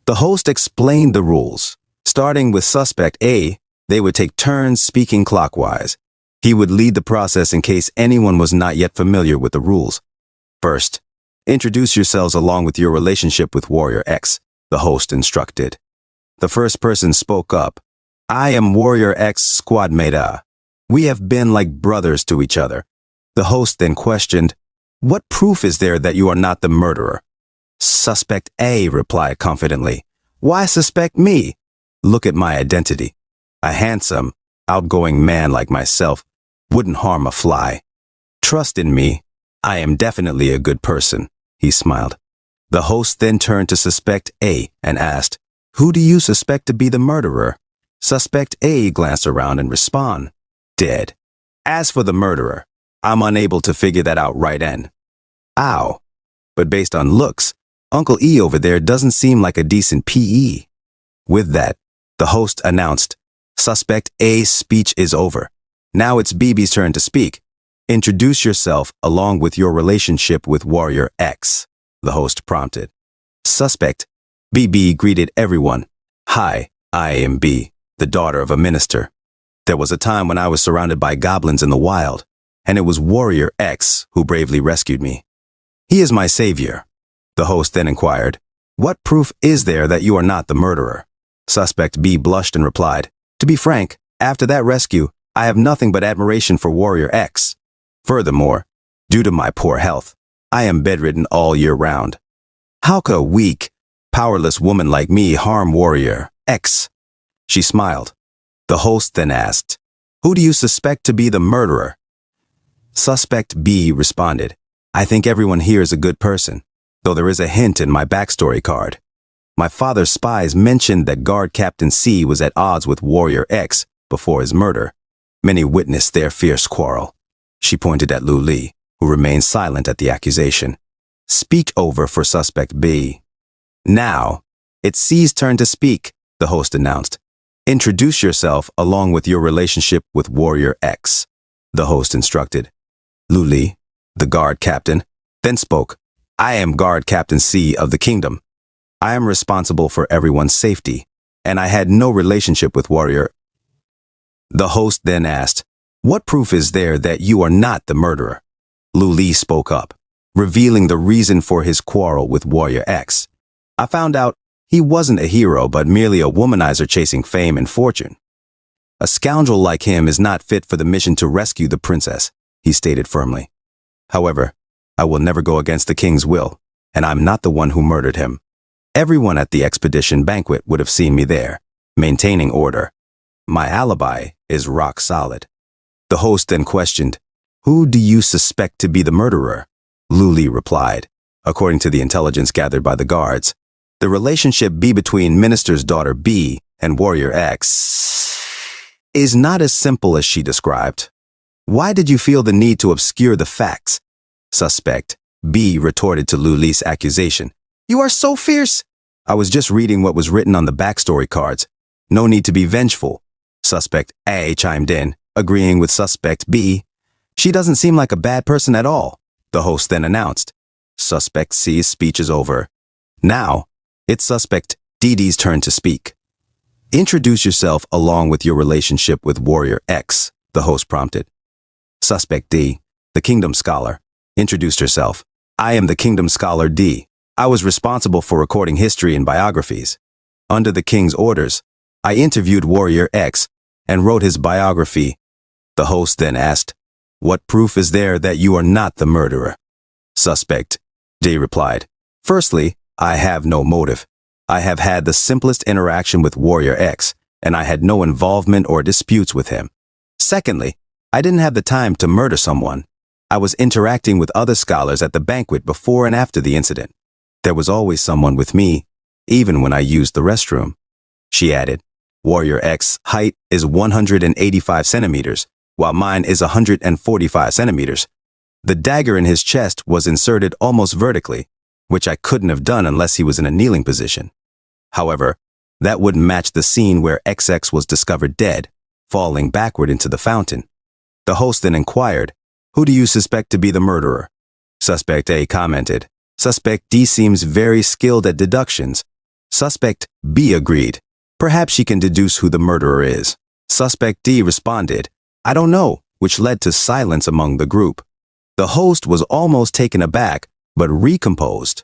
The host explained the rules. Starting with suspect A, they would take turns speaking clockwise. He would lead the process in case anyone was not yet familiar with the rules. First, introduce yourselves along with your relationship with Warrior X, the host instructed. The first person spoke up. I am Warrior X squad mate. We have been like brothers to each other. The host then questioned, what proof is there that you are not the murderer? Suspect A replied confidently, why suspect me? Look at my identity. A handsome, outgoing man like myself wouldn't harm a fly. Trust in me. I am definitely a good person, he smiled. The host then turned to Suspect A and asked, who do you suspect to be the murderer? Suspect A glanced around and responded, dead. As for the murderer, I'm unable to figure that out right then. Ow. But based on looks, Uncle E over there doesn't seem like a decent PE. With that, the host announced, Suspect A's speech is over. Now it's BB's turn to speak. Introduce yourself along with your relationship with Warrior X, the host prompted. Suspect BB greeted everyone. Hi, I am B, the daughter of a minister. There was a time when I was surrounded by goblins in the wild, and it was Warrior X who bravely rescued me. He is my savior. The host then inquired, what proof is there that you are not the murderer? Suspect B blushed and replied, to be frank, after that rescue, I have nothing but admiration for Warrior X. Furthermore, due to my poor health, I am bedridden all year round. How could a weak, powerless woman like me harm Warrior X? She smiled. The host then asked, who do you suspect to be the murderer? Suspect B responded, I think everyone here is a good person, though there is a hint in my backstory card. My father's spies mentioned that Guard Captain C was at odds with Warrior X before his murder. Many witnessed their fierce quarrel. She pointed at Lu Li, who remained silent at the accusation. Speak over for Suspect B. Now, it's C's turn to speak, the host announced. Introduce yourself along with your relationship with Warrior X, the host instructed. Lu Li, the guard captain, then spoke. I am Guard Captain C of the kingdom. I am responsible for everyone's safety, and I had no relationship with Warrior. The host then asked, what proof is there that you are not the murderer? Lu Li spoke up, revealing the reason for his quarrel with Warrior X. I found out he wasn't a hero but merely a womanizer chasing fame and fortune. A scoundrel like him is not fit for the mission to rescue the princess, he stated firmly. However, I will never go against the king's will, and I'm not the one who murdered him. Everyone at the expedition banquet would have seen me there, maintaining order. My alibi is rock solid. The host then questioned, "Who do you suspect to be the murderer?" Luli replied, "According to the intelligence gathered by the guards, the relationship B between Minister's daughter B and Warrior X is not as simple as she described. Why did you feel the need to obscure the facts?" Suspect B retorted to Luli's accusation. "You are so fierce." "I was just reading what was written on the backstory cards. No need to be vengeful." Suspect A chimed in, agreeing with Suspect B. "She doesn't seem like a bad person at all," the host then announced. Suspect C's speech is over. Now, it's Suspect DD's turn to speak. "Introduce yourself along with your relationship with Warrior X," the host prompted. Suspect D, the Kingdom Scholar, introduced herself. "I am the Kingdom Scholar D. I was responsible for recording history and biographies. Under the king's orders, I interviewed Warrior X and wrote his biography." The host then asked, "What proof is there that you are not the murderer?" Suspect D replied, "Firstly, I have no motive. I have had the simplest interaction with Warrior X, and I had no involvement or disputes with him. Secondly, I didn't have the time to murder someone. I was interacting with other scholars at the banquet before and after the incident. There was always someone with me, even when I used the restroom." She added, "Warrior X's height is 185 centimeters, while mine is 145 centimeters. The dagger in his chest was inserted almost vertically, which I couldn't have done unless he was in a kneeling position. However, that wouldn't match the scene where XX was discovered dead, falling backward into the fountain." The host then inquired, "Who do you suspect to be the murderer?" Suspect A commented, "Suspect D seems very skilled at deductions." Suspect B agreed, "Perhaps she can deduce who the murderer is." Suspect D responded, "I don't know," which led to silence among the group. The host was almost taken aback, but recomposed.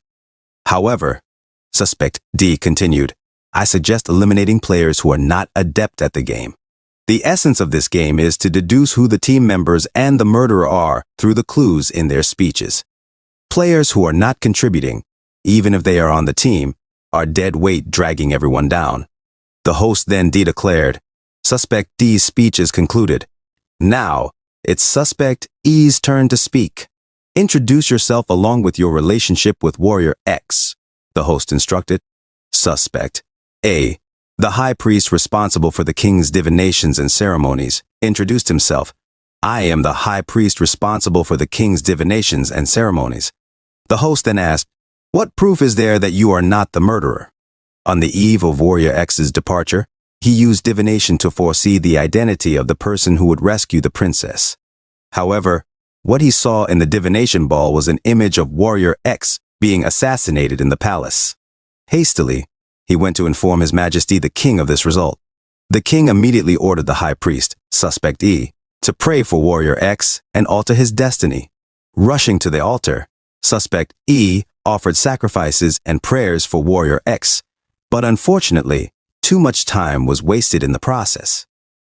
"However," Suspect D continued, "I suggest eliminating players who are not adept at the game. The essence of this game is to deduce who the team members and the murderer are through the clues in their speeches. Players who are not contributing, even if they are on the team, are dead weight dragging everyone down." The host then declared, "Suspect D's speech is concluded. Now, it's Suspect E's turn to speak. Introduce yourself along with your relationship with Warrior X," the host instructed. Suspect A, the high priest responsible for the king's divinations and ceremonies, introduced himself. "I am the high priest responsible for the king's divinations and ceremonies." The host then asked, "What proof is there that you are not the murderer?" On the eve of Warrior X's departure, he used divination to foresee the identity of the person who would rescue the princess. However, what he saw in the divination ball was an image of Warrior X being assassinated in the palace. Hastily, he went to inform His Majesty the King of this result. The king immediately ordered the high priest, Suspect E, to pray for Warrior X and alter his destiny. Rushing to the altar, Suspect E offered sacrifices and prayers for Warrior X, but unfortunately, too much time was wasted in the process.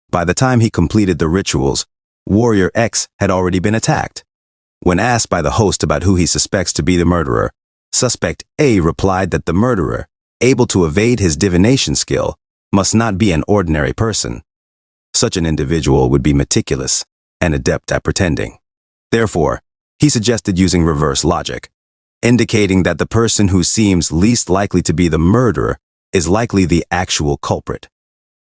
By the time he completed the rituals, Warrior X had already been attacked. When asked by the host about who he suspects to be the murderer, Suspect A replied that the murderer, able to evade his divination skill, must not be an ordinary person. Such an individual would be meticulous and adept at pretending. Therefore, he suggested using reverse logic, indicating that the person who seems least likely to be the murderer is likely the actual culprit.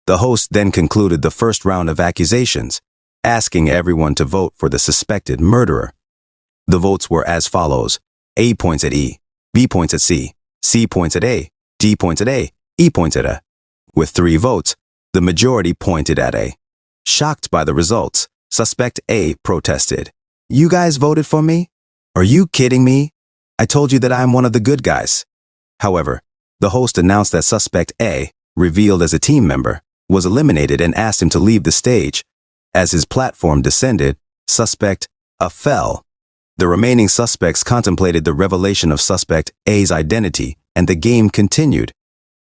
The host then concluded the first round of accusations, asking everyone to vote for the suspected murderer. The votes were as follows: A points at E, B points at C, C points at A, D points at A, E points at A. With 3 votes, the majority pointed at A. Shocked by the results, Suspect A protested. "You guys voted for me? Are you kidding me? I told you that I'm one of the good guys." However, the host announced that Suspect A, revealed as a team member, was eliminated and asked him to leave the stage. As his platform descended, Suspect A fell. The remaining suspects contemplated the revelation of Suspect A's identity, and the game continued.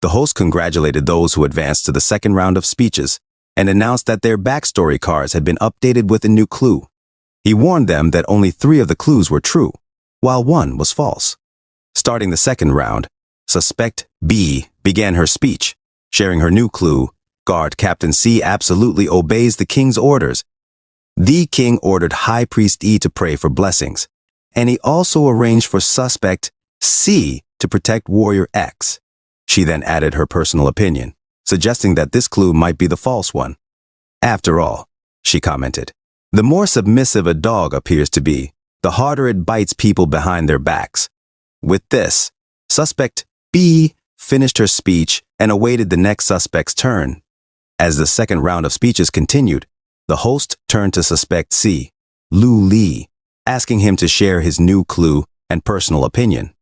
The host congratulated those who advanced to the second round of speeches. and announced that their backstory cards had been updated with a new clue. He warned them that only 3 of the clues were true, while 1 was false. Starting the second round, Suspect B began her speech, sharing her new clue: Guard Captain C absolutely obeys the king's orders. The king ordered High Priest E to pray for blessings, and he also arranged for Suspect C to protect Warrior X. She then added her personal opinion, suggesting that this clue might be the false one. After all, she commented, the more submissive a dog appears to be, the harder it bites people behind their backs. With this, Suspect B finished her speech and awaited the next suspect's turn. As the second round of speeches continued, the host turned to Suspect C, Lu Li, asking him to share his new clue and personal opinion.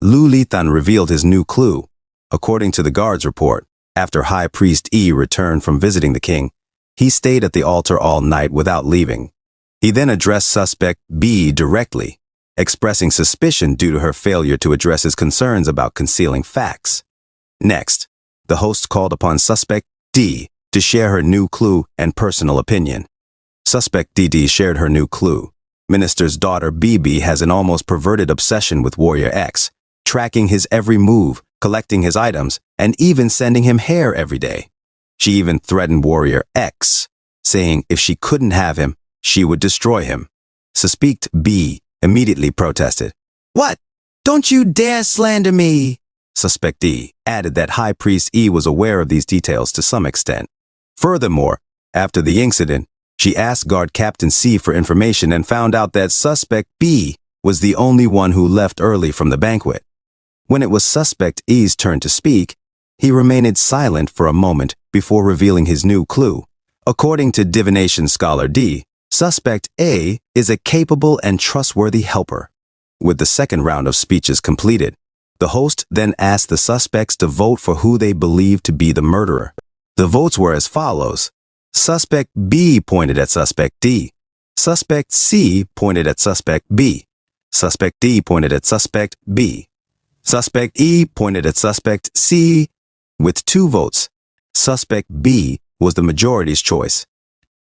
Lu Li Than revealed his new clue. According to the guard's report, after High Priest E returned from visiting the king, he stayed at the altar all night without leaving. He then addressed Suspect B directly, expressing suspicion due to her failure to address his concerns about concealing facts. Next, the host called upon Suspect D to share her new clue and personal opinion. Suspect DD shared her new clue. Minister's daughter BB has an almost perverted obsession with Warrior X, tracking his every move, collecting his items, and even sending him hair every day. She even threatened Warrior X, saying if she couldn't have him, she would destroy him. Suspect B immediately protested. "What? Don't you dare slander me!" Suspect D added that High Priest E was aware of these details to some extent. Furthermore, after the incident, she asked Guard Captain C for information and found out that Suspect B was the only one who left early from the banquet. When it was Suspect E's turn to speak, he remained silent for a moment before revealing his new clue. According to divination scholar D, Suspect A is a capable and trustworthy helper. With the second round of speeches completed, the host then asked the suspects to vote for who they believed to be the murderer. The votes were as follows. Suspect B pointed at Suspect D. Suspect C pointed at Suspect B. Suspect D pointed at Suspect B. Suspect E pointed at Suspect C. With 2 votes, Suspect B was the majority's choice.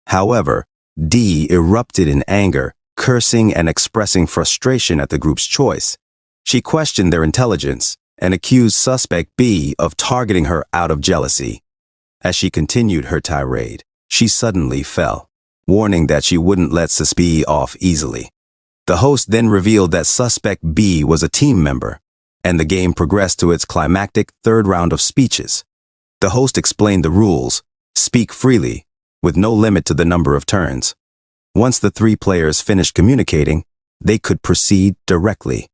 However, D erupted in anger, cursing and expressing frustration at the group's choice. She questioned their intelligence and accused Suspect B of targeting her out of jealousy. As she continued her tirade, she suddenly fell, warning that she wouldn't let Suspect B off easily. The host then revealed that Suspect B was a team member, and the game progressed to its climactic third round of speeches. The host explained the rules: speak freely, with no limit to the number of turns. Once the 3 players finished communicating, they could proceed directly.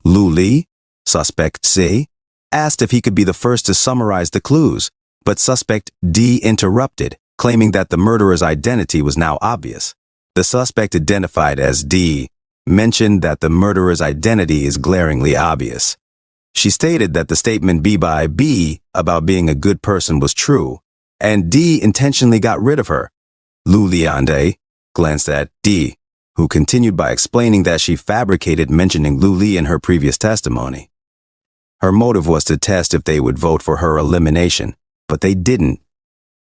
Lu Li, Suspect C, asked if he could be the first to summarize the clues, but Suspect D interrupted, claiming that the murderer's identity was now obvious. The suspect identified as D mentioned that the murderer's identity is glaringly obvious. She stated that the statement B by B about being a good person was true, and D intentionally got rid of her. Lu Liande glanced at D, who continued by explaining that she fabricated mentioning Lu Li in her previous testimony. Her motive was to test if they would vote for her elimination, but they didn't.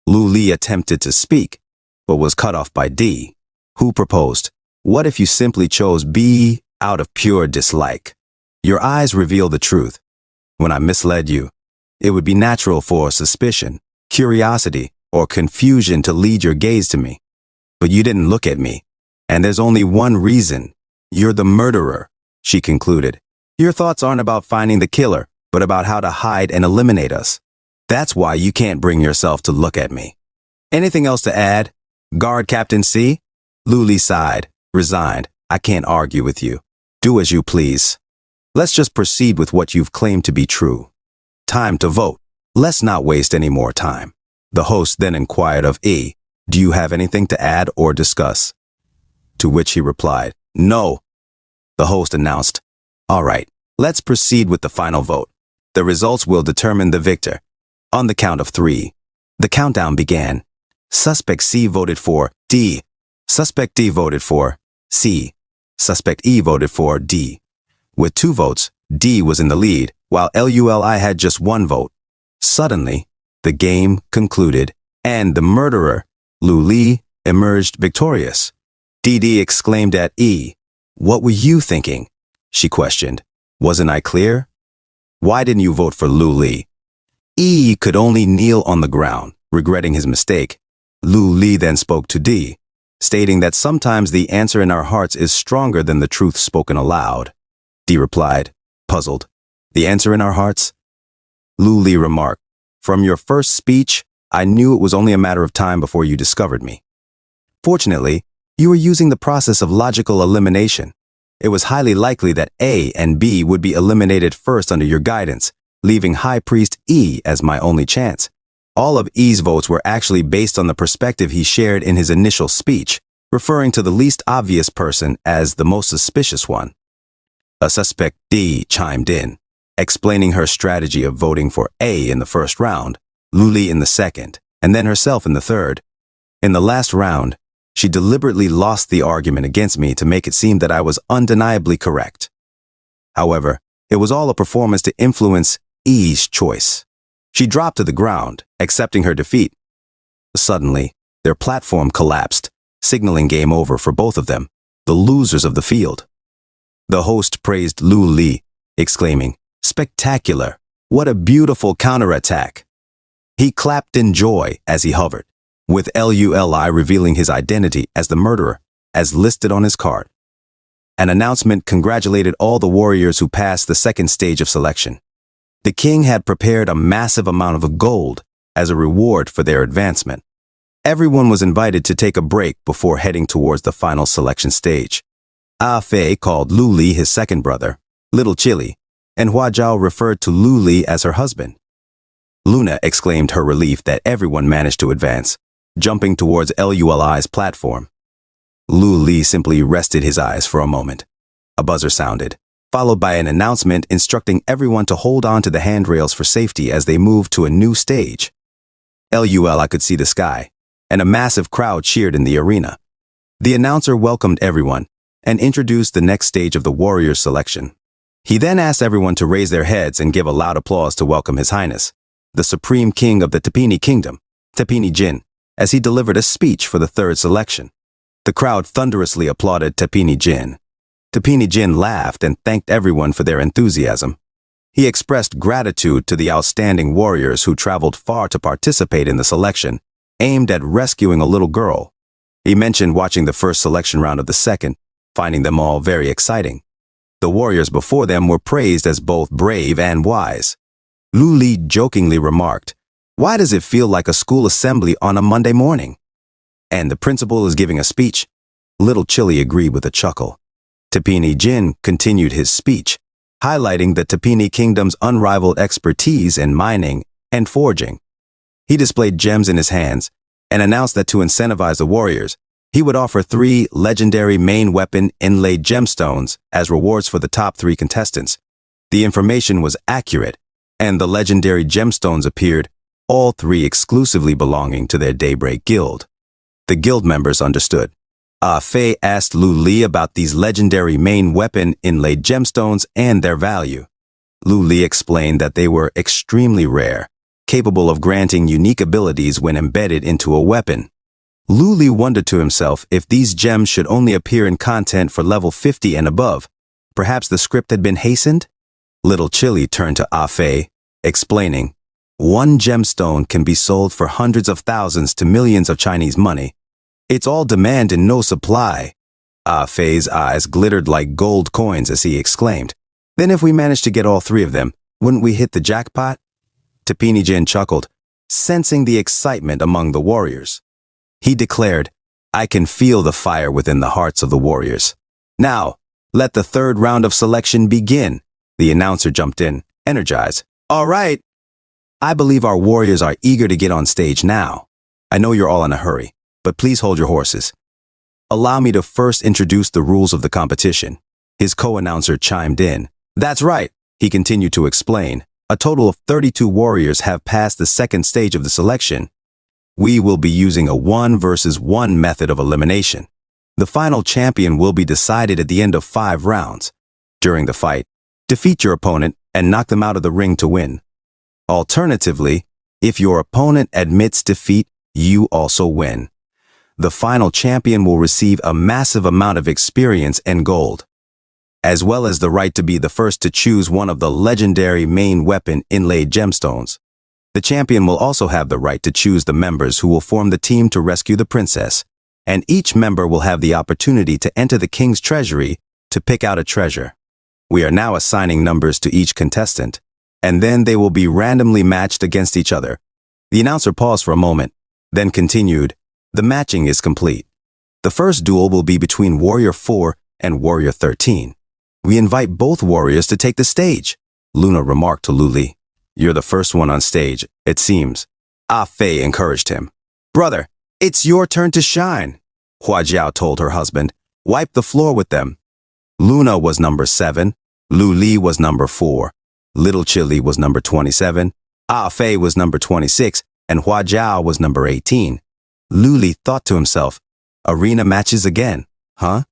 Lu Li attempted to speak, but was cut off by D, who proposed, "What if you simply chose B out of pure dislike? Your eyes reveal the truth. When I misled you, it would be natural for suspicion, curiosity, or confusion to lead your gaze to me. But you didn't look at me, and there's only one reason. You're the murderer," she concluded. "Your thoughts aren't about finding the killer, but about how to hide and eliminate us. That's why you can't bring yourself to look at me. Anything else to add, Guard Captain C?" Lu Li sighed, resigned. "I can't argue with you. Do as you please. Let's just proceed with what you've claimed to be true. Time to vote. Let's not waste any more time." The host then inquired of E, "Do you have anything to add or discuss?" To which he replied, "No." The host announced, "All right, let's proceed with the final vote. The results will determine the victor. On the count of 3. The countdown began. Suspect C voted for D. Suspect D voted for C. Suspect E voted for D. With 2 votes, D was in the lead, while LULI had just 1 vote. Suddenly, the game concluded, and the murderer, Lu Li, emerged victorious. Dee exclaimed at E. "What were you thinking?" she questioned. "Wasn't I clear? Why didn't you vote for Lu Li?" E could only kneel on the ground, regretting his mistake. Lu Li then spoke to D, stating that sometimes the answer in our hearts is stronger than the truth spoken aloud. D replied, puzzled, "The answer in our hearts?" Lu Li remarked, "From your first speech, I knew it was only a matter of time before you discovered me. Fortunately, you were using the process of logical elimination. It was highly likely that A and B would be eliminated first under your guidance, leaving High Priest E as my only chance. All of E's votes were actually based on the perspective he shared in his initial speech, referring to the least obvious person as the most suspicious one." A suspect D chimed in, explaining her strategy of voting for A in the first round, Lu Li in the second, and then herself in the third. In the last round, she deliberately lost the argument against me to make it seem that I was undeniably correct. However, it was all a performance to influence E's choice. She dropped to the ground, accepting her defeat. Suddenly, their platform collapsed, signaling game over for both of them, the losers of the field. The host praised Lu Li, exclaiming, "Spectacular! What a beautiful counterattack!" He clapped in joy as he hovered, with Luli revealing his identity as the murderer, as listed on his card. An announcement congratulated all the warriors who passed the second stage of selection. The king had prepared a massive amount of gold as a reward for their advancement. Everyone was invited to take a break before heading towards the final selection stage. Ah Fei called Lu Li his second brother, Little Chili, and Hua Zhao referred to Lu Li as her husband. Luna exclaimed her relief that everyone managed to advance, jumping towards Luli's platform. Lu Li simply rested his eyes for a moment. A buzzer sounded, followed by an announcement instructing everyone to hold on to the handrails for safety as they moved to a new stage. Luli could see the sky, and a massive crowd cheered in the arena. The announcer welcomed everyone and introduced the next stage of the warriors' selection. He then asked everyone to raise their heads and give a loud applause to welcome His Highness, the Supreme King of the Tapini Kingdom, Tapini Jin, as he delivered a speech for the third selection. The crowd thunderously applauded Tapini Jin. Tapini Jin laughed and thanked everyone for their enthusiasm. He expressed gratitude to the outstanding warriors who traveled far to participate in the selection, aimed at rescuing a little girl. He mentioned watching the first selection round of the second, finding them all very exciting. The warriors before them were praised as both brave and wise. Lu Li jokingly remarked, "Why does it feel like a school assembly on a Monday morning?" "And the principal is giving a speech." Little Chili agreed with a chuckle. Tapini Jin continued his speech, highlighting the Tapini Kingdom's unrivaled expertise in mining and forging. He displayed gems in his hands and announced that to incentivize the warriors, he would offer 3 legendary main weapon inlaid gemstones as rewards for the top 3 contestants. The information was accurate, and the legendary gemstones appeared, all 3 exclusively belonging to their Daybreak Guild. The guild members understood. Ah Fei asked Lu Li about these legendary main weapon inlaid gemstones and their value. Lu Li explained that they were extremely rare, capable of granting unique abilities when embedded into a weapon. Lu Li wondered to himself if these gems should only appear in content for level 50 and above. Perhaps the script had been hastened? Little Chili turned to Ah Fei, explaining, "One gemstone can be sold for hundreds of thousands to millions of Chinese money. It's all demand and no supply." Ah Fei's eyes glittered like gold coins as he exclaimed, "Then if we managed to get all 3 of them, wouldn't we hit the jackpot?" Tapini Jin chuckled, sensing the excitement among the warriors. He declared, "I can feel the fire within the hearts of the warriors. Now, let the third round of selection begin." The announcer jumped in, energized. "All right. I believe our warriors are eager to get on stage now. I know you're all in a hurry, but please hold your horses. Allow me to first introduce the rules of the competition." His co-announcer chimed in. "That's right," he continued to explain. "A total of 32 warriors have passed the second stage of the selection. We will be using a 1 versus 1 method of elimination. The final champion will be decided at the end of 5 rounds. During the fight, defeat your opponent and knock them out of the ring to win. Alternatively, if your opponent admits defeat, you also win. The final champion will receive a massive amount of experience and gold, as well as the right to be the first to choose one of the legendary main weapon inlaid gemstones. The champion will also have the right to choose the members who will form the team to rescue the princess, and each member will have the opportunity to enter the king's treasury to pick out a treasure. We are now assigning numbers to each contestant, and then they will be randomly matched against each other. The announcer paused for a moment, then continued, "The matching is complete. The first duel will be between Warrior 4 and Warrior 13. We invite both warriors to take the stage." Luna remarked to Luli, "You're the first one on stage, it seems." Ah Fei encouraged him. "Brother, it's your turn to shine," Hua Jiao told her husband. "Wipe the floor with them." Luna was number 7, Lu Li was number 4, Little Chili was number 27, Ah Fei was number 26, and Hua Jiao was number 18. Lu Li thought to himself, "Arena matches again, huh?"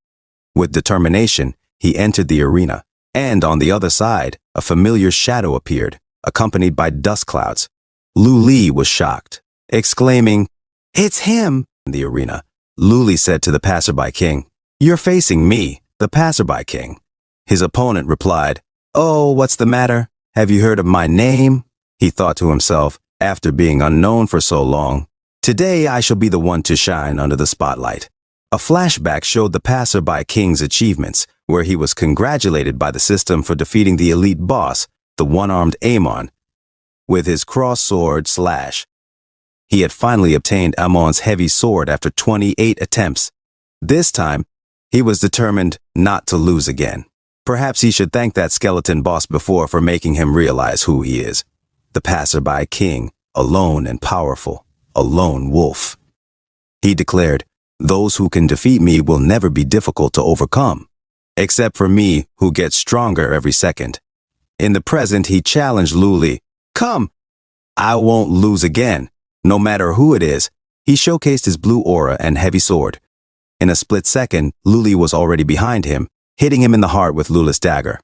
With determination, he entered the arena, and on the other side, a familiar shadow appeared, accompanied by dust clouds. Lu Li was shocked, exclaiming, "It's him!" In the arena, Lu Li said to the passerby king, "You're facing me, the passerby king." His opponent replied, "Oh, what's the matter? Have you heard of my name?" He thought to himself, after being unknown for so long, "Today I shall be the one to shine under the spotlight." A flashback showed the passerby king's achievements, where he was congratulated by the system for defeating the elite boss, the one-armed Amon, with his cross sword slash. He had finally obtained Amon's heavy sword after 28 attempts. This time, he was determined not to lose again. Perhaps he should thank that skeleton boss before for making him realize who he is. The passerby king, alone and powerful, a lone wolf. He declared, "Those who can defeat me will never be difficult to overcome, except for me, who gets stronger every second." In the present, he challenged Lu Li, "Come, I won't lose again, no matter who it is." He showcased his blue aura and heavy sword. In a split second, Lu Li was already behind him, hitting him in the heart with Lula's dagger.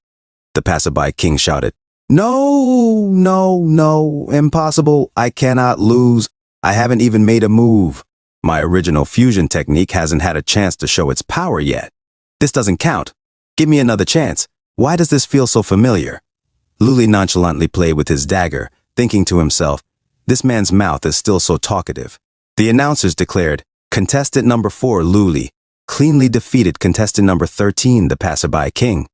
The passerby king shouted, "No, no, no, impossible, I cannot lose. I haven't even made a move. My original fusion technique hasn't had a chance to show its power yet. This doesn't count. Give me another chance. Why does this feel so familiar?" Lu Li nonchalantly played with his dagger, thinking to himself, "This man's mouth is still so talkative." The announcers declared, "Contestant number 4, Lu Li, cleanly defeated contestant number 13, the passerby king."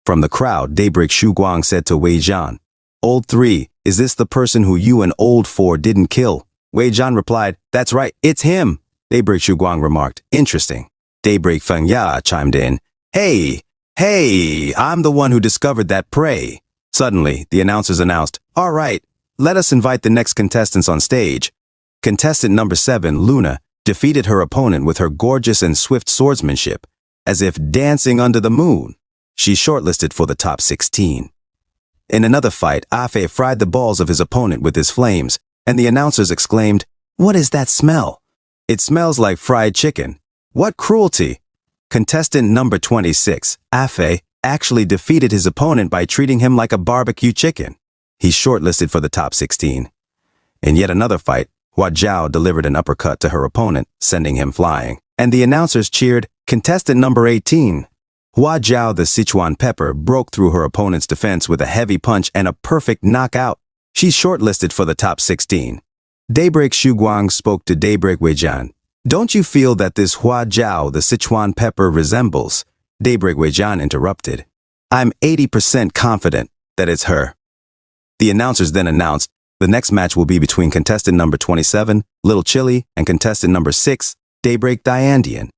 From the crowd, Daybreak Shuguang said to Wei Zhan, "Old 3, is this the person who you and Old 4 didn't kill?" Wei Zhan replied, "That's right, it's him." Daybreak Shuguang remarked, "Interesting." Daybreak Fengya chimed in, Hey, I'm the one who discovered that prey." Suddenly, the announcers announced, "All right, let us invite the next contestants on stage." Contestant number 7, Luna, defeated her opponent with her gorgeous and swift swordsmanship, as if dancing under the moon. She's shortlisted for the top 16. In another fight, Afe fried the balls of his opponent with his flames, and the announcers exclaimed, "What is that smell? It smells like fried chicken. What cruelty!" Contestant number 26, Afe, actually defeated his opponent by treating him like a barbecue chicken. He's shortlisted for the top 16. In yet another fight, Hua Jiao delivered an uppercut to her opponent, sending him flying, and the announcers cheered, "Contestant number 18. Hua Jiao, the Sichuan pepper, broke through her opponent's defense with a heavy punch and a perfect knockout. She's shortlisted for the top 16. Daybreak Shuguang spoke to Daybreak Weijian. "Don't you feel that this Hua Jiao, the Sichuan pepper, resembles?" Daybreak Weijian interrupted. "I'm 80% confident that it's her." The announcers then announced, the next match will be between contestant number 27, Little Chili, and contestant number 6, Daybreak Diandian.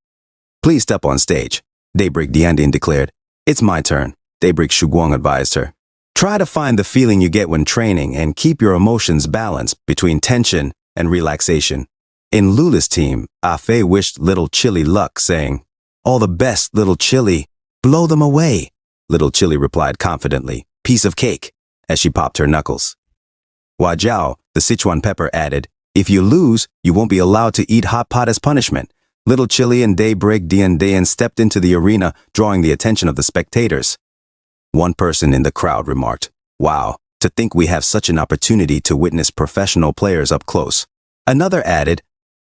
"Please step on stage," Daybreak Diandian declared. "It's my turn," Daybreak Shuguang advised her. "Try to find the feeling you get when training and keep your emotions balanced between tension and relaxation." In Lula's team, Afe wished Little Chili luck, saying, "All the best, Little Chili. Blow them away." Little Chili replied confidently, "Piece of cake," as she popped her knuckles. Hua Jiao, the Sichuan pepper, added, "If you lose, you won't be allowed to eat hot pot as punishment." Little Chili and Daybreak Diandian stepped into the arena, drawing the attention of the spectators. One person in the crowd remarked, "Wow, to think we have such an opportunity to witness professional players up close." Another added,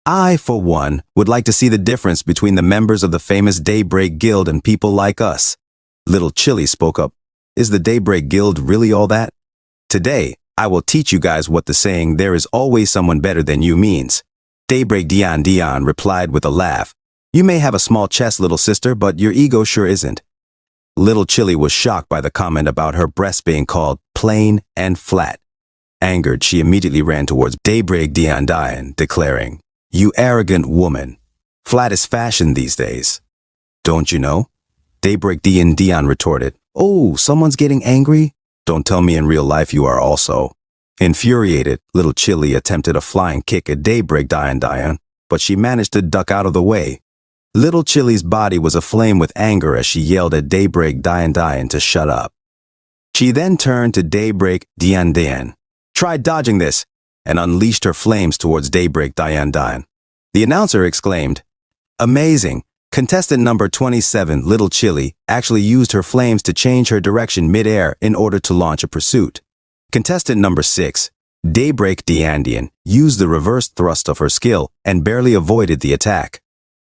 I, for one, would like to see the difference between the members of the famous Daybreak Guild and people like us. Little Chili spoke up. Is the Daybreak Guild really all that? Today, I will teach you guys what the saying, "there is always someone better than you," means. Daybreak Dion replied with a laugh. You may have a small chest, little sister, but your ego sure isn't. Little Chili was shocked by the comment about her breasts being called plain and flat. Angered, she immediately ran towards Daybreak Dion, declaring, "You arrogant woman. Flat is fashion these days. Don't you know?" Daybreak Dion retorted, "Oh, someone's getting angry? Don't tell me in real life you are also." Infuriated, Little Chili attempted a flying kick at Daybreak Dion, but she managed to duck out of the way. Little Chili's body was aflame with anger as she yelled at Daybreak Dion to shut up. She then turned to Daybreak Dion, "Try dodging this," and unleashed her flames towards Daybreak Dion. The announcer exclaimed, "Amazing! Contestant number 27, Little Chili, actually used her flames to change her direction mid-air in order to launch a pursuit." Contestant number 6, Daybreak Dion, used the reverse thrust of her skill and barely avoided the attack.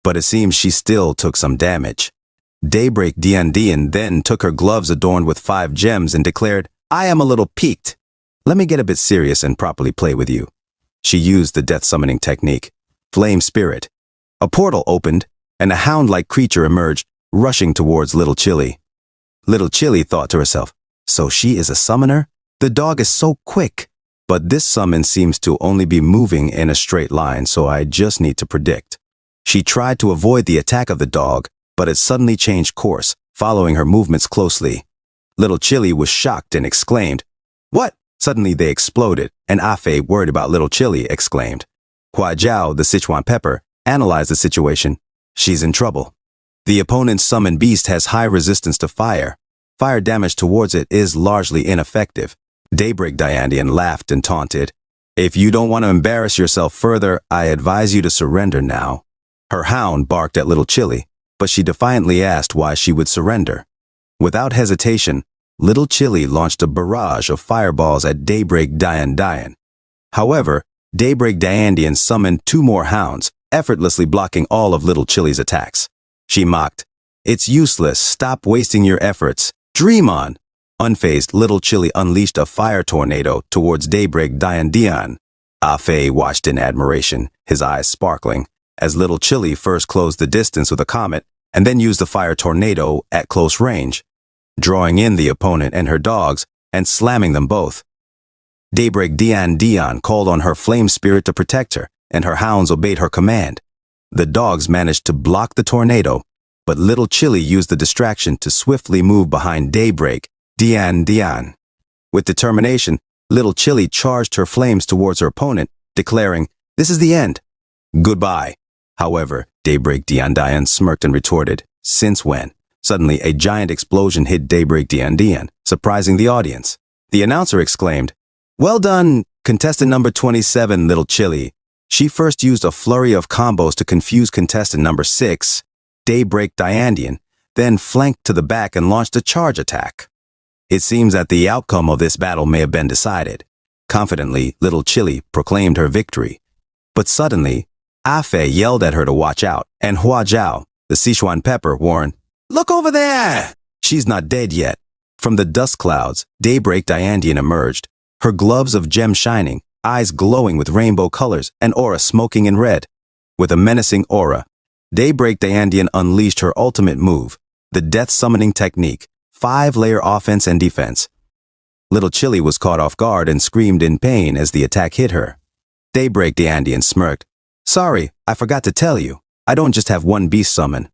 But it seems she still took some damage. Daybreak Dion then took her gloves adorned with 5 gems and declared, "I am a little piqued. Let me get a bit serious and properly play with you." She used the death summoning technique, Flame Spirit. A portal opened, and a hound-like creature emerged, rushing towards Little Chili. Little Chili thought to herself, "So she is a summoner? The dog is so quick. But this summon seems to only be moving in a straight line, so I just need to predict." She tried to avoid the attack of the dog, but it suddenly changed course, following her movements closely. Little Chili was shocked and exclaimed, "What?" Suddenly they exploded, and Afe, worried about Little Chili, exclaimed. Hua Jiao, the Sichuan pepper, analyzed the situation. She's in trouble. The opponent's summoned beast has high resistance to fire. Fire damage towards it is largely ineffective. Daybreak Dion laughed and taunted, "If you don't want to embarrass yourself further, I advise you to surrender now." Her hound barked at Little Chili, but she defiantly asked why she would surrender. Without hesitation, Little Chili launched a barrage of fireballs at Daybreak Dion. However, Daybreak Dion summoned 2 more hounds, effortlessly blocking all of Little Chili's attacks. She mocked, "It's useless, stop wasting your efforts. Dream on." Unfazed, Little Chili unleashed a fire tornado towards Daybreak Dion. Afe watched in admiration, his eyes sparkling, as Little Chili first closed the distance with a comet and then used the fire tornado at close range, drawing in the opponent and her dogs and slamming them both. Daybreak Dion called on her flame spirit to protect her, and her hounds obeyed her command. The dogs managed to block the tornado, but Little Chili used the distraction to swiftly move behind Daybreak Dion. With determination, Little Chili charged her flames towards her opponent, declaring, "This is the end. Goodbye." However, Daybreak Dion smirked and retorted, "Since when?" Suddenly, a giant explosion hit Daybreak Dion, surprising the audience. The announcer exclaimed, "Well done, contestant number 27, Little Chili." She first used a flurry of combos to confuse contestant number 6, Daybreak Dion, then flanked to the back and launched a charge attack. It seems that the outcome of this battle may have been decided. Confidently, Little Chili proclaimed her victory. But suddenly, Afe yelled at her to watch out, and Hua Jiao, the Sichuan pepper, warned, "Look over there! She's not dead yet." From the dust clouds, Daybreak Dion emerged, her gloves of gems shining, eyes glowing with rainbow colors, and aura smoking in red. With a menacing aura, Daybreak Dion unleashed her ultimate move, the death summoning technique, 5-layer offense and defense. Little Chili was caught off guard and screamed in pain as the attack hit her. Daybreak Dion smirked, "Sorry, I forgot to tell you. I don't just have one beast summon."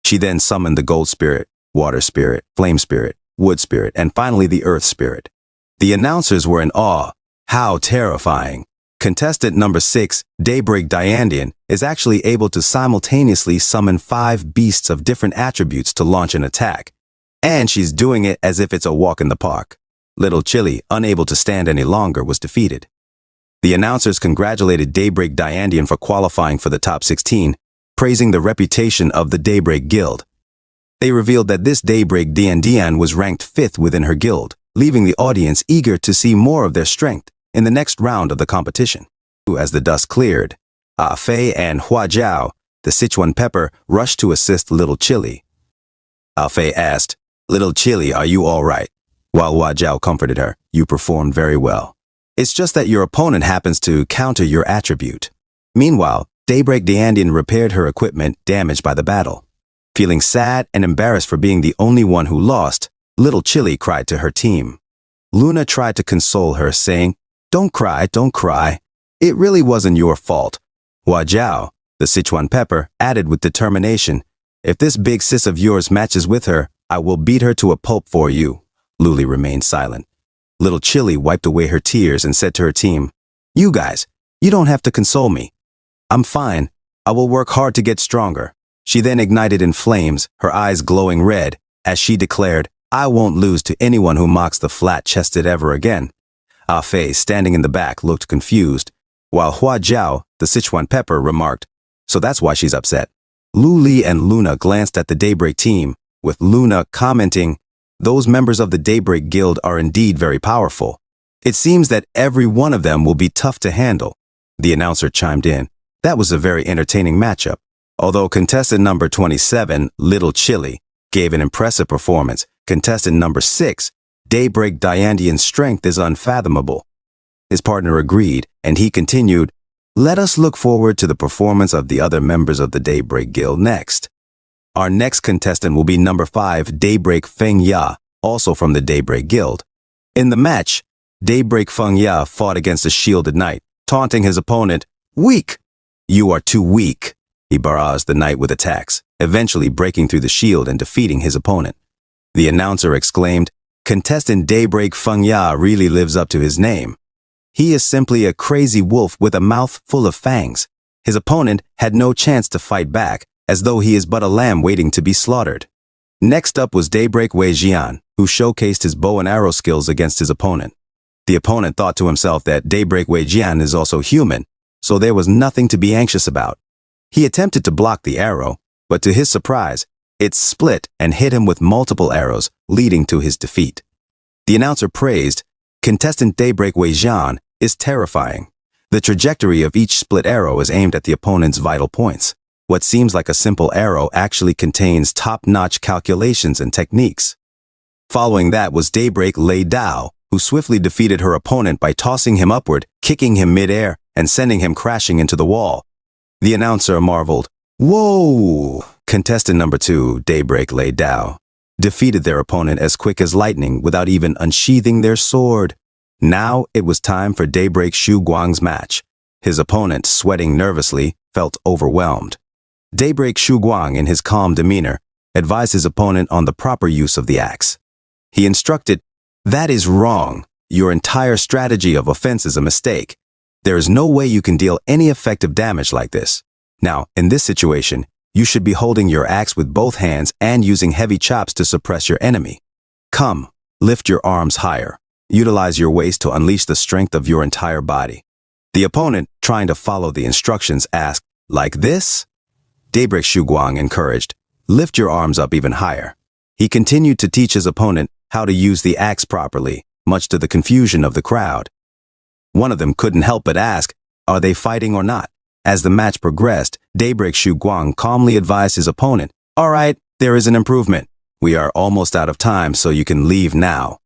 She then summoned the Gold Spirit, Water Spirit, Flame Spirit, Wood Spirit, and finally the Earth Spirit. The announcers were in awe. How terrifying. Contestant number 6, Daybreak Dion, is actually able to simultaneously summon 5 beasts of different attributes to launch an attack. And she's doing it as if it's a walk in the park. Little Chili, unable to stand any longer, was defeated. The announcers congratulated Daybreak Dion for qualifying for the top 16, praising the reputation of the Daybreak Guild. They revealed that this Daybreak Dion was ranked 5th within her guild, leaving the audience eager to see more of their strength in the next round of the competition. As the dust cleared, Fei and Hua Jiao, the Sichuan pepper, rushed to assist Little Chili. Fei asked, "Little Chili, are you all right?" While Hua Jiao comforted her, "You performed very well. It's just that your opponent happens to counter your attribute." Meanwhile, Daybreak Diandian repaired her equipment damaged by the battle. Feeling sad and embarrassed for being the only one who lost, Little Chili cried to her team. Luna tried to console her, saying, don't cry. It really wasn't your fault." Hua Jiao, the Sichuan pepper, added with determination, "If this big sis of yours matches with her, I will beat her to a pulp for you." Luli remained silent. Little Chili wiped away her tears and said to her team, "You guys, you don't have to console me. I'm fine. I will work hard to get stronger." She then ignited in flames, her eyes glowing red, as she declared, "I won't lose to anyone who mocks the flat-chested ever again." Fei, standing in the back, looked confused, while Hua Jiao, the Sichuan pepper, remarked, "So that's why she's upset." Lu Li and Luna glanced at the Daybreak team, with Luna commenting, "Those members of the Daybreak Guild are indeed very powerful. It seems that every one of them will be tough to handle." The announcer chimed in, "That was a very entertaining matchup." Although contestant number 27, Little Chili, gave an impressive performance, contestant number 6, Daybreak Diandian's strength is unfathomable. His partner agreed, and he continued, "Let us look forward to the performance of the other members of the Daybreak Guild next. Our next contestant will be number 5, Daybreak Feng Ya, also from the Daybreak Guild." In the match, Daybreak Feng Ya fought against a shielded knight, taunting his opponent, "Weak! You are too weak." He barraged the knight with attacks, eventually breaking through the shield and defeating his opponent. The announcer exclaimed, "Contestant Daybreak Feng Ya really lives up to his name. He is simply a crazy wolf with a mouth full of fangs." His opponent had no chance to fight back, as though he is but a lamb waiting to be slaughtered. Next up was Daybreak Wei Jian, who showcased his bow and arrow skills against his opponent. The opponent thought to himself that Daybreak Wei Jian is also human, so there was nothing to be anxious about. He attempted to block the arrow, but to his surprise, it split and hit him with multiple arrows, leading to his defeat. The announcer praised, "Contestant Daybreak Wei Jian is terrifying. The trajectory of each split arrow is aimed at the opponent's vital points. What seems like a simple arrow actually contains top-notch calculations and techniques." Following that was Daybreak Lei Dao, who swiftly defeated her opponent by tossing him upward, kicking him mid-air, and sending him crashing into the wall. The announcer marveled, "Whoa!" Contestant number 2, Daybreak Lei Dao, defeated their opponent as quick as lightning without even unsheathing their sword. Now it was time for Daybreak Shu Guang's match. His opponent, sweating nervously, felt overwhelmed. Daybreak Shu Guang, in his calm demeanor, advised his opponent on the proper use of the axe. He instructed, "That is wrong. Your entire strategy of offense is a mistake. There is no way you can deal any effective damage like this. Now, in this situation, you should be holding your axe with both hands and using heavy chops to suppress your enemy. Come, lift your arms higher. Utilize your waist to unleash the strength of your entire body." The opponent, trying to follow the instructions, asked, "Like this?" Daybreak Shu Guang encouraged, "Lift your arms up even higher." He continued to teach his opponent how to use the axe properly, much to the confusion of the crowd. One of them couldn't help but ask, "Are they fighting or not?" As the match progressed, Daybreak Shu Guang calmly advised his opponent, "All right, there is an improvement. We are almost out of time, so you can leave now."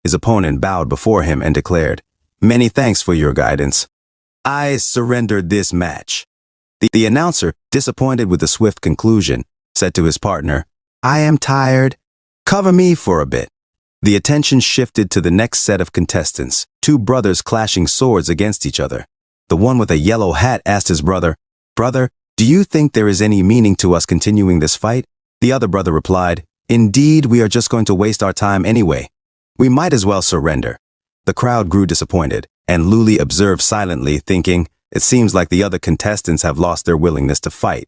His opponent bowed before him and declared, "Many thanks for your guidance. I surrendered this match." The announcer, disappointed with the swift conclusion, said to his partner, "I am tired. Cover me for a bit." The attention shifted to the next set of contestants, 2 brothers clashing swords against each other. The one with a yellow hat asked his brother, "Brother, do you think there is any meaning to us continuing this fight?" The other brother replied, "Indeed, we are just going to waste our time anyway. We might as well surrender." The crowd grew disappointed, and Luli observed silently, thinking, "It seems like the other contestants have lost their willingness to fight.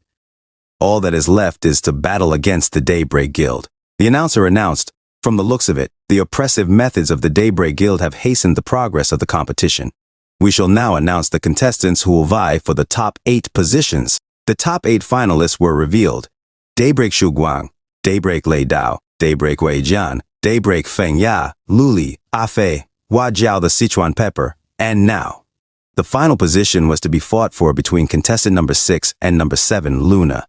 All that is left is to battle against the Daybreak Guild." The announcer announced, "From the looks of it, the oppressive methods of the Daybreak Guild have hastened the progress of the competition. We shall now announce the contestants who will vie for the top 8 positions." The top 8 finalists were revealed: Daybreak Shu Guang, Daybreak Lei Dao, Daybreak Wei Jian, Daybreak Feng Ya, Luli, Fei, Hua Jiao the Sichuan pepper, and now The final position was to be fought for between contestant number 6 and number 7, Luna.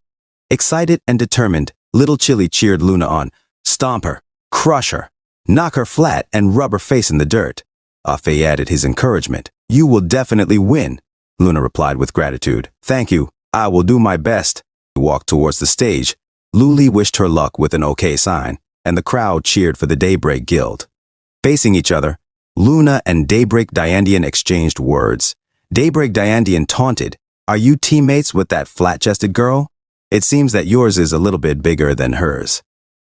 Excited and determined, Little Chili cheered Luna on. Stomp her, crush her, knock her flat, and rub her face in the dirt. Afe added his encouragement. You will definitely win, Luna replied with gratitude. Thank you, I will do my best. He walked towards the stage. Luli wished her luck with an okay sign, and the crowd cheered for the Daybreak Guild. Facing each other, Luna and Daybreak Diandian exchanged words. Daybreak Diandian taunted, Are you teammates with that flat-chested girl? It seems that yours is a little bit bigger than hers.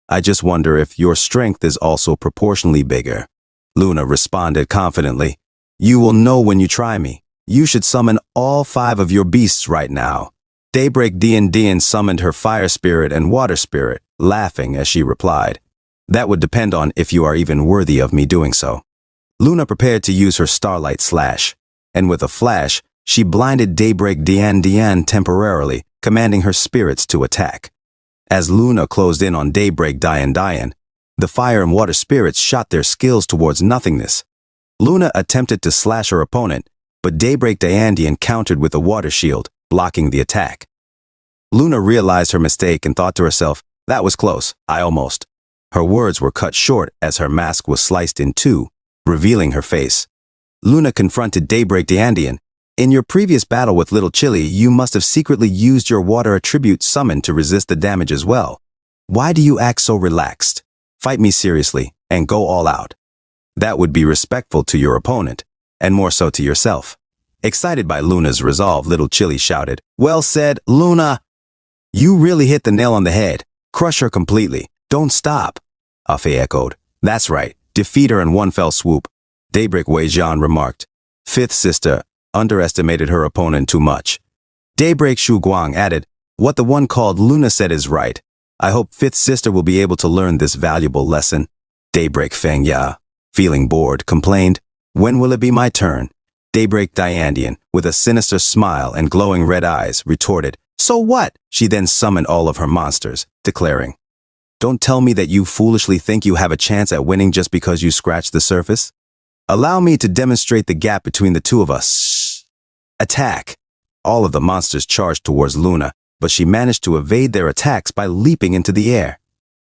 I just wonder if your strength is also proportionally bigger. Luna responded confidently. You will know when you try me. You should summon all 5 of your beasts right now. Daybreak Dian summoned her fire spirit and water spirit, laughing as she replied. That would depend on if you are even worthy of me doing so. Luna prepared to use her starlight slash, and with a flash, she blinded Daybreak Dian temporarily, commanding her spirits to attack. As Luna closed in on Daybreak Dian, the fire and water spirits shot their skills towards nothingness. Luna attempted to slash her opponent, but Daybreak Dian countered with a water shield, blocking the attack. Luna realized her mistake and thought to herself, that was close, I almost. Her words were cut short as her mask was sliced in two, revealing her face. Luna confronted Daybreak Dian. In your previous battle with Little Chili, you must have secretly used your water attribute summon to resist the damage as well. Why do you act so relaxed? Fight me seriously and go all out. That would be respectful to your opponent, and more so to yourself. Excited by Luna's resolve, Little Chili shouted, Well said, Luna! You really hit the nail on the head. Crush her completely. Don't stop. Afe echoed. That's right. Defeat her in one fell swoop. Daybreak Weijian remarked. Fifth sister underestimated her opponent too much. Daybreak Shu Guang added, What the one called Luna said is right. I hope fifth sister will be able to learn this valuable lesson. Daybreak Feng Ya, feeling bored, complained, When will it be my turn? Daybreak Diandian, with a sinister smile and glowing red eyes, retorted, So what? She then summoned all of her monsters, declaring, Don't tell me that you foolishly think you have a chance at winning just because you scratched the surface. Allow me to demonstrate the gap between the two of us. Attack! All of the monsters charged towards Luna, but she managed to evade their attacks by leaping into the air.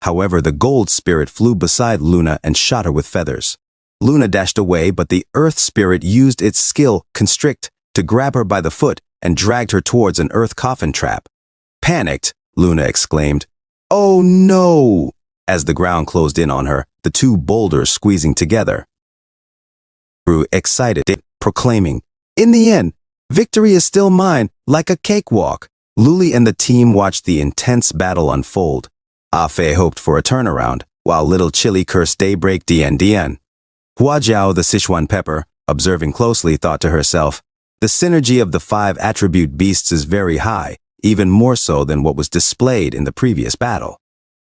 However, the gold spirit flew beside Luna and shot her with feathers. Luna dashed away, but the earth spirit used its skill, Constrict, to grab her by the foot and dragged her towards an earth coffin trap. Panicked, Luna exclaimed, Oh no! As the ground closed in on her, the two boulders squeezing together. Grew excited, proclaiming, In the end, victory is still mine, like a cakewalk. Luli and the team watched the intense battle unfold. Afe hoped for a turnaround, while Little Chili cursed Daybreak Dian. Hua Jiao, the Sichuan pepper, observing closely, thought to herself, The synergy of the 5 attribute beasts is very high, even more so than what was displayed in the previous battle.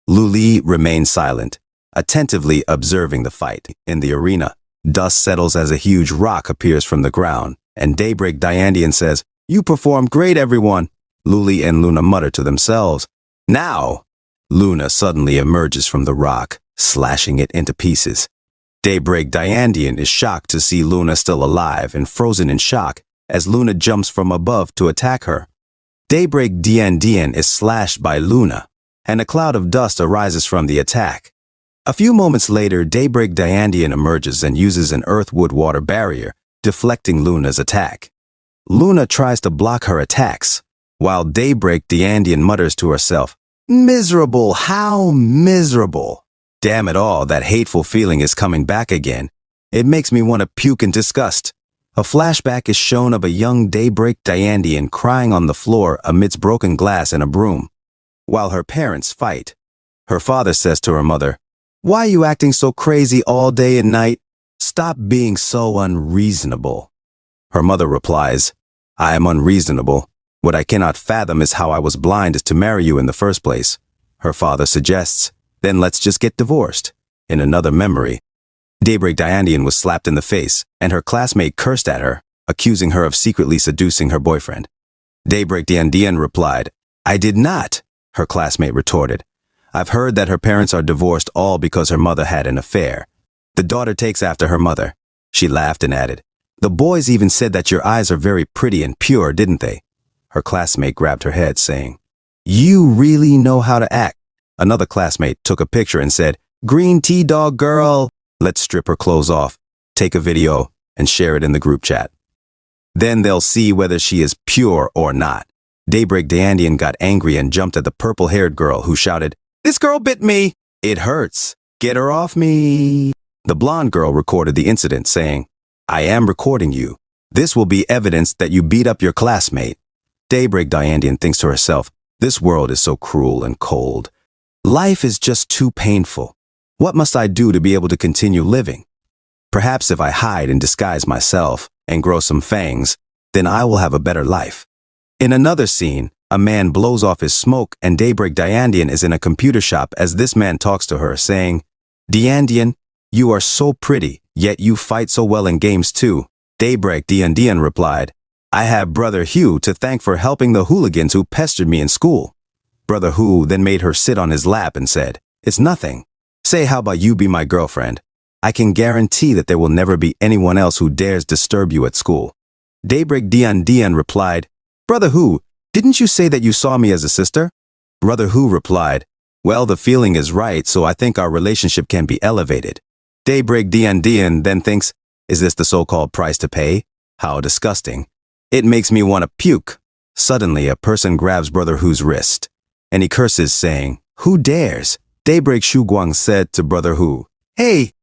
Luli remained silent, attentively observing the fight. In the arena, dust settles as a huge rock appears from the ground, and Daybreak Diandian says, You performed great, everyone. Luli and Luna mutter to themselves. Now! Luna suddenly emerges from the rock, slashing it into pieces. Daybreak Diandian is shocked to see Luna still alive and frozen in shock as Luna jumps from above to attack her. Daybreak Dian is slashed by Luna, and a cloud of dust arises from the attack. A few moments later, Daybreak Diandian emerges and uses an earth-wood-water barrier, deflecting Luna's attack. Luna tries to block her attacks, while Daybreak Diandian mutters to herself, Miserable, how miserable. Damn it all, that hateful feeling is coming back again. It makes me want to puke in disgust. A flashback is shown of a young Daybreak Diandian crying on the floor amidst broken glass and a broom, while her parents fight. Her father says to her mother, Why are you acting so crazy all day and night? Stop being so unreasonable. Her mother replies, I am unreasonable. What I cannot fathom is how I was blind to marry you in the first place. Her father suggests, Then let's just get divorced. In another memory, Daybreak Diandian was slapped in the face, and her classmate cursed at her, accusing her of secretly seducing her boyfriend. Daybreak Diandian replied, I did not, her classmate retorted. I've heard that her parents are divorced all because her mother had an affair. The daughter takes after her mother. She laughed and added, The boys even said that your eyes are very pretty and pure, didn't they? Her classmate grabbed her head, saying, You really know how to act. Another classmate took a picture and said, Green tea dog girl. Let's strip her clothes off, take a video, and share it in the group chat. Then they'll see whether she is pure or not. Daybreak Dayandian got angry and jumped at the purple-haired girl, who shouted, This girl bit me! It hurts! Get her off me! The blonde girl recorded the incident, saying, I am recording you. This will be evidence that you beat up your classmate. Daybreak Dayandian thinks to herself, This world is so cruel and cold. Life is just too painful. What must I do to be able to continue living? Perhaps if I hide and disguise myself and grow some fangs, then I will have a better life. In another scene, a man blows off his smoke and Daybreak Dayandian is in a computer shop as this man talks to her, saying, Dayandian, you are so pretty, yet you fight so well in games too. Daybreak Dayandian replied, I have Brother Hugh to thank for helping the hooligans who pestered me in school. Brother Hugh then made her sit on his lap and said, It's nothing. Say, how about you be my girlfriend? I can guarantee that there will never be anyone else who dares disturb you at school. Daybreak Dayandian replied, Brother Hugh, didn't you say that you saw me as a sister? Brother Hugh replied, Well, the feeling is right, so I think our relationship can be elevated. Daybreak Dayandian then thinks, Is this the so-called price to pay? How disgusting. It makes me want to puke. Suddenly, a person grabs Brother Hu's wrist, and he curses, saying, Who dares? Daybreak Shuguang said to Brother Hu, Hey,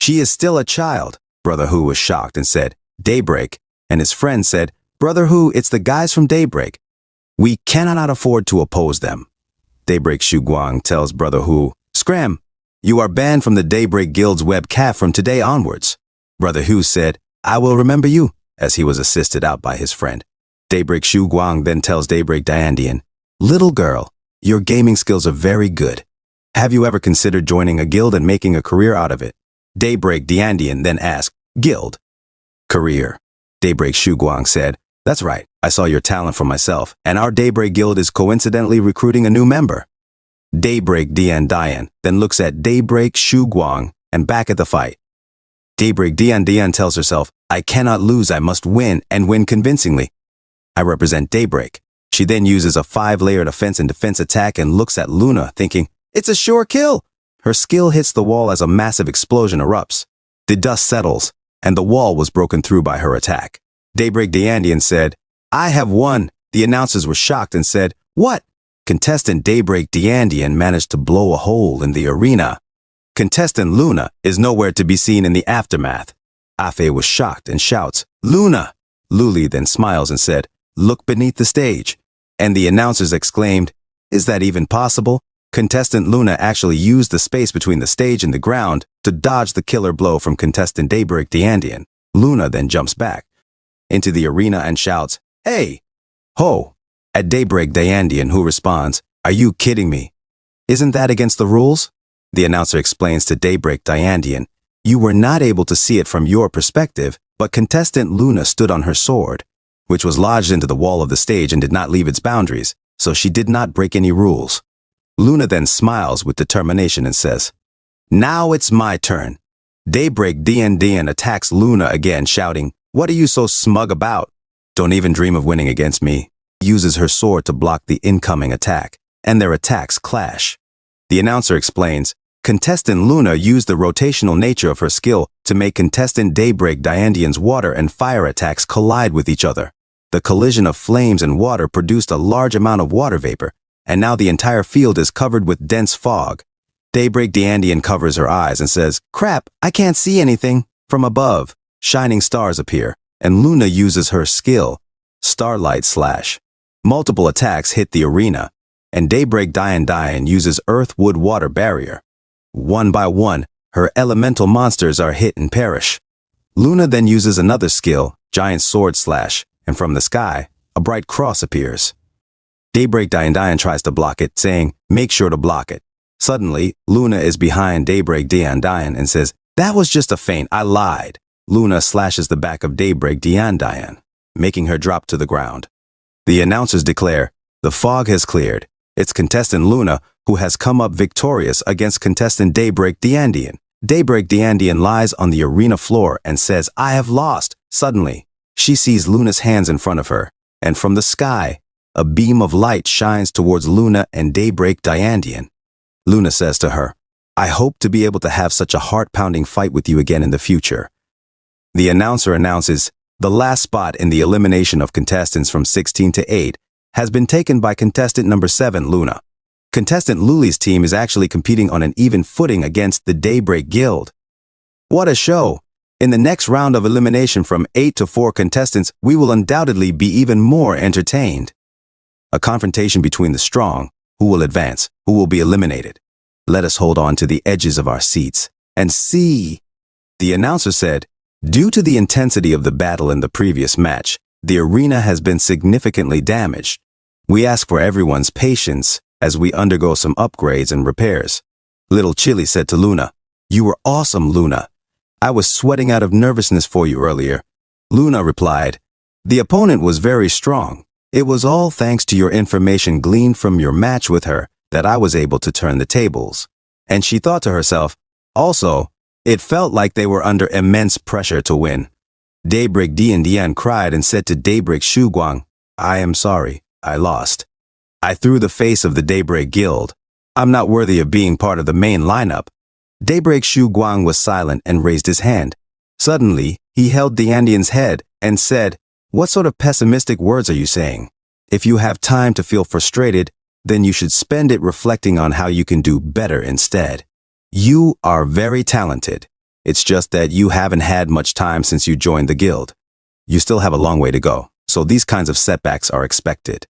she is still a child. Brother Hu was shocked and said, Daybreak, and his friend said, Brother Hu, it's the guys from Daybreak. We cannot afford to oppose them. Daybreak Shuguang tells Brother Hu, Scram, you are banned from the Daybreak Guild's web caf from today onwards. Brother Hu said, I will remember you, as he was assisted out by his friend. Daybreak Shuguang then tells Daybreak Dayandian, Little girl, your gaming skills are very good. Have you ever considered joining a guild and making a career out of it? Daybreak Dayandian then asked, Guild? Career. Daybreak Shuguang said, That's right, I saw your talent for myself, and our Daybreak Guild is coincidentally recruiting a new member. Daybreak Dayandian then looks at Daybreak Shuguang and back at the fight. Daybreak Dayandian tells herself, I cannot lose, I must win, and win convincingly. I represent Daybreak. She then uses a 5-layered offense and defense attack and looks at Luna, thinking, It's a sure kill! Her skill hits the wall as a massive explosion erupts. The dust settles, and the wall was broken through by her attack. Daybreak Dayandian said, I have won. The announcers were shocked and said, What? Contestant Daybreak Dayandian managed to blow a hole in the arena. Contestant Luna is nowhere to be seen in the aftermath. Afe was shocked and shouts, Luna! Luli then smiles and said, Look beneath the stage. And the announcers exclaimed, Is that even possible? Contestant Luna actually used the space between the stage and the ground to dodge the killer blow from contestant Daybreak Dayandian. Luna then jumps back into the arena and shouts, Hey! Ho! At Daybreak Dayandian, who responds, Are you kidding me? Isn't that against the rules? The announcer explains to Daybreak Dayandian, You were not able to see it from your perspective, but contestant Luna stood on her sword, which was lodged into the wall of the stage and did not leave its boundaries, so she did not break any rules. Luna then smiles with determination and says, Now it's my turn. Daybreak Dayandian attacks Luna again, shouting, What are you so smug about? Don't even dream of winning against me. Uses her sword to block the incoming attack, and their attacks clash. The announcer explains, Contestant Luna used the rotational nature of her skill to make contestant Daybreak Dayandian's water and fire attacks collide with each other. The collision of flames and water produced a large amount of water vapor, and now the entire field is covered with dense fog. Daybreak Dayandian covers her eyes and says, Crap, I can't see anything. From above, shining stars appear, and Luna uses her skill, Starlight Slash. Multiple attacks hit the arena, and Daybreak Dayandian uses Earth Wood Water Barrier. One by one, her elemental monsters are hit and perish. Luna then uses another skill, Giant Sword Slash, and from the sky, a bright cross appears. Daybreak Dayandian tries to block it, saying, Make sure to block it. Suddenly, Luna is behind Daybreak Dayandian and says, That was just a feint, I lied. Luna slashes the back of Daybreak Dayandian, making her drop to the ground. The announcers declare, The fog has cleared. It's contestant Luna who has come up victorious against contestant Daybreak Dayandian. Daybreak Dayandian lies on the arena floor and says, I have lost. Suddenly, she sees Luna's hands in front of her, and from the sky, a beam of light shines towards Luna and Daybreak Diandian. Luna says to her, "I hope to be able to have such a heart-pounding fight with you again in the future." The announcer announces, the last spot in the elimination of contestants from 16 to 8 has been taken by contestant number 7, Luna. Contestant Luli's team is actually competing on an even footing against the Daybreak Guild. What a show! In the next round of elimination from 8 to 4 contestants, we will undoubtedly be even more entertained. A confrontation between the strong, who will advance, who will be eliminated. Let us hold on to the edges of our seats and see. The announcer said, due to the intensity of the battle in the previous match, the arena has been significantly damaged. We ask for everyone's patience as we undergo some upgrades and repairs. Little Chili said to Luna, "You were awesome, Luna. I was sweating out of nervousness for you earlier." Luna replied, "The opponent was very strong. It was all thanks to your information gleaned from your match with her that I was able to turn the tables." And she thought to herself, also, it felt like they were under immense pressure to win. Daybreak Dian cried and said to Daybreak Guang, "I am sorry, I lost. I threw the face of the Daybreak Guild. I'm not worthy of being part of the main lineup." Daybreak Guang was silent and raised his hand. Suddenly, he held Diandian's head and said, "What sort of pessimistic words are you saying? If you have time to feel frustrated, then you should spend it reflecting on how you can do better instead. You are very talented. It's just that you haven't had much time since you joined the guild. You still have a long way to go, so these kinds of setbacks are expected.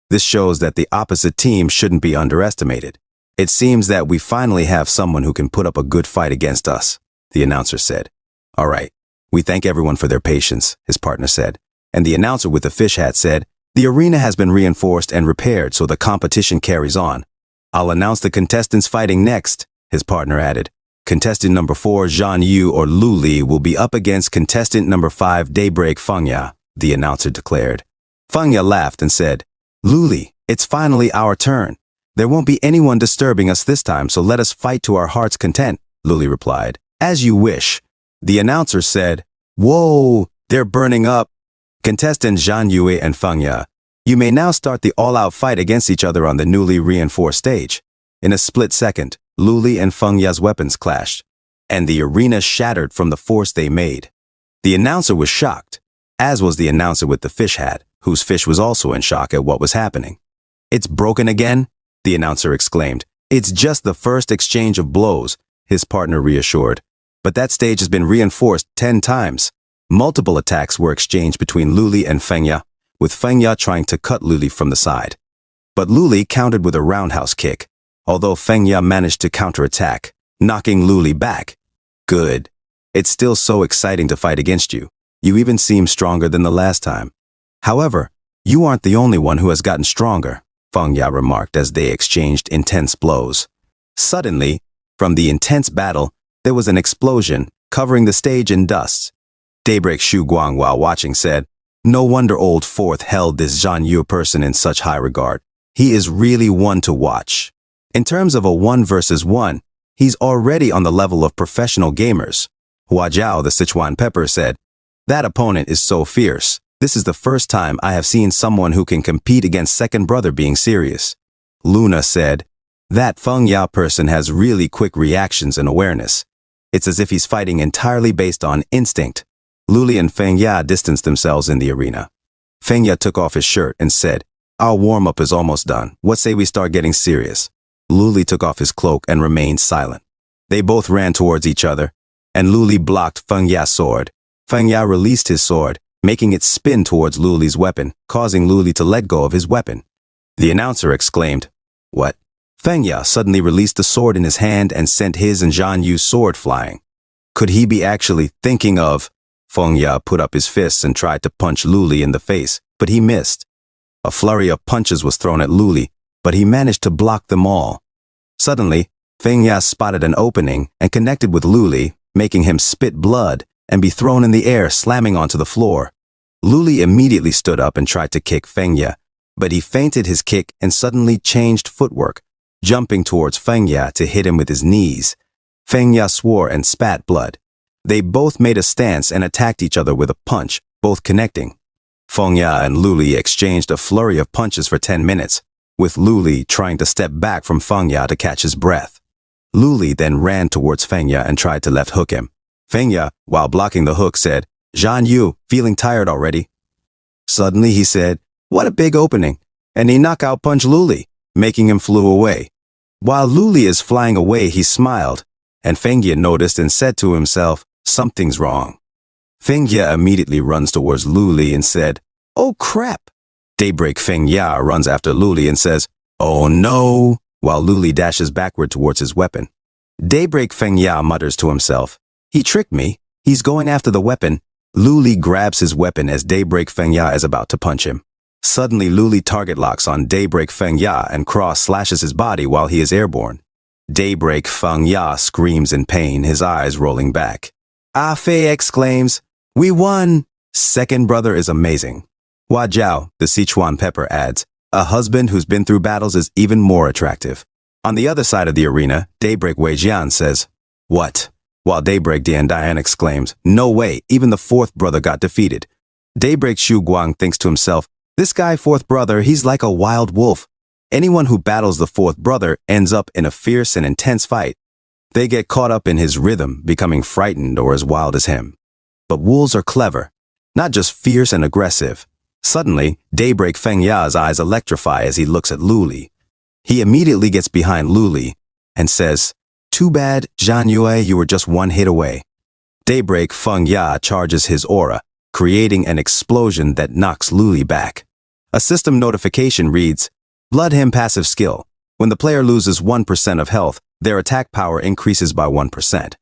This shows that the opposite team shouldn't be underestimated. It seems that we finally have someone who can put up a good fight against us," the announcer said. "All right, we thank everyone for their patience," his partner said. And the announcer with the fish hat said, "The arena has been reinforced and repaired so the competition carries on. I'll announce the contestants fighting next," his partner added. "Contestant number 4, Zhan Yu or Luli, will be up against contestant number 5, Daybreak Fengya," the announcer declared. Fengya laughed and said, "Luli, it's finally our turn. There won't be anyone disturbing us this time, so let us fight to our heart's content," Luli replied. "As you wish." The announcer said, "Whoa, they're burning up." Contestant Zhan Yue and Fengya, you may now start the all-out fight against each other on the newly reinforced stage. In a split second, Luli and Fengya's weapons clashed, and the arena shattered from the force they made. The announcer was shocked, as was the announcer with the fish hat, whose fish was also in shock at what was happening. "It's broken again?" the announcer exclaimed. "It's just the first exchange of blows," his partner reassured. "But that stage has been reinforced 10 times. Multiple attacks were exchanged between Luli and Fengya, with Fengya trying to cut Luli from the side. But Luli countered with a roundhouse kick, although Fengya managed to counterattack, knocking Luli back. Good. It's still so exciting to fight against you. You even seem stronger than the last time. However, you aren't the only one who has gotten stronger," Fengya remarked as they exchanged intense blows. Suddenly, from the intense battle, there was an explosion, covering the stage in dust. Daybreak Guang, while watching, said, "No wonder Old Fourth held this Zhan Yu person in such high regard. He is really one to watch. In terms of a 1 versus 1, he's already on the level of professional gamers." Hua Jiao, the Sichuan Pepper, said, "That opponent is so fierce. This is the first time I have seen someone who can compete against second brother being serious." Luna said, "That Fengya person has really quick reactions and awareness. It's as if he's fighting entirely based on instinct." Luli and Fengya distanced themselves in the arena. Fengya took off his shirt and said, "Our warm-up is almost done. What say we start getting serious?" Luli took off his cloak and remained silent. They both ran towards each other, and Luli blocked Fengya's sword. Fengya released his sword, making it spin towards Luli's weapon, causing Luli to let go of his weapon. The announcer exclaimed, "What?" Fengya suddenly released the sword in his hand and sent his and Zhan Yu's sword flying. Could he be actually thinking of? Fengya put up his fists and tried to punch Luli in the face, but he missed. A flurry of punches was thrown at Luli, but he managed to block them all. Suddenly, Fengya spotted an opening and connected with Luli, making him spit blood and be thrown in the air, slamming onto the floor. Luli immediately stood up and tried to kick Fengya, but he feinted his kick and suddenly changed footwork, jumping towards Fengya to hit him with his knees. Fengya swore and spat blood. They both made a stance and attacked each other with a punch, both connecting. Feng Ya and Luli exchanged a flurry of punches for 10 minutes, with Luli trying to step back from Feng Ya to catch his breath. Luli then ran towards Feng Ya and tried to left hook him. Feng Ya, while blocking the hook, said, "Zhan Yu, feeling tired already?" Suddenly he said, "What a big opening," and he knockout punched Luli, making him flew away. While Luli is flying away, he smiled, and Feng Ya noticed and said to himself, "Something's wrong." Feng Ya immediately runs towards Luli and said, "Oh crap!" Daybreak Feng Ya runs after Luli and says, "Oh no!" while Luli dashes backward towards his weapon. Daybreak Feng Ya mutters to himself, "He tricked me. He's going after the weapon." Luli grabs his weapon as Daybreak Feng Ya is about to punch him. Suddenly, Luli target locks on Daybreak Feng Ya and cross slashes his body while he is airborne. Daybreak Feng Ya screams in pain, his eyes rolling back. Ah Fei exclaims, "We won!" Second brother is amazing. Hua Jiao, the Sichuan pepper, adds, "A husband who's been through battles is even more attractive." On the other side of the arena, Daybreak Wei Jian says, "What?" While Daybreak Dian Dian exclaims, "No way, even the fourth brother got defeated." Daybreak Xu Guang thinks to himself, "This guy fourth brother, he's like a wild wolf. Anyone who battles the fourth brother ends up in a fierce and intense fight. They get caught up in his rhythm, becoming frightened or as wild as him." But wolves are clever, not just fierce and aggressive. Suddenly, Daybreak Feng Ya's eyes electrify as he looks at Luli. He immediately gets behind Luli and says, "Too bad, Zhan Yue, you were just one hit away." Daybreak Feng Ya charges his aura, creating an explosion that knocks Luli back. A system notification reads, "Blood Hymn passive skill. When the player loses 1% of health, their attack power increases by 1%.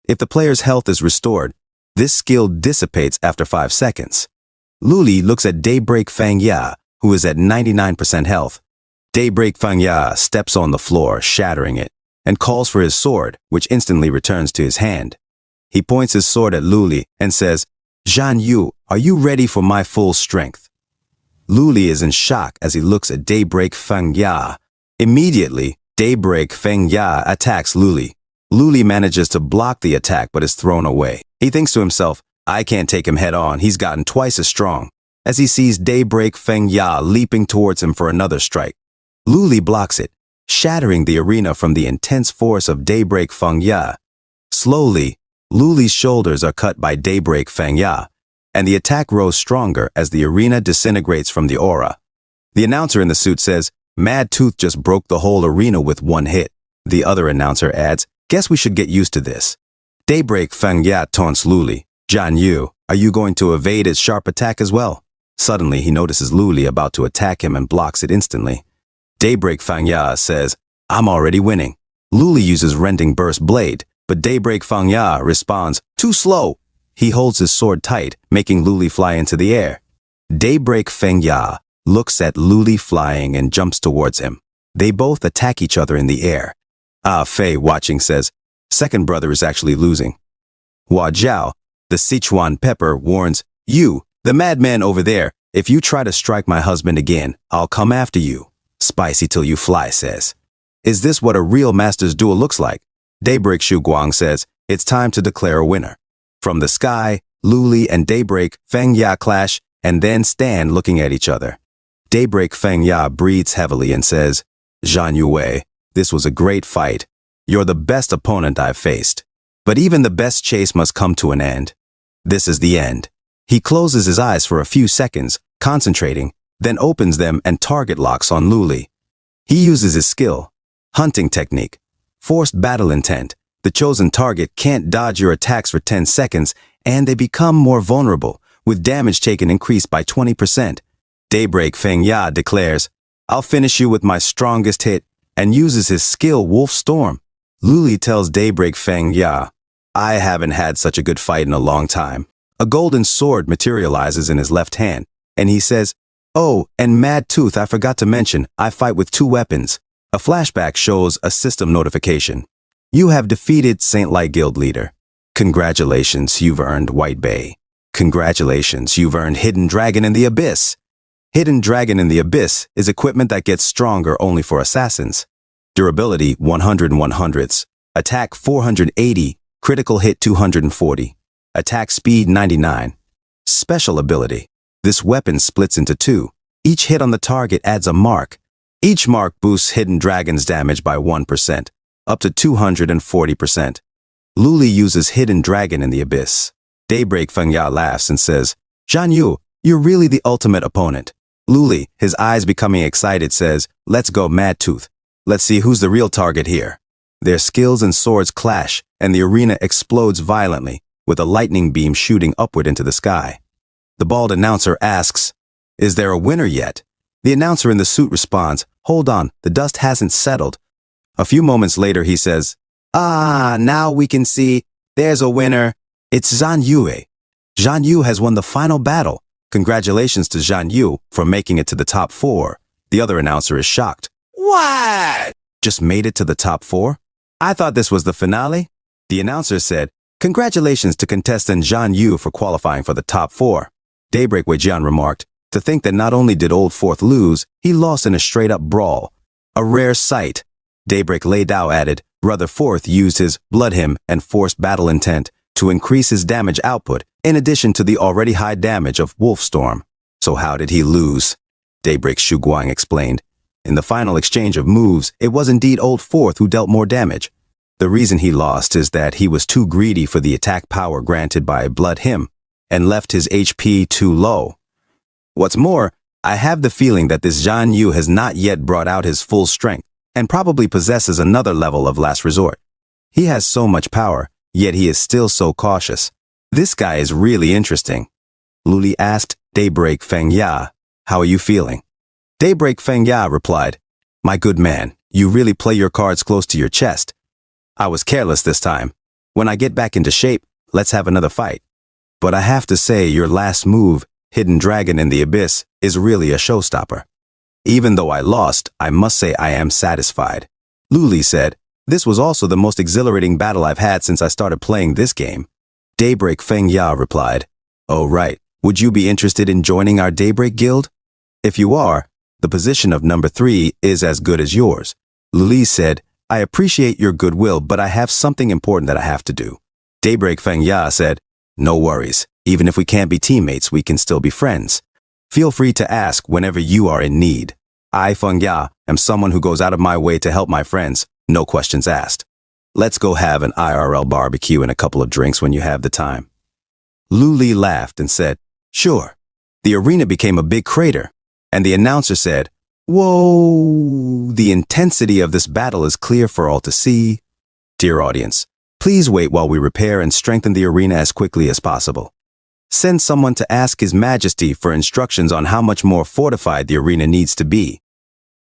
If the player's health is restored, this skill dissipates after 5 seconds. Luli looks at Daybreak Feng Ya, who is at 99% health. Daybreak Feng Ya steps on the floor, shattering it, and calls for his sword, which instantly returns to his hand. He points his sword at Luli and says, "Zhan Yu, are you ready for my full strength?" Luli is in shock as he looks at Daybreak Feng Ya. Immediately, Daybreak Feng Ya attacks Luli. Luli manages to block the attack but is thrown away. He thinks to himself, "I can't take him head on, he's gotten twice as strong," as he sees Daybreak Feng Ya leaping towards him for another strike. Luli blocks it, shattering the arena from the intense force of Daybreak Feng Ya. Slowly, Luli's shoulders are cut by Daybreak Feng Ya, and the attack grows stronger as the arena disintegrates from the aura. The announcer in the suit says, "Mad Tooth just broke the whole arena with one hit." The other announcer adds, "Guess we should get used to this." Daybreak Feng Ya taunts Luli, "Zhan Yu, are you going to evade its sharp attack as well?" Suddenly, he notices Luli about to attack him and blocks it instantly. Daybreak Feng Ya says, "I'm already winning." Luli uses Rending Burst Blade, but Daybreak Feng Ya responds, "Too slow." He holds his sword tight, making Luli fly into the air. Daybreak Feng Ya looks at Luli flying and jumps towards him. They both attack each other in the air. Ah Fei, watching, says, "Second brother is actually losing." Hua Jiao, the Sichuan pepper, warns, "You, the madman over there, if you try to strike my husband again, I'll come after you." Spicy till you fly says, "Is this what a real master's duel looks like?" Daybreak Xu Guang says, "It's time to declare a winner." From the sky, Luli and Daybreak Feng Ya clash and then stand looking at each other. Daybreak Feng Ya breathes heavily and says, "Zhan Yue, this was a great fight. You're the best opponent I've faced. But even the best chase must come to an end. This is the end." He closes his eyes for a few seconds, concentrating, then opens them and target locks on Luli. He uses his skill, hunting technique, forced battle intent. The chosen target can't dodge your attacks for 10 seconds, and they become more vulnerable, with damage taken increased by 20%. Daybreak Feng Ya declares, "I'll finish you with my strongest hit," and uses his skill Wolf Storm. Luli tells Daybreak Feng Ya, "I haven't had such a good fight in a long time." A golden sword materializes in his left hand, and he says, "Oh, and Mad Tooth, I forgot to mention, I fight with 2 weapons. A flashback shows a system notification. "You have defeated Saint Light Guild leader. Congratulations, you've earned White Bay. Congratulations, you've earned Hidden Dragon in the Abyss." Hidden Dragon in the Abyss is equipment that gets stronger only for assassins. Durability 100 100s. Attack 480. Critical hit 240. Attack speed 99. Special ability. This weapon splits into two. Each hit on the target adds a mark. Each mark boosts Hidden Dragon's damage by 1%, up to 240%. Luli uses Hidden Dragon in the Abyss. Daybreak Fengya laughs and says, Zhan Yu, you're really the ultimate opponent. Luli, his eyes becoming excited, says, let's go Mad Tooth. Let's see who's the real target here. Their skills and swords clash, and the arena explodes violently, with a lightning beam shooting upward into the sky. The bald announcer asks, is there a winner yet? The announcer in the suit responds, hold on, the dust hasn't settled. A few moments later he says, now we can see, there's a winner. It's Zhan Yue. Zhan Yu has won the final battle. Congratulations to Zhan Yu for making it to the top 4. The other announcer is shocked. What? Just made it to the top 4? I thought this was the finale. The announcer said, congratulations to contestant Zhan Yu for qualifying for the top 4. Daybreak Weijian remarked, to think that not only did Old Fourth lose, he lost in a straight-up brawl. A rare sight. Daybreak Lei Dao added, Brother Fourth used his blood hymn and forced battle intent to increase his damage output, in addition to the already high damage of Wolfstorm. So how did he lose? Daybreak Shu Guang explained. In the final exchange of moves, it was indeed Old Fourth who dealt more damage. The reason he lost is that he was too greedy for the attack power granted by Blood Hymn, and left his HP too low. What's more, I have the feeling that this Zhan Yu has not yet brought out his full strength, and probably possesses another level of last resort. He has so much power, yet he is still so cautious. This guy is really interesting. Luli asked Daybreak Fengya, how are you feeling? Daybreak Fengya replied, my good man, you really play your cards close to your chest. I was careless this time. When I get back into shape, let's have another fight. But I have to say your last move, Hidden Dragon in the Abyss, is really a showstopper. Even though I lost, I must say I am satisfied. Luli said, this was also the most exhilarating battle I've had since I started playing this game. Daybreak Fengya replied, oh right, would you be interested in joining our Daybreak Guild? If you are, the position of number 3 is as good as yours. Luli said, I appreciate your goodwill, but I have something important that I have to do. Daybreak Fengya said, no worries, even if we can't be teammates, we can still be friends. Feel free to ask whenever you are in need. I, Fengya, am someone who goes out of my way to help my friends, no questions asked. Let's go have an IRL barbecue and a couple of drinks when you have the time. Luli laughed and said, sure. The arena became a big crater, and the announcer said, whoa, the intensity of this battle is clear for all to see. Dear audience, please wait while we repair and strengthen the arena as quickly as possible. Send someone to ask His Majesty for instructions on how much more fortified the arena needs to be.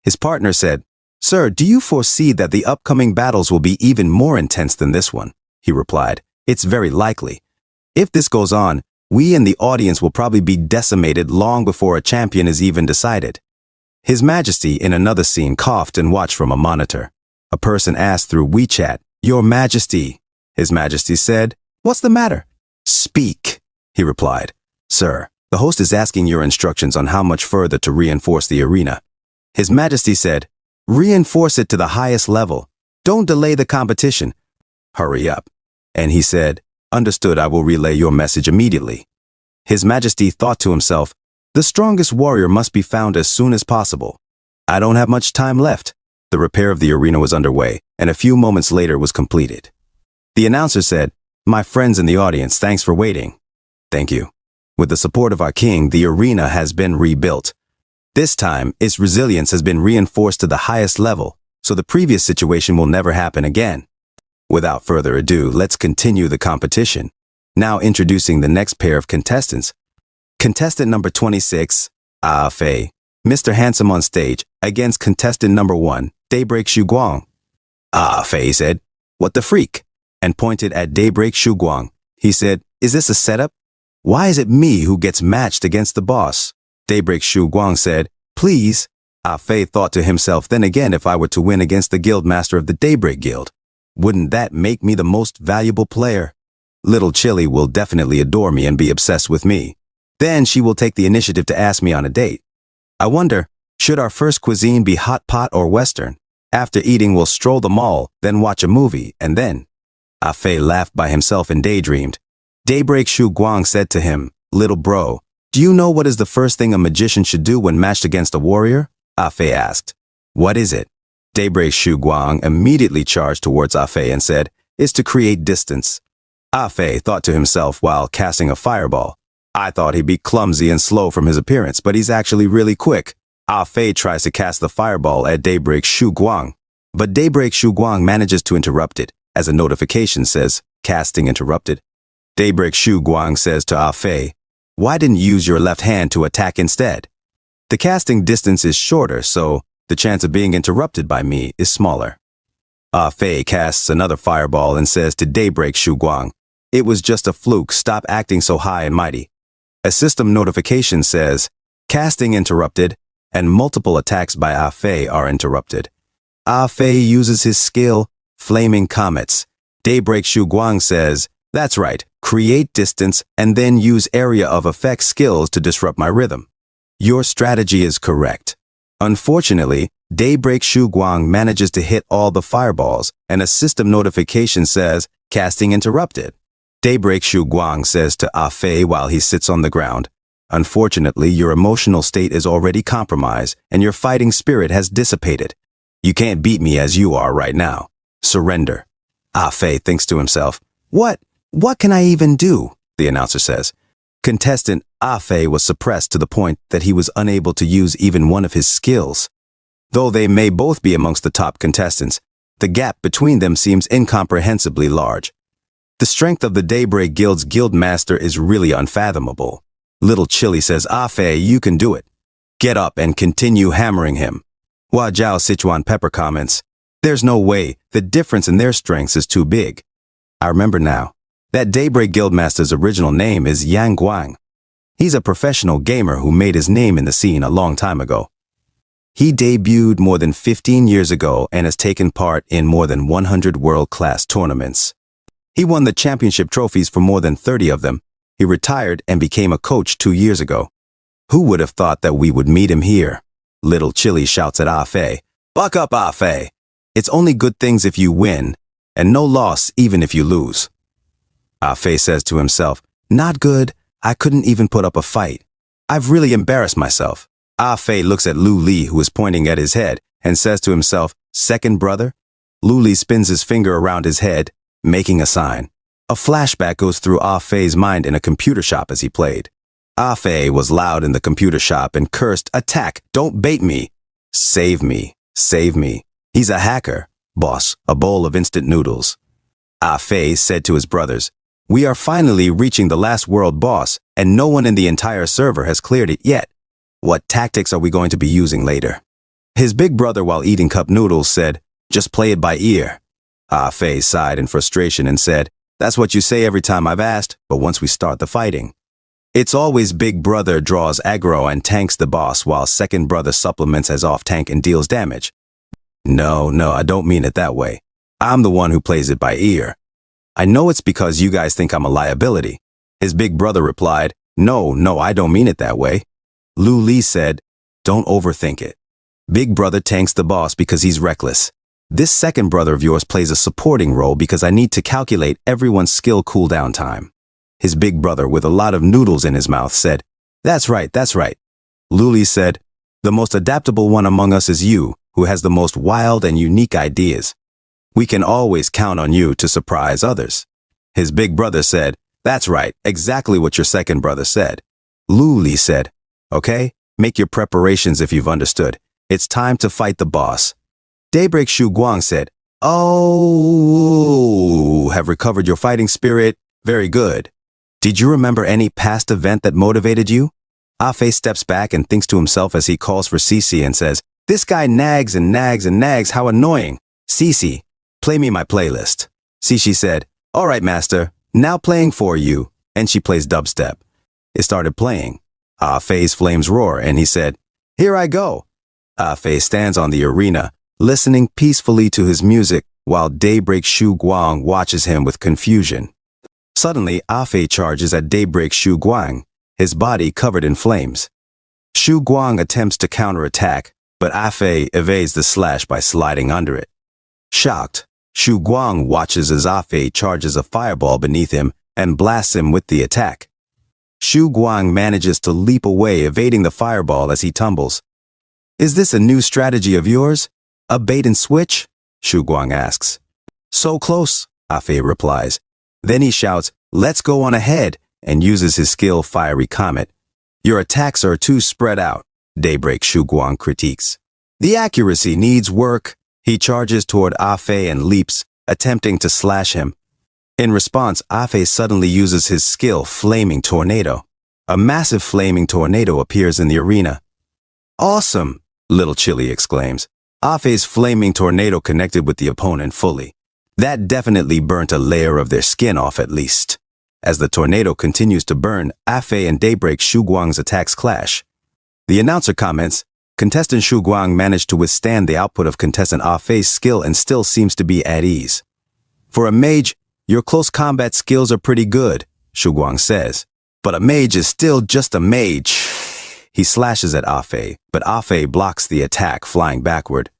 His partner said, sir, do you foresee that the upcoming battles will be even more intense than this one? He replied, it's very likely. If this goes on, we and the audience will probably be decimated long before a champion is even decided. His Majesty in another scene coughed and watched from a monitor. A person asked through WeChat, Your Majesty. His Majesty said, what's the matter? Speak, he replied. Sir, the host is asking your instructions on how much further to reinforce the arena. His Majesty said, reinforce it to the highest level. Don't delay the competition. Hurry up. And he said, understood, I will relay your message immediately. His Majesty thought to himself, the strongest warrior must be found as soon as possible. I don't have much time left. The repair of the arena was underway, and a few moments later was completed. The announcer said, my friends in the audience, thanks for waiting. Thank you. With the support of our king, the arena has been rebuilt. This time, its resilience has been reinforced to the highest level, so the previous situation will never happen again. Without further ado, let's continue the competition. Now introducing the next pair of contestants. Contestant number 26, Fei, Mr. Handsome on stage, against contestant number 1, Daybreak Shuguang. Fei said, what the freak? And pointed at Daybreak Shuguang. He said, is this a setup? Why is it me who gets matched against the boss? Daybreak Shuguang said, please. Fei thought to himself, then again, if I were to win against the guild master of the Daybreak Guild, wouldn't that make me the most valuable player? Little Chili will definitely adore me and be obsessed with me. Then she will take the initiative to ask me on a date. I wonder, should our first cuisine be hot pot or Western? After eating, we'll stroll the mall, then watch a movie, and then Ah Fei laughed by himself and daydreamed. Daybreak Shu Guang said to him, "Little bro, do you know what is the first thing a magician should do when matched against a warrior?" Ah Fei asked. "What is it?" Daybreak Shu Guang immediately charged towards Ah Fei and said, "Is to create distance." Ah Fei thought to himself while casting a fireball. "I thought he'd be clumsy and slow from his appearance, but he's actually really quick." Ah Fei tries to cast the fireball at Daybreak Shu Guang, but Daybreak Shu Guang manages to interrupt it, as a notification says, "Casting interrupted." Daybreak Shu Guang says to Ah Fei, "Why didn't you use your left hand to attack instead? The casting distance is shorter, so the chance of being interrupted by me is smaller." Ah Fei casts another fireball and says to Daybreak Shu Guang, "It was just a fluke, stop acting so high and mighty." A system notification says, "Casting interrupted," and multiple attacks by Ah Fei are interrupted. Ah Fei uses his skill, Flaming Comets. Daybreak Shu Guang says, "That's right, create distance and then use area of effect skills to disrupt my rhythm." Your strategy is correct. Unfortunately, Daybreak Shu Guang manages to hit all the fireballs, and a system notification says, "Casting interrupted." Daybreak Shu Guang says to Ah Fei while he sits on the ground, "Unfortunately, your emotional state is already compromised, and your fighting spirit has dissipated. You can't beat me as you are right now. Surrender." Ah Fei thinks to himself, What can I even do?" the announcer says. Contestant Ah Fei was suppressed to the point that he was unable to use even one of his skills. Though they may both be amongst the top contestants, the gap between them seems incomprehensibly large. The strength of the Daybreak Guild's guild master is really unfathomable. Little Chili says, "Ah Fei, you can do it. Get up and continue hammering him." Hua Jiao Sichuan Pepper comments, "There's no way, the difference in their strengths is too big." I remember now. That Daybreak Guildmaster's original name is Yang Guang. He's a professional gamer who made his name in the scene a long time ago. He debuted more than 15 years ago and has taken part in more than 100 world-class tournaments. He won the championship trophies for more than 30 of them. He retired and became a coach 2 years ago. Who would have thought that we would meet him here? Little Chili shouts at Ah Fei, "Buck up, Ah Fei! It's only good things if you win, and no loss even if you lose." Ah Fei says to himself, "Not good. I couldn't even put up a fight. I've really embarrassed myself." Ah Fei looks at Lu Li, who is pointing at his head, and says to himself, "Second brother?" Lu Li spins his finger around his head, making a sign. A flashback goes through Ah Fei's mind in a computer shop as he played. Ah Fei was loud in the computer shop and cursed, "Attack! Don't bait me! Save me! Save me! He's a hacker! Boss, a bowl of instant noodles." Ah Fei said to his brothers, "We are finally reaching the last world boss, and no one in the entire server has cleared it yet. What tactics are we going to be using later?" His big brother, while eating cup noodles, said, "Just play it by ear." Ah Fei sighed in frustration and said, "That's what you say every time I've asked, but once we start the fighting. It's always big brother draws aggro and tanks the boss while second brother supplements as off tank and deals damage." No, I don't mean it that way. I'm the one who plays it by ear. I know it's because you guys think I'm a liability." His big brother replied, No, I don't mean it that way." Lu Li said, "Don't overthink it. Big brother tanks the boss because he's reckless. This second brother of yours plays a supporting role because I need to calculate everyone's skill cooldown time." His big brother, with a lot of noodles in his mouth, said, That's right. Lu Li said, "The most adaptable one among us is you, who has the most wild and unique ideas. We can always count on you to surprise others." His big brother said, "That's right, exactly what your second brother said." Lu Li said, "Okay, make your preparations if you've understood. It's time to fight the boss." Daybreak Shu Guang said, "Oh, have recovered your fighting spirit? Very good. Did you remember any past event that motivated you?" Ah Fei steps back and thinks to himself as he calls for Cici and says, "This guy nags and nags and nags, how annoying. Cici, play me my playlist." Cici said, "All right, master, now playing for you," and she plays dubstep. It started playing. Ah Fei's flames roar, and he said, "Here I go." Ah Fei stands on the arena, listening peacefully to his music, while Daybreak Shu Guang watches him with confusion. Suddenly, Ah Fei charges at Daybreak Shu Guang, his body covered in flames. Shu Guang attempts to counterattack, but Ah Fei evades the slash by sliding under it. Shocked, Shu Guang watches as Afei charges a fireball beneath him and blasts him with the attack. Shu Guang manages to leap away, evading the fireball as he tumbles. "Is this a new strategy of yours? A bait and switch?" Shu Guang asks. "So close," Afei replies. Then he shouts, "Let's go on ahead," and uses his skill Fiery Comet. "Your attacks are too spread out," Daybreak Shu Guang critiques. "The accuracy needs work." He charges toward Afei and leaps, attempting to slash him. In response, Afei suddenly uses his skill Flaming Tornado. A massive flaming tornado appears in the arena. "Awesome!" Little Chili exclaims. Afei's flaming tornado connected with the opponent fully. That definitely burnt a layer of their skin off at least. As the tornado continues to burn, Afei and Daybreak Shu Guang's attacks clash. The announcer comments, "Contestant Shu Guang managed to withstand the output of contestant Afei's skill and still seems to be at ease. For a mage, your close combat skills are pretty good," Shu Guang says. "But a mage is still just a mage." He slashes at Afei, but Afei blocks the attack, flying backward.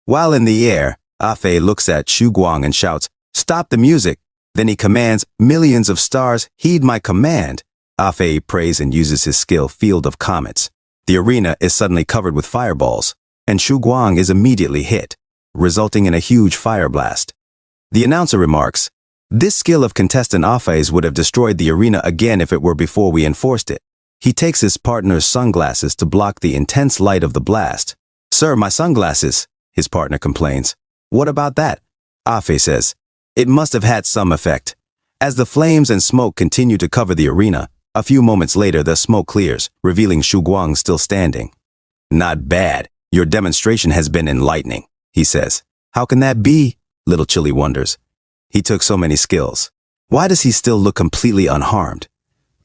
While in the air, Afei looks at Shu Guang and shouts, "Stop the music." Then he commands, "Millions of stars, heed my command." Afei prays and uses his skill Field of Comets. The arena is suddenly covered with fireballs, and Shu Guang is immediately hit, resulting in a huge fire blast. The announcer remarks, "This skill of contestant Afei's would have destroyed the arena again if it were before we enforced it." He takes his partner's sunglasses to block the intense light of the blast. "Sir, my sunglasses," his partner complains. "What about that?" Afei says, "It must have had some effect." As the flames and smoke continue to cover the arena, a few moments later the smoke clears, revealing Shu Guang still standing. "Not bad. Your demonstration has been enlightening," he says. "How can that be?" Little Chili wonders. "He took so many skills. Why does he still look completely unharmed?"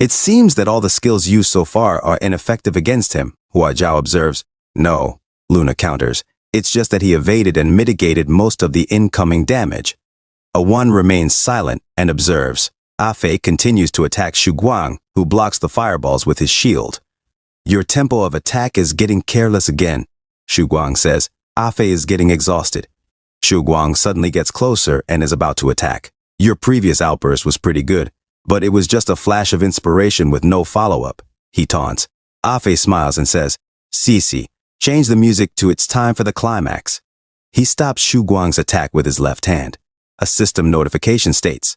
"It seems that all the skills used so far are ineffective against him," Hua Zhao observes. "No," Luna counters. "It's just that he evaded and mitigated most of the incoming damage." A one remains silent and observes. Afei continues to attack Shu Guang, who blocks the fireballs with his shield. "Your tempo of attack is getting careless again," Shu Guang says. Afei is getting exhausted. Shu Guang suddenly gets closer and is about to attack. "Your previous outburst was pretty good, but it was just a flash of inspiration with no follow-up," he taunts. Afei smiles and says, "Cici, change the music to It's Time for the Climax." He stops Shu Guang's attack with his left hand. A system notification states,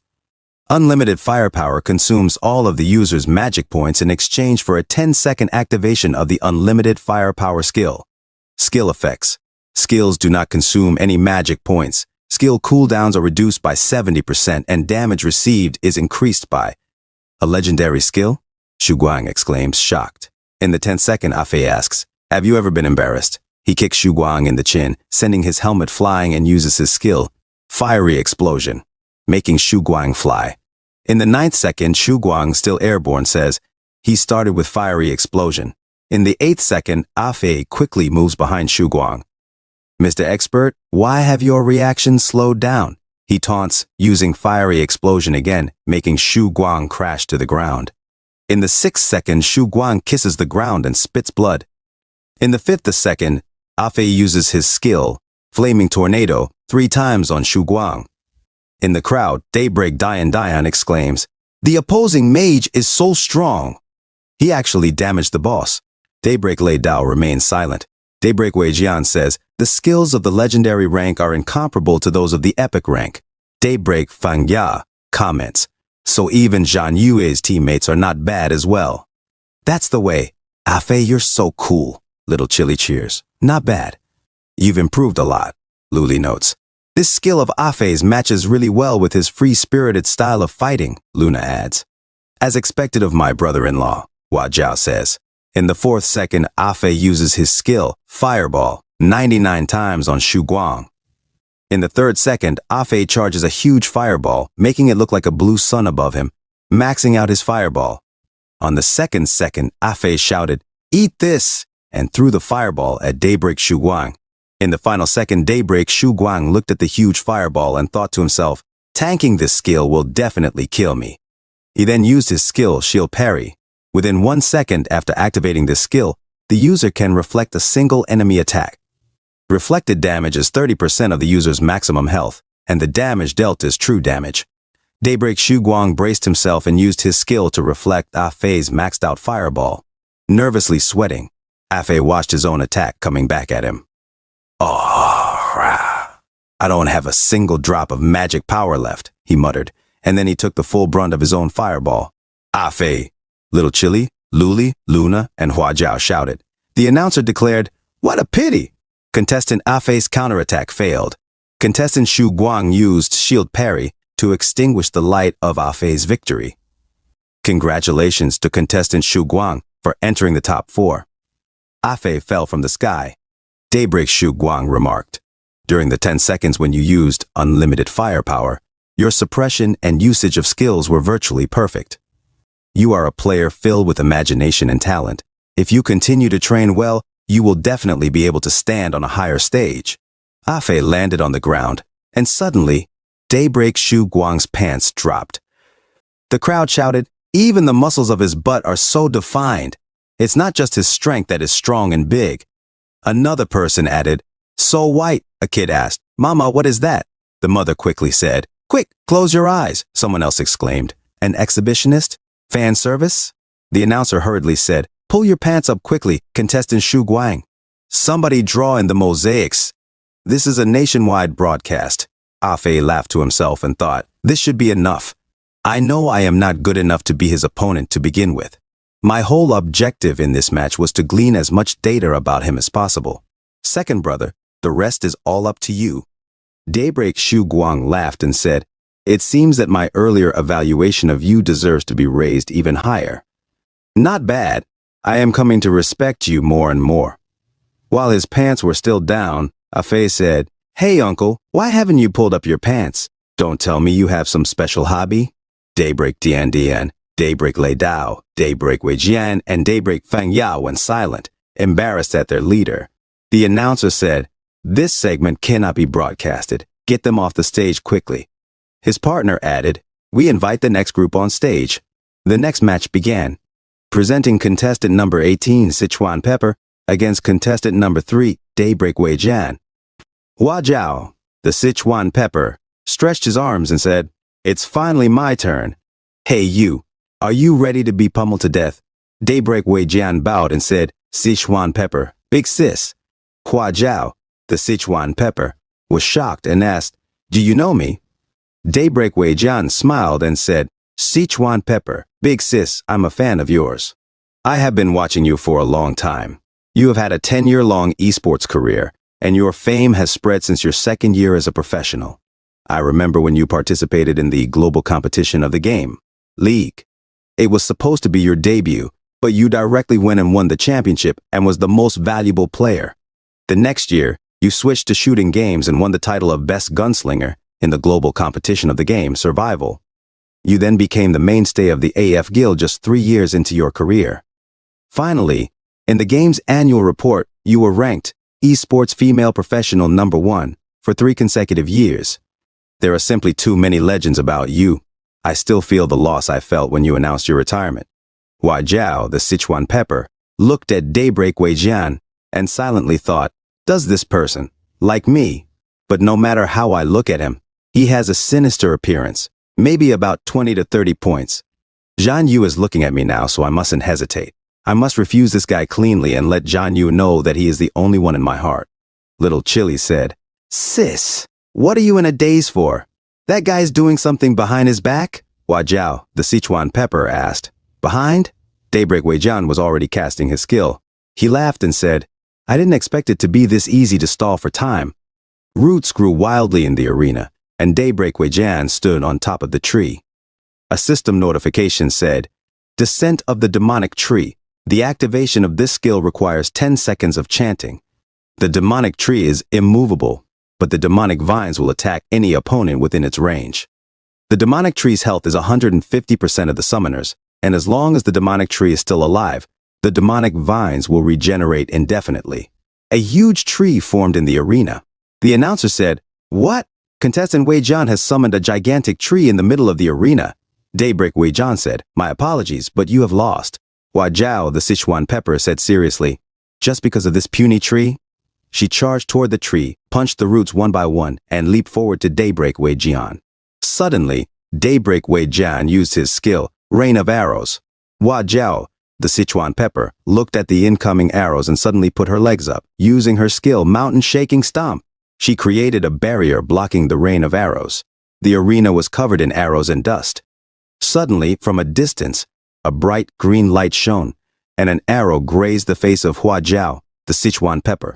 "Unlimited firepower consumes all of the user's magic points in exchange for a 10-second activation of the unlimited firepower skill." Skill effects. Skills do not consume any magic points. Skill cooldowns are reduced by 70% and damage received is increased by. "A legendary skill?" Shu Guang exclaims, shocked. In the 10th second, Afei asks, "Have you ever been embarrassed?" He kicks Shu Guang in the chin, sending his helmet flying and uses his skill, Fiery Explosion, making Shu Guang fly. In the 9th second, Shu Guang, still airborne, says, "He started with Fiery Explosion." In the 8th second, Afei quickly moves behind Shu Guang. "Mr. Expert, why have your reactions slowed down?" He taunts, using Fiery Explosion again, making Shu Guang crash to the ground. In the 6th second, Shu Guang kisses the ground and spits blood. In the 5th second, Afei uses his skill, Flaming Tornado, 3 times on Shu Guang. In the crowd, Daybreak Dian exclaims, "The opposing mage is so strong." He actually damaged the boss. Daybreak Lei Dao remains silent. Daybreak Wei Jian says, "The skills of the legendary rank are incomparable to those of the epic rank." Daybreak Fang Ya comments, "So even Zhang Yue's teammates are not bad as well." "That's the way. Afei, you're so cool." Little Chili cheers. "Not bad." "You've improved a lot," Luli notes. "This skill of Afei's matches really well with his free-spirited style of fighting," Luna adds. "As expected of my brother-in-law," Hua Zhao says. In the 4th second, Afei uses his skill, Fireball, 99 times on Shu Guang. In the 3rd second, Afei charges a huge fireball, making it look like a blue sun above him, maxing out his fireball. On the 2nd second, Afei shouted, "Eat this!" and threw the fireball at Daybreak Shu Guang. In the final second, Daybreak Shu Guang looked at the huge fireball and thought to himself, "Tanking this skill will definitely kill me." He then used his skill, Shield Parry. Within 1 second after activating this skill, the user can reflect a single enemy attack. Reflected damage is 30% of the user's maximum health. and the damage dealt is true damage. Daybreak Guang braced himself and used his skill to reflect Fei's maxed out fireball. Nervously sweating, Fei watched his own attack coming back at him. Oh, I don't have a single drop of magic power left, he muttered, and then he took the full brunt of his own fireball. Fei, Little Chili, Luli, Luna, and Hua Jiao shouted. The announcer declared, "What a pity!" Contestant Fei's counterattack failed. Contestant Xu Guang used shield parry to extinguish the light of Fei's victory. Congratulations to contestant Xu Guang for entering the top 4. Fei fell from the sky. Daybreak Xu Guang remarked, during the 10 seconds when you used unlimited firepower, your suppression and usage of skills were virtually perfect. You are a player filled with imagination and talent. If you continue to train well, you will definitely be able to stand on a higher stage. Fei landed on the ground, and suddenly, Daybreak Xu Guang's pants dropped. The crowd shouted, "Even the muscles of his butt are so defined. It's not just his strength that is strong and big." Another person added, "So white," a kid asked. "Mama, what is that?" The mother quickly said, "Quick, close your eyes," someone else exclaimed. "An exhibitionist? Fan service?" The announcer hurriedly said, "Pull your pants up quickly, contestant Xu Guang. Somebody draw in the mosaics. This is a nationwide broadcast." Fei laughed to himself and thought, "This should be enough. I know I am not good enough to be his opponent to begin with. My whole objective in this match was to glean as much data about him as possible. Second brother, the rest is all up to you." Daybreak Xu Guang laughed and said, "It seems that my earlier evaluation of you deserves to be raised even higher." "Not bad. I am coming to respect you more and more." While his pants were still down, Fei said, "Hey uncle, why haven't you pulled up your pants? Don't tell me you have some special hobby?" Daybreak Dian Dian, Daybreak Lei Dao, Daybreak Wei Jian, and Daybreak Fang Yao went silent, embarrassed at their leader. The announcer said, "This segment cannot be broadcasted. Get them off the stage quickly." His partner added, "We invite the next group on stage." The next match began. Presenting contestant number 18, Sichuan Pepper, against contestant number 3, Daybreak Wei Jian. Hua Jiao, the Sichuan Pepper, stretched his arms and said, "It's finally my turn. Hey you, are you ready to be pummeled to death?" Daybreak Wei Jian bowed and said, "Sichuan Pepper, big sis." Hua Jiao, the Sichuan Pepper, was shocked and asked, "Do you know me?" Daybreak Wei Jian smiled and said, "Sichuan Pepper, big sis, I'm a fan of yours. I have been watching you for a long time. You have had a 10-year-long esports career, and your fame has spread since your second year as a professional. I remember when you participated in the global competition of the game, League. It was supposed to be your debut, but you directly went and won the championship and was the most valuable player. The next year, you switched to shooting games and won the title of Best Gunslinger in the global competition of the game, Survival. You then became the mainstay of the AF Guild just 3 years into your career. Finally, in the game's annual report, you were ranked Esports Female Professional #1 for 3 consecutive years. There are simply too many legends about you. I still feel the loss I felt when you announced your retirement." Hua Jiao, the Sichuan Pepper, looked at Daybreak Wei Jian and silently thought, "Does this person, like me, but no matter how I look at him, he has a sinister appearance, maybe about 20 to 30 points. Zhan Yu is looking at me now, so I mustn't hesitate. I must refuse this guy cleanly and let Zhan Yu know that he is the only one in my heart." Little Chili said, "Sis, what are you in a daze for? That guy's doing something behind his back?" Hua Jiao, the Sichuan Pepper, asked. "Behind?" Daybreak Wei Jian was already casting his skill. He laughed and said, "I didn't expect it to be this easy to stall for time." Roots grew wildly in the arena, and Daybreak Wei Jian stood on top of the tree. A system notification said, "Descent of the Demonic Tree. The activation of this skill requires 10 seconds of chanting. The demonic tree is immovable, but the demonic vines will attack any opponent within its range. The demonic tree's health is 150% of the summoners, and as long as the demonic tree is still alive, the demonic vines will regenerate indefinitely." A huge tree formed in the arena. The announcer said, "What? Contestant Wei Jian has summoned a gigantic tree in the middle of the arena." Daybreak Wei Jian said, "My apologies, but you have lost." Hua Jiao, the Sichuan Pepper, said seriously, "Just because of this puny tree?" she charged toward the tree, punched the roots one by one, and leaped forward to Daybreak Wei Jian. Suddenly, Daybreak Wei Jian used his skill, Rain of Arrows. Hua Jiao, the Sichuan pepper, looked at the incoming arrows and suddenly put her legs up, using her skill, Mountain Shaking Stomp. She created a barrier blocking the rain of arrows. The arena was covered in arrows and dust. Suddenly, from a distance, a bright green light shone, and an arrow grazed the face of Hua Jiao, the Sichuan pepper.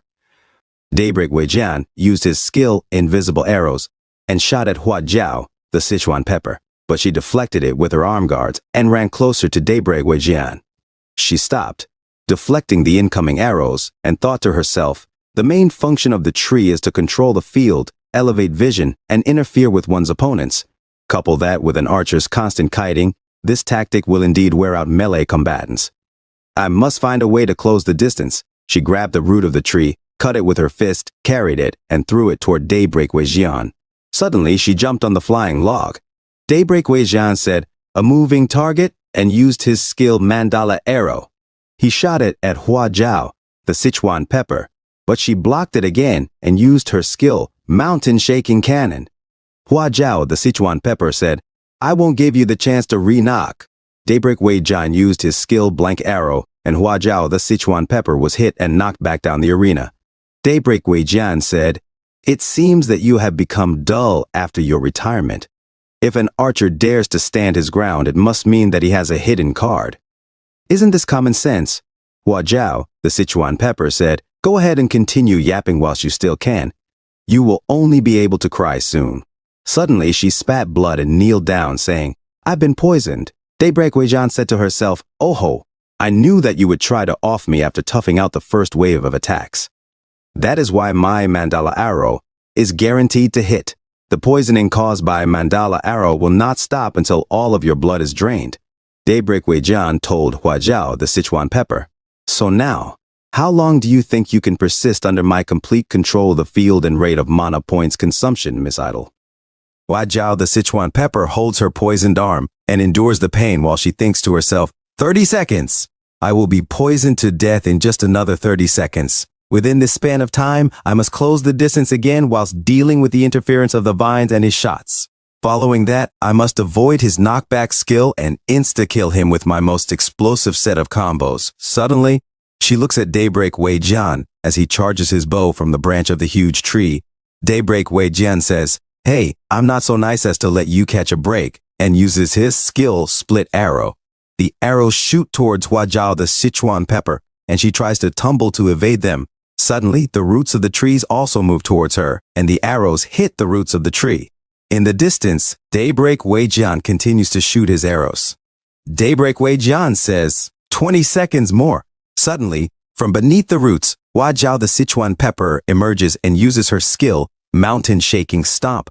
Daybreak Wei Jian used his skill, Invisible Arrows, and shot at Hua Jiao, the Sichuan pepper, but she deflected it with her arm guards and ran closer to Daybreak Wei Jian. She stopped, deflecting the incoming arrows, and thought to herself, the main function of the tree is to control the field, elevate vision, and interfere with one's opponents. Couple that with an archer's constant kiting, this tactic will indeed wear out melee combatants. I must find a way to close the distance. She grabbed the root of the tree, cut it with her fist, carried it, and threw it toward Daybreak Wei Jian. Suddenly, she jumped on the flying log. Daybreak Wei Jian said, "A moving target," and used his skill Mandala Arrow. He shot it at Hua Jiao, the Sichuan pepper, but she blocked it again and used her skill Mountain Shaking Cannon. Hua Jiao, the Sichuan pepper, said, "I won't give you the chance to re-knock." Daybreak Wei Jian used his skill Blank Arrow, and Hua Jiao, the Sichuan pepper, was hit and knocked back down the arena. Daybreak Wei Jian said, "It seems that you have become dull after your retirement. If an archer dares to stand his ground, it must mean that he has a hidden card. Isn't this common sense?" Hua Jiao, the Sichuan pepper, said, "Go ahead and continue yapping whilst you still can. You will only be able to cry soon." Suddenly, she spat blood and kneeled down, saying, "I've been poisoned." Daybreak Wei Jian said to herself, "Oh ho, I knew that you would try to off me after toughing out the first wave of attacks. That is why my Mandala Arrow is guaranteed to hit. The poisoning caused by Mandala Arrow will not stop until all of your blood is drained." Daybreak Wei Jian told Hua Jiao, the Sichuan pepper, "So now, how long do you think you can persist under my complete control of the field and rate of mana points consumption, Miss Idol?" Hua Jiao, the Sichuan pepper, holds her poisoned arm and endures the pain while she thinks to herself, 30 seconds! I will be poisoned to death in just another 30 seconds. Within this span of time, I must close the distance again whilst dealing with the interference of the vines and his shots. Following that, I must avoid his knockback skill and insta-kill him with my most explosive set of combos. Suddenly, she looks at Daybreak Wei Jian as he charges his bow from the branch of the huge tree. Daybreak Wei Jian says, "Hey, I'm not so nice as to let you catch a break," and uses his skill Split Arrow. The arrows shoot towards Hua Jiao, the Sichuan pepper, and she tries to tumble to evade them. Suddenly, the roots of the trees also move towards her, and the arrows hit the roots of the tree. In the distance, Daybreak Wei Jian continues to shoot his arrows. Daybreak Wei Jian says, 20 seconds more. Suddenly, from beneath the roots, Hua Jiao, the Sichuan pepper, emerges and uses her skill, Mountain Shaking Stomp.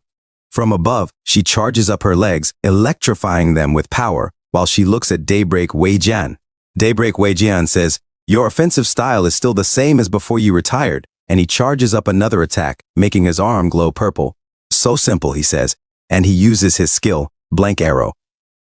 From above, she charges up her legs, electrifying them with power, while she looks at Daybreak Wei Jian. Daybreak Wei Jian says, "Your offensive style is still the same as before you retired," and he charges up another attack, making his arm glow purple. "So simple," he says, and he uses his skill, Blank Arrow,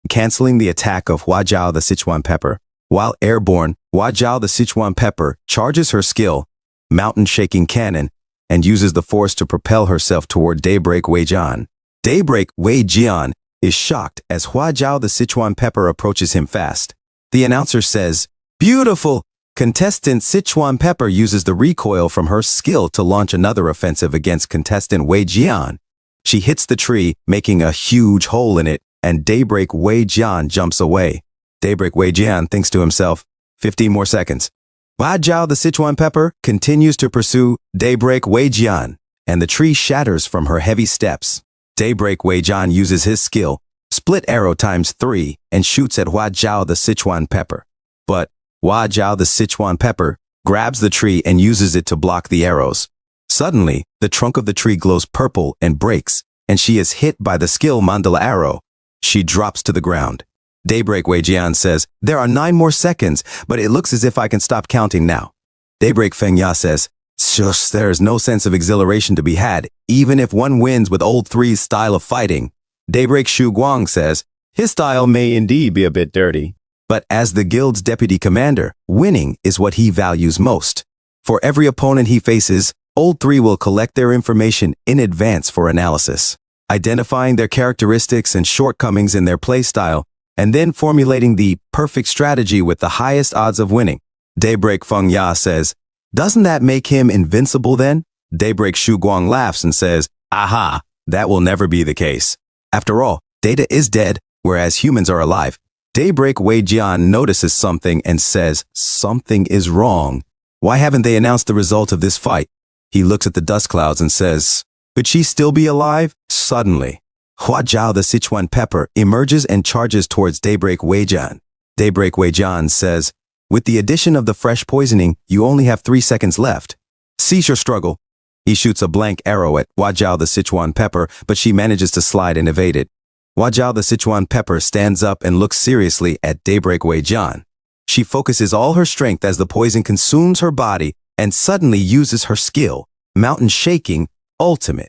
canceling the attack of Hua Jiao, the Sichuan pepper. While airborne, Hua Jiao, the Sichuan pepper, charges her skill, Mountain Shaking Cannon, and uses the force to propel herself toward Daybreak Wei Jian. Daybreak Wei Jian is shocked as Hua Jiao, the Sichuan pepper, approaches him fast. The announcer says, "Beautiful! Contestant Sichuan pepper uses the recoil from her skill to launch another offensive against contestant Wei Jian. She hits the tree, making a huge hole in it, and Daybreak Wei Jian jumps away. Daybreak Wei Jian thinks to himself, 15 more seconds. Hua Jiao, the Sichuan pepper, continues to pursue Daybreak Wei Jian, and the tree shatters from her heavy steps. Daybreak Wei Jian uses his skill, Split Arrow ×3, and shoots at Hua Jiao, the Sichuan pepper. But Hua Jiao, the Sichuan pepper, grabs the tree and uses it to block the arrows. Suddenly, the trunk of the tree glows purple and breaks, and she is hit by the skill Mandala Arrow. She drops to the ground. Daybreak Wei Jian says, "There are 9 more seconds, but it looks as if I can stop counting now." Daybreak Feng Ya says, "Shush, there is no sense of exhilaration to be had, even if one wins with Old Three's style of fighting." Daybreak Shu Guang says, "His style may indeed be a bit dirty, but as the guild's deputy commander, winning is what he values most. For every opponent he faces, Old 3 will collect their information in advance for analysis, identifying their characteristics and shortcomings in their playstyle, and then formulating the perfect strategy with the highest odds of winning. Daybreak Feng Ya says, "Doesn't that make him invincible then?" Daybreak Shu Guang laughs and says, "Aha, that will never be the case. After all, Data is dead, whereas humans are alive." Daybreak Wei Jian notices something and says, "Something is wrong. Why haven't they announced the result of this fight?" He looks at the dust clouds and says, "Could she still be alive?" Suddenly, Hua Zhao the Sichuan pepper emerges and charges towards Daybreak Wei Jian. Daybreak Wei Jian says, "With the addition of the fresh poisoning, you only have 3 seconds left. Cease your struggle." He shoots a blank arrow at Hua Zhao the Sichuan pepper, but she manages to slide and evade it. Hua Zhao the Sichuan pepper stands up and looks seriously at Daybreak Wei Jian. She focuses all her strength as the poison consumes her body and suddenly uses her skill, Mountain Shaking, Ultimate.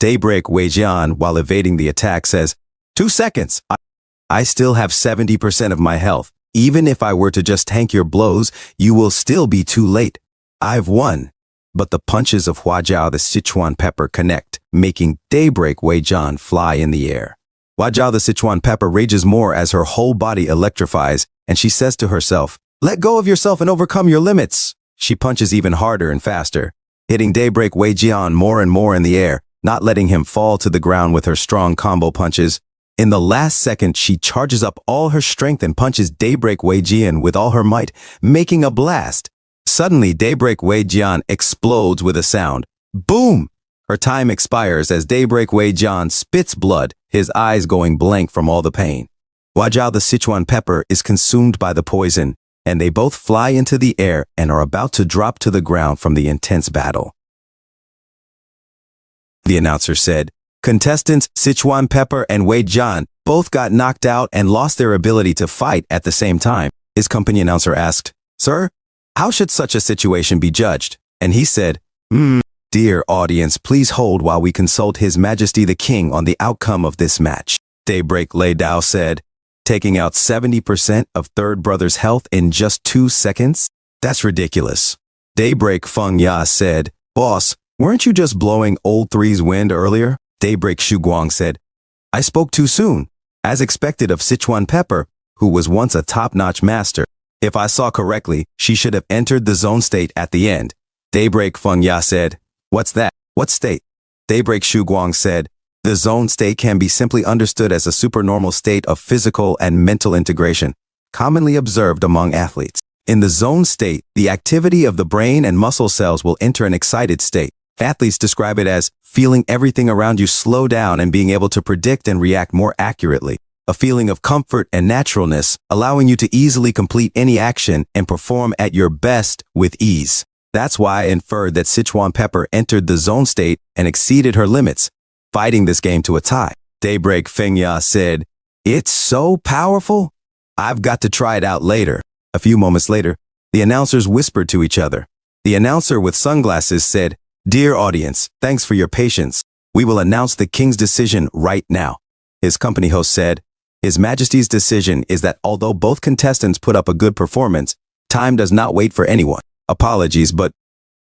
Daybreak Wei Jian, while evading the attack, says, 2 seconds. I still have 70% of my health. Even if I were to just tank your blows, you will still be too late. I've won." But the punches of Hua Zhao the Sichuan pepper connect, making Daybreak Wei Jian fly in the air. Hua Zhao the Sichuan pepper rages more as her whole body electrifies, and she says to herself, "Let go of yourself and overcome your limits." She punches even harder and faster, hitting Daybreak Wei Jian more and more in the air, not letting him fall to the ground with her strong combo punches. In the last second, she charges up all her strength and punches Daybreak Wei Jian with all her might, making a blast. Suddenly, Daybreak Wei Jian explodes with a sound. Boom! Her time expires as Daybreak Wei Jian spits blood, his eyes going blank from all the pain. Hua Zhao the Sichuan pepper is consumed by the poison, and they both fly into the air and are about to drop to the ground from the intense battle. The announcer said, "Contestants Sichuan pepper and Wei Jian both got knocked out and lost their ability to fight at the same time." His company announcer asked, "Sir, how should such a situation be judged?" And he said, "Dear audience, please hold while we consult His Majesty the King on the outcome of this match." Daybreak Lei Dao said, "Taking out 70% of Third Brother's health in just 2 seconds? That's ridiculous." Daybreak Feng Ya said, "Boss, weren't you just blowing Old Three's wind earlier?" Daybreak Shu Guang said, "I spoke too soon, as expected of Sichuan Pepper, who was once a top-notch master. If I saw correctly, she should have entered the zone state at the end." Daybreak Feng Ya said, "What's that? What state?" Daybreak Shu Guang said, "The zone state can be simply understood as a supernormal state of physical and mental integration, commonly observed among athletes. In the zone state, the activity of the brain and muscle cells will enter an excited state. Athletes describe it as feeling everything around you slow down and being able to predict and react more accurately. A feeling of comfort and naturalness, allowing you to easily complete any action and perform at your best with ease. That's why I inferred that Sichuan Pepper entered the zone state and exceeded her limits, fighting this game to a tie." Daybreak Feng Ya said, "It's so powerful. I've got to try it out later." A few moments later, the announcers whispered to each other. The announcer with sunglasses said, "Dear audience, thanks for your patience. We will announce the king's decision right now." His company host said, "His Majesty's decision is that although both contestants put up a good performance, time does not wait for anyone. Apologies, but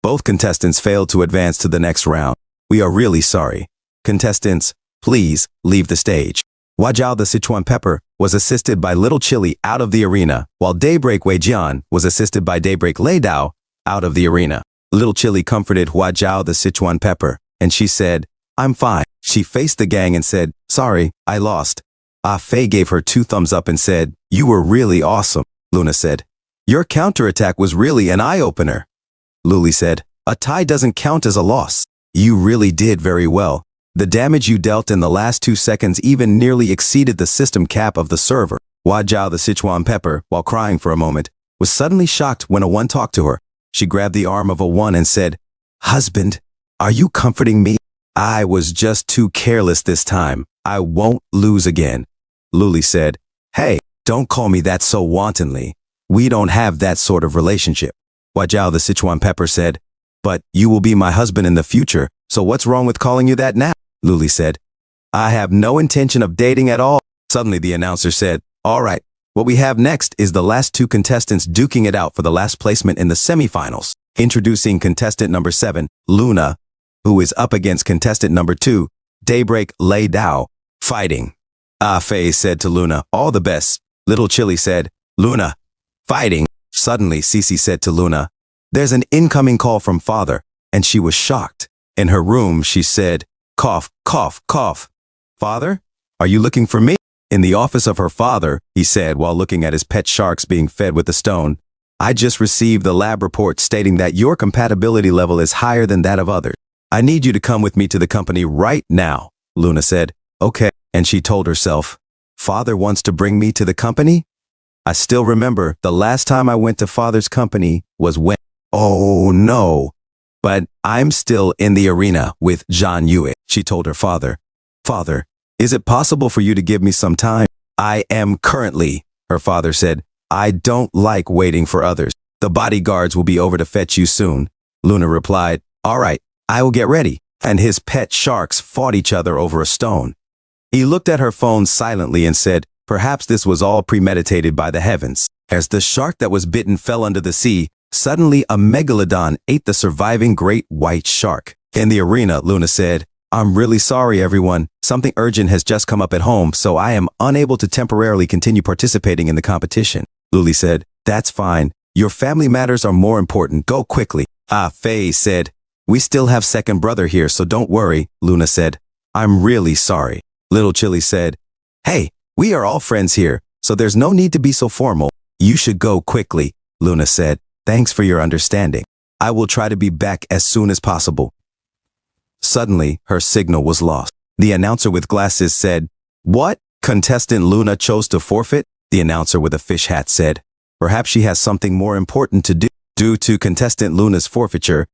both contestants failed to advance to the next round. We are really sorry. Contestants, please leave the stage." Hua Zhao the Sichuan Pepper was assisted by Little Chili out of the arena, while Daybreak Wei Jian was assisted by Daybreak Lei Dao out of the arena. Little Chili comforted Hua Zhao the Sichuan Pepper, and she said, "I'm fine." She faced the gang and said, "Sorry, I lost." Ah Fei gave her 2 thumbs up and said, "You were really awesome." Luna said, "Your counterattack was really an eye-opener." Luli said, "A tie doesn't count as a loss. You really did very well. The damage you dealt in the last 2 seconds even nearly exceeded the system cap of the server." Hua Zhao the Sichuan Pepper, while crying for a moment, was suddenly shocked when a one talked to her. She grabbed the arm of a one and said, "Husband, are you comforting me? I was just too careless this time. I won't lose again." Luli said, "Hey, don't call me that so wantonly. We don't have that sort of relationship." Hua Zhao the Sichuan Pepper said, "But you will be my husband in the future, so what's wrong with calling you that now?" Luli said, "I have no intention of dating at all." Suddenly the announcer said, "All right, what we have next is the last 2 contestants duking it out for the last placement in the semifinals." Introducing contestant number 7, Luna, who is up against contestant number 2, Daybreak Lay Dao, fighting. Ah Fei said to Luna, all the best. Little Chili said, Luna, fighting. Suddenly, Cece said to Luna, there's an incoming call from father, and she was shocked. In her room, she said, cough, cough, cough. Father, are you looking for me? In the office of her father, he said while looking at his pet sharks being fed with a stone, I just received the lab report stating that your compatibility level is higher than that of others. I need you to come with me to the company right now. Luna said, okay. And she told herself, father wants to bring me to the company? I still remember the last time I went to father's company was when, oh no. But I'm still in the arena with Zhan Yue, she told her father. Father, is it possible for you to give me some time? I am currently, her father said. I don't like waiting for others. The bodyguards will be over to fetch you soon. Luna replied, all right, I will get ready. And his pet sharks fought each other over a stone. He looked at her phone silently and said, perhaps this was all premeditated by the heavens. As the shark that was bitten fell under the sea, suddenly a megalodon ate the surviving great white shark. In the arena, Luna said, I'm really sorry, everyone. Something urgent has just come up at home, so I am unable to temporarily continue participating in the competition. Luli said, that's fine. Your family matters are more important. Go quickly. Ah Fei said, we still have second brother here, so don't worry. Luna said, I'm really sorry. Little Chili said, hey, we are all friends here, so there's no need to be so formal. You should go quickly. Luna said, thanks for your understanding. I will try to be back as soon as possible. Suddenly, her signal was lost. The announcer with glasses said, what? Contestant Luna chose to forfeit? The announcer with a fish hat said, perhaps she has something more important to do. Due to contestant Luna's forfeiture,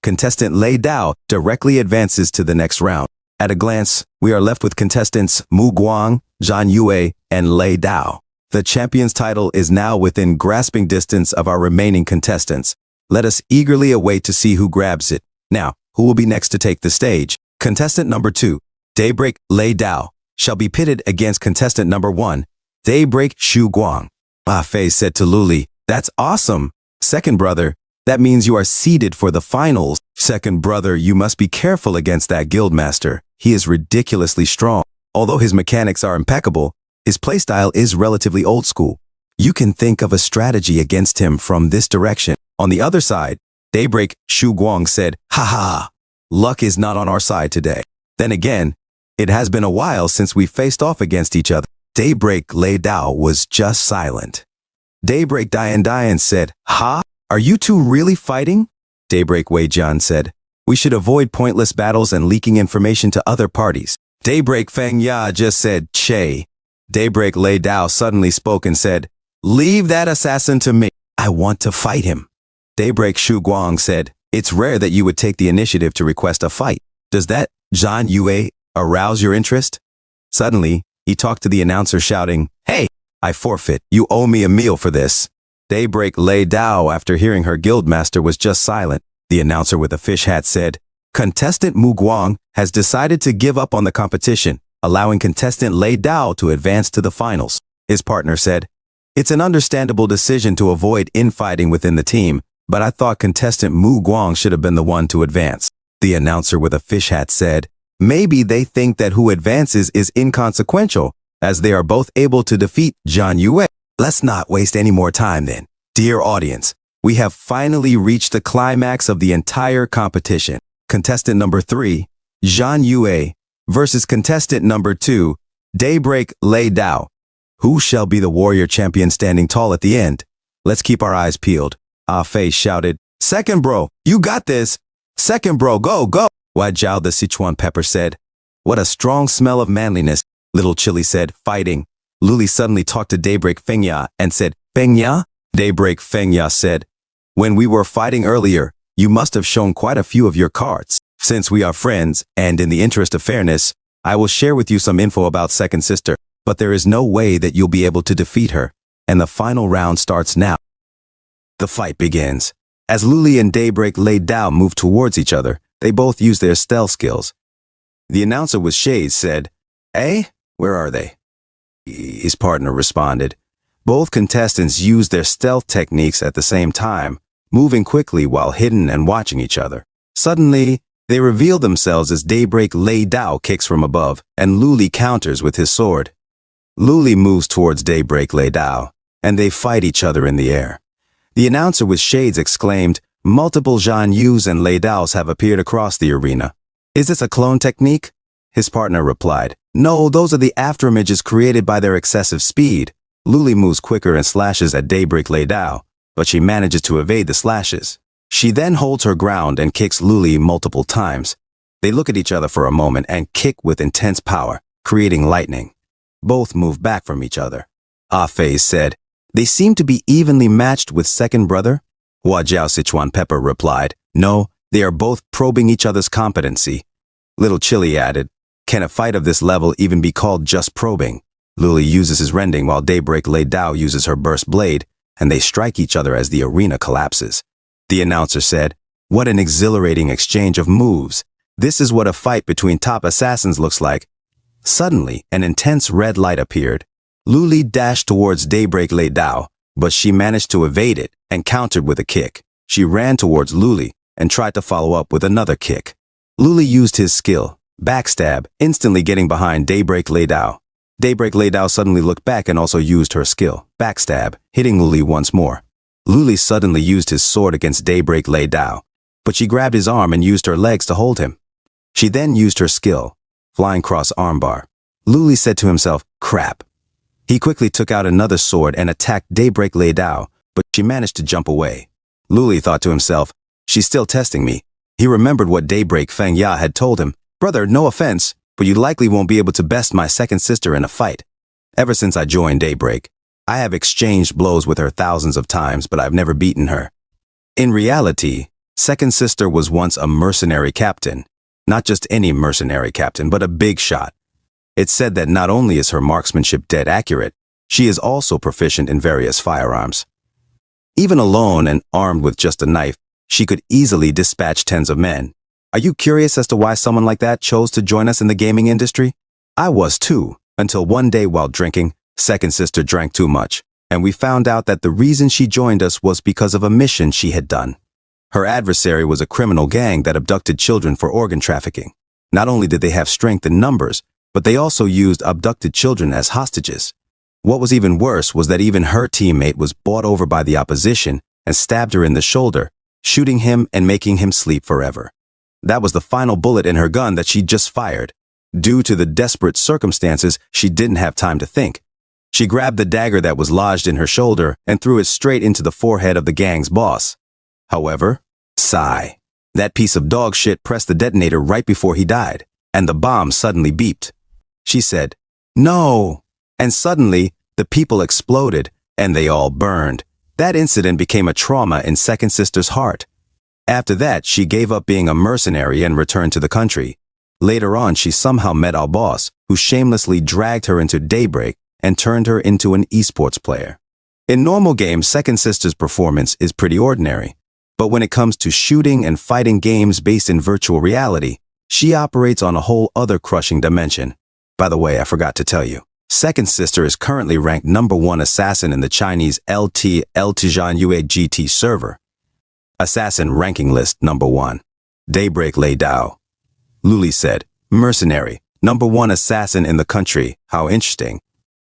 contestant Lei Dao directly advances to the next round. At a glance, we are left with contestants Mu Guang, Zhan Yue, and Lei Dao. The champion's title is now within grasping distance of our remaining contestants. Let us eagerly await to see who grabs it. Now, who will be next to take the stage? Contestant number 2, Daybreak Lei Dao, shall be pitted against contestant number 1, Daybreak Shu Guang. Ah Fei said to Luli, that's awesome. Second brother, that means you are seeded for the finals. Second brother, you must be careful against that guildmaster. He is ridiculously strong. Although his mechanics are impeccable, his playstyle is relatively old school. You can think of a strategy against him from this direction. On the other side, Daybreak Shu Guang said, ha ha, luck is not on our side today. Then again, it has been a while since we faced off against each other. Daybreak Lei Dao was just silent. Daybreak Dian said, ha? Are you two really fighting? Daybreak Wei Jian said, we should avoid pointless battles and leaking information to other parties. Daybreak Feng Ya just said, che. Daybreak Lei Dao suddenly spoke and said, leave that assassin to me. I want to fight him. Daybreak Shu Guang said, it's rare that you would take the initiative to request a fight. Does that, Zhan Yue, arouse your interest? Suddenly, he talked to the announcer shouting, hey, I forfeit. You owe me a meal for this. Daybreak Lei Dao, after hearing her guildmaster, was just silent. The announcer with a fish hat said, contestant Mu Guang has decided to give up on the competition, allowing contestant Lei Dao to advance to the finals. His partner said, it's an understandable decision to avoid infighting within the team, but I thought contestant Mu Guang should have been the one to advance. The announcer with a fish hat said, maybe they think that who advances is inconsequential, as they are both able to defeat Zhan Yue. Let's not waste any more time then. Dear audience, we have finally reached the climax of the entire competition. Contestant number 3, Zhan Yue, versus contestant number 2, Daybreak Lei Dao. Who shall be the warrior champion standing tall at the end? Let's keep our eyes peeled. Ah Fei shouted, second bro, you got this. Second bro, go, go. Wai Jiao the Sichuan pepper said, what a strong smell of manliness. Little Chili said, fighting. Luli suddenly talked to Daybreak Fengya and said, Fengya? Daybreak Fengya said, when we were fighting earlier, you must have shown quite a few of your cards. Since we are friends, and in the interest of fairness, I will share with you some info about second sister, but there is no way that you'll be able to defeat her. And the final round starts now. The fight begins. As Luli and Daybreak Lei Dao move towards each other, they both use their stealth skills. The announcer with shades said, eh? Where are they? His partner responded. Both contestants used their stealth techniques at the same time, moving quickly while hidden and watching each other. Suddenly, they reveal themselves as Daybreak Lei Dao kicks from above, and Luli counters with his sword. Luli moves towards Daybreak Lei Dao, and they fight each other in the air. The announcer with shades exclaimed, "Multiple Zhan Yus and Lei Daos have appeared across the arena. Is this a clone technique?" His partner replied, "No, those are the afterimages created by their excessive speed." Luli moves quicker and slashes at Daybreak Lei Dao, but she manages to evade the slashes. She then holds her ground and kicks Luli multiple times. They look at each other for a moment and kick with intense power, creating lightning. Both move back from each other. Ah Fei said, "They seem to be evenly matched with second brother?" Hua Jiao Sichuan Pepper replied, "No, they are both probing each other's competency." Little Chili added, "Can a fight of this level even be called just probing?" Luli uses his rending while Daybreak Lei Dao uses her burst blade, and they strike each other as the arena collapses. The announcer said, "What an exhilarating exchange of moves. This is what a fight between top assassins looks like." Suddenly, an intense red light appeared. Luli dashed towards Daybreak Lei Dao, but she managed to evade it and countered with a kick. She ran towards Luli and tried to follow up with another kick. Luli used his skill, backstab, instantly getting behind Daybreak Lei Dao. Daybreak Lei Dao suddenly looked back and also used her skill, backstab, hitting Luli once more. Luli suddenly used his sword against Daybreak Lei Dao, but she grabbed his arm and used her legs to hold him. She then used her skill, flying cross armbar. Luli said to himself, "Crap." He quickly took out another sword and attacked Daybreak Lei Dao, but she managed to jump away. Luli thought to himself, "She's still testing me." He remembered what Daybreak Feng Ya had told him, "Brother, no offense, but you likely won't be able to best my second sister in a fight. Ever since I joined Daybreak, I have exchanged blows with her thousands of times, but I've never beaten her." In reality, second sister was once a mercenary captain. Not just any mercenary captain, but a big shot. It's said that not only is her marksmanship dead accurate, she is also proficient in various firearms. Even alone and armed with just a knife, she could easily dispatch tens of men. Are you curious as to why someone like that chose to join us in the gaming industry? I was too, until one day while drinking, second sister drank too much, and we found out that the reason she joined us was because of a mission she had done. Her adversary was a criminal gang that abducted children for organ trafficking. Not only did they have strength in numbers, but they also used abducted children as hostages. What was even worse was that even her teammate was bought over by the opposition and stabbed her in the shoulder, shooting him and making him sleep forever. That was the final bullet in her gun that she'd just fired. Due to the desperate circumstances, she didn't have time to think. She grabbed the dagger that was lodged in her shoulder and threw it straight into the forehead of the gang's boss. However, sigh. That piece of dog shit pressed the detonator right before he died, and the bomb suddenly beeped. She said, "No!" And suddenly, the people exploded, and they all burned. That incident became a trauma in second sister's heart. After that, she gave up being a mercenary and returned to the country. Later on, she somehow met our boss, who shamelessly dragged her into Daybreak and turned her into an esports player. In normal games, second sister's performance is pretty ordinary. But when it comes to shooting and fighting games based in virtual reality, she operates on a whole other crushing dimension. By the way, I forgot to tell you, second sister is currently ranked #1 assassin in the Chinese LT Zhan Yue GT server. Assassin ranking list #1. Daybreak Lei Dao. Luli said, "Mercenary, #1 assassin in the country. How interesting."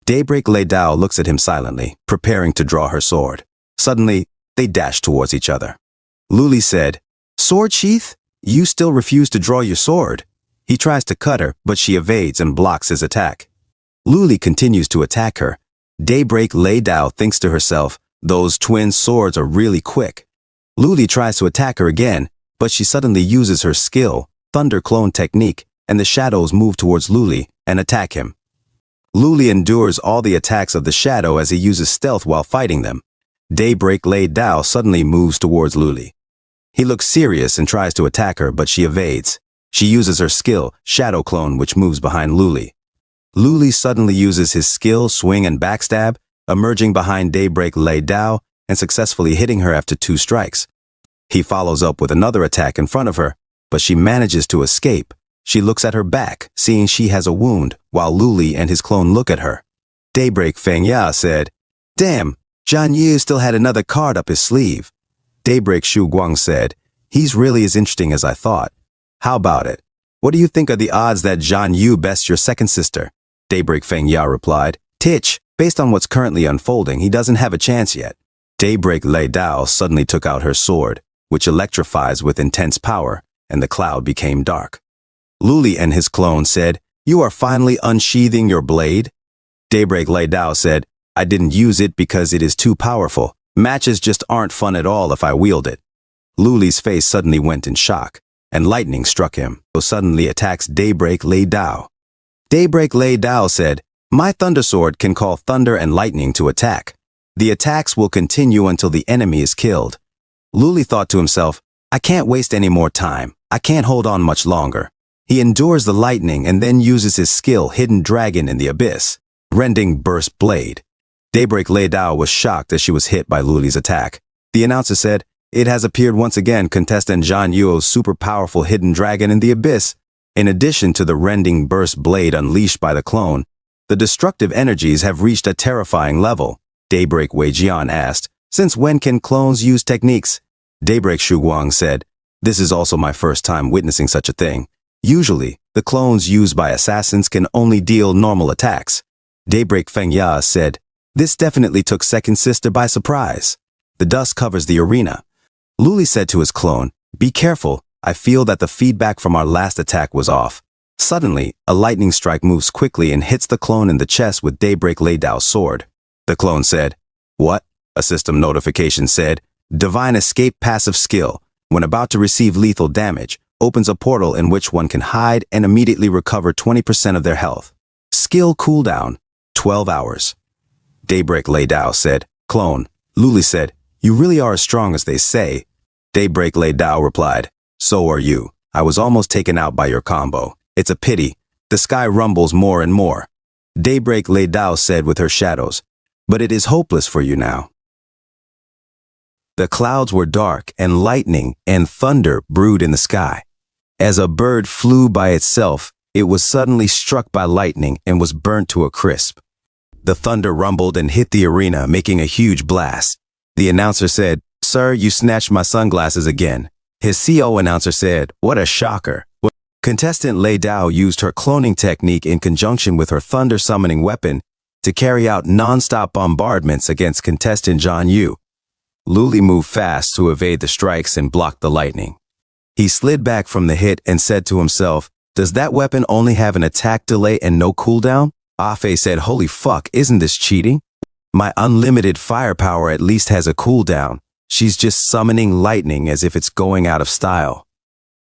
Daybreak Lei Dao looks at him silently, preparing to draw her sword. Suddenly, they dash towards each other. Luli said, "Sword sheath? You still refuse to draw your sword." He tries to cut her, but she evades and blocks his attack. Luli continues to attack her. Daybreak Lei Dao thinks to herself, "Those twin swords are really quick." Luli tries to attack her again, but she suddenly uses her skill, Thunder Clone technique, and the shadows move towards Luli and attack him. Luli endures all the attacks of the shadow as he uses stealth while fighting them. Daybreak Lei Dao suddenly moves towards Luli. He looks serious and tries to attack her, but she evades. She uses her skill, Shadow Clone, which moves behind Luli. Luli suddenly uses his skill, swing and backstab, emerging behind Daybreak Lei Dao and successfully hitting her after 2 strikes. He follows up with another attack in front of her, but she manages to escape. She looks at her back, seeing she has a wound, while Luli and his clone look at her. Daybreak Feng Ya said, "Damn, Zhan Yu still had another card up his sleeve." Daybreak Shu Guang said, he's really as interesting as I thought. How about it? What do you think are the odds that Zhan Yu bests your second sister? Daybreak Feng Ya replied, Titch, based on what's currently unfolding, he doesn't have a chance yet. Daybreak Lei Dao suddenly took out her sword, which electrifies with intense power, and the cloud became dark. Luli and his clone said, you are finally unsheathing your blade? Daybreak Lei Dao said, I didn't use it because it is too powerful. Matches just aren't fun at all if I wield it. Luli's face suddenly went in shock, and lightning struck him, so suddenly attacks Daybreak Lei Dao. Daybreak Lei Dao said, my thunder sword can call thunder and lightning to attack. The attacks will continue until the enemy is killed. Luli thought to himself, I can't waste any more time. I can't hold on much longer. He endures the lightning and then uses his skill Hidden Dragon in the Abyss, rending Burst Blade. Daybreak Lei Dao was shocked as she was hit by Luli's attack. The announcer said, it has appeared once again, contestant Zhan Yuo's super powerful Hidden Dragon in the Abyss. In addition to the rending Burst Blade unleashed by the clone, the destructive energies have reached a terrifying level. Daybreak Wei Jian asked, since when can clones use techniques? Daybreak Shu Guang said, this is also my first time witnessing such a thing. Usually, the clones used by assassins can only deal normal attacks. Daybreak Feng Ya said, this definitely took second sister by surprise. The dust covers the arena. Luli said to his clone, be careful, I feel that the feedback from our last attack was off. Suddenly, a lightning strike moves quickly and hits the clone in the chest with Daybreak Lei Dao's sword. The clone said, what? A system notification said, Divine Escape passive skill, when about to receive lethal damage, opens a portal in which one can hide and immediately recover 20% of their health. Skill cooldown, 12 hours. Daybreak Lei Dao said, clone. Luli said, you really are as strong as they say. Daybreak Lei Dao replied, so are you. I was almost taken out by your combo. It's a pity. The sky rumbles more and more. Daybreak Lei Dao said with her shadows, but it is hopeless for you now. The clouds were dark and lightning and thunder brewed in the sky. As a bird flew by itself, it was suddenly struck by lightning and was burnt to a crisp. The thunder rumbled and hit the arena, making a huge blast. The announcer said, sir, you snatched my sunglasses again. His CO announcer said, what a shocker. Contestant Lei Dao used her cloning technique in conjunction with her thunder summoning weapon to carry out non-stop bombardments against contestant Zhan Yu. Luli moved fast to evade the strikes and block the lightning. He slid back from the hit and said to himself, does that weapon only have an attack delay and no cooldown? Afe said, holy fuck, isn't this cheating? My unlimited firepower at least has a cooldown. She's just summoning lightning as if it's going out of style.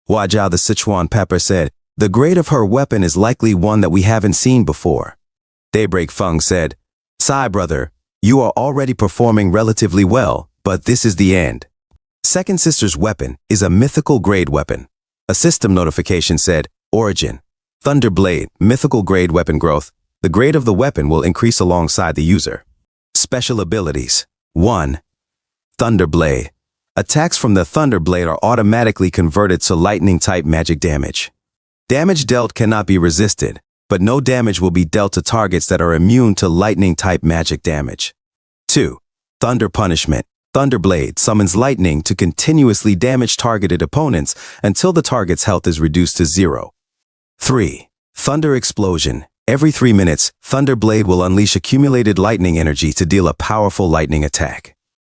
Hua Jiao the Sichuan Pepper said, the grade of her weapon is likely one that we haven't seen before. Daybreak Feng said, Sai brother, you are already performing relatively well, but this is the end. Second sister's weapon is a mythical grade weapon. A system notification said, origin, Thunderblade, mythical grade weapon growth. The grade of the weapon will increase alongside the user. Special abilities. 1. Thunderblade. Attacks from the Thunderblade are automatically converted to lightning-type magic damage. Damage dealt cannot be resisted, but no damage will be dealt to targets that are immune to lightning-type magic damage. 2. Thunder Punishment. Thunderblade summons lightning to continuously damage targeted opponents until the target's health is reduced to 0. 3. Thunder Explosion. Every 3 minutes, Thunderblade will unleash accumulated lightning energy to deal a powerful lightning attack.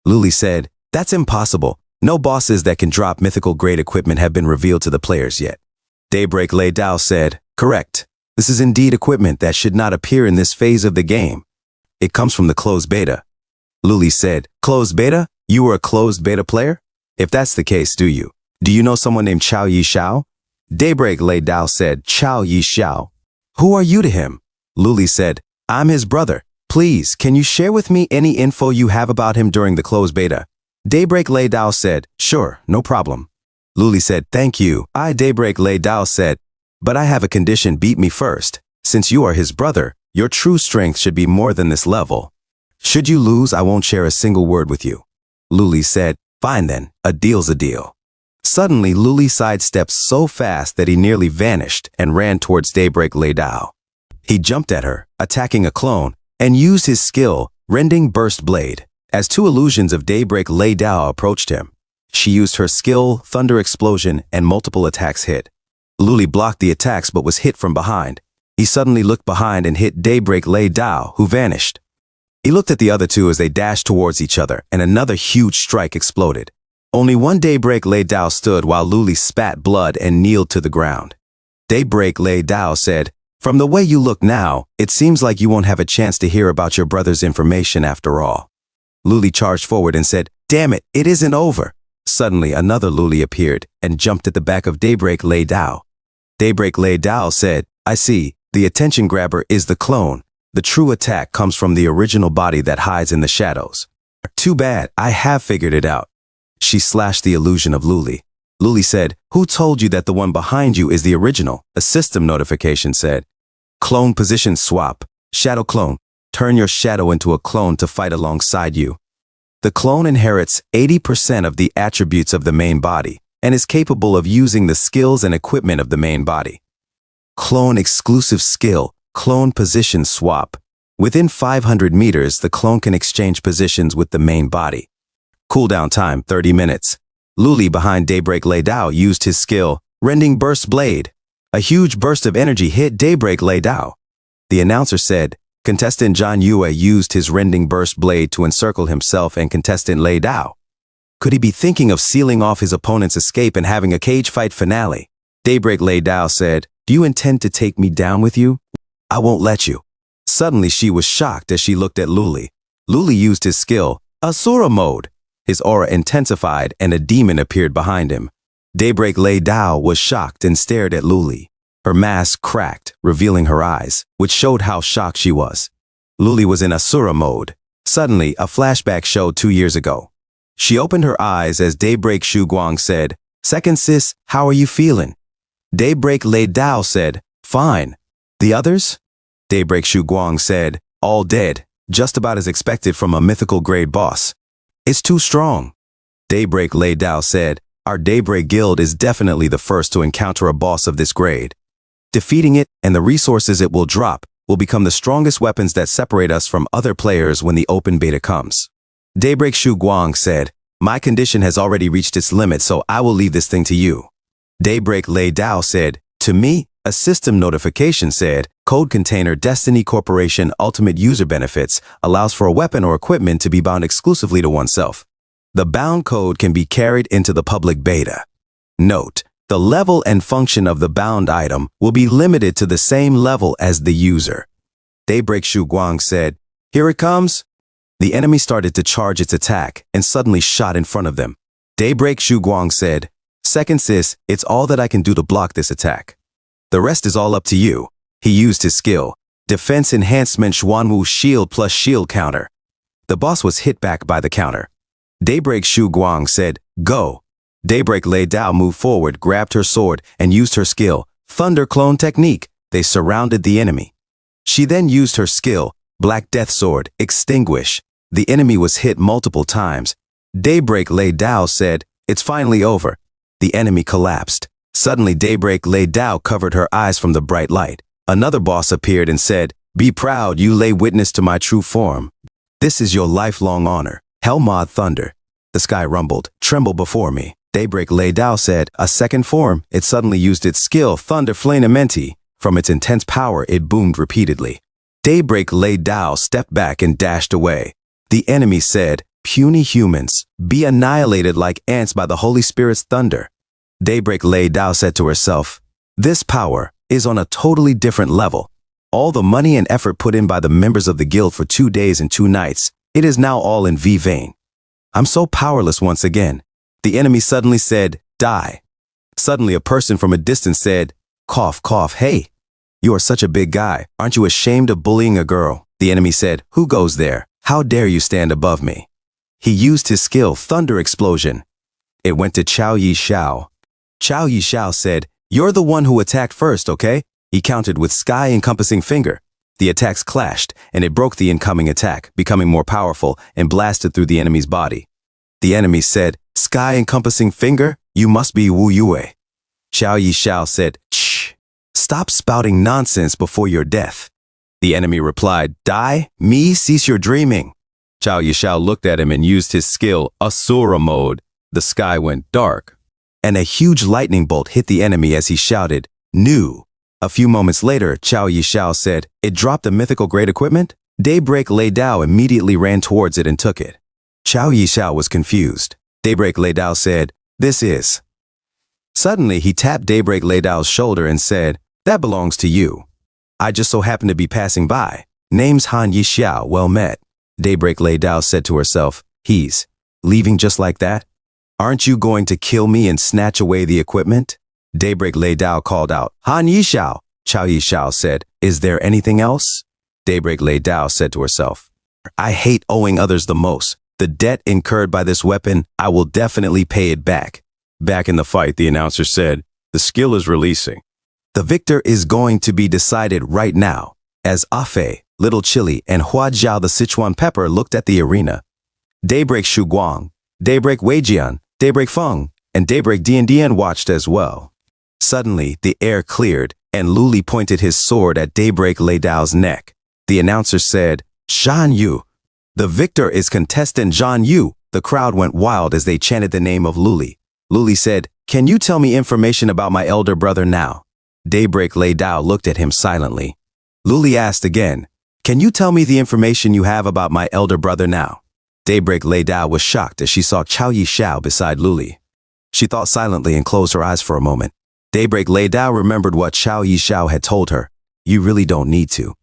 Luli said, that's impossible. No bosses that can drop mythical grade equipment have been revealed to the players yet. Daybreak Lei Dao said, correct. This is indeed equipment that should not appear in this phase of the game. It comes from the closed beta. Luli said, closed beta? You were a closed beta player? If that's the case, do you? Do you know someone named Chao Yi Xiao? Daybreak Lei Dao said, Chao Yi Xiao. Who are you to him? Luli said, I'm his brother. Please, can you share with me any info you have about him during the closed beta? Daybreak Lei Dao said, sure, no problem. Luli said, thank you. Daybreak Lei Dao said, but I have a condition, beat me first. Since you are his brother, your true strength should be more than this level. Should you lose, I won't share a single word with you. Luli said, fine then, a deal's a deal. Suddenly, Luli sidestepped so fast that he nearly vanished and ran towards Daybreak Lei Dao. He jumped at her, attacking a clone, and used his skill, rending Burst Blade, as two illusions of Daybreak Lei Dao approached him. She used her skill, thunder explosion, and multiple attacks hit. Luli blocked the attacks but was hit from behind. He suddenly looked behind and hit Daybreak Lei Dao, who vanished. He looked at the other two as they dashed towards each other, and another huge strike exploded. Only one Daybreak Lei Dao stood while Luli spat blood and kneeled to the ground. Daybreak Lei Dao said, "From the way you look now, it seems like you won't have a chance to hear about your brother's information after all." Luli charged forward and said, "Damn it, it isn't over." Suddenly, another Luli appeared and jumped at the back of Daybreak Lei Dao. Daybreak Lei Dao said, "I see, the attention grabber is the clone. The true attack comes from the original body that hides in the shadows." "Too bad, I have figured it out." She slashed the illusion of Luli. Luli said, "Who told you that the one behind you is the original?" A system notification said, "Clone position swap. Shadow clone. Turn your shadow into a clone to fight alongside you." The clone inherits 80% of the attributes of the main body and is capable of using the skills and equipment of the main body. Clone exclusive skill, clone position swap. Within 500 meters, the clone can exchange positions with the main body. Cooldown time, 30 minutes. Luli behind Daybreak Lei Dao used his skill, Rending Burst Blade. A huge burst of energy hit Daybreak Lei Dao. The announcer said, contestant Zhan Yue used his Rending Burst Blade to encircle himself and contestant Lei Dao. Could he be thinking of sealing off his opponent's escape and having a cage fight finale? Daybreak Lei Dao said, "Do you intend to take me down with you? I won't let you." Suddenly she was shocked as she looked at Luli. Luli used his skill, Asura Mode. His aura intensified and a demon appeared behind him. Daybreak Lei Dao was shocked and stared at Luli. Her mask cracked, revealing her eyes, which showed how shocked she was. Luli was in Asura mode. Suddenly, a flashback showed 2 years ago. She opened her eyes as Daybreak Shu Guang said, "Second sis, how are you feeling?" Daybreak Lei Dao said, "Fine." "The others?" Daybreak Shu Guang said, "All dead, just about as expected from a mythical grade boss. It's too strong." Daybreak Lei Dao said, "Our Daybreak Guild is definitely the first to encounter a boss of this grade. Defeating it and the resources it will drop will become the strongest weapons that separate us from other players when the open beta comes." Daybreak Shu Guang said, "My condition has already reached its limit, so I will leave this thing to you." Daybreak Lei Dao said, "To me?" A system notification said, "Code container Destiny Corporation Ultimate User Benefits allows for a weapon or equipment to be bound exclusively to oneself. The bound code can be carried into the public beta. Note, the level and function of the bound item will be limited to the same level as the user." Daybreak Shu Guang said, "Here it comes." The enemy started to charge its attack and suddenly shot in front of them. Daybreak Shu Guang said, "Second sis, it's all that I can do to block this attack. The rest is all up to you." He used his skill, Defense Enhancement Xuanwu Shield plus Shield Counter. The boss was hit back by the counter. Daybreak Shu Guang said, "Go." Daybreak Lei Dao moved forward, grabbed her sword, and used her skill, Thunder Clone Technique. They surrounded the enemy. She then used her skill, Black Death Sword, Extinguish. The enemy was hit multiple times. Daybreak Lei Dao said, "It's finally over." The enemy collapsed. Suddenly Daybreak Lei Dao covered her eyes from the bright light. Another boss appeared and said, "Be proud, you lay witness to my true form. This is your lifelong honor. Helmod Thunder." The sky rumbled, "Tremble before me." Daybreak Lei Dao said, "A second form." It suddenly used its skill, Thunder Flamenti. From its intense power, it boomed repeatedly. Daybreak Lei Dao stepped back and dashed away. The enemy said, "Puny humans, be annihilated like ants by the Holy Spirit's thunder." Daybreak Lei Dao said to herself, "This power is on a totally different level. All the money and effort put in by the members of the guild for 2 days and 2 nights, it is now all in vain. I'm so powerless once again." The enemy suddenly said, "Die." Suddenly a person from a distance said, "Cough, cough, hey. You are such a big guy. Aren't you ashamed of bullying a girl?" The enemy said, "Who goes there? How dare you stand above me?" He used his skill, Thunder Explosion. It went to Chao Yi Xiao. Chao Yi Xiao said, "You're the one who attacked first, okay?" He countered with Sky-encompassing finger. The attacks clashed, and it broke the incoming attack, becoming more powerful, and blasted through the enemy's body. The enemy said, "Sky-encompassing finger? You must be Wu Yue." Chao Yi Xiao said, "Shh, stop spouting nonsense before your death." The enemy replied, "Die? Me? Cease your dreaming." Chao Yi Xiao looked at him and used his skill, Asura mode. The sky went dark, and a huge lightning bolt hit the enemy as he shouted, "New!" A few moments later, Chao Yishao said, "It dropped a mythical grade equipment?" Daybreak Lei Dao immediately ran towards it and took it. Chao Yishao was confused. Daybreak Lei Dao said, "This is." Suddenly, he tapped Daybreak Lei Dao's shoulder and said, "That belongs to you. I just so happened to be passing by. Name's Han Yishao, well met." Daybreak Lei Dao said to herself, "He's leaving just like that? Aren't you going to kill me and snatch away the equipment?" Daybreak Lei Dao called out, "Han Yishao." Chao Yishao said, "Is there anything else?" Daybreak Lei Dao said to herself, "I hate owing others the most. The debt incurred by this weapon, I will definitely pay it back." Back in the fight, the announcer said, "The skill is releasing. The victor is going to be decided right now." As Afe, Little Chili, and Hua Jiao the Sichuan Pepper looked at the arena, Daybreak Shu Guang, Daybreak Weijian, Daybreak Feng, and Daybreak Dian watched as well. Suddenly, the air cleared, and Luli pointed his sword at Daybreak Lei Dao's neck. The announcer said, "Zhan Yu. The victor is contestant Zhan Yu." The crowd went wild as they chanted the name of Luli. Luli said, "Can you tell me information about my elder brother now?" Daybreak Lei Dao looked at him silently. Luli asked again, "Can you tell me the information you have about my elder brother now?" Daybreak Lei Dao was shocked as she saw Chao Yishao beside Luli. She thought silently and closed her eyes for a moment. Daybreak Lei Dao remembered what Chao Yishao had told her. "You really don't need to.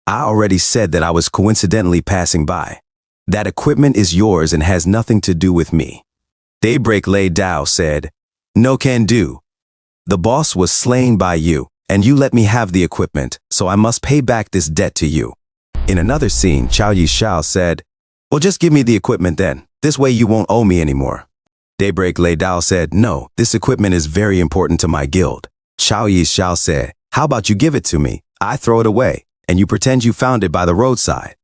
I already said that I was coincidentally passing by. That equipment is yours and has nothing to do with me." Daybreak Lei Dao said, "No can do. The boss was slain by you, and you let me have the equipment, so I must pay back this debt to you." In another scene, Chao Yishao said, "Well, just give me the equipment then. This way you won't owe me anymore." Daybreak Lei Dao said, "No, this equipment is very important to my guild." Chao Yishao said, "How about you give it to me? I throw it away, and you pretend you found it by the roadside."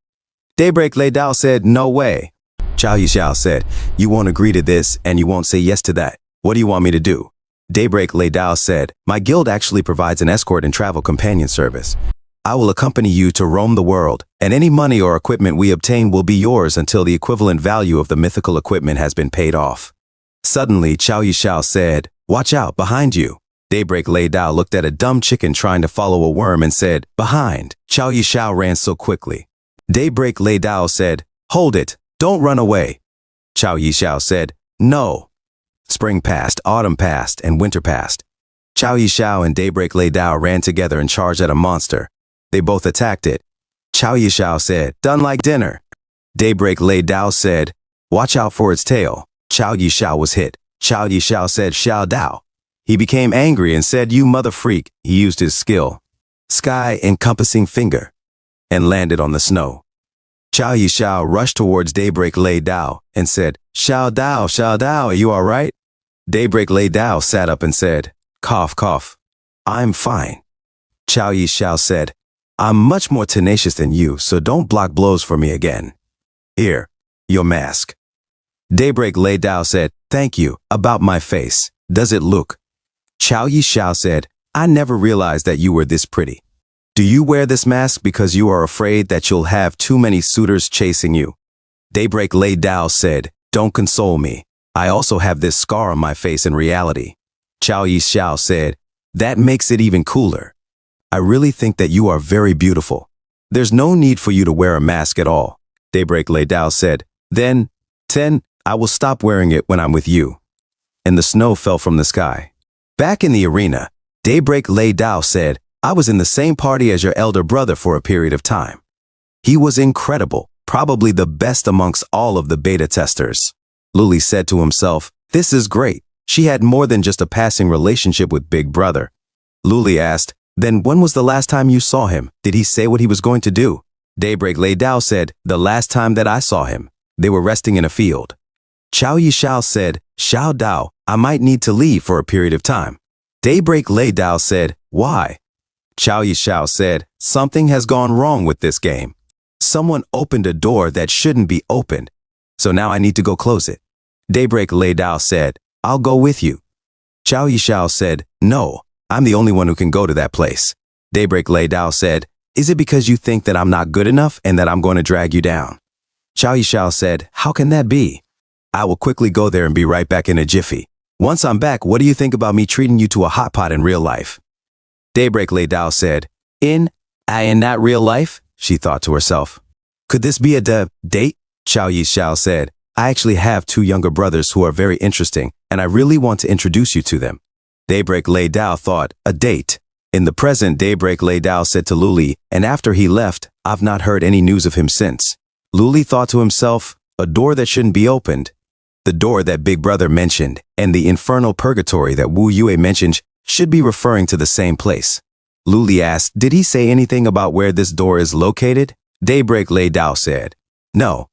Daybreak Lei Dao said, "No way." Chao Yishao said, "You won't agree to this, and you won't say yes to that. What do you want me to do?" Daybreak Lei Dao said, "My guild actually provides an escort and travel companion service. I will accompany you to roam the world, and any money or equipment we obtain will be yours until the equivalent value of the mythical equipment has been paid off." Suddenly, Chao Yishao said, "Watch out, behind you." Daybreak Lei Dao looked at a dumb chicken trying to follow a worm and said, "Behind." Chao Yishao ran so quickly. Daybreak Lei Dao said, "Hold it, don't run away." Chao Yishao said, "No." Spring passed, autumn passed, and winter passed. Chao Yishao and Daybreak Lei Dao ran together and charged at a monster. They both attacked it. Chao Yishao said, "Done like dinner." Daybreak Lei Dao said, "Watch out for its tail." Chao Yishao was hit. Chao Yishao said, "Xiao Dao." He became angry and said, "You mother freak." He used his skill, Sky Encompassing Finger, and landed on the snow. Chao Yishao rushed towards Daybreak Lei Dao and said, Xiao Dao, are you all right?" Daybreak Lei Dao sat up and said, "Cough, cough. I'm fine." Chao Yishao said, "I'm much more tenacious than you, so don't block blows for me again. Here, your mask." Daybreak Lei Dao said, "Thank you. About my face. Does it look?" Chao Yishao said, "I never realized that you were this pretty. Do you wear this mask because you are afraid that you'll have too many suitors chasing you?" Daybreak Lei Dao said, "Don't console me. I also have this scar on my face in reality." Chao Yishao said, "That makes it even cooler. I really think that you are very beautiful. There's no need for you to wear a mask at all." Daybreak Lei Dao said, Then, I will stop wearing it when I'm with you." And the snow fell from the sky. Back in the arena, Daybreak Lei Dao said, "I was in the same party as your elder brother for a period of time. He was incredible, probably the best amongst all of the beta testers." Luli said to himself, "This is great. She had more than just a passing relationship with Big Brother." Luli asked, "Then when was the last time you saw him? Did he say what he was going to do?" Daybreak Lei Dao said, "The last time that I saw him, they were resting in a field." Chao Yishao said, "Xiao Dao, I might need to leave for a period of time." Daybreak Lei Dao said, "Why?" Chao Yishao said, "Something has gone wrong with this game. Someone opened a door that shouldn't be opened, so now I need to go close it." Daybreak Lei Dao said, "I'll go with you." Chao Yishao said, "No, I'm the only one who can go to that place." Daybreak Lei Dao said, "Is it because you think that I'm not good enough and that I'm going to drag you down?" Chao Yishao said, "How can that be?" I will quickly go there and be right back in a jiffy. Once I'm back, what do you think about me treating you to a hot pot in real life? Daybreak Lay Dao said, in not real life? She thought to herself. Could this be a date? Xiao Yi Xiao said, I actually have 2 younger brothers who are very interesting, and I really want to introduce you to them. Daybreak Lay Dao thought, a date. In the present, Daybreak Lay Dao said to Luli, and after he left, I've not heard any news of him since. Luli thought to himself, a door that shouldn't be opened. The door that Big Brother mentioned and the infernal purgatory that Wu Yue mentioned should be referring to the same place. Luli asked, did he say anything about where this door is located? Daybreak Lay Dao said, no.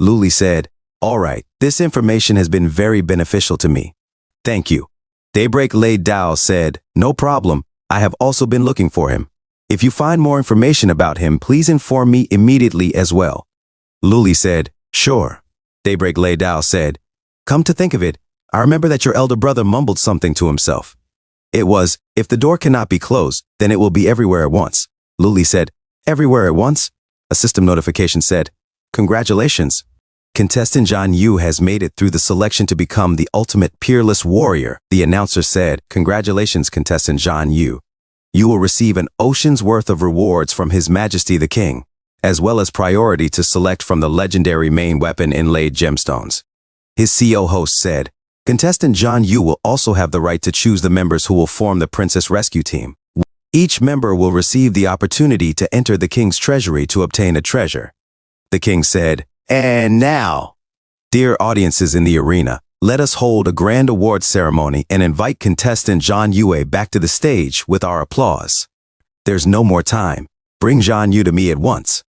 Luli said, all right, this information has been very beneficial to me. Thank you. Daybreak Lay Dao said, no problem. I have also been looking for him. If you find more information about him, please inform me immediately as well. Luli said, sure. Daybreak Lay Dao said, come to think of it, I remember that your elder brother mumbled something to himself. It was, if the door cannot be closed, then it will be everywhere at once. Luli said, everywhere at once? A system notification said, congratulations. Contestant Zhan Yu has made it through the selection to become the ultimate peerless warrior. The announcer said, congratulations, contestant Zhan Yu. You will receive an ocean's worth of rewards from His Majesty the King, as well as priority to select from the legendary main weapon inlaid gemstones. His CO host said, contestant Zhan Yu will also have the right to choose the members who will form the Princess Rescue Team. Each member will receive the opportunity to enter the King's treasury to obtain a treasure. The King said, and now, dear audiences in the arena, let us hold a grand awards ceremony and invite contestant Zhan Yue back to the stage with our applause. There's no more time. Bring Zhan Yu to me at once.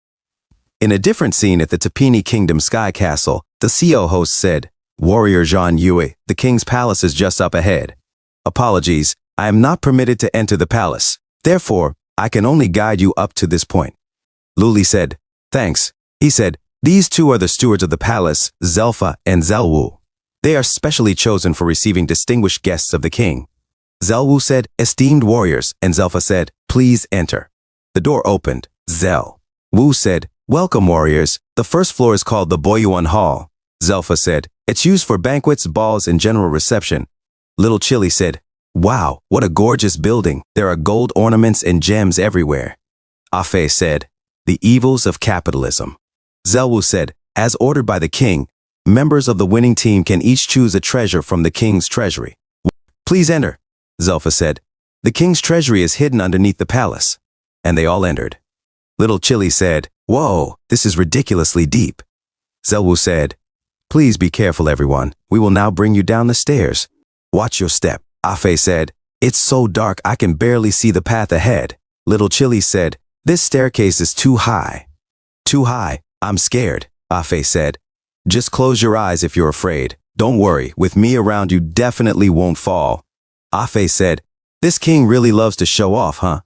In a different scene at the Tapini Kingdom Sky Castle, the CO host said, Warrior Zhan Yue, the king's palace is just up ahead. Apologies, I am not permitted to enter the palace. Therefore, I can only guide you up to this point. Luli said, thanks. He said, these 2 are the stewards of the palace, Zelfa and Zelwu. They are specially chosen for receiving distinguished guests of the king. Zelwu said, esteemed warriors, and Zelfa said, please enter. The door opened. Wu said, welcome warriors. The first floor is called the Boyuan Hall. Zelfa said, it's used for banquets, balls, and general reception. Little Chili said, wow, what a gorgeous building. There are gold ornaments and gems everywhere. Afe said, the evils of capitalism. Zelwu said, as ordered by the king, members of the winning team can each choose a treasure from the king's treasury. Please enter, Zelfa said. The king's treasury is hidden underneath the palace. And they all entered. Little Chili said, whoa, this is ridiculously deep. Zelwu said, please be careful, everyone. We will now bring you down the stairs. Watch your step. Afe said, it's so dark I can barely see the path ahead. Little Chili said, this staircase is too high. Too high, I'm scared, Afe said. Just close your eyes if you're afraid. Don't worry, with me around you definitely won't fall. Afe said, this king really loves to show off, huh?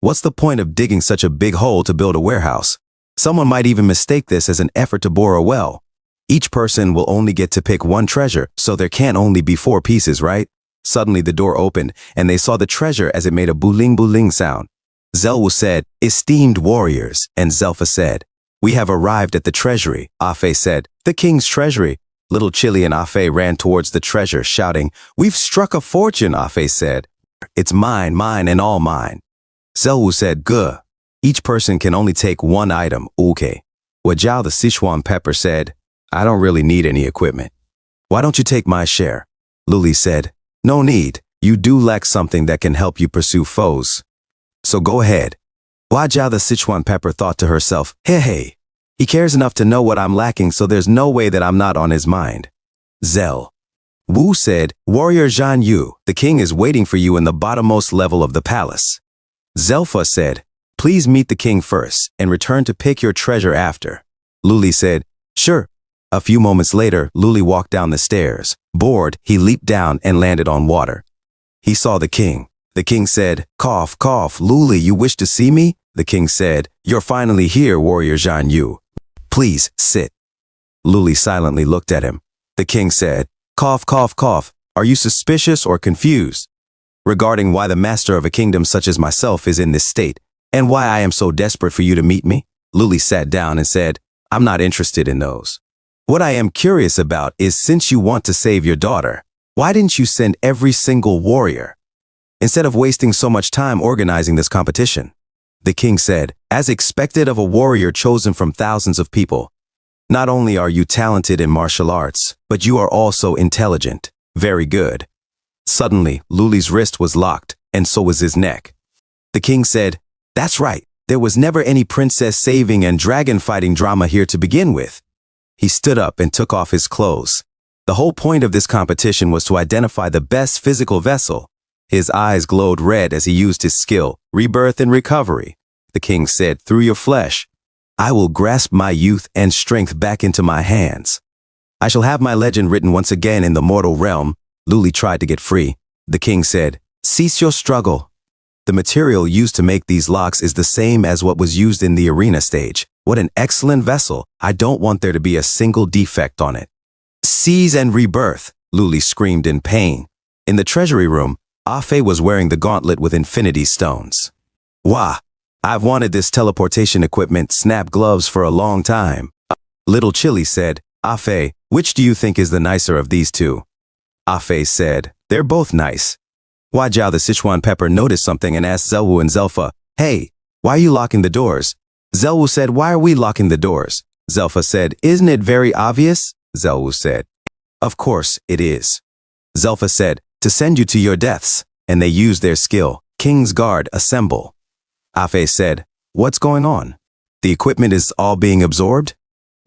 What's the point of digging such a big hole to build a warehouse? Someone might even mistake this as an effort to bore a well. Each person will only get to pick 1 treasure, so there can't only be 4 pieces, right? Suddenly the door opened, and they saw the treasure as it made a booling sound. Zelwu said, esteemed warriors, and Zelfa said, we have arrived at the treasury. Afe said, the king's treasury. Little Chili and Afe ran towards the treasure, shouting, we've struck a fortune, Afe said. It's mine, and all mine. Zelwu said, guh. Each person can only take 1 item, okay. Wajao the Sichuan pepper said, I don't really need any equipment. Why don't you take my share? Luli said, no need. You do lack something that can help you pursue foes. So go ahead. Wajao the Sichuan pepper thought to herself, hey, he cares enough to know what I'm lacking, so there's no way that I'm not on his mind. Wu said, Warrior Zhan Yu, the king is waiting for you in the bottommost level of the palace. Zelfa said, please meet the king first and return to pick your treasure after. Luli said, sure. A few moments later, Luli walked down the stairs. Bored, he leaped down and landed on water. He saw the king. The king said, cough, cough, Luli, you wish to see me? The king said, you're finally here, Warrior Zhan Yu. Please, sit. Luli silently looked at him. The king said, cough, cough, cough, are you suspicious or confused regarding why the master of a kingdom such as myself is in this state, and why I am so desperate for you to meet me? Luli sat down and said, I'm not interested in those. What I am curious about is, since you want to save your daughter, why didn't you send every single warrior, instead of wasting so much time organizing this competition? The king said, as expected of a warrior chosen from thousands of people. Not only are you talented in martial arts, but you are also intelligent. Very good. Suddenly, Luli's wrist was locked, and so was his neck. The king said, that's right, there was never any princess saving and dragon fighting drama here to begin with. He stood up and took off his clothes. The whole point of this competition was to identify the best physical vessel. His eyes glowed red as he used his skill, rebirth and recovery. The king said, through your flesh, I will grasp my youth and strength back into my hands. I shall have my legend written once again in the mortal realm. Luli tried to get free. The king said, cease your struggle. The material used to make these locks is the same as what was used in the arena stage. What an excellent vessel. I don't want there to be a single defect on it. Seize and rebirth, Luli screamed in pain. In the treasury room, Afe was wearing the gauntlet with infinity stones. Wah! I've wanted this teleportation equipment snap gloves for a long time. Little Chili said, Afe, which do you think is the nicer of these two? Afe said, they're both nice. Huajiao the Sichuan pepper noticed something and asked Zelwu and Zelfa, hey, why are you locking the doors? Zelwu said, why are we locking the doors? Zelfa said, isn't it very obvious? Zelwu said, of course it is. Zelfa said, to send you to your deaths, and they used their skill. King's Guard, assemble. Afe said, what's going on? The equipment is all being absorbed?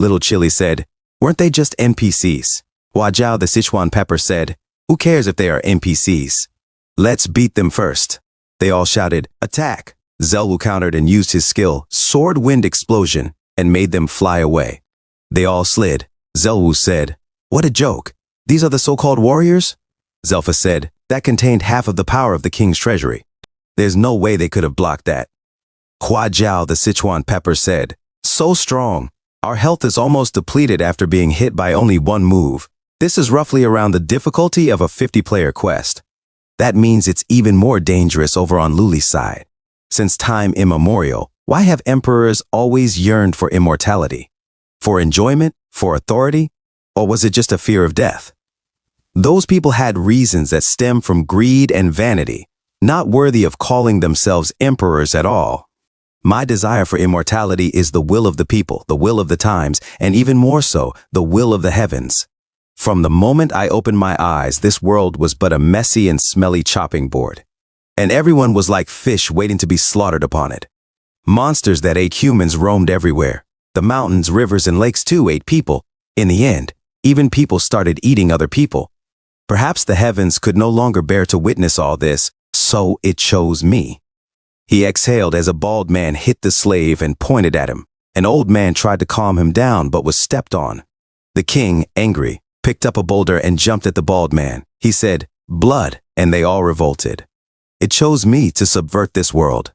Little Chili said, weren't they just NPCs? Huajiao the Sichuan pepper said, who cares if they are NPCs? Let's beat them first. They all shouted, attack. Zelwu countered and used his skill, sword wind explosion, and made them fly away. They all slid. Zelwu said, what a joke. These are the so-called warriors? Zelfa said, that contained half of the power of the king's treasury. There's no way they could have blocked that. Huajiao the Sichuan pepper said, so strong. Our health is almost depleted after being hit by only one move. This is roughly around the difficulty of a 50-player quest. That means it's even more dangerous over on Luli's side. Since time immemorial, why have emperors always yearned for immortality? For enjoyment? For authority? Or was it just a fear of death? Those people had reasons that stem from greed and vanity, not worthy of calling themselves emperors at all. My desire for immortality is the will of the people, the will of the times, and even more so, the will of the heavens. From the moment I opened my eyes, this world was but a messy and smelly chopping board. And everyone was like fish waiting to be slaughtered upon it. Monsters that ate humans roamed everywhere. The mountains, rivers, and lakes too ate people. In the end, even people started eating other people. Perhaps the heavens could no longer bear to witness all this, so it chose me. He exhaled as a bald man hit the slave and pointed at him. An old man tried to calm him down but was stepped on. The king, angry, picked up a boulder and jumped at the bald man. He said, blood, and they all revolted. It chose me to subvert this world.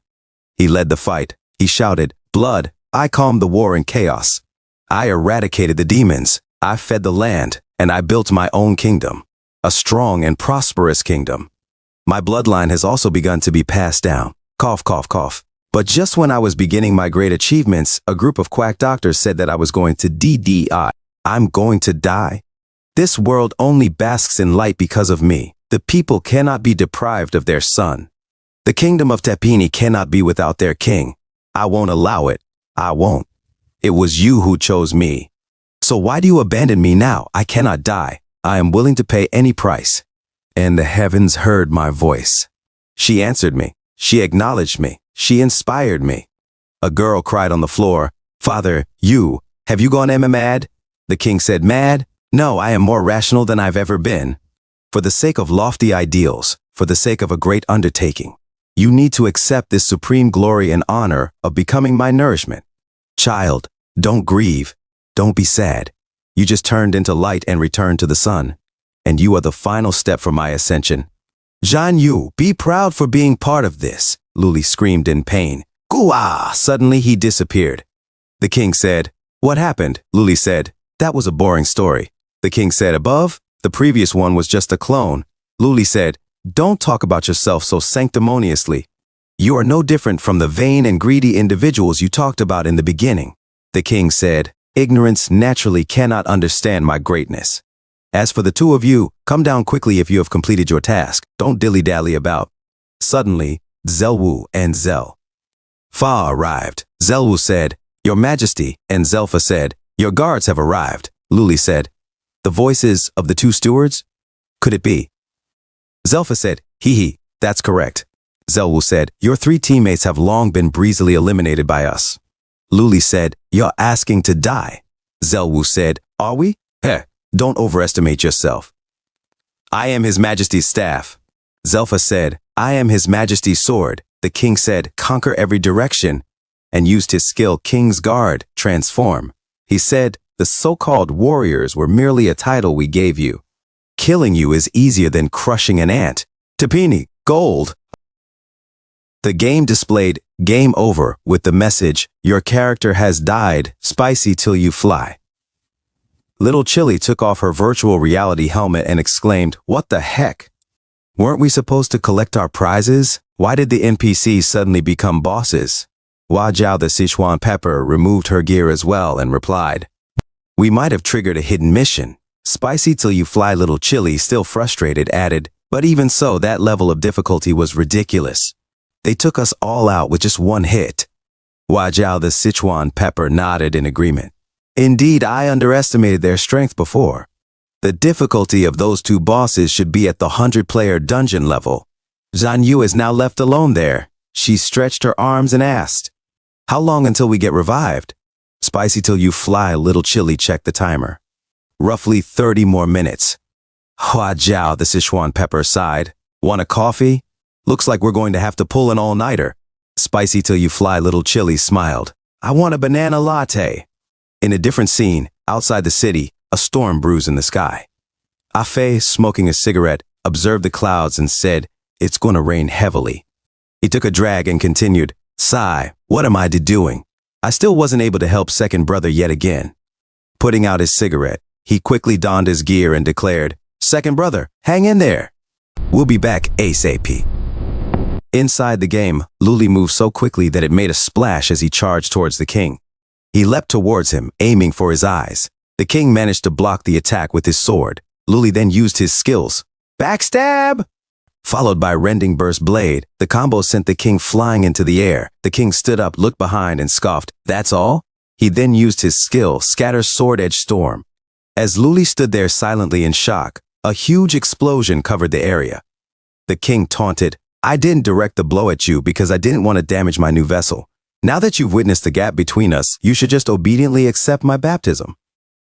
He led the fight. He shouted, blood, I calmed the war and chaos. I eradicated the demons. I fed the land, and I built my own kingdom. A strong and prosperous kingdom. My bloodline has also begun to be passed down. Cough, cough, cough. But just when I was beginning my great achievements, a group of quack doctors said that I was going to DDI. I'm going to die. This world only basks in light because of me. The people cannot be deprived of their son. The kingdom of Tepini cannot be without their king. I won't allow it. I won't. It was you who chose me. So why do you abandon me now? I cannot die. I am willing to pay any price. And the heavens heard my voice. She answered me. She acknowledged me. She inspired me. A girl cried on the floor, Father, have you gone mad? The king said, mad? No, I am more rational than I've ever been. For the sake of lofty ideals, for the sake of a great undertaking, you need to accept this supreme glory and honor of becoming my nourishment. Child, don't grieve. Don't be sad. You just turned into light and returned to the sun. And you are the final step for my ascension. Zhan Yu, be proud for being part of this, Luli screamed in pain. Gua! Suddenly he disappeared. The king said, what happened? Luli said, that was a boring story. The king said, above, the previous one was just a clone. Luli said, don't talk about yourself so sanctimoniously. You are no different from the vain and greedy individuals you talked about in the beginning. The king said, Ignorance naturally cannot understand my greatness. As for the two of you, come down quickly if you have completed your task. Don't dilly-dally about. Suddenly, Zelwu and Fa arrived. Zelwu said, "Your Majesty," and Zelfa said, "Your guards have arrived." Luli said, "The voices of the two stewards? Could it be?" Zelfa said, "Hee, that's correct." Zelwu said, "Your three teammates have long been breezily eliminated by us." Luli said, "You're asking to die." Zelwu said, "Are we? Heh, don't overestimate yourself." "I am His Majesty's staff." Zelfa said, "I am His Majesty's sword." The king said, "Conquer every direction," and used his skill King's Guard, transform. He said, "The so-called warriors were merely a title we gave you. Killing you is easier than crushing an ant. Tapini, gold." The game displayed "Game Over" with the message, "Your character has died, spicy till you fly." Little Chili took off her virtual reality helmet and exclaimed, "What the heck? Weren't we supposed to collect our prizes? Why did the NPCs suddenly become bosses?" Hua Jiao the Sichuan Pepper removed her gear as well and replied, "We might have triggered a hidden mission." Spicy till you fly Little Chili, still frustrated, added, "But even so, that level of difficulty was ridiculous. They took us all out with just one hit." Hua Jiao the Sichuan Pepper nodded in agreement. "Indeed, I underestimated their strength before. The difficulty of those two bosses should be at the 100-player dungeon level." Zhan Yu is now left alone there. She stretched her arms and asked, "How long until we get revived?" Spicy till you fly Little Chili checked the timer. "Roughly 30 more minutes." Hua Jiao the Sichuan Pepper sighed. "Want a coffee? Looks like we're going to have to pull an all-nighter." Spicy till you fly Little Chili smiled. "I want a banana latte." In a different scene, outside the city, a storm brews in the sky. Afe, smoking a cigarette, observed the clouds and said, "It's going to rain heavily." He took a drag and continued, "Sigh, what am I doing? I still wasn't able to help second brother yet again." Putting out his cigarette, he quickly donned his gear and declared, "Second brother, hang in there. We'll be back ASAP." Inside the game, Luli moved so quickly that it made a splash as he charged towards the king. He leapt towards him, aiming for his eyes. The king managed to block the attack with his sword. Luli then used his skills. Backstab! Followed by rending burst blade, the combo sent the king flying into the air. The king stood up, looked behind, and scoffed, "That's all?" He then used his skill, scatter sword edge storm. As Luli stood there silently in shock, a huge explosion covered the area. The king taunted, "I didn't direct the blow at you because I didn't want to damage my new vessel. Now that you've witnessed the gap between us, you should just obediently accept my baptism.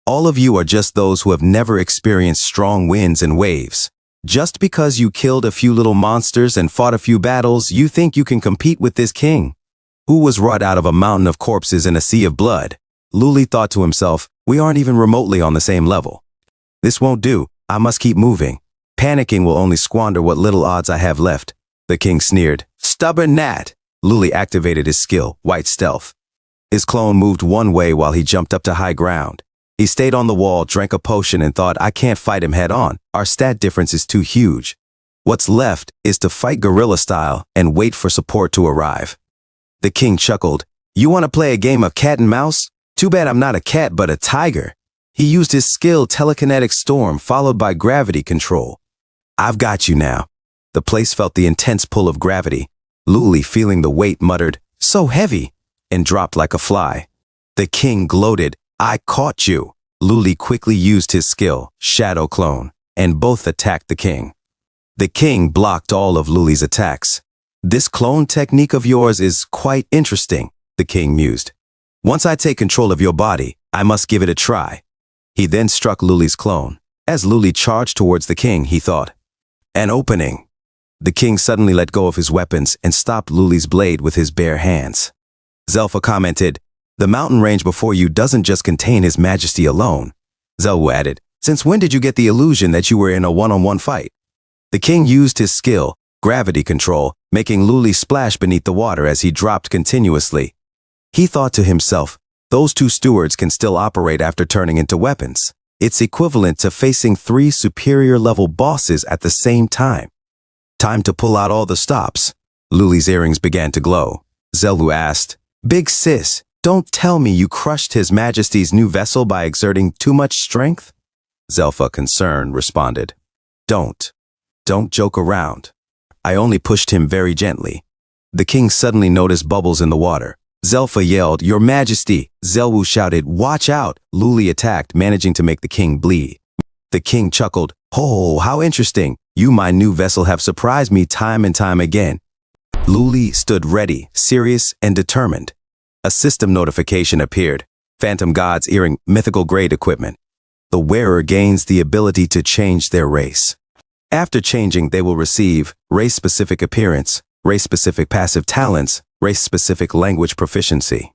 All of you are just those who have never experienced strong winds and waves. Just because you killed a few little monsters and fought a few battles, you think you can compete with this king, who was wrought out of a mountain of corpses and a sea of blood." Luli thought to himself, "We aren't even remotely on the same level. This won't do. I must keep moving. Panicking will only squander what little odds I have left." The king sneered, "Stubborn gnat." Luli activated his skill, White Stealth. His clone moved one way while he jumped up to high ground. He stayed on the wall, drank a potion, and thought, "I can't fight him head on. Our stat difference is too huge. What's left is to fight guerrilla style and wait for support to arrive." The king chuckled, "You want to play a game of cat and mouse? Too bad I'm not a cat but a tiger." He used his skill Telekinetic Storm followed by Gravity Control. "I've got you now." The place felt the intense pull of gravity. Luli, feeling the weight, muttered, "So heavy," and dropped like a fly. The king gloated, "I caught you." Luli quickly used his skill, Shadow Clone, and both attacked the king. The king blocked all of Luli's attacks. "This clone technique of yours is quite interesting," the king mused. "Once I take control of your body, I must give it a try." He then struck Luli's clone. As Luli charged towards the king, he thought, "An opening." The king suddenly let go of his weapons and stopped Luli's blade with his bare hands. Zelfa commented, "The mountain range before you doesn't just contain His Majesty alone." Zelwu added, "Since when did you get the illusion that you were in a one-on-one fight?" The king used his skill, Gravity Control, making Luli splash beneath the water as he dropped continuously. He thought to himself, those two stewards can still operate after turning into weapons. It's equivalent to facing 3 superior-level bosses at the same time. Time to pull out all the stops. Luli's earrings began to glow. Zelwu asked, "Big sis, Don't tell me you crushed His Majesty's new vessel by exerting too much strength? Zelpha, concerned, responded. Don't joke around. I only pushed him very gently. The king suddenly noticed bubbles in the water. Zelpha yelled, Your Majesty! Zelwu shouted, Watch out! Luli attacked, managing to make the king bleed. The king chuckled, Oh, how interesting! You, my new vessel, have surprised me time and time again. Luli stood ready, serious and determined. A system notification appeared. Phantom God's earring, mythical grade equipment. The wearer gains the ability to change their race. After changing, they will receive race-specific appearance, race-specific passive talents, race-specific language proficiency.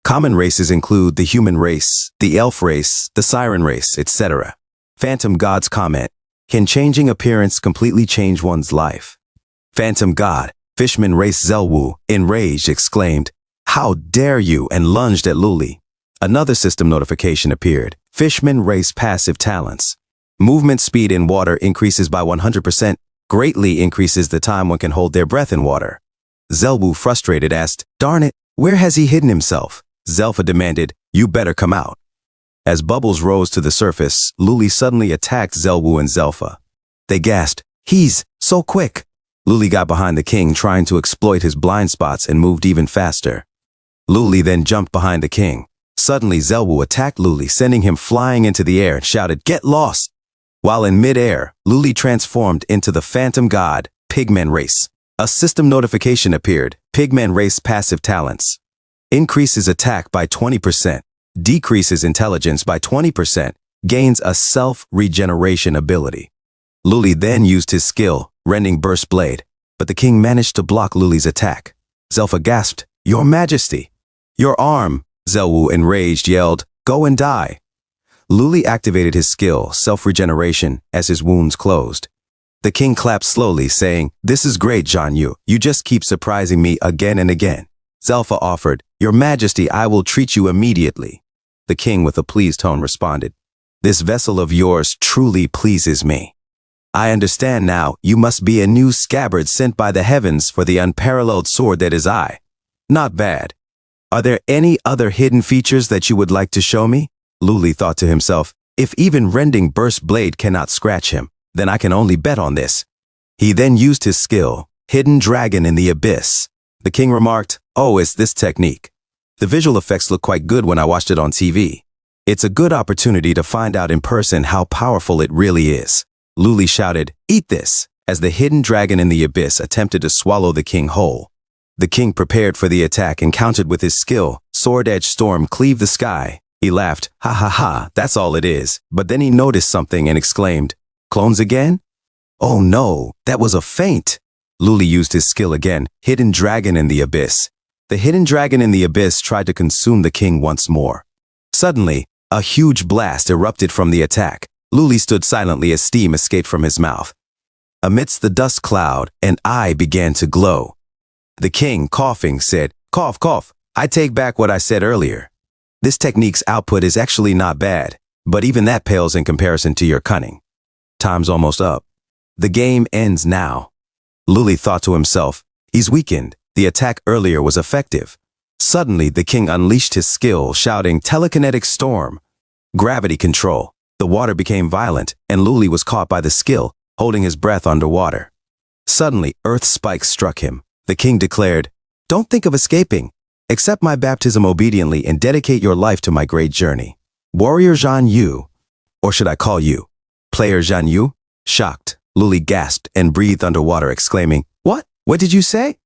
Common races include the human race, the elf race, the siren race, etc. Phantom God's comment, Can changing appearance completely change one's life? Phantom God, Fishman race Zelwu, enraged, exclaimed, How dare you, and lunged at Luli. Another system notification appeared. Fishman race passive talents. Movement speed in water increases by 100%, greatly increases the time one can hold their breath in water. Zelwu, frustrated, asked, Darn it, where has he hidden himself? Zelpha demanded, You better come out. As bubbles rose to the surface, Luli suddenly attacked Zelwu and Zelpha. They gasped, He's so quick. Luli got behind the king, trying to exploit his blind spots, and moved even faster. Luli then jumped behind the king. Suddenly, Zelwu attacked Luli, sending him flying into the air, and shouted, Get lost! While in mid-air, Luli transformed into the Phantom God, Pigman race. A system notification appeared. Pigman race passive talents. Increases attack by 20%, decreases intelligence by 20%, gains a self-regeneration ability. Luli then used his skill, rending burst blade, but the king managed to block Luli's attack. Zelpha gasped, Your Majesty! Your arm! Zelwu, enraged, yelled, Go and die! Luli activated his skill, self-regeneration, as his wounds closed. The king clapped slowly, saying, This is great, Jianyu. You just keep surprising me again and again. Zelpha offered, Your Majesty, I will treat you immediately. The king, with a pleased tone, responded, This vessel of yours truly pleases me. I understand now, you must be a new scabbard sent by the heavens for the unparalleled sword that is I. Not bad. Are there any other hidden features that you would like to show me? Luli thought to himself, If even rending burst blade cannot scratch him, then I can only bet on this. He then used his skill, Hidden Dragon in the Abyss. The king remarked, Oh, it's this technique. The visual effects look quite good when I watched it on TV. It's a good opportunity to find out in person how powerful it really is. Luli shouted, Eat this, as the Hidden Dragon in the Abyss attempted to swallow the king whole. The king prepared for the attack and countered with his skill. Sword Edge Storm cleaved the sky. He laughed, Ha ha ha, that's all it is. But then he noticed something and exclaimed, Clones again? Oh no, that was a feint. Luli used his skill again, Hidden Dragon in the Abyss. The Hidden Dragon in the Abyss tried to consume the king once more. Suddenly, a huge blast erupted from the attack. Luli stood silently as steam escaped from his mouth. Amidst the dust cloud, an eye began to glow. The king, coughing, said, Cough, cough, I take back what I said earlier. This technique's output is actually not bad, but even that pales in comparison to your cunning. Time's almost up. The game ends now. Luli thought to himself, He's weakened. The attack earlier was effective. Suddenly, the king unleashed his skill, shouting, Telekinetic Storm. Gravity control. The water became violent, and Luli was caught by the skill, holding his breath underwater. Suddenly, earth spikes struck him. The king declared, Don't think of escaping. Accept my baptism obediently and dedicate your life to my great journey. Warrior Zhan Yu, or should I call you Player Zhan Yu? Shocked, Luli gasped and breathed underwater, exclaiming, What? What did you say?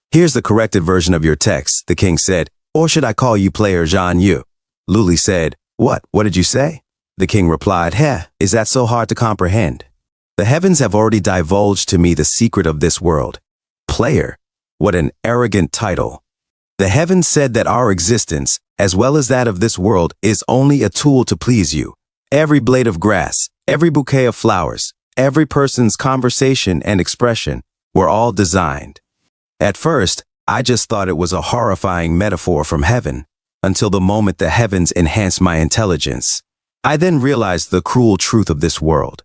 Here's the corrected version of your text, the king said, Or should I call you Player Zhan Yu? Luli said, What? What did you say? The king replied, Is that so hard to comprehend? The heavens have already divulged to me the secret of this world. Player, what an arrogant title. The heavens said that our existence, as well as that of this world, is only a tool to please you. Every blade of grass, every bouquet of flowers, every person's conversation and expression were all designed. At first, I just thought it was a horrifying metaphor from heaven, until the moment the heavens enhanced my intelligence. I then realized the cruel truth of this world.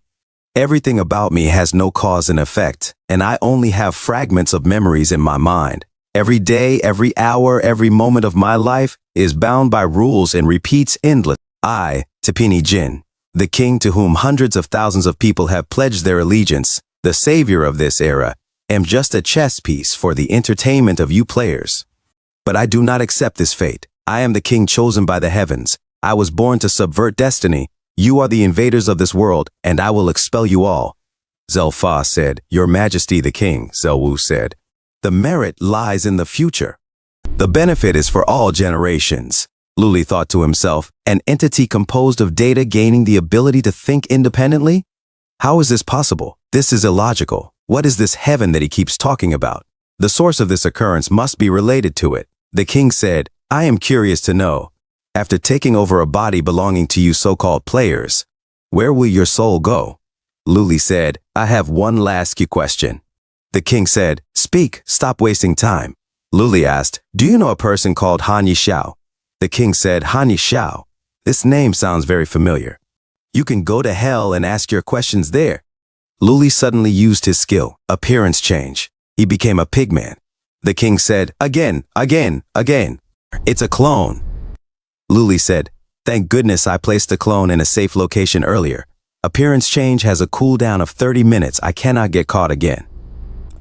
Everything about me has no cause and effect, and I only have fragments of memories in my mind. Every day, every hour, every moment of my life is bound by rules and repeats endless. I, Tapini Jin, the king to whom hundreds of thousands of people have pledged their allegiance, the savior of this era, am just a chess piece for the entertainment of you players. But I do not accept this fate. I am the king chosen by the heavens. I was born to subvert destiny. You are the invaders of this world, and I will expel you all. Zelfa said. Your Majesty the king, Zelwu said. The merit lies in the future. The benefit is for all generations. Luli thought to himself, an entity composed of data gaining the ability to think independently? How is this possible? This is illogical. What is this heaven that he keeps talking about? The source of this occurrence must be related to it. The king said, I am curious to know, after taking over a body belonging to you so-called players, where will your soul go? Luli said, I have one last question. The king said, speak, stop wasting time. Luli asked, do you know a person called Han Yishao? The king said, Han Yishao. This name sounds very familiar. You can go to hell and ask your questions there. Luli suddenly used his skill, appearance change. He became a pigman. The king said, again. It's a clone. Luli said, thank goodness I placed the clone in a safe location earlier. Appearance change has a cooldown of 30 minutes. I cannot get caught again.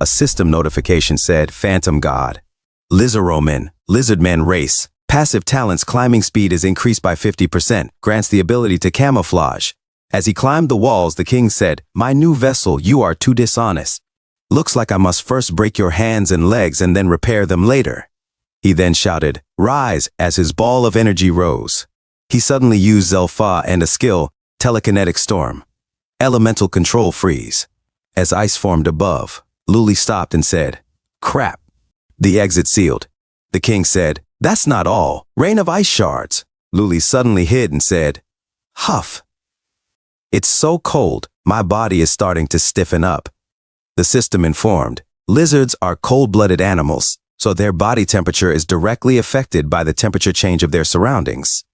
A system notification said, Phantom God. Lizardmen race. Passive talents climbing speed is increased by 50%, grants the ability to camouflage. As he climbed the walls, the king said, my new vessel, you are too dishonest. Looks like I must first break your hands and legs and then repair them later. He then shouted, rise, as his ball of energy rose. He suddenly used Zelfa and a skill, telekinetic storm. Elemental control freeze. As ice formed above, Luli stopped and said, crap. The exit sealed. The king said, that's not all. Rain of ice shards. Luli suddenly hid and said, huff. It's so cold, my body is starting to stiffen up. The system informed, lizards are cold-blooded animals, so their body temperature is directly affected by the temperature change of their surroundings.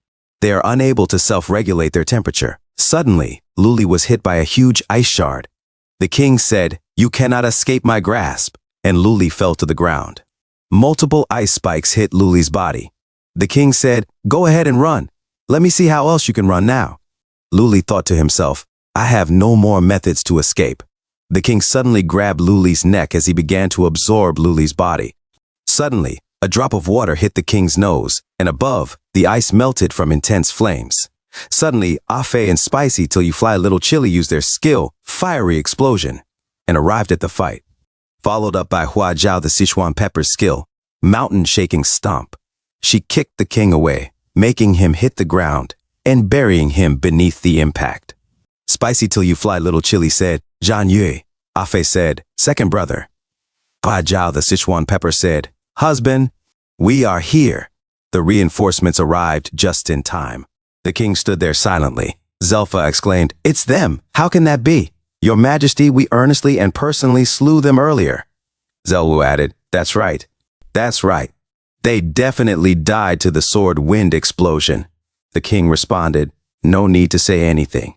They are unable to self-regulate their temperature. Suddenly, Luli was hit by a huge ice shard. The king said, you cannot escape my grasp, and Luli fell to the ground. Multiple ice spikes hit Luli's body. The king said, go ahead and run. Let me see how else you can run now. Luli thought to himself, I have no more methods to escape. The king suddenly grabbed Luli's neck as he began to absorb Luli's body. Suddenly, a drop of water hit the king's nose, and above, the ice melted from intense flames. Suddenly, Afe and Spicy Till You Fly Little Chili used their skill, Fiery Explosion, and arrived at the fight. Followed up by Hua Zhao the Sichuan Pepper's skill, Mountain Shaking Stomp. She kicked the king away, making him hit the ground and burying him beneath the impact. Spicy Till You Fly Little Chili said, Zhan Yue. Afe said, second brother. Hua Zhao the Sichuan Pepper said, husband, we are here. The reinforcements arrived just in time. The king stood there silently. Zelfa exclaimed, it's them. How can that be? Your Majesty, we earnestly and personally slew them earlier. Zelwu added, that's right. That's right. They definitely died to the sword wind explosion. The king responded, no need to say anything.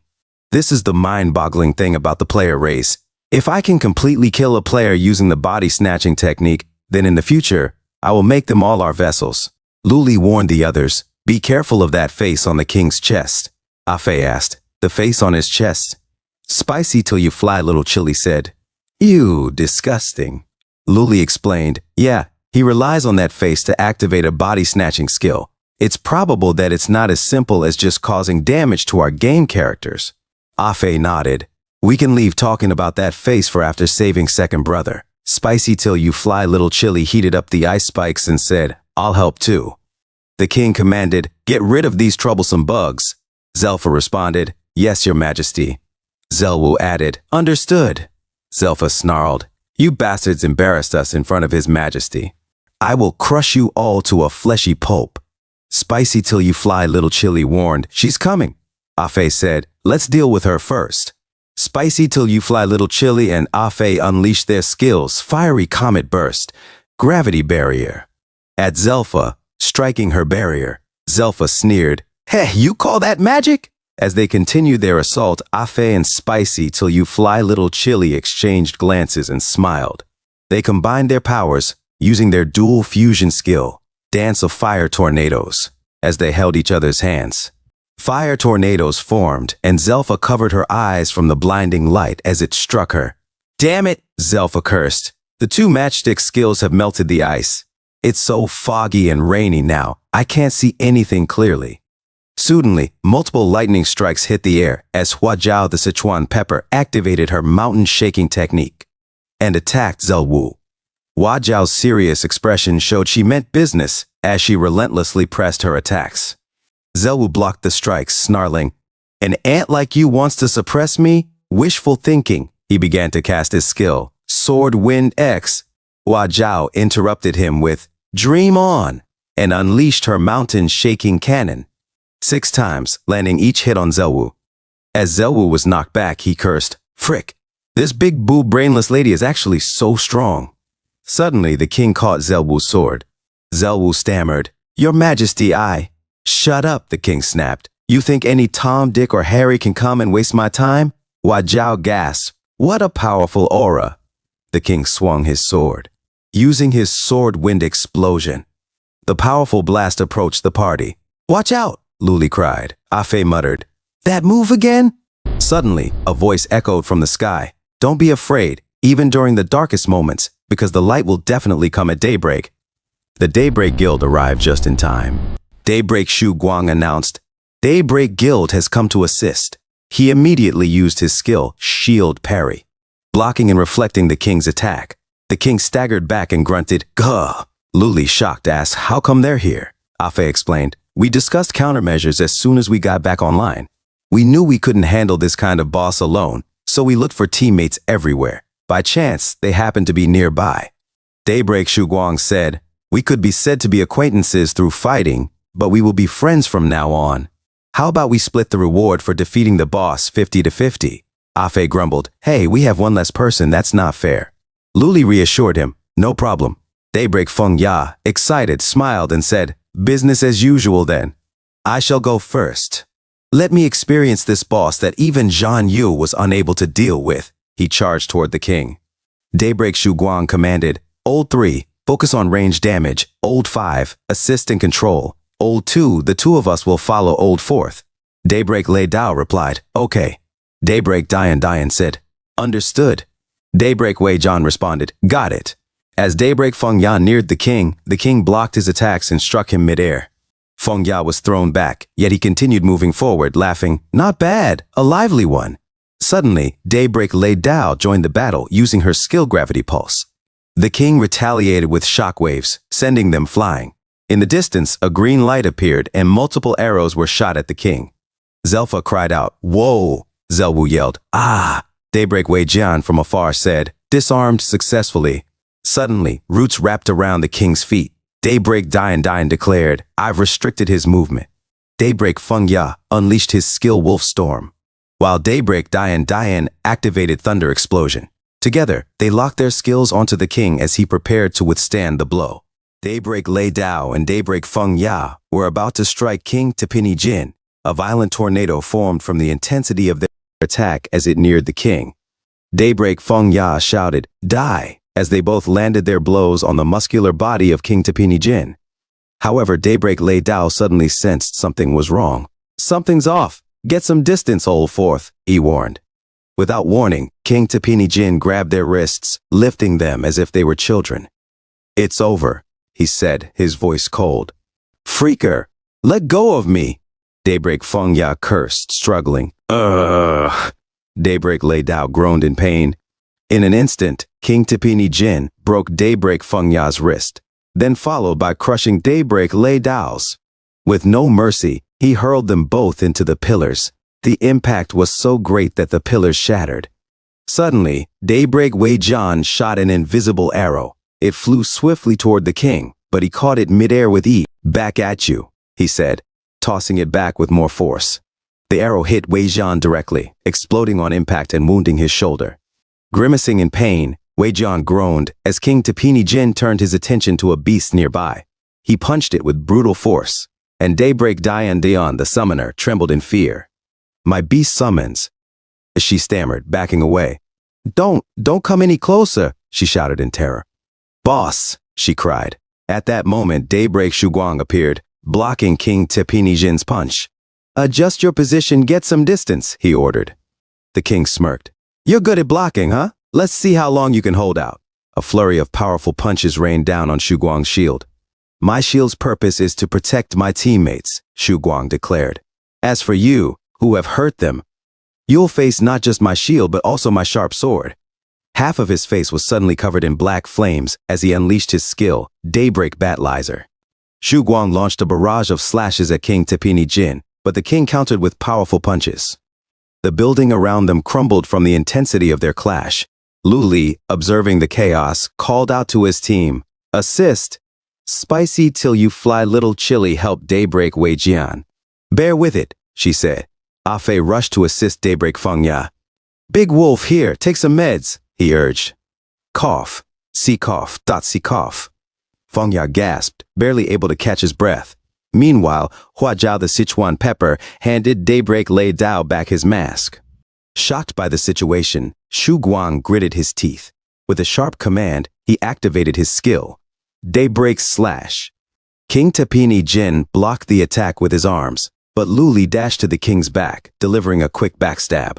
This is the mind-boggling thing about the player race. If I can completely kill a player using the body-snatching technique, then in the future, I will make them all our vessels. Luli warned the others, be careful of that face on the king's chest. Afe asked, the face on his chest? Spicy Till You Fly Little Chili said, ew, disgusting. Luli explained, yeah, he relies on that face to activate a body-snatching skill. It's probable that it's not as simple as just causing damage to our game characters. Afe nodded. We can leave talking about that face for after saving second brother. Spicy Till You Fly Little Chili heated up the ice spikes and said, I'll help too. The king commanded, get rid of these troublesome bugs. Zelfa responded, yes, your majesty. Zelwu added, understood. Zelfa snarled, you bastards embarrassed us in front of his majesty. I will crush you all to a fleshy pulp. Spicy Till You Fly Little Chili warned, she's coming. Afe said, let's deal with her first. Spicy Till You Fly Little Chili and Afe unleashed their skills, Fiery Comet Burst, Gravity Barrier. At Zelfa, striking her barrier, Zelfa sneered, hey, you call that magic? As they continued their assault, Afe and Spicy Till You Fly Little Chili exchanged glances and smiled. They combined their powers, using their dual fusion skill, dance of fire tornadoes, as they held each other's hands. Fire tornadoes formed, and Zelfa covered her eyes from the blinding light as it struck her. Damn it, Zelfa cursed. The two matchstick skills have melted the ice. It's so foggy and rainy now, I can't see anything clearly. Suddenly, multiple lightning strikes hit the air as Hua Zhao the Sichuan pepper activated her mountain-shaking technique and attacked Zelwu. Hua Zhao's serious expression showed she meant business as she relentlessly pressed her attacks. Zelwu blocked the strikes, snarling, "An ant like you wants to suppress me? Wishful thinking." He began to cast his skill, Sword Wind X. Hua Zhao interrupted him with, "Dream on," and unleashed her mountain-shaking cannon. 6 times, landing each hit on Zelwu. As Zelwu was knocked back, he cursed, "Frick, this big boo brainless lady is actually so strong." Suddenly, the king caught Zelwu's sword. Zelwu stammered, "Your Majesty, I—" "Shut up," the king snapped. "You think any Tom, Dick, or Harry can come and waste my time?" Hua Zhao gasped. "What a powerful aura." The king swung his sword, using his sword wind explosion. The powerful blast approached the party. "Watch out," Luli cried. Afe muttered, "That move again?" Suddenly, a voice echoed from the sky. "Don't be afraid, even during the darkest moments, because the light will definitely come at daybreak." The Daybreak Guild arrived just in time. Daybreak Shu Guang announced, "Daybreak Guild has come to assist." He immediately used his skill, Shield Parry, blocking and reflecting the king's attack. The king staggered back and grunted, "Gah!" Luli, shocked, asked, "How come they're here?" Afe explained, "We discussed countermeasures as soon as we got back online. We knew we couldn't handle this kind of boss alone, so we looked for teammates everywhere. By chance, they happened to be nearby." Daybreak Shu Guang said, "We could be said to be acquaintances through fighting, but we will be friends from now on. How about we split the reward for defeating the boss 50 to 50? Afe grumbled, "Hey, we have one less person, that's not fair." Luli reassured him, "No problem." Daybreak Feng Ya, excited, smiled and said, "Business as usual then. I shall go first. Let me experience this boss that even Zhan Yu was unable to deal with." He charged toward the king. Daybreak Shu Guang commanded, "Old 3, focus on range damage. Old 5, assist and control. Old 2, the two of us will follow Old 4th. Daybreak Lei Dao replied, "Okay." Daybreak Dian said, "Understood." Daybreak Wei Zhan responded, "Got it." As Daybreak Feng Ya neared the king blocked his attacks and struck him midair. Feng Ya was thrown back, yet he continued moving forward, laughing, "Not bad, a lively one." Suddenly, Daybreak Lei Dao joined the battle using her skill Gravity Pulse. The king retaliated with shockwaves, sending them flying. In the distance, a green light appeared and multiple arrows were shot at the king. Zelfa cried out, "Whoa!" Zelwu yelled, "Ah!" Daybreak Wei Jian from afar said, "Disarmed successfully." Suddenly, roots wrapped around the king's feet. Daybreak Dian declared, "I've restricted his movement." Daybreak Feng Ya unleashed his skill Wolf Storm, while Daybreak Dian activated Thunder Explosion. Together, they locked their skills onto the king as he prepared to withstand the blow. Daybreak Lei Dao and Daybreak Feng Ya were about to strike King Tepini Jin. A violent tornado formed from the intensity of their attack as it neared the king. Daybreak Feng Ya shouted, "Die!" as they both landed their blows on the muscular body of King Tepini Jin. However, Daybreak Lei Dao suddenly sensed something was wrong. "Something's off. Get some distance, Old 4th, he warned. Without warning, King Tepini Jin grabbed their wrists, lifting them as if they were children. "It's over," he said, his voice cold. "Freaker, let go of me!" Daybreak Feng Ya cursed, struggling. "Ugh!" Daybreak Lei Dao groaned in pain. In an instant, King Tepini Jin broke Daybreak Feng Ya's wrist, then followed by crushing Daybreak Lei Dao's. With no mercy, he hurled them both into the pillars. The impact was so great that the pillars shattered. Suddenly, Daybreak Wei Jian shot an invisible arrow. It flew swiftly toward the king, but he caught it midair with ease. "Back at you," he said, tossing it back with more force. The arrow hit Wei Jian directly, exploding on impact and wounding his shoulder. Grimacing in pain, Wei Jian groaned as King Tepini Jin turned his attention to a beast nearby. He punched it with brutal force, and Daybreak Dian, the summoner, trembled in fear. "My beast summons," she stammered, backing away. Don't come any closer," she shouted in terror. "Boss," she cried. At that moment, Daybreak Shuguang appeared, blocking King Tepini Jin's punch. Adjust your position, get some distance, he ordered. The king smirked. You're good at blocking, huh? Let's see how long you can hold out. A flurry of powerful punches rained down on Shuguang's shield. My shield's purpose is to protect my teammates, Shuguang declared. As for you, who have hurt them, you'll face not just my shield but also my sharp sword. Half of his face was suddenly covered in black flames as he unleashed his skill, Daybreak Batlizer. Shuguang launched a barrage of slashes at King Tepini Jin, but the king countered with powerful punches. The building around them crumbled from the intensity of their clash. Lu Li, observing the chaos, called out to his team, Assist! Spicy till you fly little chili helped Daybreak Wei Jian. Bear with it, she said. Afe rushed to assist Daybreak Feng Ya. Big Wolf here, take some meds, he urged. Cough. See cough. See cough. Feng Ya gasped, barely able to catch his breath. Meanwhile, Hua Zhao the Sichuan Pepper handed Daybreak Lei Dao back his mask. Shocked by the situation, Shu Guang gritted his teeth. With a sharp command, he activated his skill. Daybreak Slash. King Tepini Jin blocked the attack with his arms, but Lu Li dashed to the king's back, delivering a quick backstab.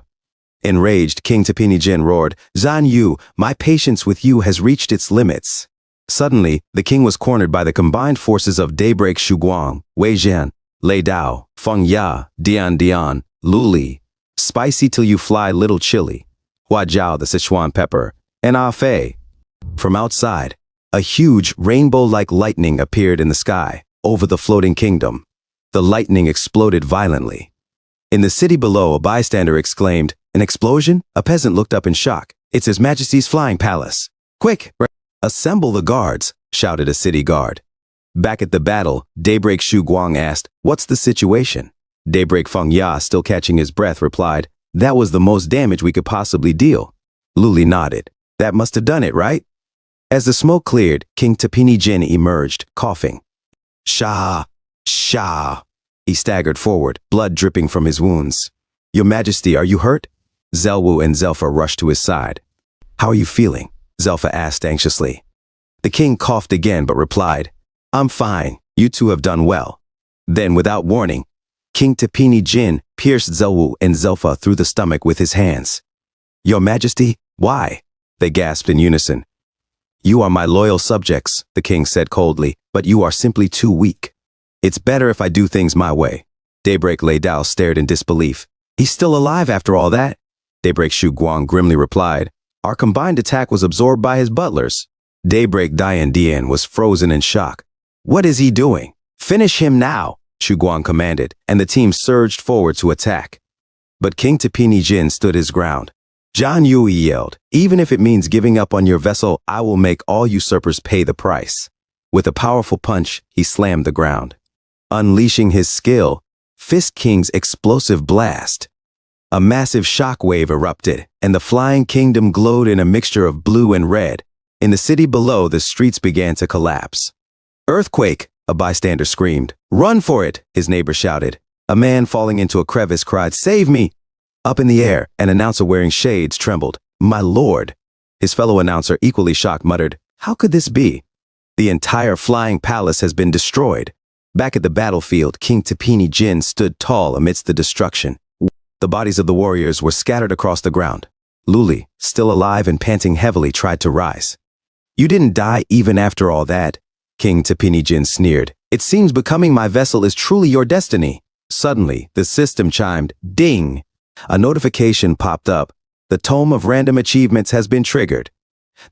Enraged, King Tepini Jin roared, Zhan Yu, my patience with you has reached its limits. Suddenly, the king was cornered by the combined forces of Daybreak Shuguang, Wei Jian, Lei Dao, Feng Ya, Dian, Lu Li, Spicy till you fly little chili, Hua Zhao the Sichuan Pepper, and Ah Fei. From outside, a huge rainbow-like lightning appeared in the sky, over the floating kingdom. The lightning exploded violently. In the city below, a bystander exclaimed, An explosion? A peasant looked up in shock. It's His Majesty's flying palace. Quick! Assemble the guards, shouted a city guard. Back at the battle, Daybreak Shu Guang asked, What's the situation? Daybreak Feng Ya, still catching his breath, replied, That was the most damage we could possibly deal. Lu Li nodded. That must have done it, right? As the smoke cleared, King Tepini Jin emerged, coughing. Shah! Shah! He staggered forward, blood dripping from his wounds. Your Majesty, are you hurt? Zelwu and Zelfa rushed to his side. How are you feeling? Zelfa asked anxiously. The king coughed again but replied, I'm fine, you two have done well. Then, without warning, King Tepini Jin pierced Zelwu and Zelfa through the stomach with his hands. Your Majesty, why? They gasped in unison. You are my loyal subjects, the king said coldly, but you are simply too weak. It's better if I do things my way. Daybreak Lei Dao stared in disbelief. He's still alive after all that? Daybreak Shu Guang grimly replied, Our combined attack was absorbed by his butlers. Daybreak Dian was frozen in shock. What is he doing? Finish him now, Shu Guang commanded, and the team surged forward to attack. But King Tepini Jin stood his ground. Zhan Yu yelled, Even if it means giving up on your vessel, I will make all usurpers pay the price. With a powerful punch, he slammed the ground. Unleashing his skill, Fist King's explosive blast. A massive shockwave erupted, and the flying kingdom glowed in a mixture of blue and red. In the city below, the streets began to collapse. Earthquake, a bystander screamed. Run for it, his neighbor shouted. A man falling into a crevice cried, Save me! Up in the air, an announcer wearing shades trembled. My lord! His fellow announcer, equally shocked, muttered, How could this be? The entire flying palace has been destroyed. Back at the battlefield, King Tepini Jin stood tall amidst the destruction. The bodies of the warriors were scattered across the ground. Lu Li, still alive and panting heavily, tried to rise. You didn't die even after all that, King Tepini Jin sneered. It seems becoming my vessel is truly your destiny. Suddenly, the system chimed, Ding! A notification popped up. The tome of random achievements has been triggered.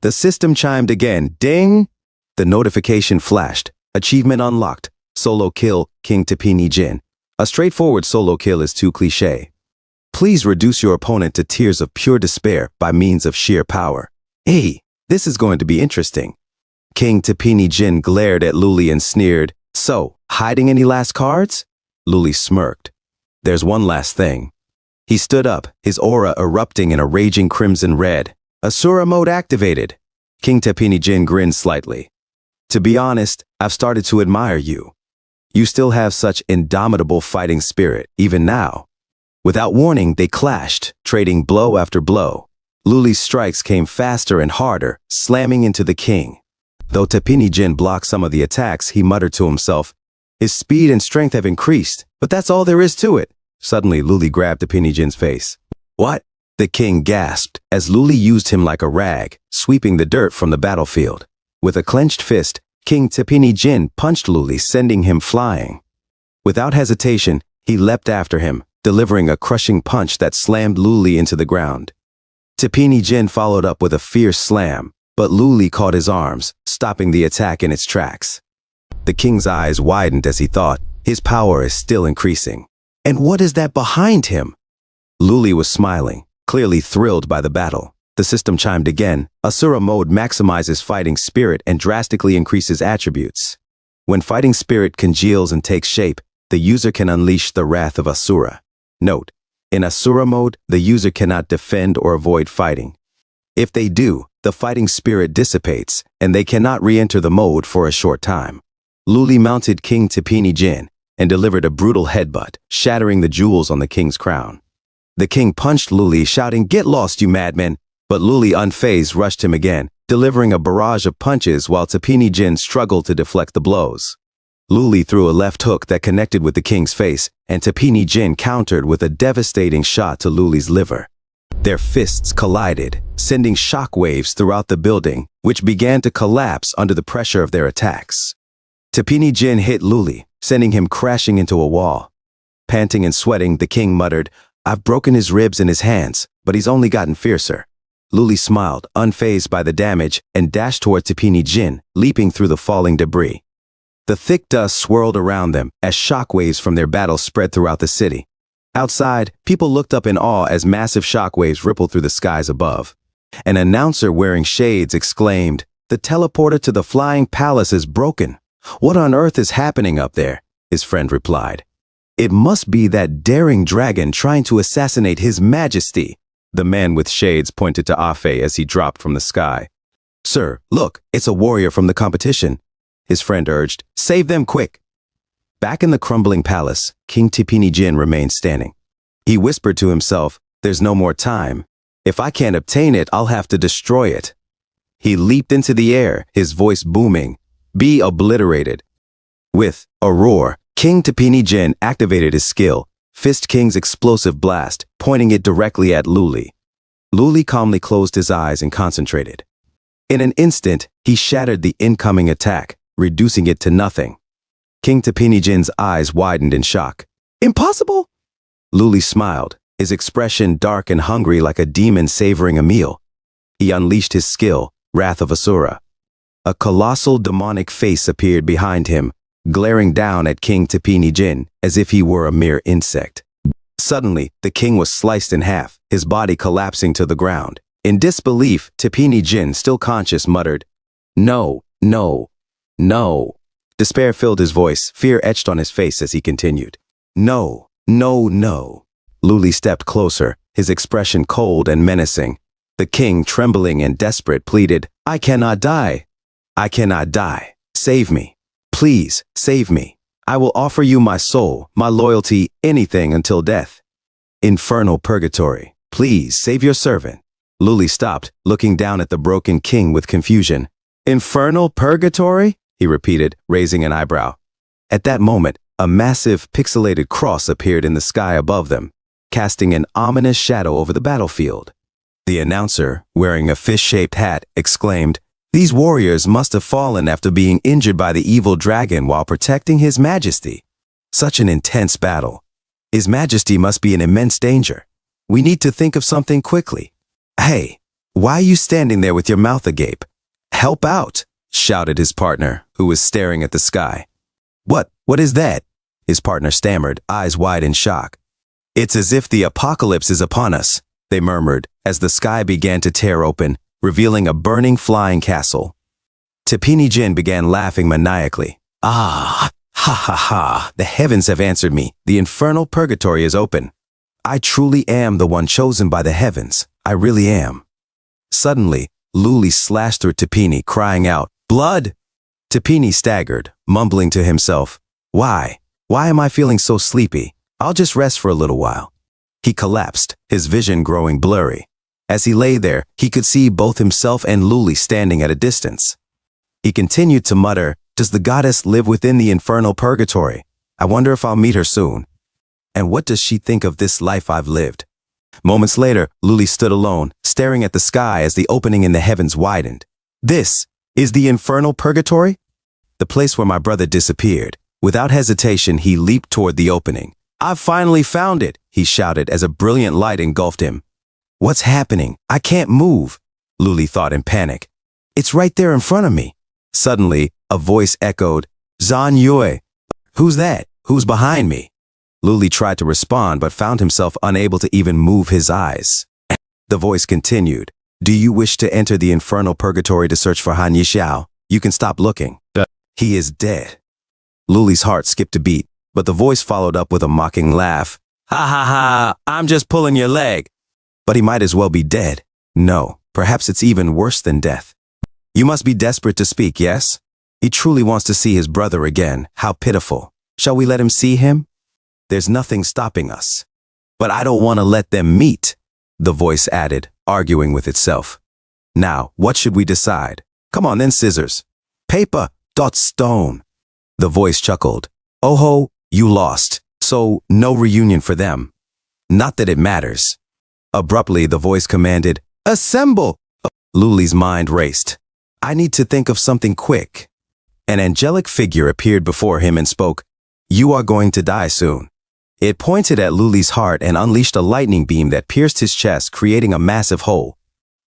The system chimed again, Ding! The notification flashed. Achievement unlocked. Solo kill, King Tepini Jin. A straightforward solo kill is too cliché. Please reduce your opponent to tears of pure despair by means of sheer power. Hey, this is going to be interesting. King Tepini Jin glared at Lu Li and sneered, So, hiding any last cards? Lu Li smirked. There's one last thing. He stood up, his aura erupting in a raging crimson red. Asura mode activated. King Tepini Jin grinned slightly. To be honest, I've started to admire you. You still have such indomitable fighting spirit, even now. Without warning, they clashed, trading blow after blow. Lu Li's strikes came faster and harder, slamming into the king. Though Tapini Jin blocked some of the attacks, he muttered to himself, "His speed and strength have increased, but that's all there is to it." Suddenly, Luli grabbed Tapini Jin's face. "What?" The king gasped as Luli used him like a rag, sweeping the dirt from the battlefield. With a clenched fist, King Tapini Jin punched Luli, sending him flying. Without hesitation, he leapt after him, delivering a crushing punch that slammed Luli into the ground. Tapini Jin followed up with a fierce slam, but Luli caught his arms, stopping the attack in its tracks. The king's eyes widened as he thought, his power is still increasing. And what is that behind him? Luli was smiling, clearly thrilled by the battle. The system chimed again. Asura mode maximizes fighting spirit and drastically increases attributes. When fighting spirit congeals and takes shape, the user can unleash the wrath of Asura. Note: in Asura mode, the user cannot defend or avoid fighting. If they do, the fighting spirit dissipates, and they cannot re-enter the mode for a short time. Luli mounted King Tapini Jin and delivered a brutal headbutt, shattering the jewels on the king's crown. The king punched Luli, shouting, "Get lost, you madman!" But Luli, unfazed, rushed him again, delivering a barrage of punches while Tapini Jin struggled to deflect the blows. Luli threw a left hook that connected with the king's face, and Tapini Jin countered with a devastating shot to Luli's liver. Their fists collided, sending shockwaves throughout the building, which began to collapse under the pressure of their attacks. Tapini Jin hit Luli, sending him crashing into a wall. Panting and sweating, the king muttered, "I've broken his ribs and his hands, but he's only gotten fiercer." Luli smiled, unfazed by the damage, and dashed toward Tapini Jin, leaping through the falling debris. The thick dust swirled around them as shockwaves from their battle spread throughout the city. Outside, people looked up in awe as massive shockwaves rippled through the skies above. An announcer wearing shades exclaimed, "The teleporter to the flying palace is broken. What on earth is happening up there?" His friend replied, "It must be that daring dragon trying to assassinate His Majesty." The man with shades pointed to Afe as he dropped from the sky. "Sir, look, it's a warrior from the competition," his friend urged. "Save them quick." Back in the crumbling palace, King Tapini Jin remained standing. He whispered to himself, "There's no more time. If I can't obtain it, I'll have to destroy it." He leaped into the air, his voice booming, "Be obliterated." With a roar, King Tapini Jin activated his skill, Fist King's explosive blast, pointing it directly at Luli. Luli calmly closed his eyes and concentrated. In an instant, he shattered the incoming attack, reducing it to nothing. King Tapini Jin's eyes widened in shock. "Impossible!" Luli smiled, his expression dark and hungry like a demon savoring a meal. He unleashed his skill, Wrath of Asura. A colossal demonic face appeared behind him, glaring down at King Tapini Jin as if he were a mere insect. Suddenly, the king was sliced in half, his body collapsing to the ground. In disbelief, Tapini Jin, still conscious, muttered, "No, no, no." Despair filled his voice, fear etched on his face as he continued. "No, no, no." Luli stepped closer, his expression cold and menacing. The king, trembling and desperate, pleaded, "I cannot die. I cannot die. Save me. Please, save me. I will offer you my soul, my loyalty, anything until death. Infernal purgatory, please save your servant." Luli stopped, looking down at the broken king with confusion. "Infernal purgatory?" he repeated, raising an eyebrow. At that moment, a massive, pixelated cross appeared in the sky above them, casting an ominous shadow over the battlefield. The announcer, wearing a fish-shaped hat, exclaimed, "These warriors must have fallen after being injured by the evil dragon while protecting His Majesty. Such an intense battle. His Majesty must be in immense danger. We need to think of something quickly." "Hey, why are you standing there with your mouth agape? Help out," shouted his partner, who was staring at the sky. What is that?" his partner stammered, eyes wide in shock. "It's as if the apocalypse is upon us," they murmured, as the sky began to tear open, revealing a burning flying castle. Tapini Jin began laughing maniacally. "Ah, ha ha ha, the heavens have answered me. The infernal purgatory is open. I truly am the one chosen by the heavens. I really am." Suddenly, Luli slashed through Tapini, crying out, "Blood!" Tapini staggered, mumbling to himself, Why am I feeling so sleepy? I'll just rest for a little while." He collapsed, his vision growing blurry. As he lay there, he could see both himself and Luli standing at a distance. He continued to mutter, "Does the goddess live within the infernal purgatory? I wonder if I'll meet her soon. And what does she think of this life I've lived?" Moments later, Luli stood alone, staring at the sky as the opening in the heavens widened. "This is the infernal purgatory?" The place where my brother disappeared. Without hesitation, he leaped toward the opening. "I've finally found it," he shouted as a brilliant light engulfed him. "What's happening? I can't move," Luli thought in panic. "It's right there in front of me." Suddenly, a voice echoed, "Zhan Yue." "Who's that? Who's behind me?" Luli tried to respond but found himself unable to even move his eyes. The voice continued, "Do you wish to enter the infernal purgatory to search for Han Yishao? You can stop looking. He is dead." Luli's heart skipped a beat, but the voice followed up with a mocking laugh. "Ha ha ha, I'm just pulling your leg." "But he might as well be dead." "No, perhaps it's even worse than death." "You must be desperate to speak, yes? He truly wants to see his brother again. How pitiful. Shall we let him see him?" "There's nothing stopping us." "But I don't want to let them meet," the voice added, arguing with itself. "Now, what should we decide? Come on then, scissors. Paper, dot stone." The voice chuckled. "Oh ho, you lost. So, no reunion for them." "Not that it matters." Abruptly, the voice commanded, "Assemble!" Luli's mind raced. "I need to think of something quick." An angelic figure appeared before him and spoke, "You are going to die soon." It pointed at Luli's heart and unleashed a lightning beam that pierced his chest, creating a massive hole.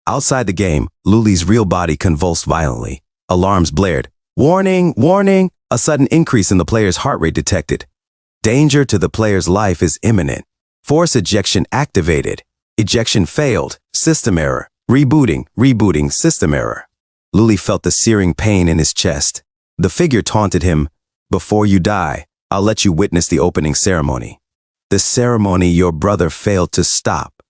Outside the game, Luli's real body convulsed violently. Alarms blared. "Warning! Warning!" A sudden increase in the player's heart rate detected. Danger to the player's life is imminent. Force ejection activated. Ejection failed. System error. Rebooting, system error. Luli felt the searing pain in his chest. The figure taunted him, "Before you die, I'll let you witness the opening ceremony." The ceremony your brother failed to stop.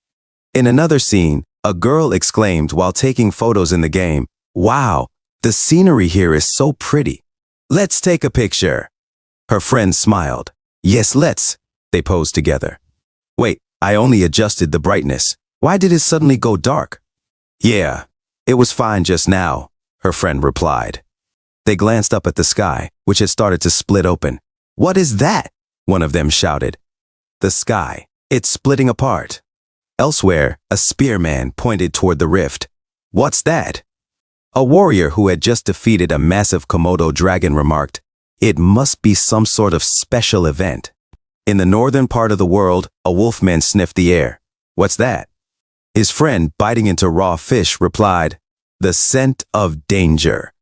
In another scene, a girl exclaimed while taking photos in the game, "Wow, the scenery here is so pretty. Let's take a picture." Her friend smiled. "Yes, let's." They posed together. "Wait, I only adjusted the brightness. Why did it suddenly go dark?" "Yeah, it was fine just now," her friend replied. They glanced up at the sky, which had started to split open. "What is that?" one of them shouted. "The sky. It's splitting apart." Elsewhere, a spearman pointed toward the rift. "What's that?" A warrior who had just defeated a massive Komodo dragon remarked, "It must be some sort of special event." In the northern part of the world, a wolfman sniffed the air. "What's that?" His friend, biting into raw fish, replied, "The scent of danger."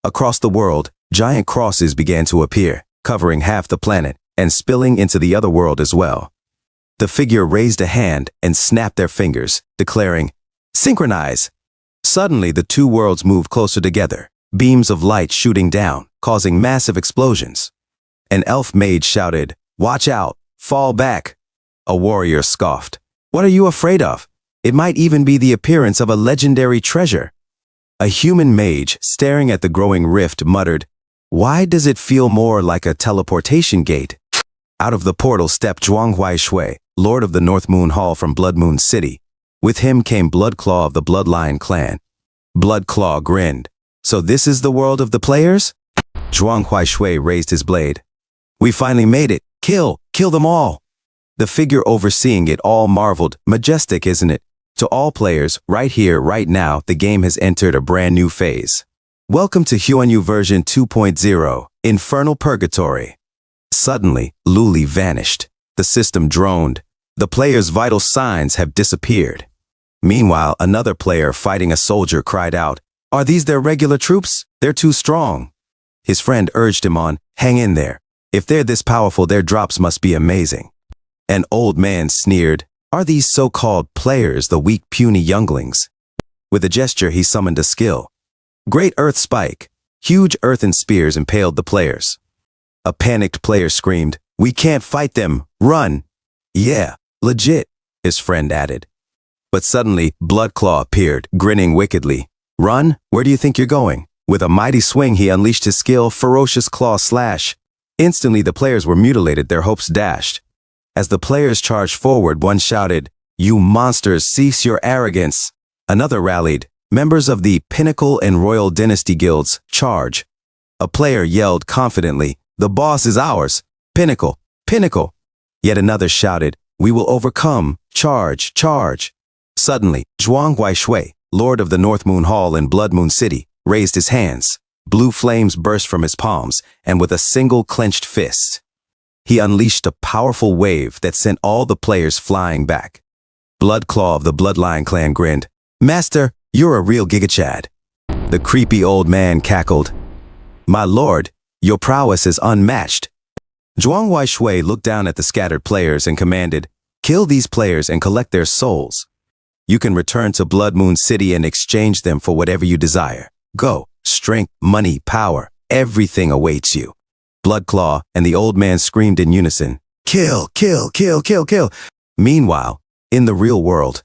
Across the world, giant crosses began to appear, covering half the planet and spilling into the other world as well. The figure raised a hand and snapped their fingers, declaring, "Synchronize." Suddenly, the two worlds moved closer together, beams of light shooting down, causing massive explosions. An elf mage shouted, "Watch out! Fall back!" A warrior scoffed, "What are you afraid of? It might even be the appearance of a legendary treasure." A human mage, staring at the growing rift, muttered, "Why does it feel more like a teleportation gate?" Out of the portal stepped Zhuanghuai Shui, Lord of the North Moon Hall from Blood Moon City. With him came Bloodclaw of the Bloodline clan. Bloodclaw grinned. "So this is the world of the players?" Zhuanghuai Shui raised his blade. "We finally made it. Kill them all." The figure overseeing it all marveled, "Majestic, isn't it? To all players, right here, right now, the game has entered a brand new phase. Welcome to Huanyu version 2.0, Infernal Purgatory." Suddenly, Luli vanished. The system droned. The player's vital signs have disappeared. Meanwhile, another player fighting a soldier cried out, "Are these their regular troops? They're too strong." His friend urged him on, "Hang in there. If they're this powerful, their drops must be amazing." An old man sneered, "Are these so-called players the weak, puny younglings?" With a gesture, he summoned a skill. Great Earth Spike. Huge earthen spears impaled the players. A panicked player screamed, "We can't fight them. Run." "Yeah, legit," his friend added. But suddenly, Bloodclaw appeared, grinning wickedly. "Run? Where do you think you're going?" With a mighty swing, he unleashed his skill, Ferocious Claw Slash. Instantly, the players were mutilated, their hopes dashed. As the players charged forward, one shouted, "You monsters, cease your arrogance." Another rallied, Members of the Pinnacle and Royal Dynasty Guilds, charge. A player yelled confidently, "The boss is ours! Pinnacle! Pinnacle!" Yet another shouted, "We will overcome! Charge! Charge!" Suddenly, Zhuang Huaishui, Lord of the North Moon Hall in Blood Moon City, raised his hands. Blue flames burst from his palms, and with a single clenched fist, he unleashed a powerful wave that sent all the players flying back. Bloodclaw of the Bloodline clan grinned, "Master, you're a real gigachad." The creepy old man cackled, "My lord, your prowess is unmatched." Zhuang Huaishui looked down at the scattered players and commanded, "Kill these players and collect their souls. You can return to Blood Moon City and exchange them for whatever you desire. Go, strength, money, power, everything awaits you." Bloodclaw and the old man screamed in unison, "Kill, kill, kill, kill, kill." Meanwhile, in the real world,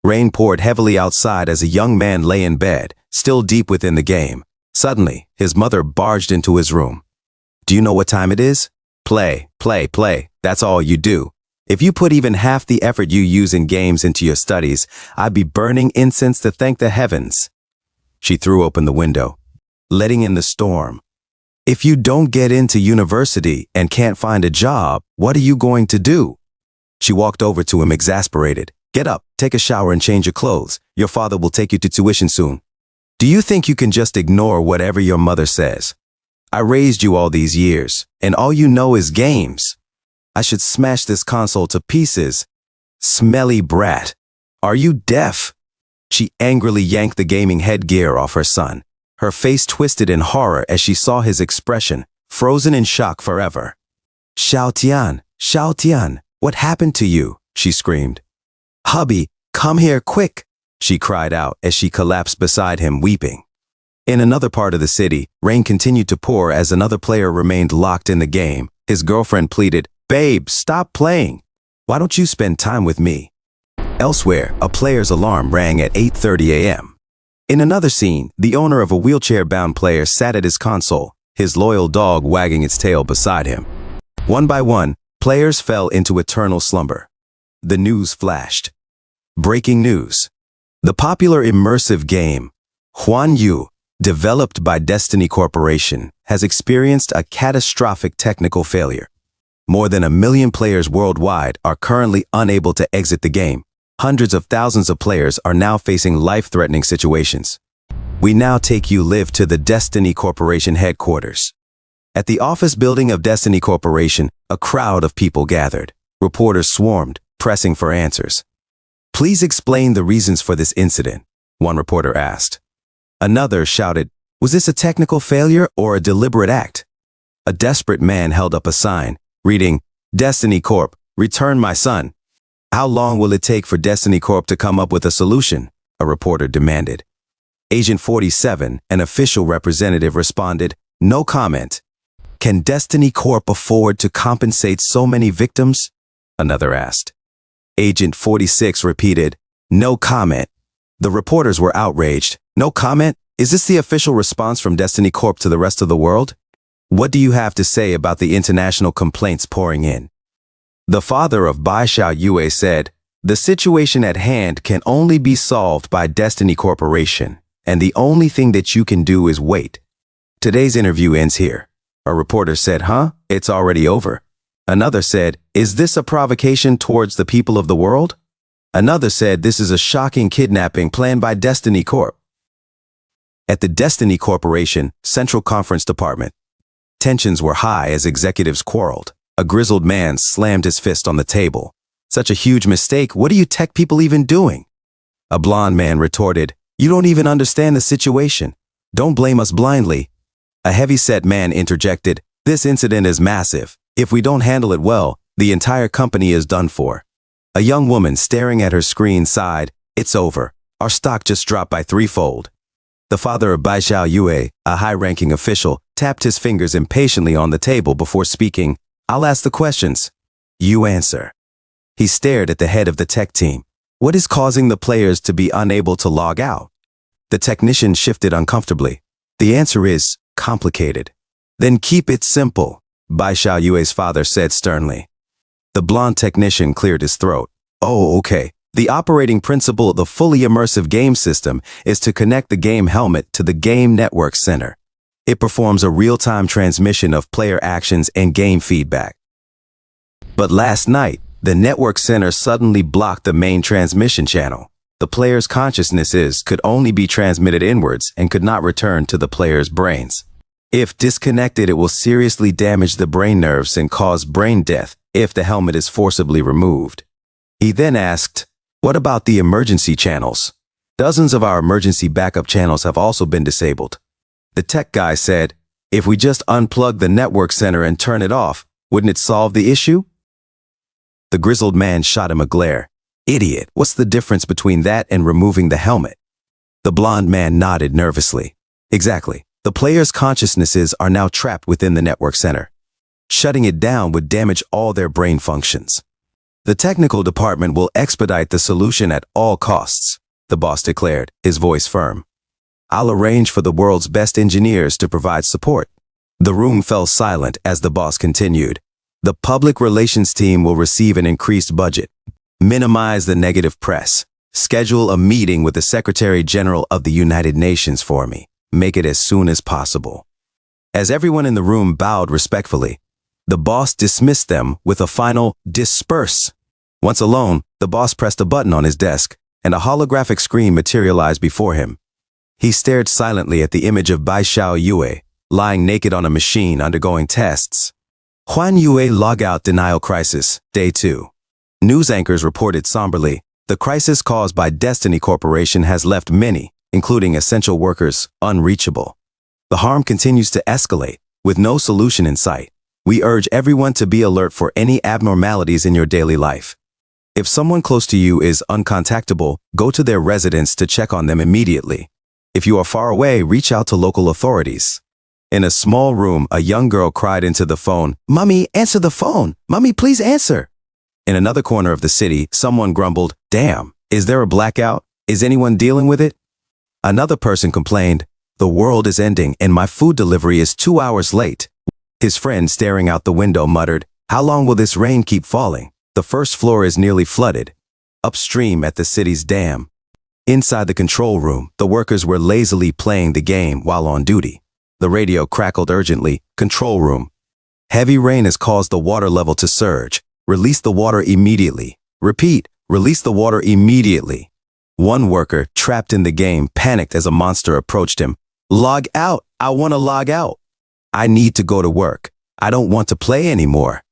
rain poured heavily outside as a young man lay in bed, still deep within the game. Suddenly, his mother barged into his room. "Do you know what time it is? Play, play, play. That's all you do. If you put even half the effort you use in games into your studies, I'd be burning incense to thank the heavens." She threw open the window, letting in the storm. "If you don't get into university and can't find a job, what are you going to do?" She walked over to him exasperated. "Get up, take a shower and change your clothes. Your father will take you to tuition soon. Do you think you can just ignore whatever your mother says? I raised you all these years, and all you know is games. I should smash this console to pieces. Smelly brat. Are you deaf?" She angrily yanked the gaming headgear off her son. Her face twisted in horror as she saw his expression, frozen in shock forever. Xiao Tian, what happened to you?" she screamed. "Hubby, come here quick," she cried out as she collapsed beside him weeping. In another part of the city, rain continued to pour as another player remained locked in the game. His girlfriend pleaded, "Babe, stop playing. Why don't you spend time with me?" Elsewhere, a player's alarm rang at 8:30 a.m. In another scene, the owner of a wheelchair-bound player sat at his console, his loyal dog wagging its tail beside him. One by one, players fell into eternal slumber. The news flashed. Breaking news. The popular immersive game, Huan Yu, developed by Destiny Corporation, has experienced a catastrophic technical failure. More than 1 million players worldwide are currently unable to exit the game. Hundreds of thousands of players are now facing life-threatening situations. We now take you live to the Destiny Corporation headquarters. At the office building of Destiny Corporation, a crowd of people gathered. Reporters swarmed, pressing for answers. "Please explain the reasons for this incident," one reporter asked. Another shouted, "Was this a technical failure or a deliberate act?" A desperate man held up a sign, reading, "Destiny Corp, return my son." "How long will it take for Destiny Corp to come up with a solution?" a reporter demanded. Agent 47, an official representative, responded, "No comment." "Can Destiny Corp afford to compensate so many victims?" another asked. Agent 46 repeated, "No comment." The reporters were outraged. "No comment? Is this the official response from Destiny Corp to the rest of the world? What do you have to say about the international complaints pouring in?" The father of Bai Xiao Yue said, "The situation at hand can only be solved by Destiny Corporation, and the only thing that you can do is wait." "Today's interview ends here." A reporter said, "Huh? It's already over." Another said, "Is this a provocation towards the people of the world?" Another said, "This is a shocking kidnapping planned by Destiny Corp." At the Destiny Corporation Central Conference Department, tensions were high as executives quarreled. A grizzled man slammed his fist on the table. "Such a huge mistake, what are you tech people even doing?" A blond man retorted, "You don't even understand the situation. Don't blame us blindly." A heavy-set man interjected, "This incident is massive. If we don't handle it well, the entire company is done for." A young woman staring at her screen sighed, "It's over. Our stock just dropped by threefold." The father of Bai Xiao Yue, a high-ranking official, tapped his fingers impatiently on the table before speaking, "I'll ask the questions. You answer." He stared at the head of the tech team. "What is causing the players to be unable to log out?" The technician shifted uncomfortably. "The answer is complicated." "Then keep it simple," Bai Xiao Yue's father said sternly. The blonde technician cleared his throat. "Oh, okay. The operating principle of the fully immersive game system is to connect the game helmet to the game network center. It performs a real-time transmission of player actions and game feedback. But last night, the network center suddenly blocked the main transmission channel. The player's consciousnesses could only be transmitted inwards and could not return to the player's brains. If disconnected, it will seriously damage the brain nerves and cause brain death if the helmet is forcibly removed. He then asked, "What about the emergency channels? Dozens of our emergency backup channels have also been disabled." The tech guy said, "If we just unplug the network center and turn it off, wouldn't it solve the issue?" The grizzled man shot him a glare. "Idiot, what's the difference between that and removing the helmet?" The blonde man nodded nervously. "Exactly. The player's consciousnesses are now trapped within the network center. Shutting it down would damage all their brain functions. The technical department will expedite the solution at all costs," the boss declared, his voice firm. "I'll arrange for the world's best engineers to provide support." The room fell silent as the boss continued. "The public relations team will receive an increased budget. Minimize the negative press. Schedule a meeting with the Secretary General of the United Nations for me. Make it as soon as possible." As everyone in the room bowed respectfully, the boss dismissed them with a final "disperse." Once alone, the boss pressed a button on his desk, and a holographic screen materialized before him. He stared silently at the image of Bai Xiao Yue, lying naked on a machine undergoing tests. Huan Yue Logout Denial Crisis, Day 2. News anchors reported somberly, "The crisis caused by Destiny Corporation has left many, including essential workers, unreachable. The harm continues to escalate, with no solution in sight. We urge everyone to be alert for any abnormalities in your daily life. If someone close to you is uncontactable, go to their residence to check on them immediately. If you are far away, reach out to local authorities." In a small room, a young girl cried into the phone, "Mommy, answer the phone! Mommy, please answer!" In another corner of the city, someone grumbled, "Damn, is there a blackout? Is anyone dealing with it?" Another person complained, "The world is ending and my food delivery is 2 hours late." His friend staring out the window muttered, "How long will this rain keep falling? The first floor is nearly flooded." Upstream at the city's dam. Inside the control room, the workers were lazily playing the game while on duty. The radio crackled urgently, "Control room. Heavy rain has caused the water level to surge. Release the water immediately. Repeat, release the water immediately." One worker, trapped in the game, panicked as a monster approached him. "Log out! I want to log out! I need to go to work. I don't want to play anymore."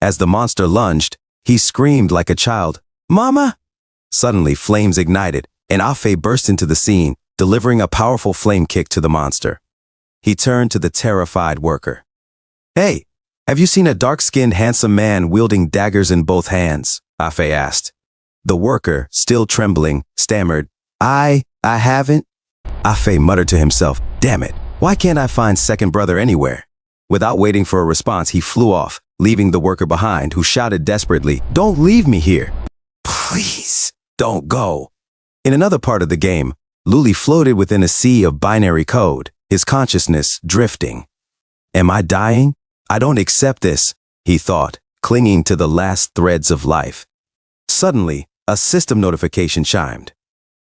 As the monster lunged, he screamed like a child, "Mama!" Suddenly, flames ignited, and Afe burst into the scene, delivering a powerful flame kick to the monster. He turned to the terrified worker. "Hey, have you seen a dark-skinned, handsome man wielding daggers in both hands?" Afe asked. The worker, still trembling, stammered, I haven't." Afe muttered to himself, "Damn it, why can't I find second brother anywhere?" Without waiting for a response, he flew off, leaving the worker behind, who shouted desperately, "Don't leave me here. Please, don't go." In another part of the game, Luli floated within a sea of binary code, his consciousness drifting. "Am I dying? I don't accept this," he thought, clinging to the last threads of life. Suddenly, a system notification chimed.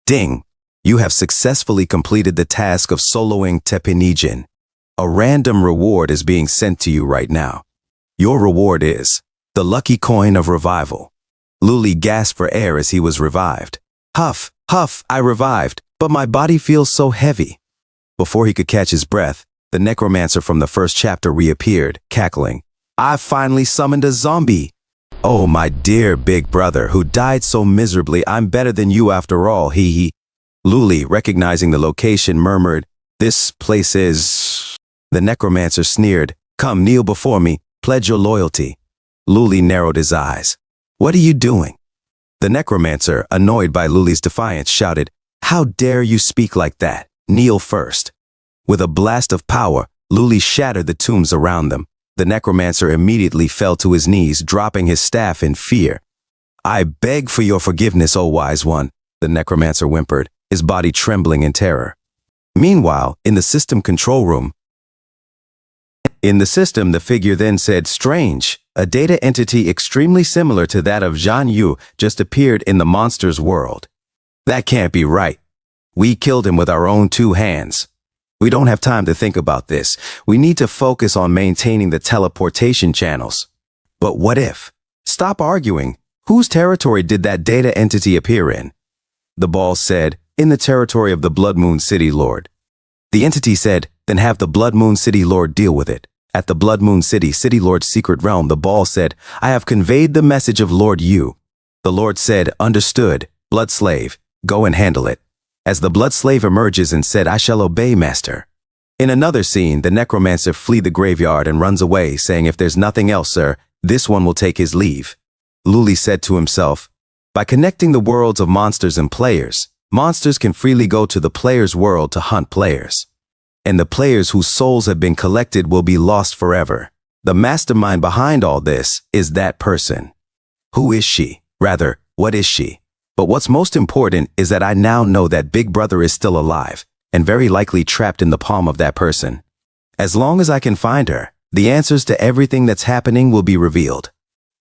"Ding! You have successfully completed the task of soloing Tepinijin. A random reward is being sent to you right now. Your reward is the lucky coin of revival." Luli gasped for air as he was revived. "Huff, huff, I revived, but my body feels so heavy." Before he could catch his breath, the necromancer from the first chapter reappeared, cackling, "I finally summoned a zombie. Oh, my dear big brother, who died so miserably, I'm better than you after all, he." Luli, recognizing the location, murmured, "This place is..." The necromancer sneered, "Come, kneel before me, pledge your loyalty." Luli narrowed his eyes. "What are you doing?" The necromancer, annoyed by Luli's defiance, shouted, "How dare you speak like that? Kneel first." With a blast of power, Luli shattered the tombs around them. The necromancer immediately fell to his knees, dropping his staff in fear. "I beg for your forgiveness, O wise one," the necromancer whimpered, his body trembling in terror. Meanwhile, in the system control room, the figure then said, "Strange, A data entity extremely similar to that of Zhan Yu just appeared in the monster's world. That can't be right. We killed him with our own 2 hands. We don't have time to think about this. We need to focus on maintaining the teleportation channels. But what if? Stop arguing. Whose territory did that data entity appear in? The ball said, in the territory of the Blood Moon City Lord. The entity said, then have the Blood Moon City Lord deal with it. At the Blood Moon City Lord's secret realm, the ball said, I have conveyed the message of Lord Yu. The Lord said, understood, Blood Slave, go and handle it. As the Blood Slave emerges and said, I shall obey, Master. In another scene, the necromancer flees the graveyard and runs away, saying, if there's nothing else, sir, this one will take his leave. Luli said to himself, by connecting the worlds of monsters and players, monsters can freely go to the player's world to hunt players. And the players whose souls have been collected will be lost forever. The mastermind behind all this is that person. Who is she? Rather, what is she? But what's most important is that I now know that Big Brother is still alive, and very likely trapped in the palm of that person. As long as I can find her, the answers to everything that's happening will be revealed.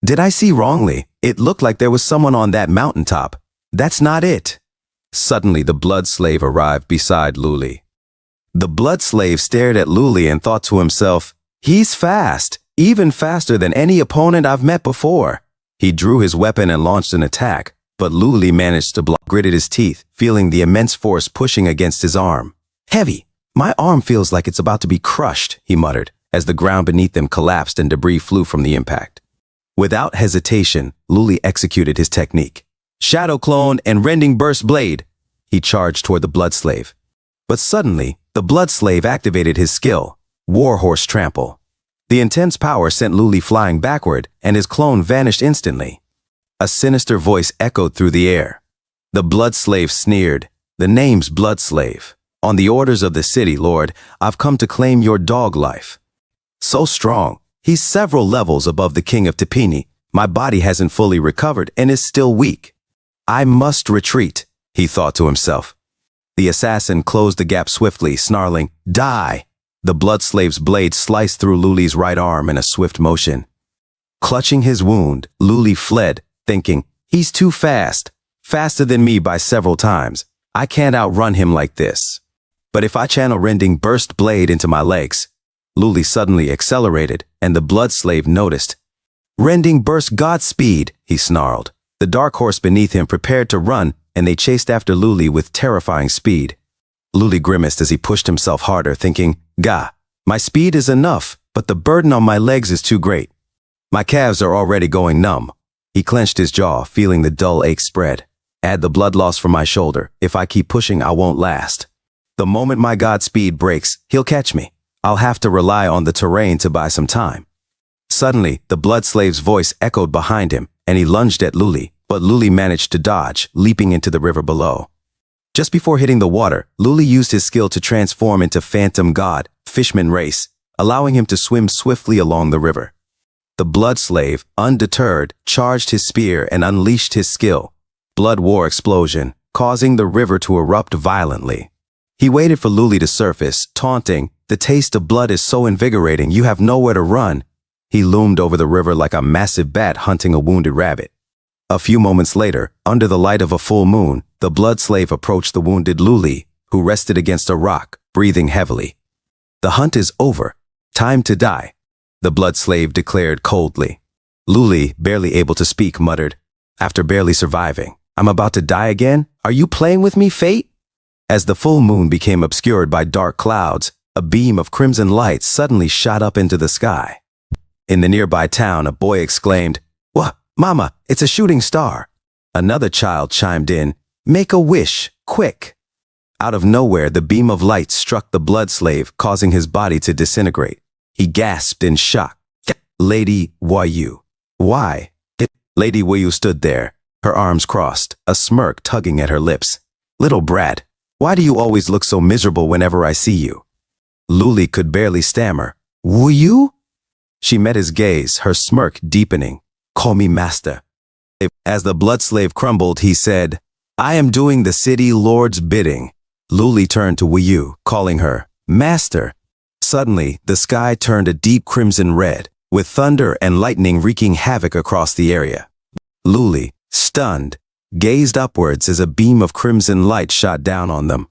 Did I see wrongly? It looked like there was someone on that mountaintop. That's not it. Suddenly the Blood Slave arrived beside Luli. The Blood Slave stared at Luli and thought to himself, he's fast, even faster than any opponent I've met before. He drew his weapon and launched an attack, but Luli managed to block, gritted his teeth, feeling the immense force pushing against his arm. Heavy. My arm feels like it's about to be crushed, he muttered, as the ground beneath him collapsed and debris flew from the impact. Without hesitation, Luli executed his technique. Shadow Clone and Rending Burst Blade. He charged toward the Blood Slave. But suddenly, the Blood Slave activated his skill, Warhorse Trample. The intense power sent Luli flying backward, and his clone vanished instantly. A sinister voice echoed through the air. The Blood Slave sneered, the name's Blood Slave. On the orders of the city, Lord, I've come to claim your dog life. So strong, he's several levels above the King of Tipini. My body hasn't fully recovered and is still weak. I must retreat, he thought to himself. The assassin closed the gap swiftly, snarling, die! The Blood Slave's blade sliced through Luli's right arm in a swift motion. Clutching his wound, Luli fled, thinking, he's too fast, faster than me by several times. I can't outrun him like this. But if I channel Rending Burst Blade into my legs, Luli suddenly accelerated, and the Blood Slave noticed. Rending Burst Godspeed, he snarled. The dark horse beneath him prepared to run, and they chased after Luli with terrifying speed. Luli grimaced as he pushed himself harder, thinking, Gah, my speed is enough, but the burden on my legs is too great. My calves are already going numb. He clenched his jaw, feeling the dull ache spread. Add the blood loss from my shoulder. If I keep pushing, I won't last. The moment my Godspeed breaks, he'll catch me. I'll have to rely on the terrain to buy some time. Suddenly, the Blood Slave's voice echoed behind him, and he lunged at Luli, but Luli managed to dodge, leaping into the river below. Just before hitting the water, Luli used his skill to transform into Phantom God, Fishman Race, allowing him to swim swiftly along the river. The Blood Slave, undeterred, charged his spear and unleashed his skill. Blood War Explosion, causing the river to erupt violently. He waited for Luli to surface, taunting, the taste of blood is so invigorating, you have nowhere to run. He loomed over the river like a massive bat hunting a wounded rabbit. A few moments later, under the light of a full moon, the Blood Slave approached the wounded Luli, who rested against a rock, breathing heavily. The hunt is over. Time to die, the Blood Slave declared coldly. Luli, barely able to speak, muttered, after barely surviving, I'm about to die again? Are you playing with me, fate? As the full moon became obscured by dark clouds, a beam of crimson light suddenly shot up into the sky. In the nearby town, a boy exclaimed, "What, Mama, it's a shooting star." Another child chimed in, "Make a wish, quick." Out of nowhere, the beam of light struck the Blood Slave, causing his body to disintegrate. He gasped in shock. Lady Wayu. Why? Lady Wayu stood there, her arms crossed, a smirk tugging at her lips. Little brat, why do you always look so miserable whenever I see you? Luli could barely stammer. Wayu? She met his gaze, her smirk deepening. Call me master. As the Blood Slave crumbled, he said, I am doing the city lord's bidding. Luli turned to Wayu, calling her, Master. Suddenly, the sky turned a deep crimson red, with thunder and lightning wreaking havoc across the area. Luli, stunned, gazed upwards as a beam of crimson light shot down on them.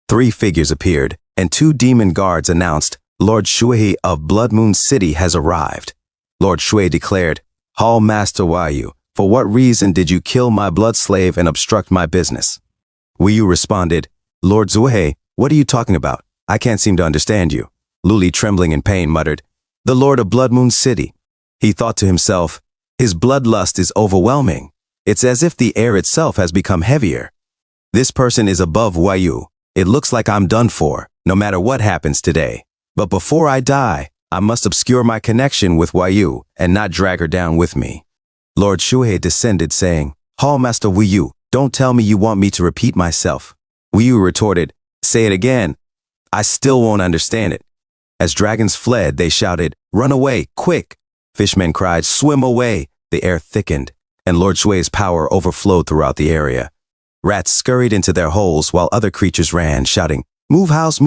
3 figures appeared, and 2 demon guards announced, Lord Shui of Blood Moon City has arrived. Lord Shui declared, Hall Master Wyu, for what reason did you kill my blood slave and obstruct my business? Wyu responded, Lord Zhuhe, what are you talking about? I can't seem to understand you. Luli, trembling in pain, muttered, The Lord of Blood Moon City. He thought to himself, his bloodlust is overwhelming. It's as if the air itself has become heavier. This person is above Wyu. It looks like I'm done for, no matter what happens today. But before I die, I must obscure my connection with Wyu and not drag her down with me. Lord Shuhei descended, saying, Hall Master Wyu, don't tell me you want me to repeat myself. Wyu retorted, Say it again. I still won't understand it. As dragons fled, they shouted, Run away, quick! Fishmen cried, Swim away! The air thickened, and Lord Shui's power overflowed throughout the area. Rats scurried into their holes while other creatures ran, shouting, Move house,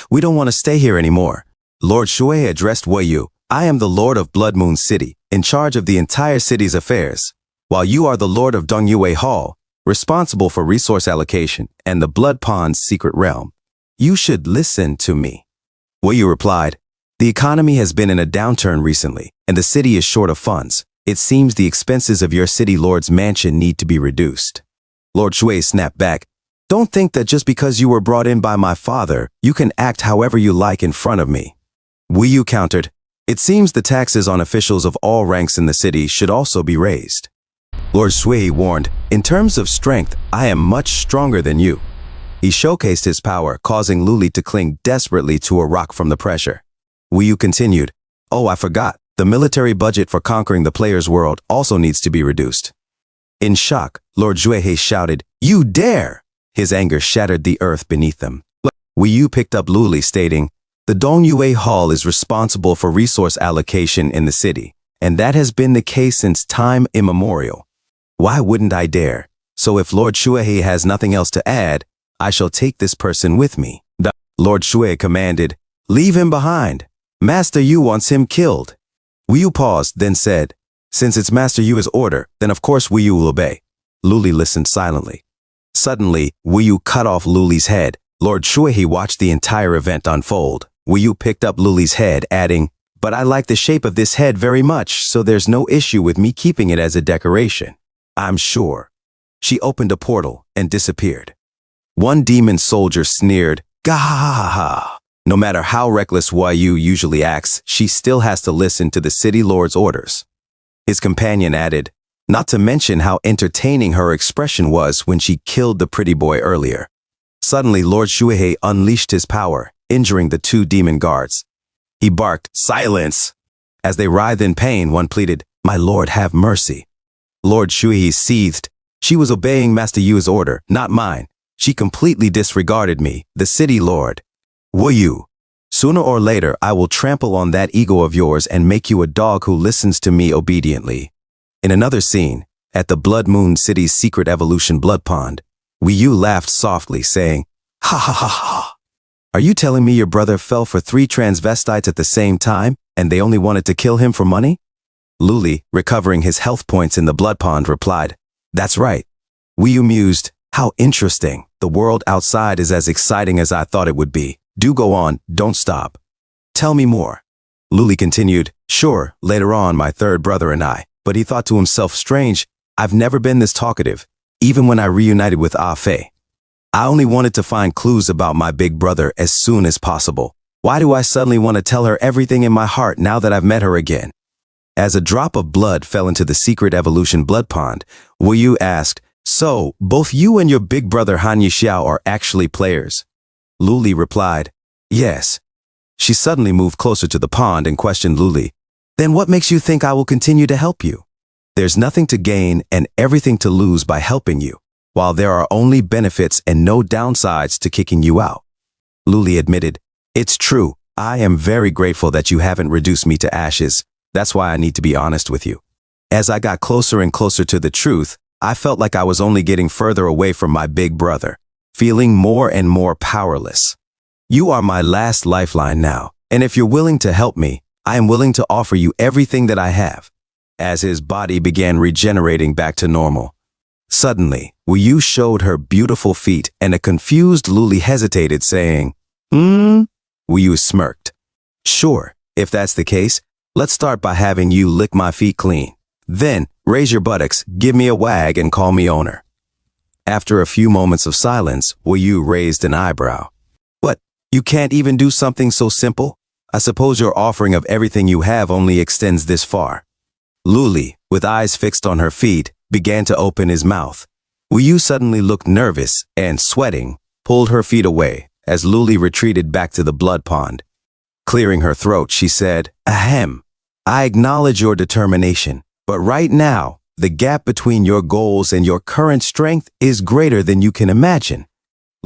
we don't want to stay here anymore. Lord Shui addressed Wyu, I am the Lord of Blood Moon City, in charge of the entire city's affairs, while you are the Lord of Dongyue Hall, responsible for resource allocation and the Blood Pond's secret realm. You should listen to me. Wyu replied, The economy has been in a downturn recently, and the city is short of funds. It seems the expenses of your city lord's mansion need to be reduced. Lord Shui snapped back, Don't think that just because you were brought in by my father, you can act however you like in front of me. Wyu countered, It seems the taxes on officials of all ranks in the city should also be raised. Lord Shui warned, In terms of strength, I am much stronger than you. He showcased his power, causing Luli to cling desperately to a rock from the pressure. Wyu continued, Oh, I forgot. The military budget for conquering the player's world also needs to be reduced. In shock, Lord Zhuhe shouted, You dare! His anger shattered the earth beneath them. Wyu picked up Luli, stating, The Dongyue Hall is responsible for resource allocation in the city, and that has been the case since time immemorial. Why wouldn't I dare? So if Lord Shuhei has nothing else to add, I shall take this person with me. Lord Shuhei commanded, Leave him behind. Master Yu wants him killed. Wyu paused, then said, Since it's Master Yu's order, then of course Wyu will obey. Luli listened silently. Suddenly, Wyu cut off Luli's head. Lord Shuhei watched the entire event unfold. Wyu picked up Luli's head, adding, But I like the shape of this head very much, so there's no issue with me keeping it as a decoration. I'm sure. She opened a portal and disappeared. One demon soldier sneered, Gahahaha. No matter how reckless Wyu usually acts, she still has to listen to the city lord's orders. His companion added, Not to mention how entertaining her expression was when she killed the pretty boy earlier. Suddenly, Lord Shuhei unleashed his power, injuring the 2 demon guards. He barked, Silence! As they writhed in pain, one pleaded, My lord, have mercy. Lord Shuhei seethed. She was obeying Master Yu's order, not mine. She completely disregarded me, the city lord. Wyu, sooner or later I will trample on that ego of yours and make you a dog who listens to me obediently. In another scene, at the Blood Moon City's secret evolution blood pond, Wyu laughed softly, saying, Ha ha ha ha. Are you telling me your brother fell for 3 transvestites at the same time, and they only wanted to kill him for money? Luli, recovering his health points in the blood pond, replied, That's right. Wyu mused, How interesting. The world outside is as exciting as I thought it would be. Do go on, don't stop. Tell me more. Luli continued, Sure, later on my third brother and I, but he thought to himself, Strange, I've never been this talkative, even when I reunited with Ah Fei. I only wanted to find clues about my big brother as soon as possible. Why do I suddenly want to tell her everything in my heart now that I've met her again? As a drop of blood fell into the secret evolution blood pond, Wyu asked, So, both you and your big brother Han Yixiao are actually players? Luli replied, Yes. She suddenly moved closer to the pond and questioned Luli, Then what makes you think I will continue to help you? There's nothing to gain and everything to lose by helping you, while there are only benefits and no downsides to kicking you out. Luli admitted, It's true. I am very grateful that you haven't reduced me to ashes. That's why I need to be honest with you. As I got closer and closer to the truth, I felt like I was only getting further away from my big brother, feeling more and more powerless. You are my last lifeline now, and if you're willing to help me, I am willing to offer you everything that I have. As his body began regenerating back to normal. Suddenly, Wu showed her beautiful feet and a confused Luli hesitated, saying, Wu smirked. Sure, if that's the case, let's start by having you lick my feet clean. Then, raise your buttocks, give me a wag, and call me owner. After a few moments of silence, Wu raised an eyebrow. What, you can't even do something so simple? I suppose your offering of everything you have only extends this far. Luli, with eyes fixed on her feet, began to open his mouth. Wu suddenly looked nervous and, sweating, pulled her feet away as Luli retreated back to the blood pond. Clearing her throat, she said, Ahem, I acknowledge your determination, but right now, the gap between your goals and your current strength is greater than you can imagine.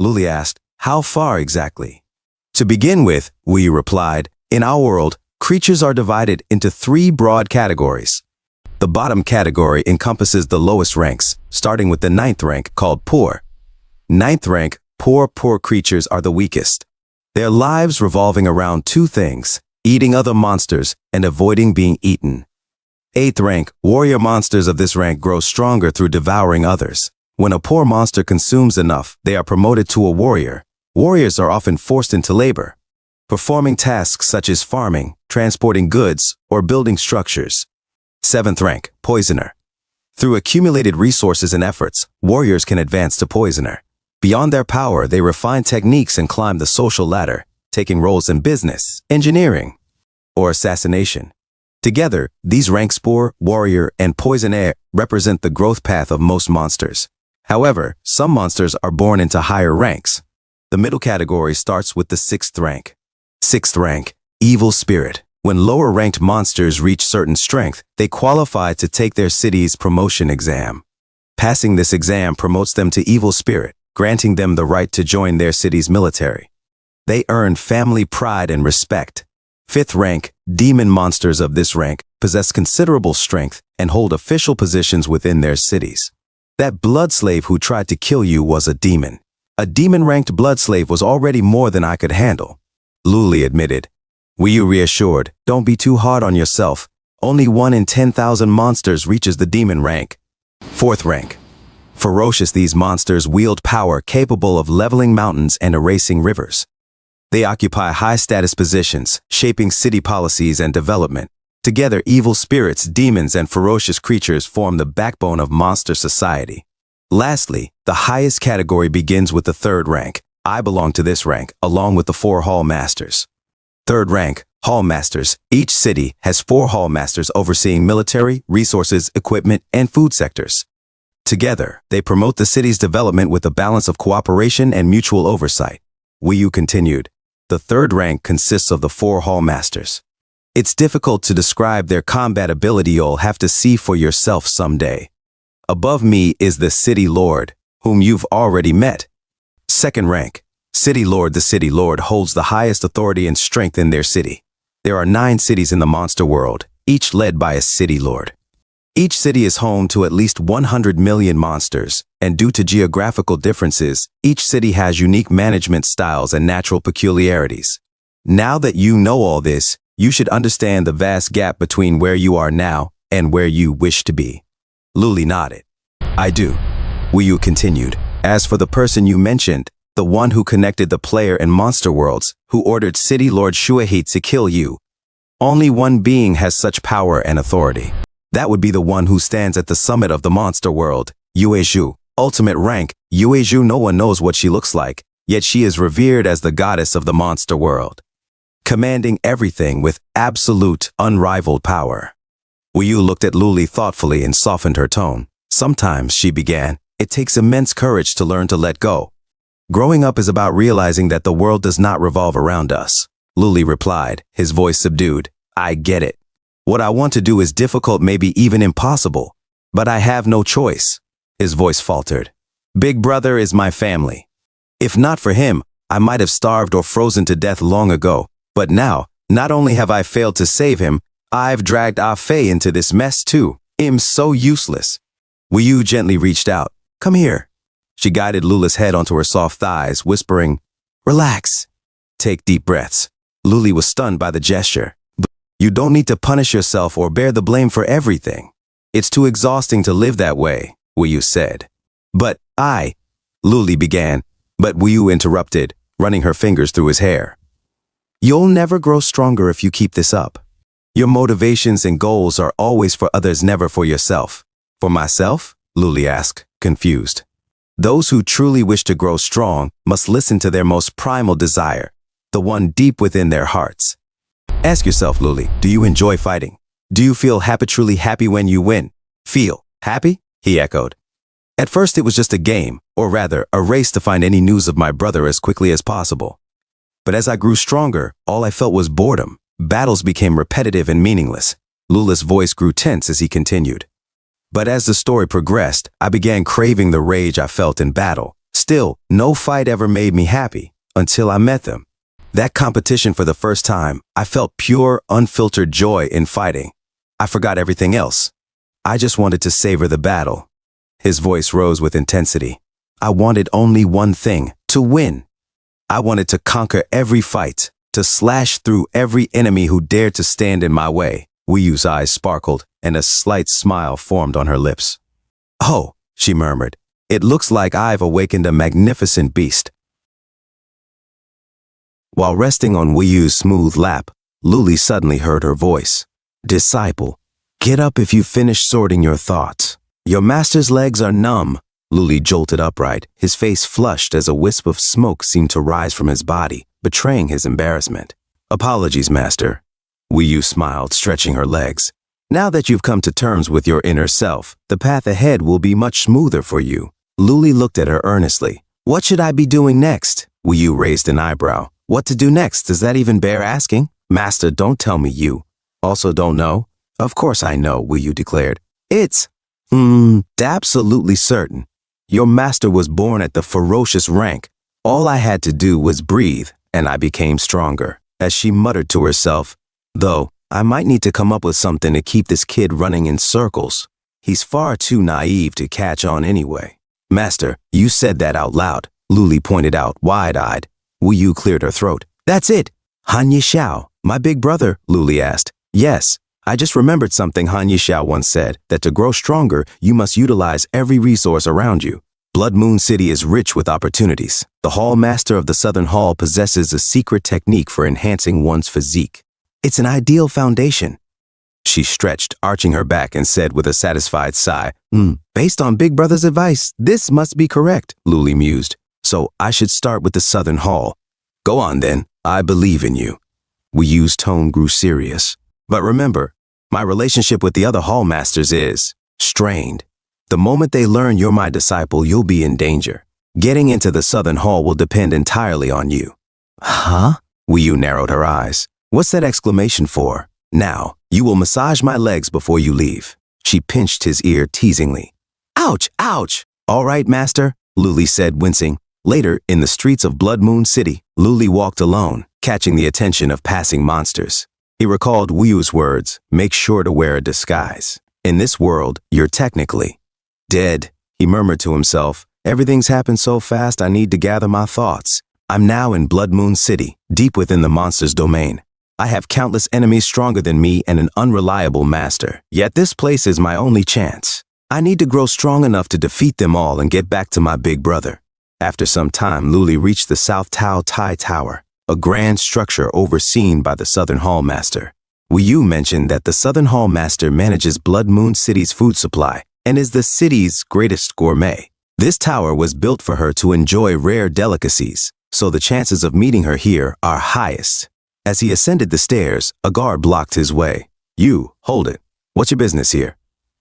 Luli asked, how far exactly? To begin with, Wu replied, in our world, creatures are divided into 3 broad categories. The bottom category encompasses the lowest ranks, starting with the 9th rank called poor. 9th rank, poor creatures are the weakest. Their lives revolving around 2 things, eating other monsters and avoiding being eaten. 8th rank, warrior monsters of this rank grow stronger through devouring others. When a poor monster consumes enough, they are promoted to a warrior. Warriors are often forced into labor, performing tasks such as farming, transporting goods, or building structures. 7th rank, poisoner. Through accumulated resources and efforts, warriors can advance to poisoner. Beyond their power, they refine techniques and climb the social ladder, taking roles in business, engineering, or assassination. Together, these ranks poor, warrior, and poisoner represent the growth path of most monsters. However, some monsters are born into higher ranks. The middle category starts with the 6th rank. 6th rank, evil spirit. When lower-ranked monsters reach certain strength, they qualify to take their city's promotion exam. Passing this exam promotes them to evil spirit, granting them the right to join their city's military. They earn family pride and respect. 5th rank, demon monsters of this rank possess considerable strength and hold official positions within their cities. That blood slave who tried to kill you was a demon. A demon-ranked blood slave was already more than I could handle, Luli admitted. Wu reassured, don't be too hard on yourself. Only 1 in 10,000 monsters reaches the demon rank. 4th rank. Ferocious, these monsters wield power capable of leveling mountains and erasing rivers. They occupy high-status positions, shaping city policies and development. Together, evil spirits, demons, and ferocious creatures form the backbone of monster society. Lastly, the highest category begins with the 3rd rank. I belong to this rank, along with the 4 hall masters. 3rd rank, hall masters. Each city has 4 hall masters overseeing military, resources, equipment, and food sectors. Together, they promote the city's development with a balance of cooperation and mutual oversight. Wu continued. The 3rd rank consists of the 4 hall masters. It's difficult to describe their combat ability, you'll have to see for yourself someday. Above me is the City Lord, whom you've already met. 2nd rank, City Lord. The City Lord holds the highest authority and strength in their city. There are 9 cities in the monster world, each led by a City Lord. Each city is home to at least 100 million monsters, and due to geographical differences, each city has unique management styles and natural peculiarities. Now that you know all this, you should understand the vast gap between where you are now and where you wish to be. Luli nodded. I do. Wu continued. As for the person you mentioned, the one who connected the player and monster worlds, who ordered City Lord Shuahei to kill you, only one being has such power and authority. That would be the one who stands at the summit of the monster world, Yuezhu. Ultimate rank, Yuezhu. No one knows what she looks like, yet she is revered as the goddess of the monster world, commanding everything with absolute, unrivaled power. Wu looked at Luli thoughtfully and softened her tone. Sometimes, she began, it takes immense courage to learn to let go. Growing up is about realizing that the world does not revolve around us. Luli replied, his voice subdued. I get it. What I want to do is difficult, maybe even impossible, but I have no choice. His voice faltered. Big brother is my family. If not for him, I might have starved or frozen to death long ago, but now, not only have I failed to save him, I've dragged Ah Fei into this mess too. I'm so useless. Wu gently reached out. Come here. She guided Lula's head onto her soft thighs, whispering, relax. Take deep breaths. Luli was stunned by the gesture. You don't need to punish yourself or bear the blame for everything. It's too exhausting to live that way, Wuyu said. But Luli began, but Wuyu interrupted, running her fingers through his hair. You'll never grow stronger if you keep this up. Your motivations and goals are always for others, never for yourself. For myself? Luli asked, confused. Those who truly wish to grow strong must listen to their most primal desire, the one deep within their hearts. Ask yourself, Luli, do you enjoy fighting? Do you feel truly happy when you win? Feel happy? He echoed. At first it was just a game, or rather, a race to find any news of my brother as quickly as possible. But as I grew stronger, all I felt was boredom. Battles became repetitive and meaningless. Lula's voice grew tense as he continued. But as the story progressed, I began craving the rage I felt in battle. Still, no fight ever made me happy, until I met them. That competition for the first time, I felt pure, unfiltered joy in fighting. I forgot everything else. I just wanted to savor the battle. His voice rose with intensity. I wanted only one thing, to win. I wanted to conquer every fight, to slash through every enemy who dared to stand in my way. Wuyu's eyes sparkled, and a slight smile formed on her lips. Oh, she murmured, it looks like I've awakened a magnificent beast. While resting on Wuyu's smooth lap, Luli suddenly heard her voice. Disciple, get up if you've finished sorting your thoughts. Your master's legs are numb. Luli jolted upright, his face flushed as a wisp of smoke seemed to rise from his body, betraying his embarrassment. Apologies, master. Wuyu smiled, stretching her legs. Now that you've come to terms with your inner self, the path ahead will be much smoother for you. Luli looked at her earnestly. What should I be doing next? Wuyu raised an eyebrow. What to do next? Does that even bear asking? Master, don't tell me you also don't know. Of course I know, Wuyu declared. It's absolutely certain. Your master was born at the ferocious rank. All I had to do was breathe, and I became stronger. As she muttered to herself, though, I might need to come up with something to keep this kid running in circles. He's far too naive to catch on anyway. Master, you said that out loud, Luli pointed out, wide-eyed. Wuyu cleared her throat. That's it. Han Yishao, my big brother, Luli asked. Yes. I just remembered something Han Yishao once said, that to grow stronger, you must utilize every resource around you. Blood Moon City is rich with opportunities. The Hall Master of the Southern Hall possesses a secret technique for enhancing one's physique. It's an ideal foundation. She stretched, arching her back, and said with a satisfied sigh, Based on Big Brother's advice, this must be correct, Luli mused. So I should start with the Southern Hall. Go on then, I believe in you. Wuyu's tone grew serious. But remember, my relationship with the other hall masters is strained. The moment they learn you're my disciple, you'll be in danger. Getting into the Southern Hall will depend entirely on you. Huh? Wuyu narrowed her eyes. What's that exclamation for? Now, you will massage my legs before you leave. She pinched his ear teasingly. Ouch, ouch. All right, master, Luli said, wincing. Later, in the streets of Blood Moon City, Luli walked alone, catching the attention of passing monsters. He recalled Wuyu's words, make sure to wear a disguise. In this world, you're technically dead, he murmured to himself. Everything's happened so fast I need to gather my thoughts. I'm now in Blood Moon City, deep within the monster's domain. I have countless enemies stronger than me and an unreliable master. Yet this place is my only chance. I need to grow strong enough to defeat them all and get back to my big brother. After some time, Luli reached the South Tao Tai Tower, a grand structure overseen by the Southern Hall Master. Wuyu mentioned that the Southern Hall Master manages Blood Moon City's food supply and is the city's greatest gourmet. This tower was built for her to enjoy rare delicacies, so the chances of meeting her here are highest. As he ascended the stairs, a guard blocked his way. You, hold it. What's your business here?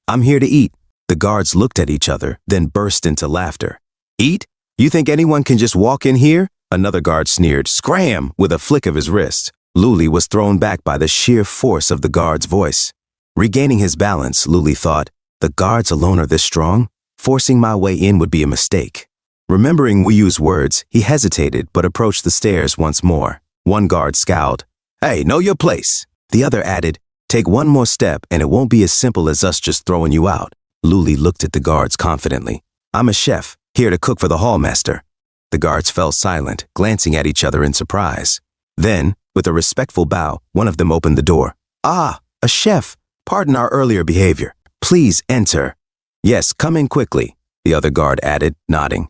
I'm here to eat. The guards looked at each other, then burst into laughter. Eat? You think anyone can just walk in here? Another guard sneered, scram, with a flick of his wrist. Luli was thrown back by the sheer force of the guard's voice. Regaining his balance, Luli thought, the guards alone are this strong? Forcing my way in would be a mistake. Remembering Wuyu's words, he hesitated but approached the stairs once more. One guard scowled. Hey, know your place. The other added, take one more step and it won't be as simple as us just throwing you out. Luli looked at the guards confidently. I'm a chef, here to cook for the hall master. The guards fell silent, glancing at each other in surprise. Then, with a respectful bow, one of them opened the door. Ah, a chef. Pardon our earlier behavior. Please enter. Yes, come in quickly, the other guard added, nodding.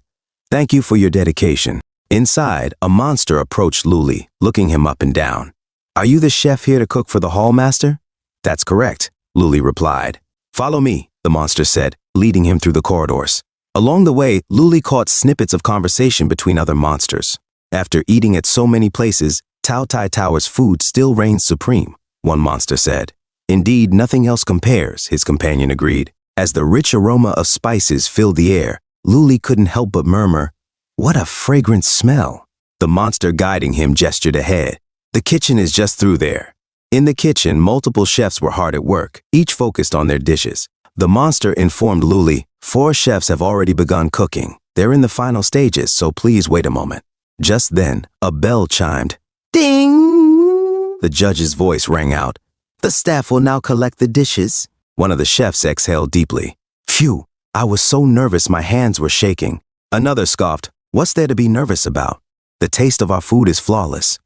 Thank you for your dedication. Inside, a monster approached Luli, looking him up and down. Are you the chef here to cook for the hallmaster? That's correct, Luli replied. Follow me, the monster said, leading him through the corridors. Along the way, Luli caught snippets of conversation between other monsters. After eating at so many places, Tao Tai Tower's food still reigns supreme, one monster said. Indeed, nothing else compares, his companion agreed. As the rich aroma of spices filled the air, Luli couldn't help but murmur, "What a fragrant smell." The monster guiding him gestured ahead. The kitchen is just through there. In the kitchen, multiple chefs were hard at work, each focused on their dishes. The monster informed Luli, 4 chefs have already begun cooking. They're in the final stages, so please wait a moment. Just then, a bell chimed. Ding! The judge's voice rang out. The staff will now collect the dishes. One of the chefs exhaled deeply. Phew, I was so nervous my hands were shaking. Another scoffed, what's there to be nervous about? The taste of our food is flawless.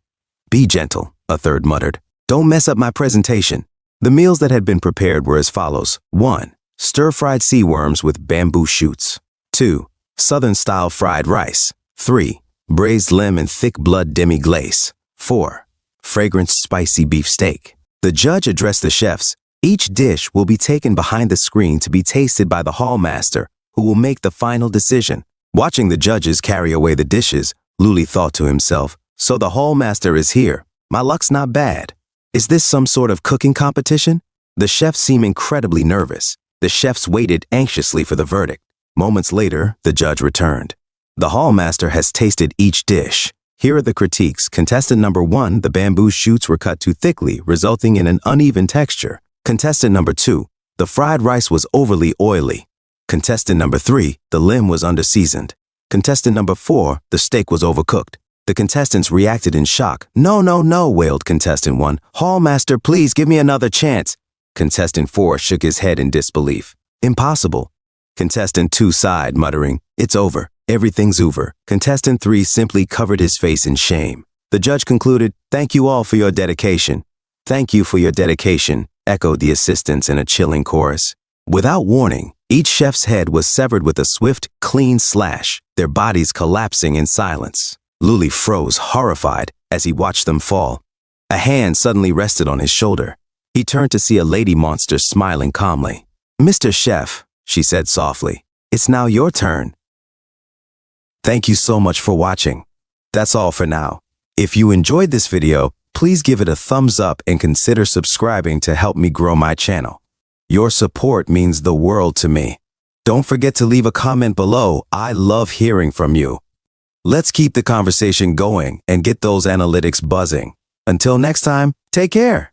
Be gentle, a third muttered. Don't mess up my presentation. The meals that had been prepared were as follows. 1. Stir-fried sea worms with bamboo shoots. 2. Southern-style fried rice. 3. Braised lamb and thick blood demi-glace. 4. Fragrant spicy beef steak. The judge addressed the chefs. Each dish will be taken behind the screen to be tasted by the hallmaster, who will make the final decision. Watching the judges carry away the dishes, Luli thought to himself, so the hallmaster is here. My luck's not bad. Is this some sort of cooking competition? The chefs seemed incredibly nervous. The chefs waited anxiously for the verdict. Moments later, the judge returned. The hallmaster has tasted each dish. Here are the critiques. Contestant number 1, the bamboo shoots were cut too thickly, resulting in an uneven texture. Contestant number 2, the fried rice was overly oily. Contestant number 3, the limb was underseasoned. Contestant number 4, the steak was overcooked. The contestants reacted in shock. No, no, no, wailed contestant 1. Hallmaster, please give me another chance. Contestant 4 shook his head in disbelief. Impossible. Contestant 2 sighed, muttering, it's over. Everything's over. Contestant 3 simply covered his face in shame. The judge concluded, thank you all for your dedication. Thank you for your dedication, echoed the assistants in a chilling chorus. Without warning, each chef's head was severed with a swift, clean slash, their bodies collapsing in silence. Luli froze, horrified, as he watched them fall. A hand suddenly rested on his shoulder. He turned to see a lady monster smiling calmly. Mr. Chef, she said softly, it's now your turn. Thank you so much for watching. That's all for now. If you enjoyed this video, please give it a thumbs up and consider subscribing to help me grow my channel. Your support means the world to me. Don't forget to leave a comment below. I love hearing from you. Let's keep the conversation going and get those analytics buzzing. Until next time, take care.